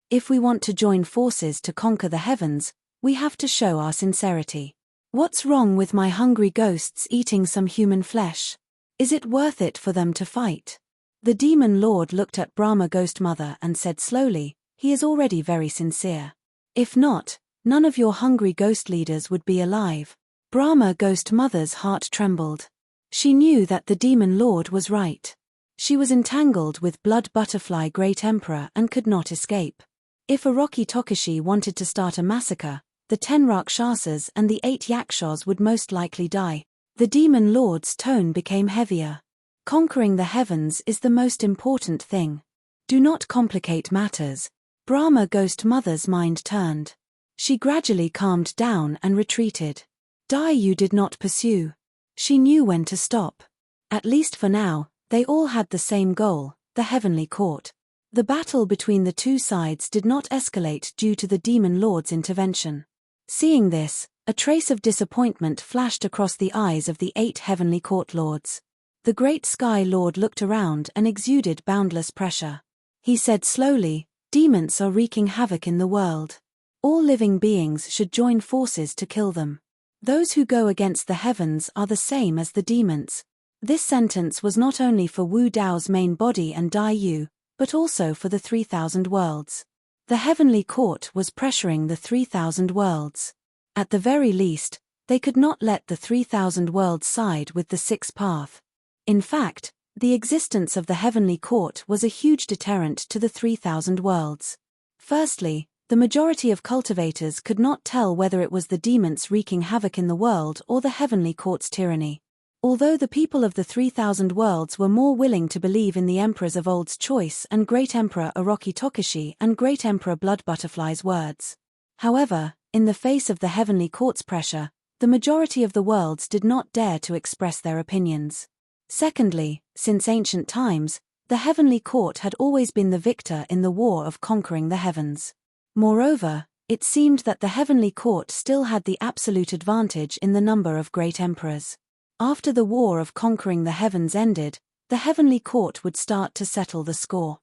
If we want to join forces to conquer the heavens, we have to show our sincerity. What's wrong with my hungry ghosts eating some human flesh? Is it worth it for them to fight?" The Demon Lord looked at Brahma Ghost Mother and said slowly, "He is already very sincere. If not, none of your hungry ghost leaders would be alive." Brahma Ghost Mother's heart trembled. She knew that the Demon Lord was right. She was entangled with Blood Butterfly Great Emperor and could not escape. If Oroki Tokishi wanted to start a massacre, the 10 Rakshasas and the 8 Yakshas would most likely die. The Demon Lord's tone became heavier. "Conquering the heavens is the most important thing. Do not complicate matters." Brahma Ghost Mother's mind turned. She gradually calmed down and retreated. Dai Yu did not pursue. She knew when to stop. At least for now, they all had the same goal, the heavenly court. The battle between the two sides did not escalate due to the demon lord's intervention. Seeing this, a trace of disappointment flashed across the eyes of the 8 heavenly court lords. The great Sky Lord looked around and exuded boundless pressure. He said slowly, "Demons are wreaking havoc in the world. All living beings should join forces to kill them. Those who go against the heavens are the same as the demons." This sentence was not only for Wu Dao's main body and Dai Yu, but also for the 3,000 worlds. The heavenly court was pressuring the 3,000 worlds. At the very least, they could not let the 3,000 worlds side with the sixth path. In fact, the existence of the heavenly court was a huge deterrent to the 3,000 worlds. Firstly, the majority of cultivators could not tell whether it was the demons wreaking havoc in the world or the heavenly court's tyranny. Although the people of the 3,000 worlds were more willing to believe in the emperors of Old's choice and Great Emperor Orochi Tokushi and Great Emperor Blood Butterfly's words. However, in the face of the heavenly court's pressure, the majority of the worlds did not dare to express their opinions. Secondly, since ancient times, the heavenly court had always been the victor in the war of conquering the heavens. Moreover, it seemed that the heavenly court still had the absolute advantage in the number of great emperors. After the war of conquering the heavens ended, the heavenly court would start to settle the score.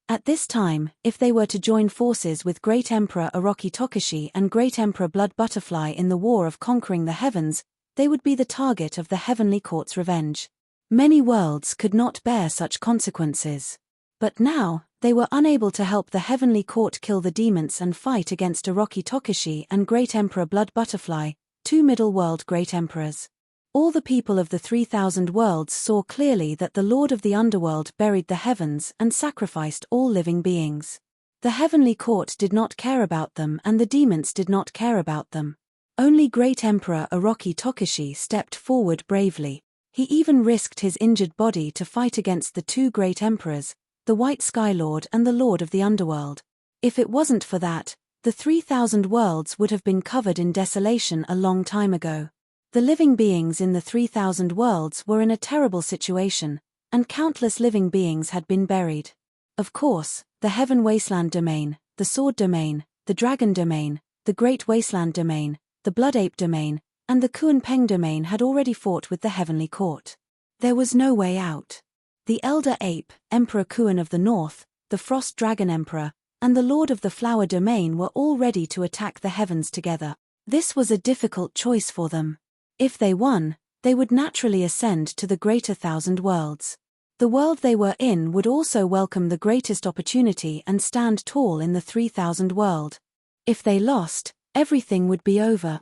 At this time, if they were to join forces with Great Emperor Orochi Tokushi and Great Emperor Blood Butterfly in the war of conquering the heavens, they would be the target of the heavenly court's revenge. Many worlds could not bear such consequences. But now, they were unable to help the heavenly court kill the demons and fight against Orochi Tokushi and Great Emperor Blood Butterfly, 2 middle world great emperors. All the people of the 3,000 worlds saw clearly that the Lord of the Underworld buried the heavens and sacrificed all living beings. The heavenly court did not care about them and the demons did not care about them. Only Great Emperor Orochi Tokushi stepped forward bravely. He even risked his injured body to fight against the 2 great emperors, the White Sky Lord and the Lord of the Underworld. If it wasn't for that, the 3,000 worlds would have been covered in desolation a long time ago. The living beings in the 3,000 worlds were in a terrible situation, and countless living beings had been buried. Of course, the Heaven Wasteland Domain, the Sword Domain, the Dragon Domain, the Great Wasteland Domain, the Blood Ape Domain, and the Kuan Peng Domain had already fought with the Heavenly Court. There was no way out. The Elder Ape, Emperor Kuan of the North, the Frost Dragon Emperor, and the Lord of the Flower Domain were all ready to attack the heavens together. This was a difficult choice for them. If they won, they would naturally ascend to the greater 1,000 worlds. The world they were in would also welcome the greatest opportunity and stand tall in the 3,000 world. If they lost, everything would be over.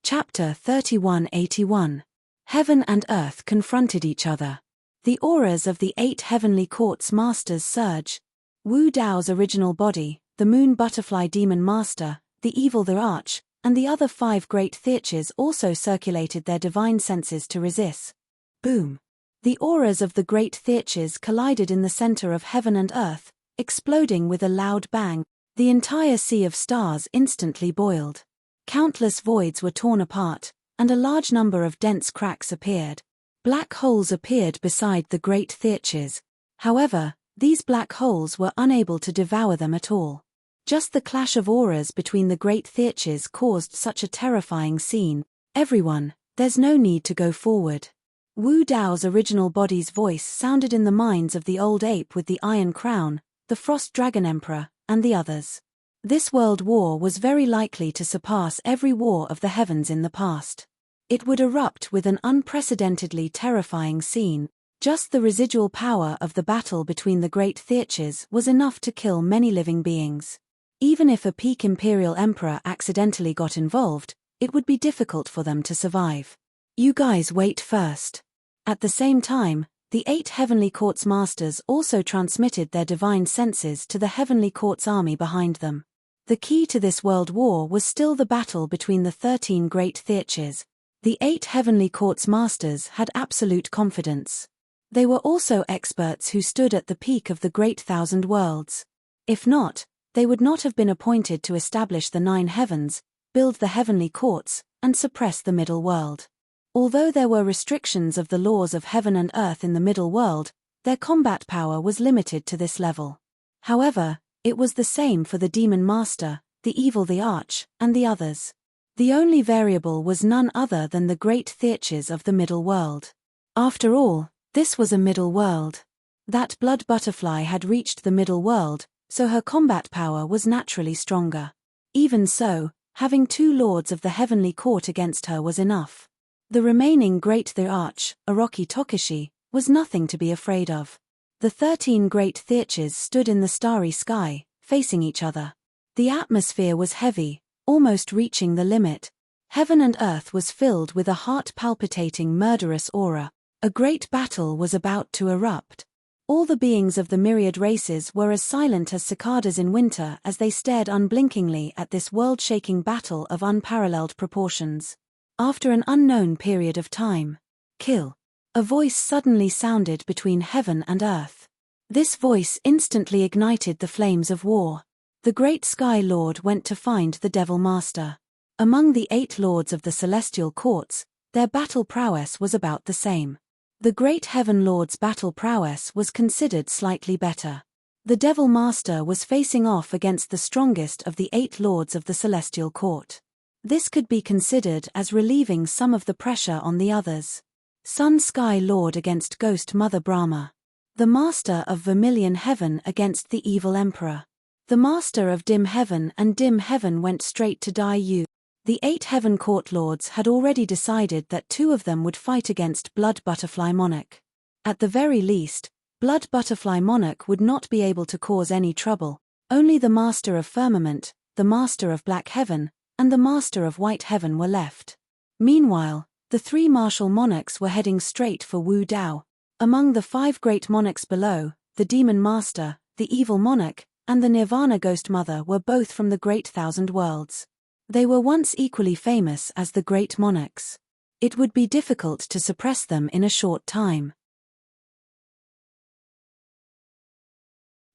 Chapter 3181. Heaven and Earth confronted each other. The auras of the 8 heavenly courts masters surge. Wu Dao's original body, the Moon Butterfly Demon Master, the Evil the Arch, and the other 5 great theurges also circulated their divine senses to resist. Boom! The auras of the great theurges collided in the center of heaven and earth, exploding with a loud bang. The entire sea of stars instantly boiled. Countless voids were torn apart, and a large number of dense cracks appeared. Black holes appeared beside the great theurges. However, these black holes were unable to devour them at all. Just the clash of auras between the great theurges caused such a terrifying scene. "Everyone, there's no need to go forward." Wu Dao's original body's voice sounded in the minds of the old ape with the iron crown, the Frost Dragon Emperor, and the others. This world war was very likely to surpass every war of the heavens in the past. It would erupt with an unprecedentedly terrifying scene. Just the residual power of the battle between the great theurges was enough to kill many living beings. Even if a peak imperial emperor accidentally got involved, it would be difficult for them to survive. "You guys wait first." At the same time, the 8 heavenly courts masters also transmitted their divine senses to the heavenly courts army behind them. The key to this world war was still the battle between the 13 great theurges. The 8 heavenly courts masters had absolute confidence. They were also experts who stood at the peak of the great 1,000 worlds. If not, they would not have been appointed to establish the 9 heavens, build the heavenly courts, and suppress the middle world. Although there were restrictions of the laws of heaven and earth in the middle world, their combat power was limited to this level. However, it was the same for the demon master, the evil the arch, and the others. The only variable was none other than the great theurches of the middle world. After all, this was a middle world. That blood butterfly had reached the middle world, so her combat power was naturally stronger. Even so, having 2 lords of the heavenly court against her was enough. The remaining great the arch, Orochi Tokishi, was nothing to be afraid of. The 13 great theurches stood in the starry sky, facing each other. The atmosphere was heavy, almost reaching the limit. Heaven and earth was filled with a heart-palpitating murderous aura. A great battle was about to erupt. All the beings of the myriad races were as silent as cicadas in winter as they stared unblinkingly at this world-shaking battle of unparalleled proportions. After an unknown period of time, kill. A voice suddenly sounded between heaven and earth. This voice instantly ignited the flames of war. The great Sky Lord went to find the Devil Master. Among the 8 lords of the celestial courts, their battle prowess was about the same. The great Heaven Lord's battle prowess was considered slightly better. The Devil Master was facing off against the strongest of the 8 lords of the celestial court. This could be considered as relieving some of the pressure on the others. Sun Sky Lord against Ghost Mother Brahma. The Master of Vermilion Heaven against the Evil Emperor. The Master of Dim Heaven and Dim Heaven went straight to Dai Yu. The 8 Heaven Court Lords had already decided that 2 of them would fight against Blood Butterfly Monarch. At the very least, Blood Butterfly Monarch would not be able to cause any trouble. Only the Master of Firmament, the Master of Black Heaven, and the Master of White Heaven were left. Meanwhile, the 3 martial monarchs were heading straight for Wu Dao. Among the 5 great monarchs below, the Demon Master, the Evil Monarch, and the Nirvana Ghost Mother were both from the Great Thousand Worlds. They were once equally famous as the great monarchs. It would be difficult to suppress them in a short time.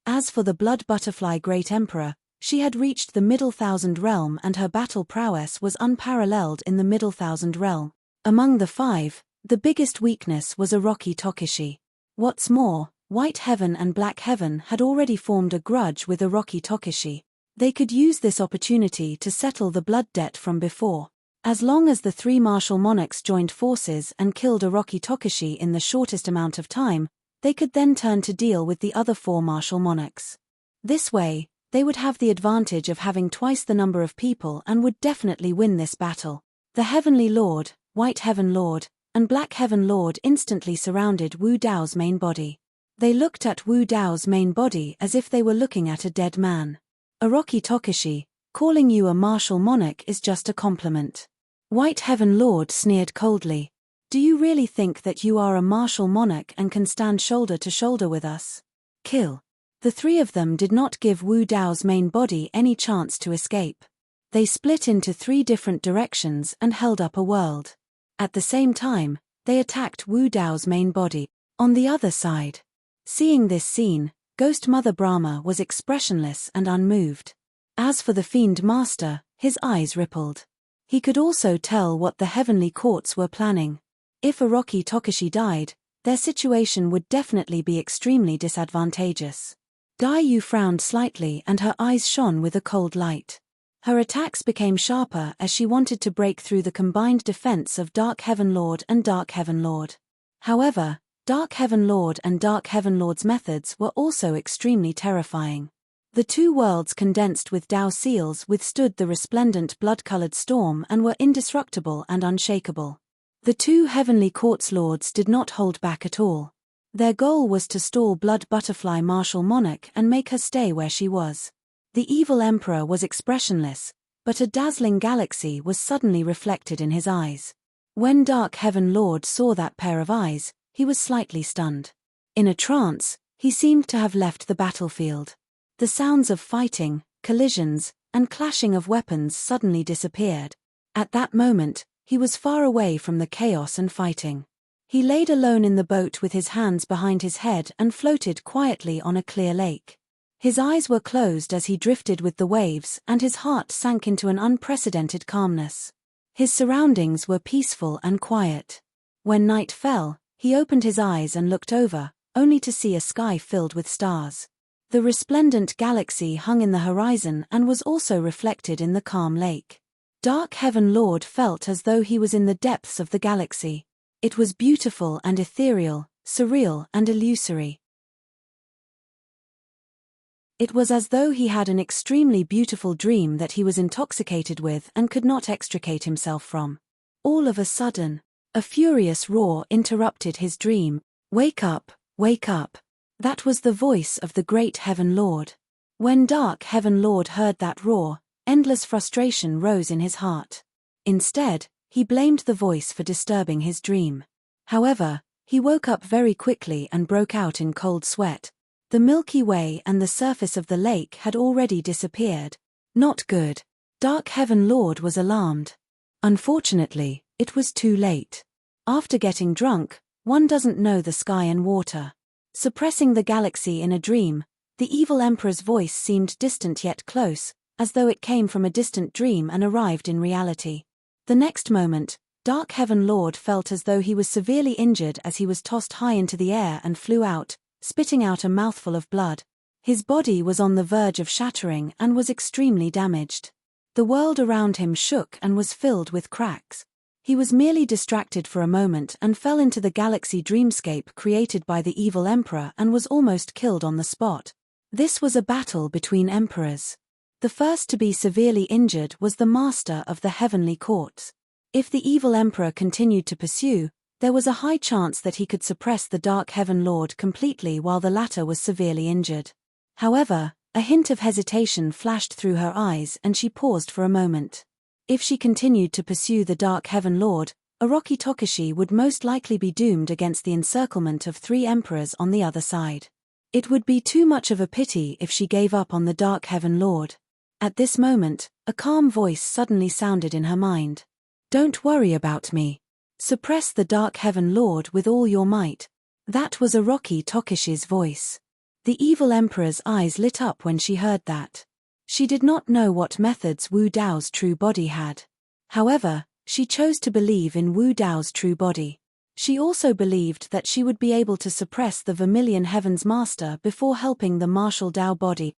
As for the Blood Butterfly Great Emperor, she had reached the Middle Thousand Realm and her battle prowess was unparalleled in the Middle Thousand Realm. Among the 5, the biggest weakness was Orochi Tokishi. What's more, White Heaven and Black Heaven had already formed a grudge with Orochi Tokishi. They could use this opportunity to settle the blood debt from before. As long as the 3 martial monarchs joined forces and killed Orochi Tokishi in the shortest amount of time, they could then turn to deal with the other 4 martial monarchs. This way, they would have the advantage of having twice the number of people and would definitely win this battle. The Heavenly Lord, White Heaven Lord, and Black Heaven Lord instantly surrounded Wu Dao's main body. They looked at Wu Dao's main body as if they were looking at a dead man. Orochi Tokishi, calling you a martial monarch is just a compliment. White Heaven Lord sneered coldly. Do you really think that you are a martial monarch and can stand shoulder to shoulder with us? Kill. The 3 of them did not give Wu Dao's main body any chance to escape. They split into 3 different directions and held up a world. At the same time, they attacked Wu Dao's main body. On the other side. Seeing this scene, Ghost Mother Brahma was expressionless and unmoved. As for the Fiend Master, his eyes rippled. He could also tell what the heavenly courts were planning. If Orochi Tokishi died, their situation would definitely be extremely disadvantageous. Dai Yu frowned slightly and her eyes shone with a cold light. Her attacks became sharper as she wanted to break through the combined defense of Dark Heaven Lord and Dark Heaven Lord. However, Dark Heaven Lord and Dark Heaven Lord's methods were also extremely terrifying. The 2 worlds condensed with Dao seals withstood the resplendent blood-colored storm and were indestructible and unshakable. The 2 heavenly courts lords did not hold back at all. Their goal was to stall Blood Butterfly Martial Monarch and make her stay where she was. The evil emperor was expressionless, but a dazzling galaxy was suddenly reflected in his eyes. When Dark Heaven Lord saw that pair of eyes, he was slightly stunned. In a trance, he seemed to have left the battlefield. The sounds of fighting, collisions, and clashing of weapons suddenly disappeared. At that moment, he was far away from the chaos and fighting. He laid alone in the boat with his hands behind his head and floated quietly on a clear lake. His eyes were closed as he drifted with the waves and his heart sank into an unprecedented calmness. His surroundings were peaceful and quiet. When night fell, he opened his eyes and looked over, only to see a sky filled with stars. The resplendent galaxy hung in the horizon and was also reflected in the calm lake. Dark Heaven Lord felt as though he was in the depths of the galaxy. It was beautiful and ethereal, surreal and illusory. It was as though he had an extremely beautiful dream that he was intoxicated with and could not extricate himself from. All of a sudden, a furious roar interrupted his dream. "Wake up, wake up." That was the voice of the great Heaven Lord. When Dark Heaven Lord heard that roar, endless frustration rose in his heart. Instead, he blamed the voice for disturbing his dream. However, he woke up very quickly and broke out in cold sweat. The Milky Way and the surface of the lake had already disappeared. Not good. Dark Heaven Lord was alarmed. Unfortunately, it was too late. After getting drunk, one doesn't know the sky and water. Suppressing the galaxy in a dream, the evil emperor's voice seemed distant yet close, as though it came from a distant dream and arrived in reality. The next moment, Dark Heaven Lord felt as though he was severely injured as he was tossed high into the air and flew out, spitting out a mouthful of blood. His body was on the verge of shattering and was extremely damaged. The world around him shook and was filled with cracks. He was merely distracted for a moment and fell into the galaxy dreamscape created by the evil emperor and was almost killed on the spot. This was a battle between emperors. The first to be severely injured was the master of the heavenly courts. If the evil emperor continued to pursue, there was a high chance that he could suppress the Dark Heaven Lord completely while the latter was severely injured. However, a hint of hesitation flashed through her eyes and she paused for a moment. If she continued to pursue the Dark Heaven Lord, Orochi Tokushi would most likely be doomed against the encirclement of 3 emperors on the other side. It would be too much of a pity if she gave up on the Dark Heaven Lord. At this moment, a calm voice suddenly sounded in her mind. "Don't worry about me. Suppress the Dark Heaven Lord with all your might." That was Orochi Tokushi's voice. The evil emperor's eyes lit up when she heard that. She did not know what methods Wu Dao's true body had. However, she chose to believe in Wu Dao's true body. She also believed that she would be able to suppress the Vermilion Heaven's master before helping the martial Dao body.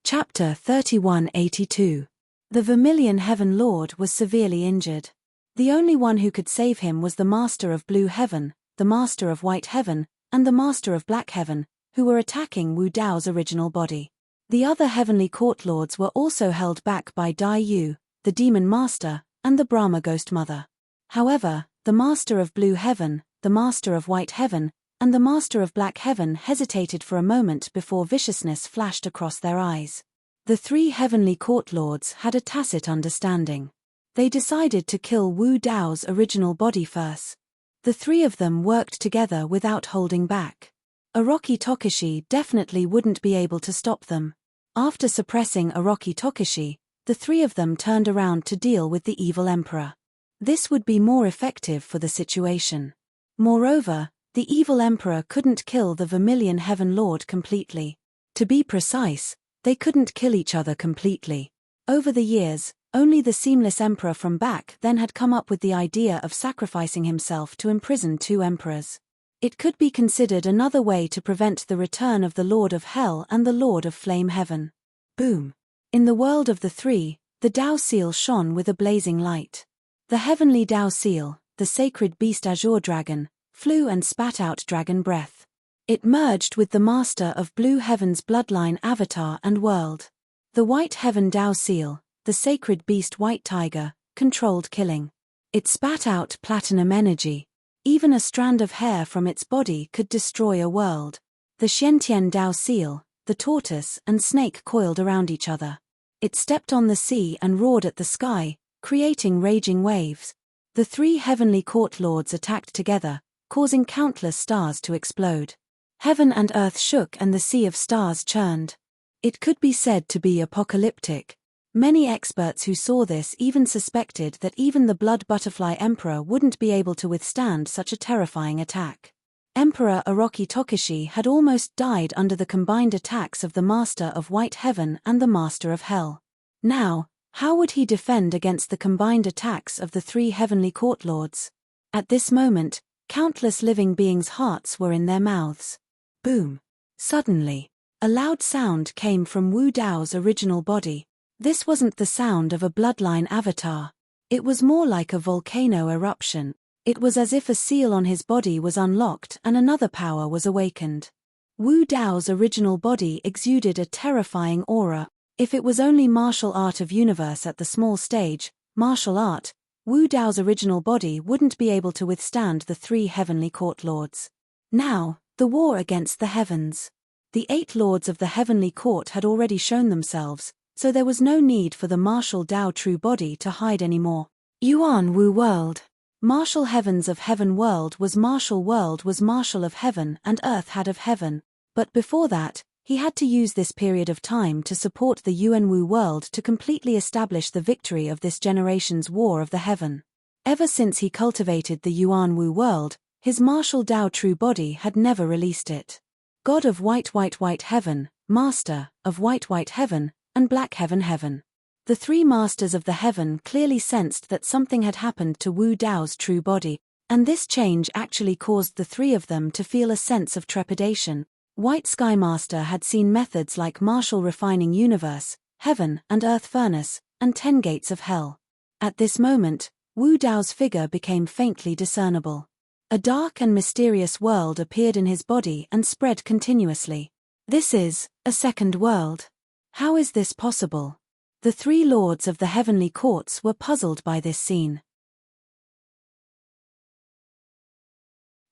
Chapter 3182. The Vermilion Heaven Lord was severely injured. The only one who could save him was the Master of Blue Heaven, the Master of White Heaven, and the Master of Black Heaven, who were attacking Wu Dao's original body. The other heavenly court lords were also held back by Dai Yu, the Demon Master, and the Brahma Ghost Mother. However, the Master of Blue Heaven, the Master of White Heaven, and the Master of Black Heaven hesitated for a moment before viciousness flashed across their eyes. The 3 heavenly court lords had a tacit understanding. They decided to kill Wu Dao's original body first. The 3 of them worked together without holding back. Orochi Tokushi definitely wouldn't be able to stop them. After suppressing Orochi Tokushi, the 3 of them turned around to deal with the evil emperor. This would be more effective for the situation. Moreover, the evil emperor couldn't kill the Vermilion Heaven Lord completely. To be precise, they couldn't kill each other completely. Over the years, only the Seamless Emperor from back then had come up with the idea of sacrificing himself to imprison 2 emperors. It could be considered another way to prevent the return of the Lord of Hell and the Lord of Flame Heaven. Boom! In the world of the 3, the Dao Seal shone with a blazing light. The heavenly Dao Seal, the sacred beast Azure Dragon, flew and spat out dragon breath. It merged with the Master of Blue Heaven's bloodline avatar and world. The White Heaven Dao Seal, the sacred beast White Tiger, controlled killing. It spat out platinum energy. Even a strand of hair from its body could destroy a world. The Xiantian Dao Seal, the tortoise and snake coiled around each other. It stepped on the sea and roared at the sky, creating raging waves. The 3 heavenly court lords attacked together, causing countless stars to explode. Heaven and earth shook and the sea of stars churned. It could be said to be apocalyptic. Many experts who saw this even suspected that even the Blood Butterfly Emperor wouldn't be able to withstand such a terrifying attack. Emperor Orochi Tokishi had almost died under the combined attacks of the Master of White Heaven and the Master of Hell. Now, how would he defend against the combined attacks of the three heavenly court lords? At this moment, countless living beings' hearts were in their mouths. Boom! Suddenly, a loud sound came from Wu Dao's original body. This wasn't the sound of a bloodline avatar. It was more like a volcano eruption. It was as if a seal on his body was unlocked and another power was awakened. Wu Dao's original body exuded a terrifying aura. If it was only martial art of universe at the small stage, martial art, Wu Dao's original body wouldn't be able to withstand the three heavenly court lords. Now, the war against the heavens. The 8 lords of the heavenly court had already shown themselves, so there was no need for the martial Dao true body to hide anymore. Yuan Wu world. Martial heavens of heaven world was martial of heaven and earth had of heaven, but before that, he had to use this period of time to support the Yuan Wu world to completely establish the victory of this generation's war of the heaven. Ever since he cultivated the Yuan Wu world, his martial Dao true body had never released it. God of white heaven, Master of white heaven, and black heaven. The 3 masters of the heaven clearly sensed that something had happened to Wu Dao's true body, and this change actually caused the 3 of them to feel a sense of trepidation. White Sky Master had seen methods like martial refining universe, heaven and earth furnace, and 10 gates of hell. At this moment, Wu Dao's figure became faintly discernible. A dark and mysterious world appeared in his body and spread continuously. This is a second world. How is this possible? The 3 lords of the heavenly courts were puzzled by this scene.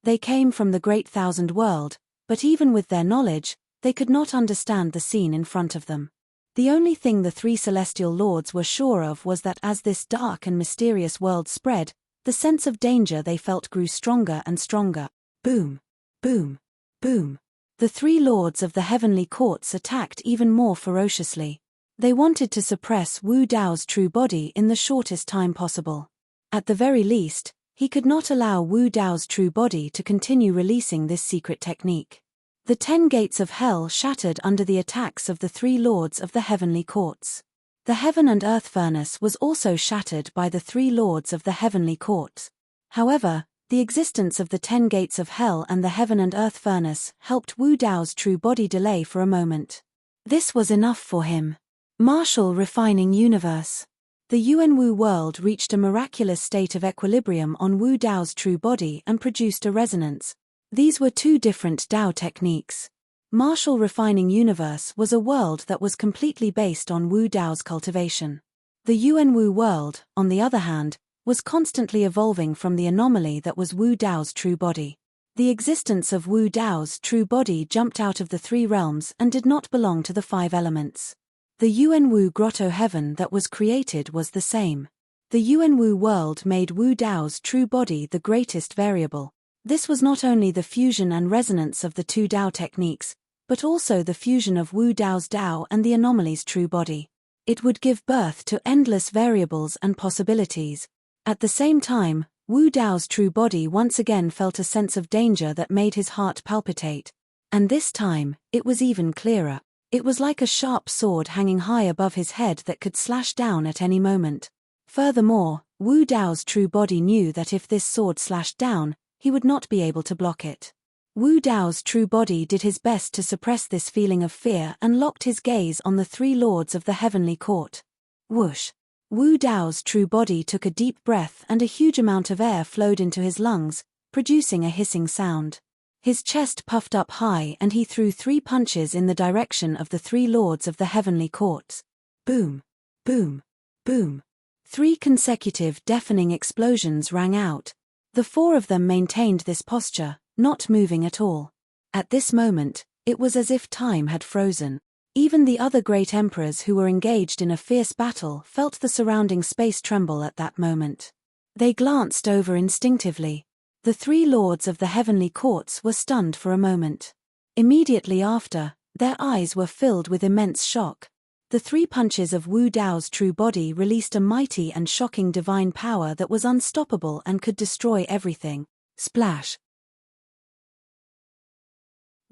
They came from the Great Thousand World, but even with their knowledge, they could not understand the scene in front of them. The only thing the 3 celestial lords were sure of was that as this dark and mysterious world spread, the sense of danger they felt grew stronger and stronger. Boom! Boom! Boom! The 3 lords of the heavenly courts attacked even more ferociously. They wanted to suppress Wu Dao's true body in the shortest time possible. At the very least, he could not allow Wu Dao's true body to continue releasing this secret technique. The 10 gates of hell shattered under the attacks of the 3 lords of the heavenly courts. The heaven and earth furnace was also shattered by the 3 lords of the heavenly courts. However, the existence of the 10 gates of hell and the heaven and earth furnace helped Wu Dao's true body delay for a moment. This was enough for him. Martial refining universe. The Yuan Wu world reached a miraculous state of equilibrium on Wu Dao's true body and produced a resonance. These were 2 different Dao techniques. Martial refining universe was a world that was completely based on Wu Dao's cultivation. The Yuan Wu world, on the other hand, was constantly evolving from the anomaly that was Wu Dao's true body. The existence of Wu Dao's true body jumped out of the 3 realms and did not belong to the 5 elements. The Yuan Wu grotto heaven that was created was the same. The Yuan Wu world made Wu Dao's true body the greatest variable. This was not only the fusion and resonance of the 2 Dao techniques, but also the fusion of Wu Dao's Dao and the anomaly's true body. It would give birth to endless variables and possibilities. At the same time, Wu Dao's true body once again felt a sense of danger that made his heart palpitate. And this time, it was even clearer. It was like a sharp sword hanging high above his head that could slash down at any moment. Furthermore, Wu Dao's true body knew that if this sword slashed down, he would not be able to block it. Wu Dao's true body did his best to suppress this feeling of fear and locked his gaze on the 3 lords of the heavenly court. Whoosh! Wu Dao's true body took a deep breath and a huge amount of air flowed into his lungs, producing a hissing sound. His chest puffed up high and he threw 3 punches in the direction of the 3 lords of the heavenly courts. Boom! Boom! Boom! 3 consecutive deafening explosions rang out. The 4 of them maintained this posture, not moving at all. At this moment, it was as if time had frozen. Even the other great emperors who were engaged in a fierce battle felt the surrounding space tremble at that moment. They glanced over instinctively. The 3 lords of the heavenly courts were stunned for a moment. Immediately after, their eyes were filled with immense shock. The 3 punches of Wu Dao's true body released a mighty and shocking divine power that was unstoppable and could destroy everything. Splash!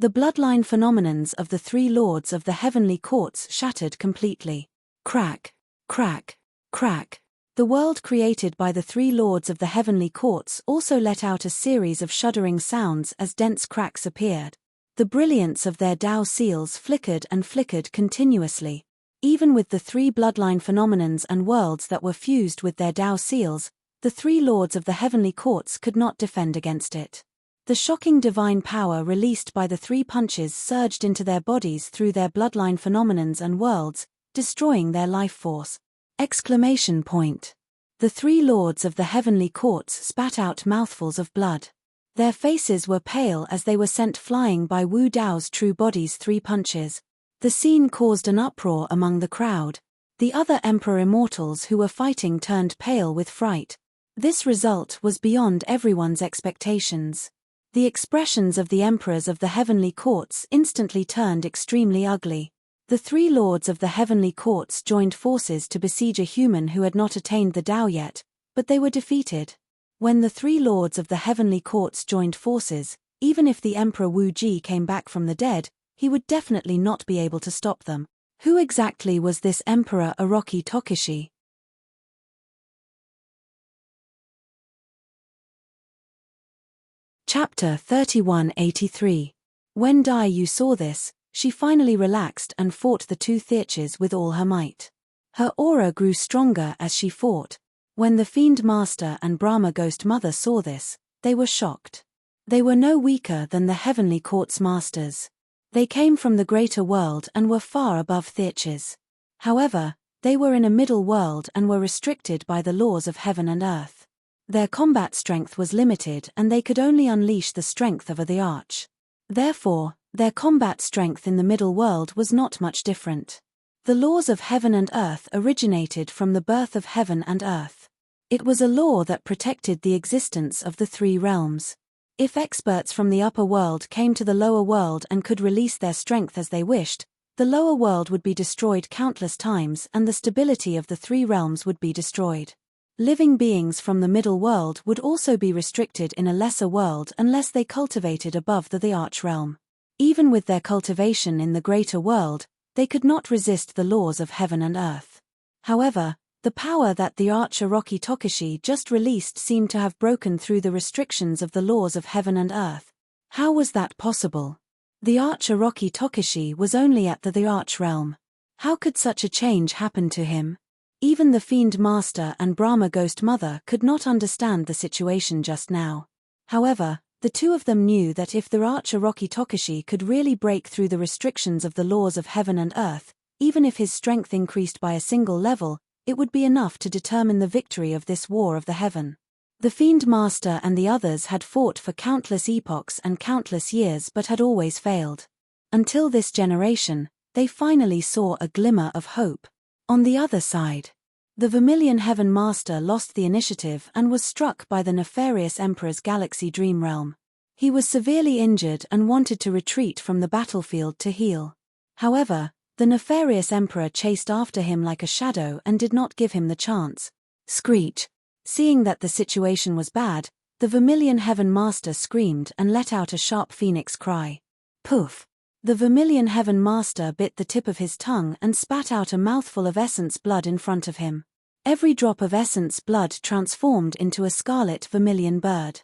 The bloodline phenomenons of the three lords of the heavenly courts shattered completely. Crack, crack, crack. The world created by the three lords of the heavenly courts also let out a series of shuddering sounds as dense cracks appeared. The brilliance of their Tao seals flickered and flickered continuously. Even with the three bloodline phenomenons and worlds that were fused with their Tao seals, the three lords of the heavenly courts could not defend against it. The shocking divine power released by the three punches surged into their bodies through their bloodline phenomenons and worlds, destroying their life force. Exclamation point. The three lords of the heavenly courts spat out mouthfuls of blood. Their faces were pale as they were sent flying by Wu Dao's true body's three punches. The scene caused an uproar among the crowd. The other Emperor Immortals who were fighting turned pale with fright. This result was beyond everyone's expectations. The expressions of the emperors of the heavenly courts instantly turned extremely ugly. The three lords of the heavenly courts joined forces to besiege a human who had not attained the Tao yet, but they were defeated. When the three lords of the heavenly courts joined forces, even if the Emperor Wu Ji came back from the dead, he would definitely not be able to stop them. Who exactly was this Emperor Orochi Tokishi? Chapter 3183. When Dai Yu saw this, she finally relaxed and fought the two Thirches with all her might. Her aura grew stronger as she fought. When the Fiend Master and Brahma Ghost Mother saw this, they were shocked. They were no weaker than the heavenly court's masters. They came from the greater world and were far above Thirches. However, they were in a middle world and were restricted by the laws of heaven and earth. Their combat strength was limited and they could only unleash the strength of the arch. Therefore, their combat strength in the middle world was not much different. The laws of heaven and earth originated from the birth of heaven and earth. It was a law that protected the existence of the three realms. If experts from the upper world came to the lower world and could release their strength as they wished, the lower world would be destroyed countless times and the stability of the three realms would be destroyed. Living beings from the middle world would also be restricted in a lesser world unless they cultivated above the arch realm. Even with their cultivation in the greater world, they could not resist the laws of heaven and earth. However, the power that the arch Orochi Tokishi just released seemed to have broken through the restrictions of the laws of heaven and earth. How was that possible? The arch Orochi Tokishi was only at the arch realm. How could such a change happen to him? Even the Fiend Master and Brahma Ghost Mother could not understand the situation just now. However, the two of them knew that if the arch Orochi Tokishi could really break through the restrictions of the laws of heaven and earth, even if his strength increased by a single level, it would be enough to determine the victory of this war of the heaven. The Fiend Master and the others had fought for countless epochs and countless years but had always failed. Until this generation, they finally saw a glimmer of hope. On the other side, the Vermilion Heaven Master lost the initiative and was struck by the nefarious Emperor's Galaxy Dream Realm. He was severely injured and wanted to retreat from the battlefield to heal. However, the nefarious Emperor chased after him like a shadow and did not give him the chance. Screech! Seeing that the situation was bad, the Vermilion Heaven Master screamed and let out a sharp phoenix cry. Poof! The Vermilion Heaven Master bit the tip of his tongue and spat out a mouthful of essence blood in front of him. Every drop of essence blood transformed into a scarlet vermilion bird.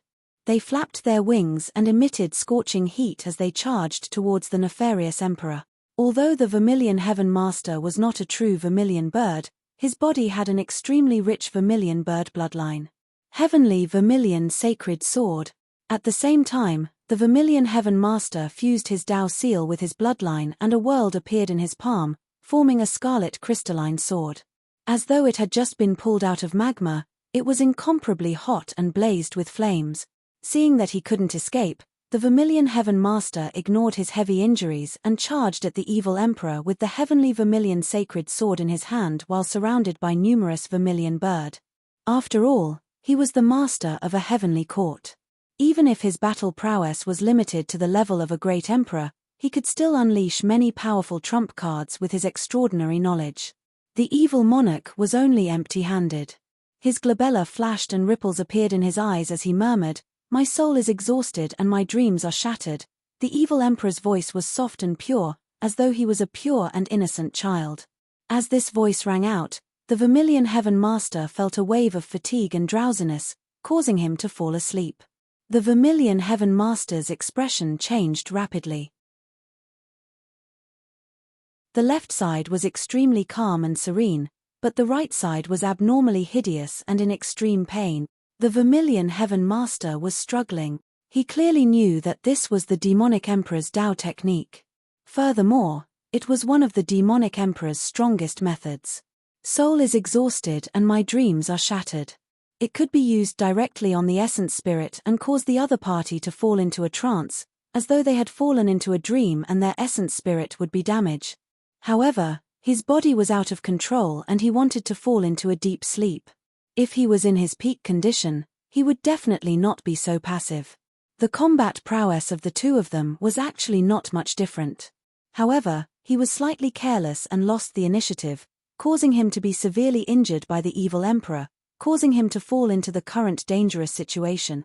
They flapped their wings and emitted scorching heat as they charged towards the nefarious Emperor. Although the Vermilion Heaven Master was not a true vermilion bird, his body had an extremely rich vermilion bird bloodline. Heavenly Vermilion Sacred Sword. At the same time, the Vermilion Heaven Master fused his Tao seal with his bloodline and a world appeared in his palm, forming a scarlet crystalline sword. As though it had just been pulled out of magma, it was incomparably hot and blazed with flames. Seeing that he couldn't escape, the Vermilion Heaven Master ignored his heavy injuries and charged at the evil Emperor with the heavenly vermilion sacred sword in his hand while surrounded by numerous vermilion bird. After all, he was the master of a heavenly court. Even if his battle prowess was limited to the level of a great emperor, he could still unleash many powerful trump cards with his extraordinary knowledge. The evil monarch was only empty-handed. His glabella flashed and ripples appeared in his eyes as he murmured, "My soul is exhausted and my dreams are shattered. The evil emperor's voice was soft and pure, as though he was a pure and innocent child. As this voice rang out, the Vermilion Heaven Master felt a wave of fatigue and drowsiness, causing him to fall asleep. The Vermilion Heaven Master's expression changed rapidly. The left side was extremely calm and serene, but the right side was abnormally hideous and in extreme pain. The Vermilion Heaven Master was struggling. He clearly knew that this was the demonic emperor's Tao technique. Furthermore, it was one of the demonic emperor's strongest methods. Soul is exhausted and my dreams are shattered. It could be used directly on the essence spirit and cause the other party to fall into a trance, as though they had fallen into a dream and their essence spirit would be damaged. However, his body was out of control and he wanted to fall into a deep sleep. If he was in his peak condition, he would definitely not be so passive. The combat prowess of the two of them was actually not much different. However, he was slightly careless and lost the initiative, causing him to be severely injured by the evil emperor, causing him to fall into the current dangerous situation.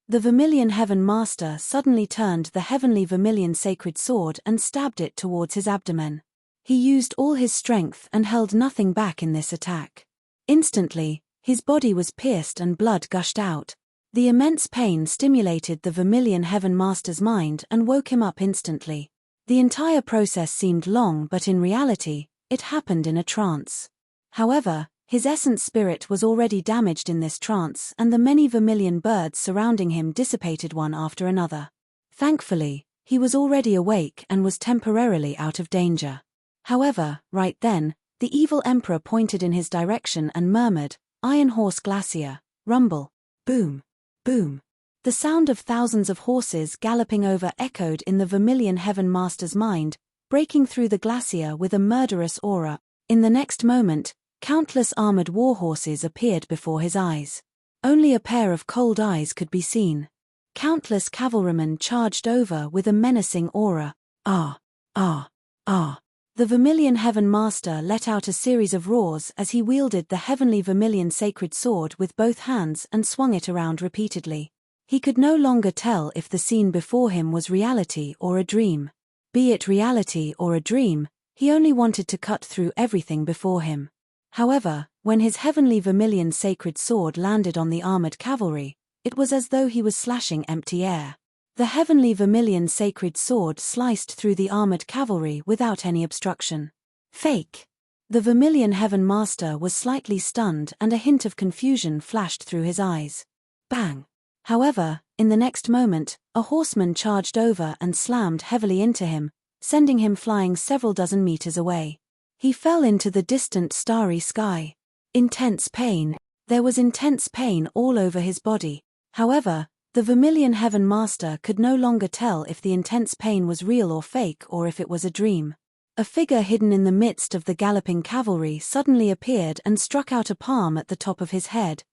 The Vermilion Heaven Master suddenly turned the heavenly vermilion sacred sword and stabbed it towards his abdomen. He used all his strength and held nothing back in this attack. Instantly, his body was pierced and blood gushed out. The immense pain stimulated the Vermilion Heaven Master's mind and woke him up instantly. The entire process seemed long, but in reality, it happened in a trance. However, his essence spirit was already damaged in this trance and the many vermilion birds surrounding him dissipated one after another. Thankfully, he was already awake and was temporarily out of danger. However, right then, the evil emperor pointed in his direction and murmured, "Iron Horse Glacier, rumble, boom, boom." The sound of thousands of horses galloping over echoed in the Vermilion Heaven Master's mind, breaking through the glacier with a murderous aura. In the next moment, countless armored war horses appeared before his eyes. Only a pair of cold eyes could be seen. Countless cavalrymen charged over with a menacing aura. Ah! Ah! Ah! The Vermilion Heaven Master let out a series of roars as he wielded the heavenly vermilion sacred sword with both hands and swung it around repeatedly. He could no longer tell if the scene before him was reality or a dream. Be it reality or a dream, he only wanted to cut through everything before him. However, when his heavenly vermilion sacred sword landed on the armored cavalry, it was as though he was slashing empty air. The heavenly vermilion sacred sword sliced through the armored cavalry without any obstruction. Fake! The Vermilion Heaven Master was slightly stunned and a hint of confusion flashed through his eyes. Bang! However, in the next moment, a horseman charged over and slammed heavily into him, sending him flying several dozen meters away. He fell into the distant starry sky. Intense pain. There was intense pain all over his body. However, the Vermilion Heaven Master could no longer tell if the intense pain was real or fake or if it was a dream. A figure hidden in the midst of the galloping cavalry suddenly appeared and struck out a palm at the top of his head.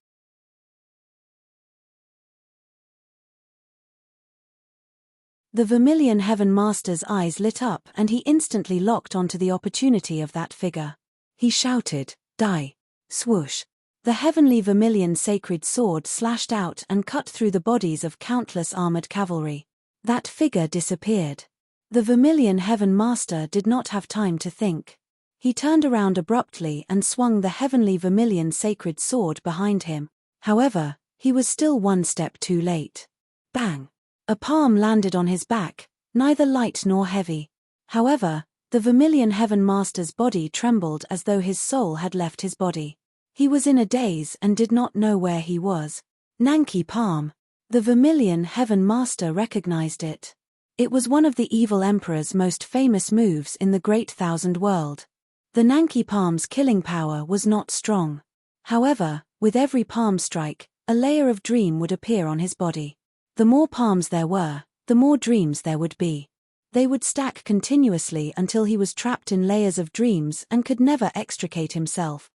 The Vermilion Heaven Master's eyes lit up and he instantly locked onto the opportunity of that figure. He shouted, "Die!" Swoosh! The heavenly vermilion sacred sword slashed out and cut through the bodies of countless armored cavalry. That figure disappeared. The Vermilion Heaven Master did not have time to think. He turned around abruptly and swung the heavenly vermilion sacred sword behind him. However, he was still one step too late. Bang! A palm landed on his back, neither light nor heavy. However, the Vermilion Heaven Master's body trembled as though his soul had left his body. He was in a daze and did not know where he was. Nanki palm. The Vermilion Heaven Master recognized it. It was one of the evil emperor's most famous moves in the Great Thousand World. The Nanki palm's killing power was not strong. However, with every palm strike, a layer of dream would appear on his body. The more palms there were, the more dreams there would be. They would stack continuously until he was trapped in layers of dreams and could never extricate himself.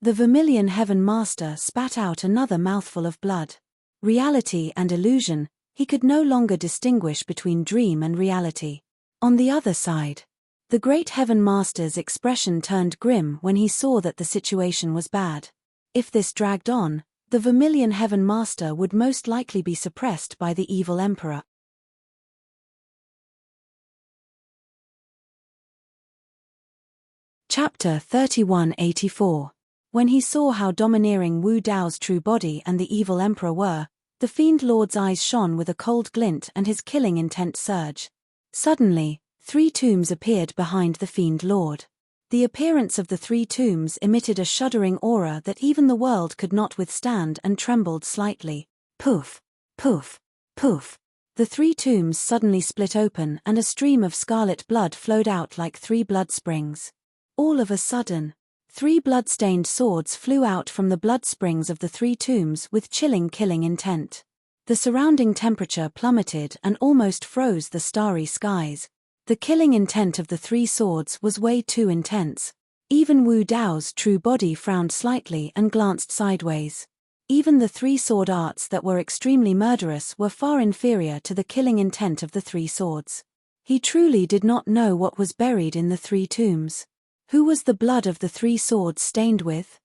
The Vermilion Heaven Master spat out another mouthful of blood. Reality and illusion, he could no longer distinguish between dream and reality. On the other side, the Great Heaven Master's expression turned grim when he saw that the situation was bad. If this dragged on, The Vermilion Heaven Master would most likely be suppressed by the evil Emperor. Chapter 3184. When he saw how domineering Wu Dao's true body and the evil Emperor were, the Fiend Lord's eyes shone with a cold glint and his killing intent surge. Suddenly, 3 tombs appeared behind the Fiend Lord. The appearance of the 3 tombs emitted a shuddering aura that even the world could not withstand and trembled slightly. Poof! Poof! Poof! The 3 tombs suddenly split open and a stream of scarlet blood flowed out like 3 blood springs. All of a sudden, 3 blood-stained swords flew out from the blood springs of the 3 tombs with chilling killing intent. The surrounding temperature plummeted and almost froze the starry skies. The killing intent of the 3 swords was way too intense. Even Wu Dao's true body frowned slightly and glanced sideways. Even the 3 sword arts that were extremely murderous were far inferior to the killing intent of the 3 swords. He truly did not know what was buried in the 3 tombs. Who was the blood of the 3 swords stained with?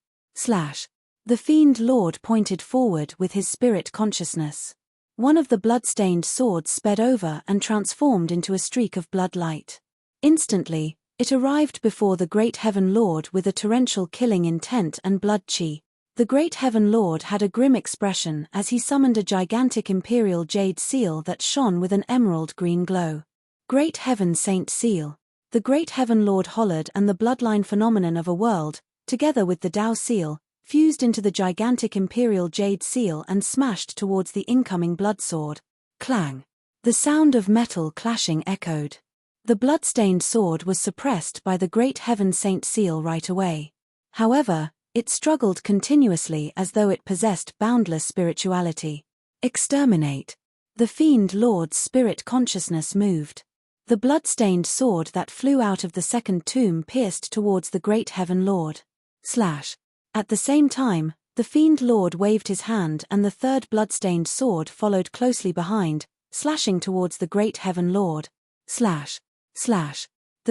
The Fiend Lord pointed forward with his spirit consciousness. One of the blood-stained swords sped over and transformed into a streak of blood light. Instantly, it arrived before the Great Heaven Lord with a torrential killing intent and blood chi. The Great Heaven Lord had a grim expression as he summoned a gigantic imperial jade seal that shone with an emerald green glow. Great Heaven Saint Seal. The Great Heaven Lord hollered and the bloodline phenomenon of a world, together with the Dao seal, fused into the gigantic imperial jade seal and smashed towards the incoming blood sword. Clang! The sound of metal clashing echoed. The blood-stained sword was suppressed by the Great Heaven Saint Seal right away. However, it struggled continuously as though it possessed boundless spirituality. Exterminate! The Fiend Lord's spirit consciousness moved. The blood-stained sword that flew out of the second tomb pierced towards the Great Heaven Lord. At the same time, the Fiend Lord waved his hand and the third blood-stained sword followed closely behind, slashing towards the Great Heaven Lord. The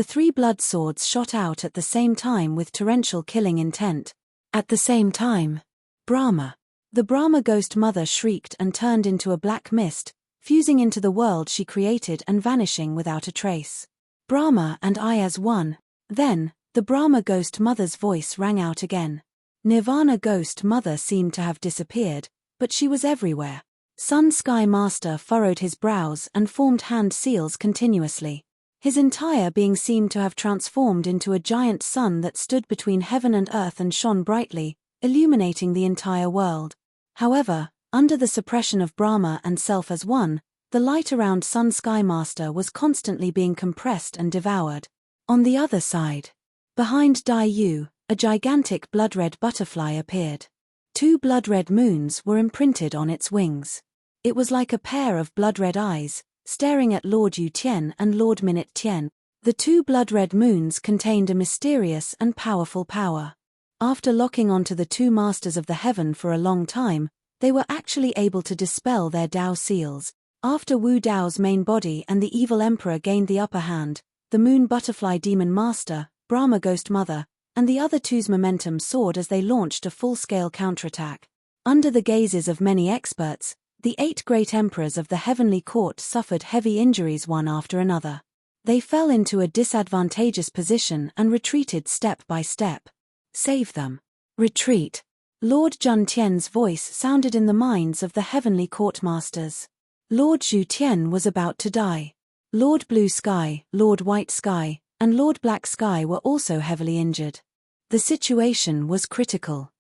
3 blood swords shot out at the same time with torrential killing intent. At the same time, Brahma. The Brahma Ghost Mother shrieked and turned into a black mist, fusing into the world she created and vanishing without a trace. Brahma and I as one. Then, the Brahma Ghost Mother's voice rang out again. Nirvana Ghost Mother seemed to have disappeared, but she was everywhere. Sun Sky Master furrowed his brows and formed hand seals continuously. His entire being seemed to have transformed into a giant sun that stood between heaven and earth and shone brightly, illuminating the entire world. However, under the suppression of Brahma and self as one, the light around Sun Sky Master was constantly being compressed and devoured. On the other side, behind Dai Yu, a gigantic blood-red butterfly appeared. 2 blood-red moons were imprinted on its wings. It was like a pair of blood-red eyes, staring at Lord Yu Tian and Lord Minute Tian. The 2 blood-red moons contained a mysterious and powerful power. After locking onto the 2 masters of the heaven for a long time, they were actually able to dispel their Dao seals. After Wu Dao's main body and the evil emperor gained the upper hand, the Moon Butterfly Demon Master, Brahma Ghost Mother, and the other 2's momentum soared as they launched a full-scale counterattack. Under the gazes of many experts, the 8 great emperors of the heavenly court suffered heavy injuries one after another. They fell into a disadvantageous position and retreated step by step. Save them. Retreat. Lord Jun Tian's voice sounded in the minds of the heavenly court masters. Lord Zhu Tian was about to die. Lord Blue Sky, Lord White Sky, and Lord Black Sky were also heavily injured. The situation was critical.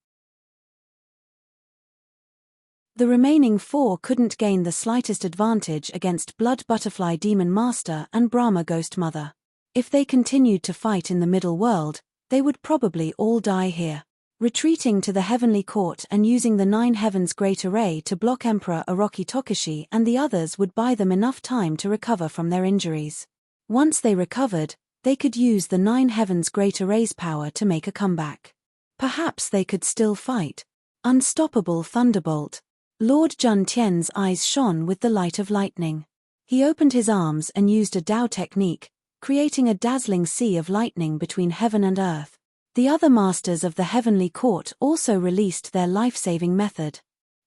The remaining 4 couldn't gain the slightest advantage against Blood Butterfly Demon Master and Brahma Ghost Mother. If they continued to fight in the middle world, they would probably all die here. Retreating to the heavenly court and using the 9 heavens great array to block Emperor Orochi Tokushi and the others would buy them enough time to recover from their injuries. Once they recovered, they could use the 9 heavens great array's power to make a comeback. Perhaps they could still fight. Unstoppable Thunderbolt. Lord Jun Tian's eyes shone with the light of lightning. He opened his arms and used a Dao technique, creating a dazzling sea of lightning between heaven and earth. The other masters of the heavenly court also released their life-saving method.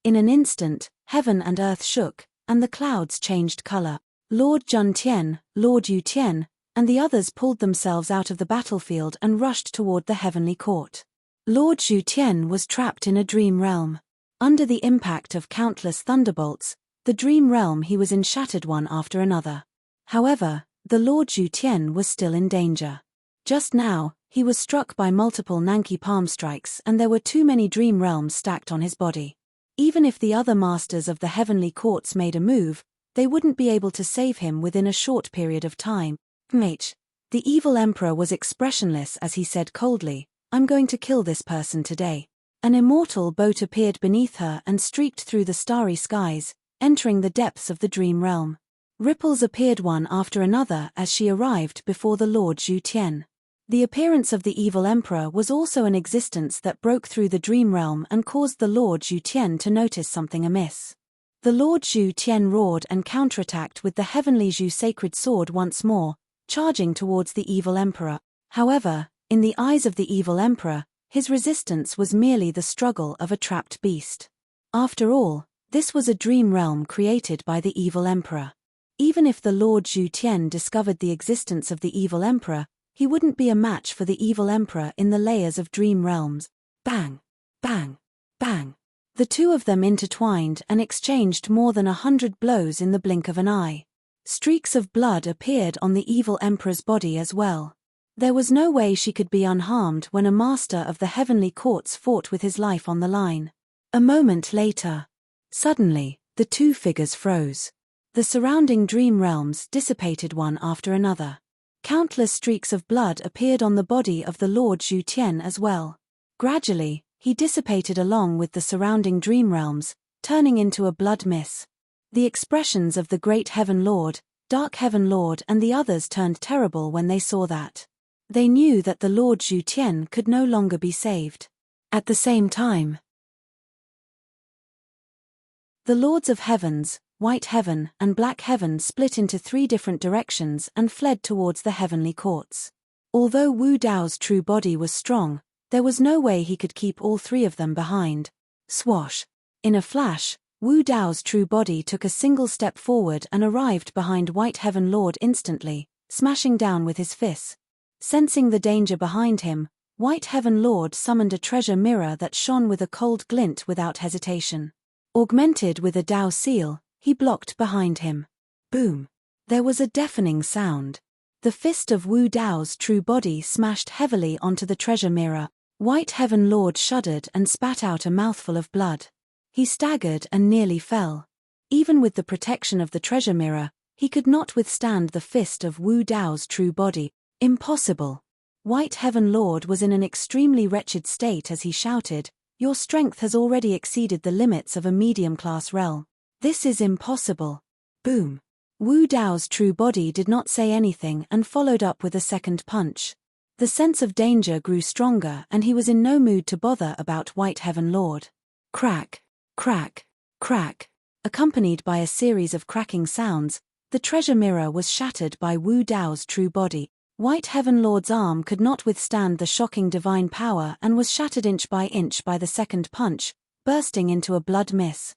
In an instant, heaven and earth shook, and the clouds changed color. Lord Jun Tian, Lord Yu Tian, and the others pulled themselves out of the battlefield and rushed toward the heavenly court. Lord Zhu Tian was trapped in a dream realm. Under the impact of countless thunderbolts, the dream realm he was in shattered one after another. However, the Lord Zhu Tian was still in danger. Just now, he was struck by multiple Nanki palm strikes and there were too many dream realms stacked on his body. Even if the other masters of the heavenly courts made a move, they wouldn't be able to save him within a short period of time. The evil emperor was expressionless as he said coldly, "I'm going to kill this person today." An immortal boat appeared beneath her and streaked through the starry skies, entering the depths of the dream realm. Ripples appeared one after another as she arrived before the Lord Zhu Tian. The appearance of the evil emperor was also an existence that broke through the dream realm and caused the Lord Zhu Tian to notice something amiss. The Lord Zhu Tian roared and counterattacked with the heavenly Zhu sacred sword once more, charging towards the evil emperor. However, in the eyes of the evil emperor, his resistance was merely the struggle of a trapped beast. After all, this was a dream realm created by the evil emperor. Even if the Lord Zhu Tian discovered the existence of the evil emperor, he wouldn't be a match for the evil emperor in the layers of dream realms. Bang! Bang! Bang! The two of them intertwined and exchanged more than 100 blows in the blink of an eye. Streaks of blood appeared on the evil emperor's body as well. There was no way she could be unharmed when a master of the heavenly courts fought with his life on the line. A moment later, suddenly, the two figures froze. The surrounding dream realms dissipated one after another. Countless streaks of blood appeared on the body of the Lord Zhu Tian as well. Gradually, he dissipated along with the surrounding dream realms, turning into a blood mist. The expressions of the Great Heaven Lord, Dark Heaven Lord and the others turned terrible when they saw that. They knew that the Lord Zhu Tian could no longer be saved. At the same time, the Lords of Heavens, White Heaven and Black Heaven split into 3 different directions and fled towards the heavenly courts. Although Wu Dao's true body was strong, there was no way he could keep all 3 of them behind. Swash! In a flash, Wu Dao's true body took a single step forward and arrived behind White Heaven Lord instantly, smashing down with his fists. Sensing the danger behind him, White Heaven Lord summoned a treasure mirror that shone with a cold glint without hesitation. Augmented with a Dao seal, he blocked behind him. Boom! There was a deafening sound. The fist of Wu Dao's true body smashed heavily onto the treasure mirror. White Heaven Lord shuddered and spat out a mouthful of blood. He staggered and nearly fell. Even with the protection of the treasure mirror, he could not withstand the fist of Wu Dao's true body. Impossible! White Heaven Lord was in an extremely wretched state as he shouted, "Your strength has already exceeded the limits of a medium-class realm. This is impossible." Boom! Wu Dao's true body did not say anything and followed up with a second punch. The sense of danger grew stronger and he was in no mood to bother about White Heaven Lord. Crack! Crack! Crack! Accompanied by a series of cracking sounds, the treasure mirror was shattered by Wu Dao's true body. White Heaven Lord's arm could not withstand the shocking divine power and was shattered inch by the second punch, bursting into a blood mist.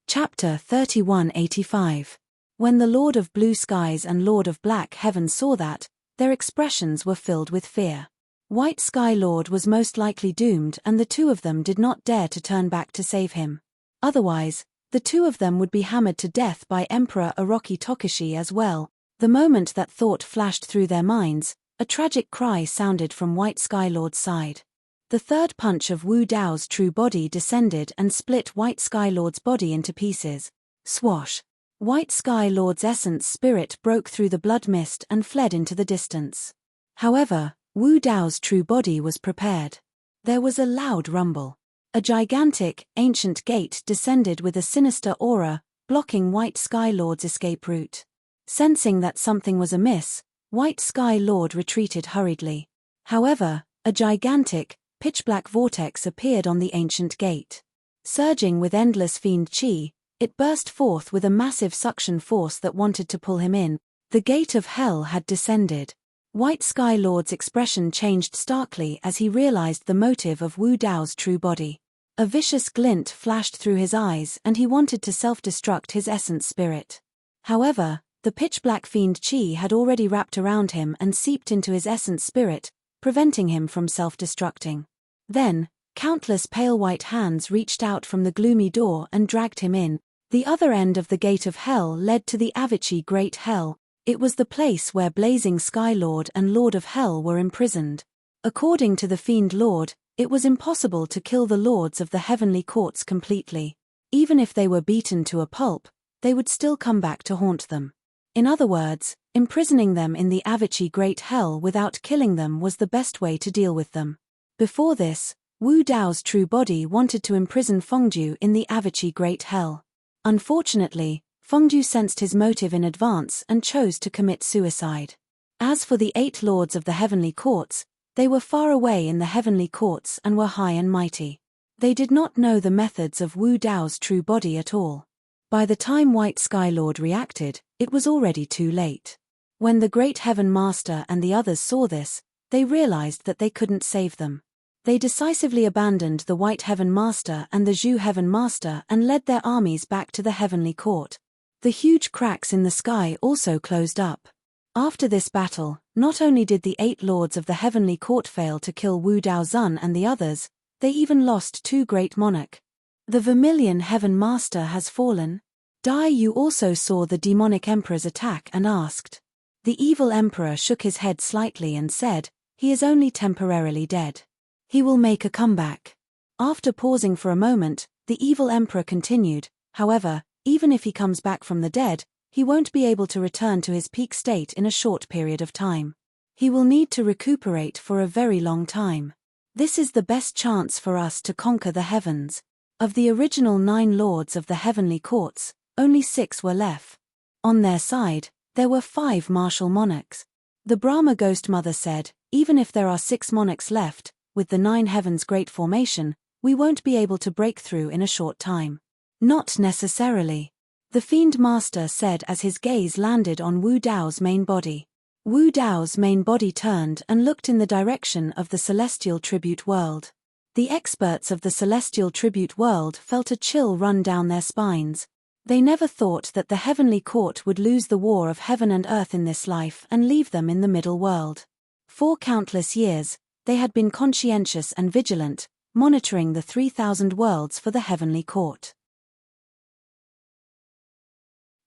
Chapter 3185. When the Lord of Blue Skies and Lord of Black Heaven saw that, their expressions were filled with fear. White Sky Lord was most likely doomed and the two of them did not dare to turn back to save him. Otherwise, the two of them would be hammered to death by Emperor Orochi Tokushi as well. The moment that thought flashed through their minds, a tragic cry sounded from White Sky Lord's side. The third punch of Wu Dao's true body descended and split White Sky Lord's body into pieces. Swash! White Sky Lord's essence spirit broke through the blood mist and fled into the distance. However, Wu Dao's true body was prepared. There was a loud rumble. A gigantic, ancient gate descended with a sinister aura, blocking White Sky Lord's escape route. Sensing that something was amiss, White Sky Lord retreated hurriedly. However, a gigantic, pitch-black vortex appeared on the ancient gate. Surging with endless fiend chi, It burst forth with a massive suction force that wanted to pull him in. The gate of hell had descended. White Sky Lord's expression changed starkly as he realized the motive of Wu Dao's true body. A vicious glint flashed through his eyes and he wanted to self-destruct his essence spirit. However, the pitch-black fiend Qi had already wrapped around him and seeped into his essence spirit, preventing him from self-destructing. Then, countless pale white hands reached out from the gloomy door and dragged him in. The other end of the gate of hell led to the Avicii Great Hell. It was the place where Blazing Sky Lord and Lord of Hell were imprisoned. According to the Fiend Lord, it was impossible to kill the lords of the heavenly courts completely. Even if they were beaten to a pulp, they would still come back to haunt them. In other words, imprisoning them in the Avicii Great Hell without killing them was the best way to deal with them. Before this, Wu Dao's true body wanted to imprison Fengju in the Avicii Great Hell. Unfortunately, Fengju sensed his motive in advance and chose to commit suicide. As for the 8 lords of the heavenly courts, they were far away in the heavenly courts and were high and mighty. They did not know the methods of Wu Dao's true body at all. By the time White Sky Lord reacted, it was already too late. When the Great Heaven Master and the others saw this, they realized that they couldn't save them. They decisively abandoned the White Heaven Master and the Zhu Heaven Master and led their armies back to the heavenly court. The huge cracks in the sky also closed up. After this battle, not only did the 8 lords of the heavenly court fail to kill Wu Daozun and the others, they even lost 2 great monarchs. The Vermilion Heaven Master has fallen. Dai Yu also saw the demonic emperor's attack and asked. The evil emperor shook his head slightly and said, "He is only temporarily dead. He will make a comeback." After pausing for a moment, the evil emperor continued, "However, even if he comes back from the dead, he won't be able to return to his peak state in a short period of time. He will need to recuperate for a very long time. This is the best chance for us to conquer the heavens. Of the original 9 lords of the heavenly courts, only 6 were left. On their side, there were 5 martial monarchs. The Brahma Ghost Mother said, even if there are 6 monarchs left, with the 9 heavens great formation, we won't be able to break through in a short time. Not necessarily. The Fiend Master said as his gaze landed on Wu Dao's main body. Wu Dao's main body turned and looked in the direction of the celestial tribute world. The experts of the celestial tribute world felt a chill run down their spines. They never thought that the heavenly court would lose the war of heaven and earth in this life and leave them in the middle world. For countless years, they had been conscientious and vigilant, monitoring the 3,000 worlds for the heavenly court.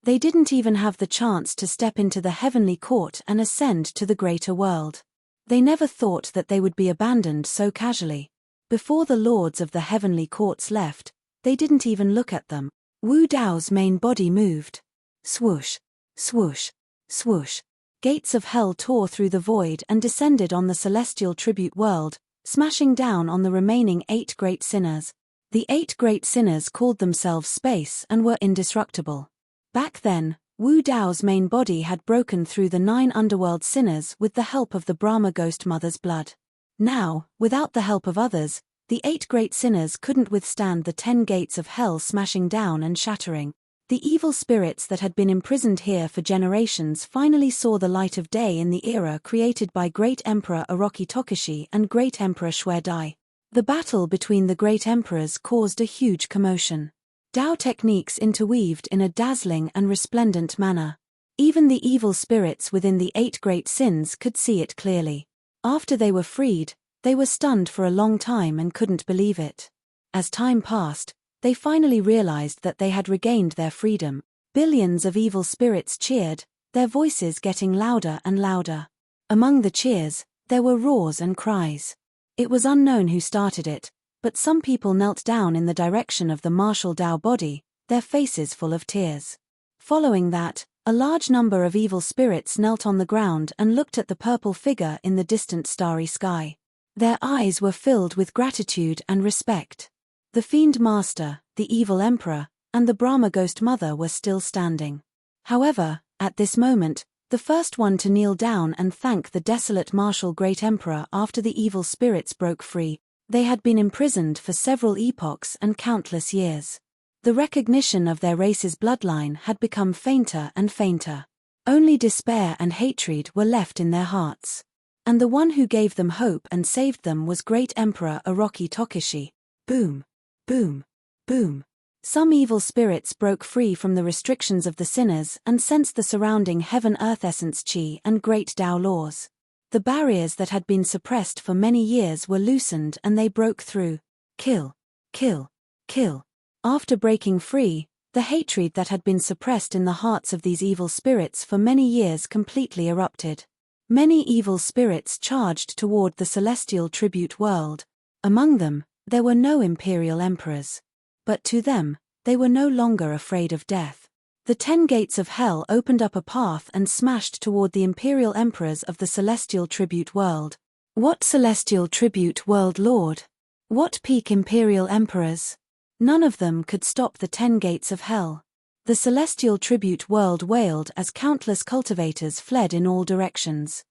They didn't even have the chance to step into the heavenly court and ascend to the greater world. They never thought that they would be abandoned so casually. Before the lords of the heavenly courts left, they didn't even look at them. Wu Dao's main body moved. Swoosh, swoosh, swoosh. Gates of hell tore through the void and descended on the celestial tribute world, smashing down on the remaining 8 great sinners. The 8 great sinners called themselves Space and were indestructible. Back then, Wu Dao's main body had broken through the 9 underworld sinners with the help of the Brahma Ghost Mother's blood. Now, without the help of others, the 8 great sinners couldn't withstand the 10 gates of hell smashing down and shattering. The evil spirits that had been imprisoned here for generations finally saw the light of day in the era created by Great Emperor Orochi Tokushi and Great Emperor Xue Dai. The battle between the great emperors caused a huge commotion. Dao techniques interweaved in a dazzling and resplendent manner. Even the evil spirits within the 8 great sins could see it clearly. After they were freed, they were stunned for a long time and couldn't believe it. As time passed, they finally realized that they had regained their freedom. Billions of evil spirits cheered, their voices getting louder and louder. Among the cheers, there were roars and cries. It was unknown who started it, but some people knelt down in the direction of the martial Dao body, their faces full of tears. Following that, a large number of evil spirits knelt on the ground and looked at the purple figure in the distant starry sky. Their eyes were filled with gratitude and respect. The Fiend Master, the Evil Emperor, and the Brahma Ghost Mother were still standing. However, at this moment, the first one to kneel down and thank the desolate martial Great Emperor after the evil spirits broke free. They had been imprisoned for several epochs and countless years. The recognition of their race's bloodline had become fainter and fainter. Only despair and hatred were left in their hearts. And the one who gave them hope and saved them was great Emperor Orochi Tokishi. Boom. Boom. Boom. Some evil spirits broke free from the restrictions of the sinners and sensed the surrounding heaven-earth essence chi and great Tao laws. The barriers that had been suppressed for many years were loosened and they broke through. Kill. Kill. Kill. After breaking free, the hatred that had been suppressed in the hearts of these evil spirits for many years completely erupted. Many evil spirits charged toward the celestial tribute world. Among them, there were no imperial emperors. But to them, they were no longer afraid of death. The 10 gates of hell opened up a path and smashed toward the imperial emperors of the celestial tribute world. What celestial tribute world lord? What peak imperial emperors? None of them could stop the 10 gates of hell. The celestial tribute world wailed as countless cultivators fled in all directions.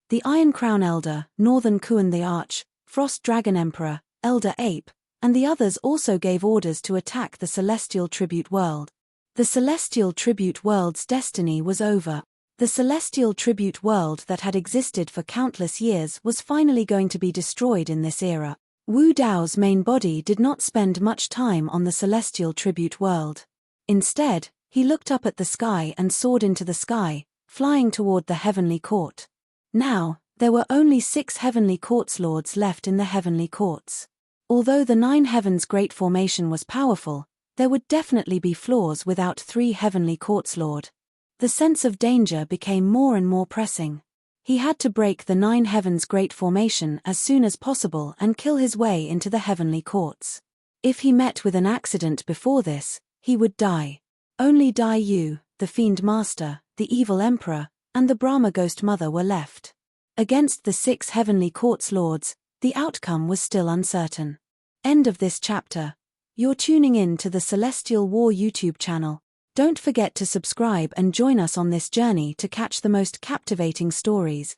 The Iron Crown Elder, Northern Kuan the Arch, Frost Dragon Emperor, Elder Ape, and the others also gave orders to attack the celestial tribute world. The celestial tribute world's destiny was over. The celestial tribute world that had existed for countless years was finally going to be destroyed in this era. Wu Dao's main body did not spend much time on the celestial tribute world. Instead, he looked up at the sky and soared into the sky, flying toward the heavenly court. Now, there were only 6 heavenly courts lords left in the heavenly courts. Although the 9 heavens great formation was powerful, there would definitely be flaws without 3 heavenly courts lord. The sense of danger became more and more pressing. He had to break the 9 heavens great formation as soon as possible and kill his way into the heavenly courts. If he met with an accident before this, he would die. Only Dai Yu, the Fiend Master, the Evil Emperor, and the Brahma Ghost Mother were left. Against the 6 heavenly courts lords, the outcome was still uncertain. End of this chapter. You're tuning in to the Celestial War YouTube channel. Don't forget to subscribe and join us on this journey to catch the most captivating stories.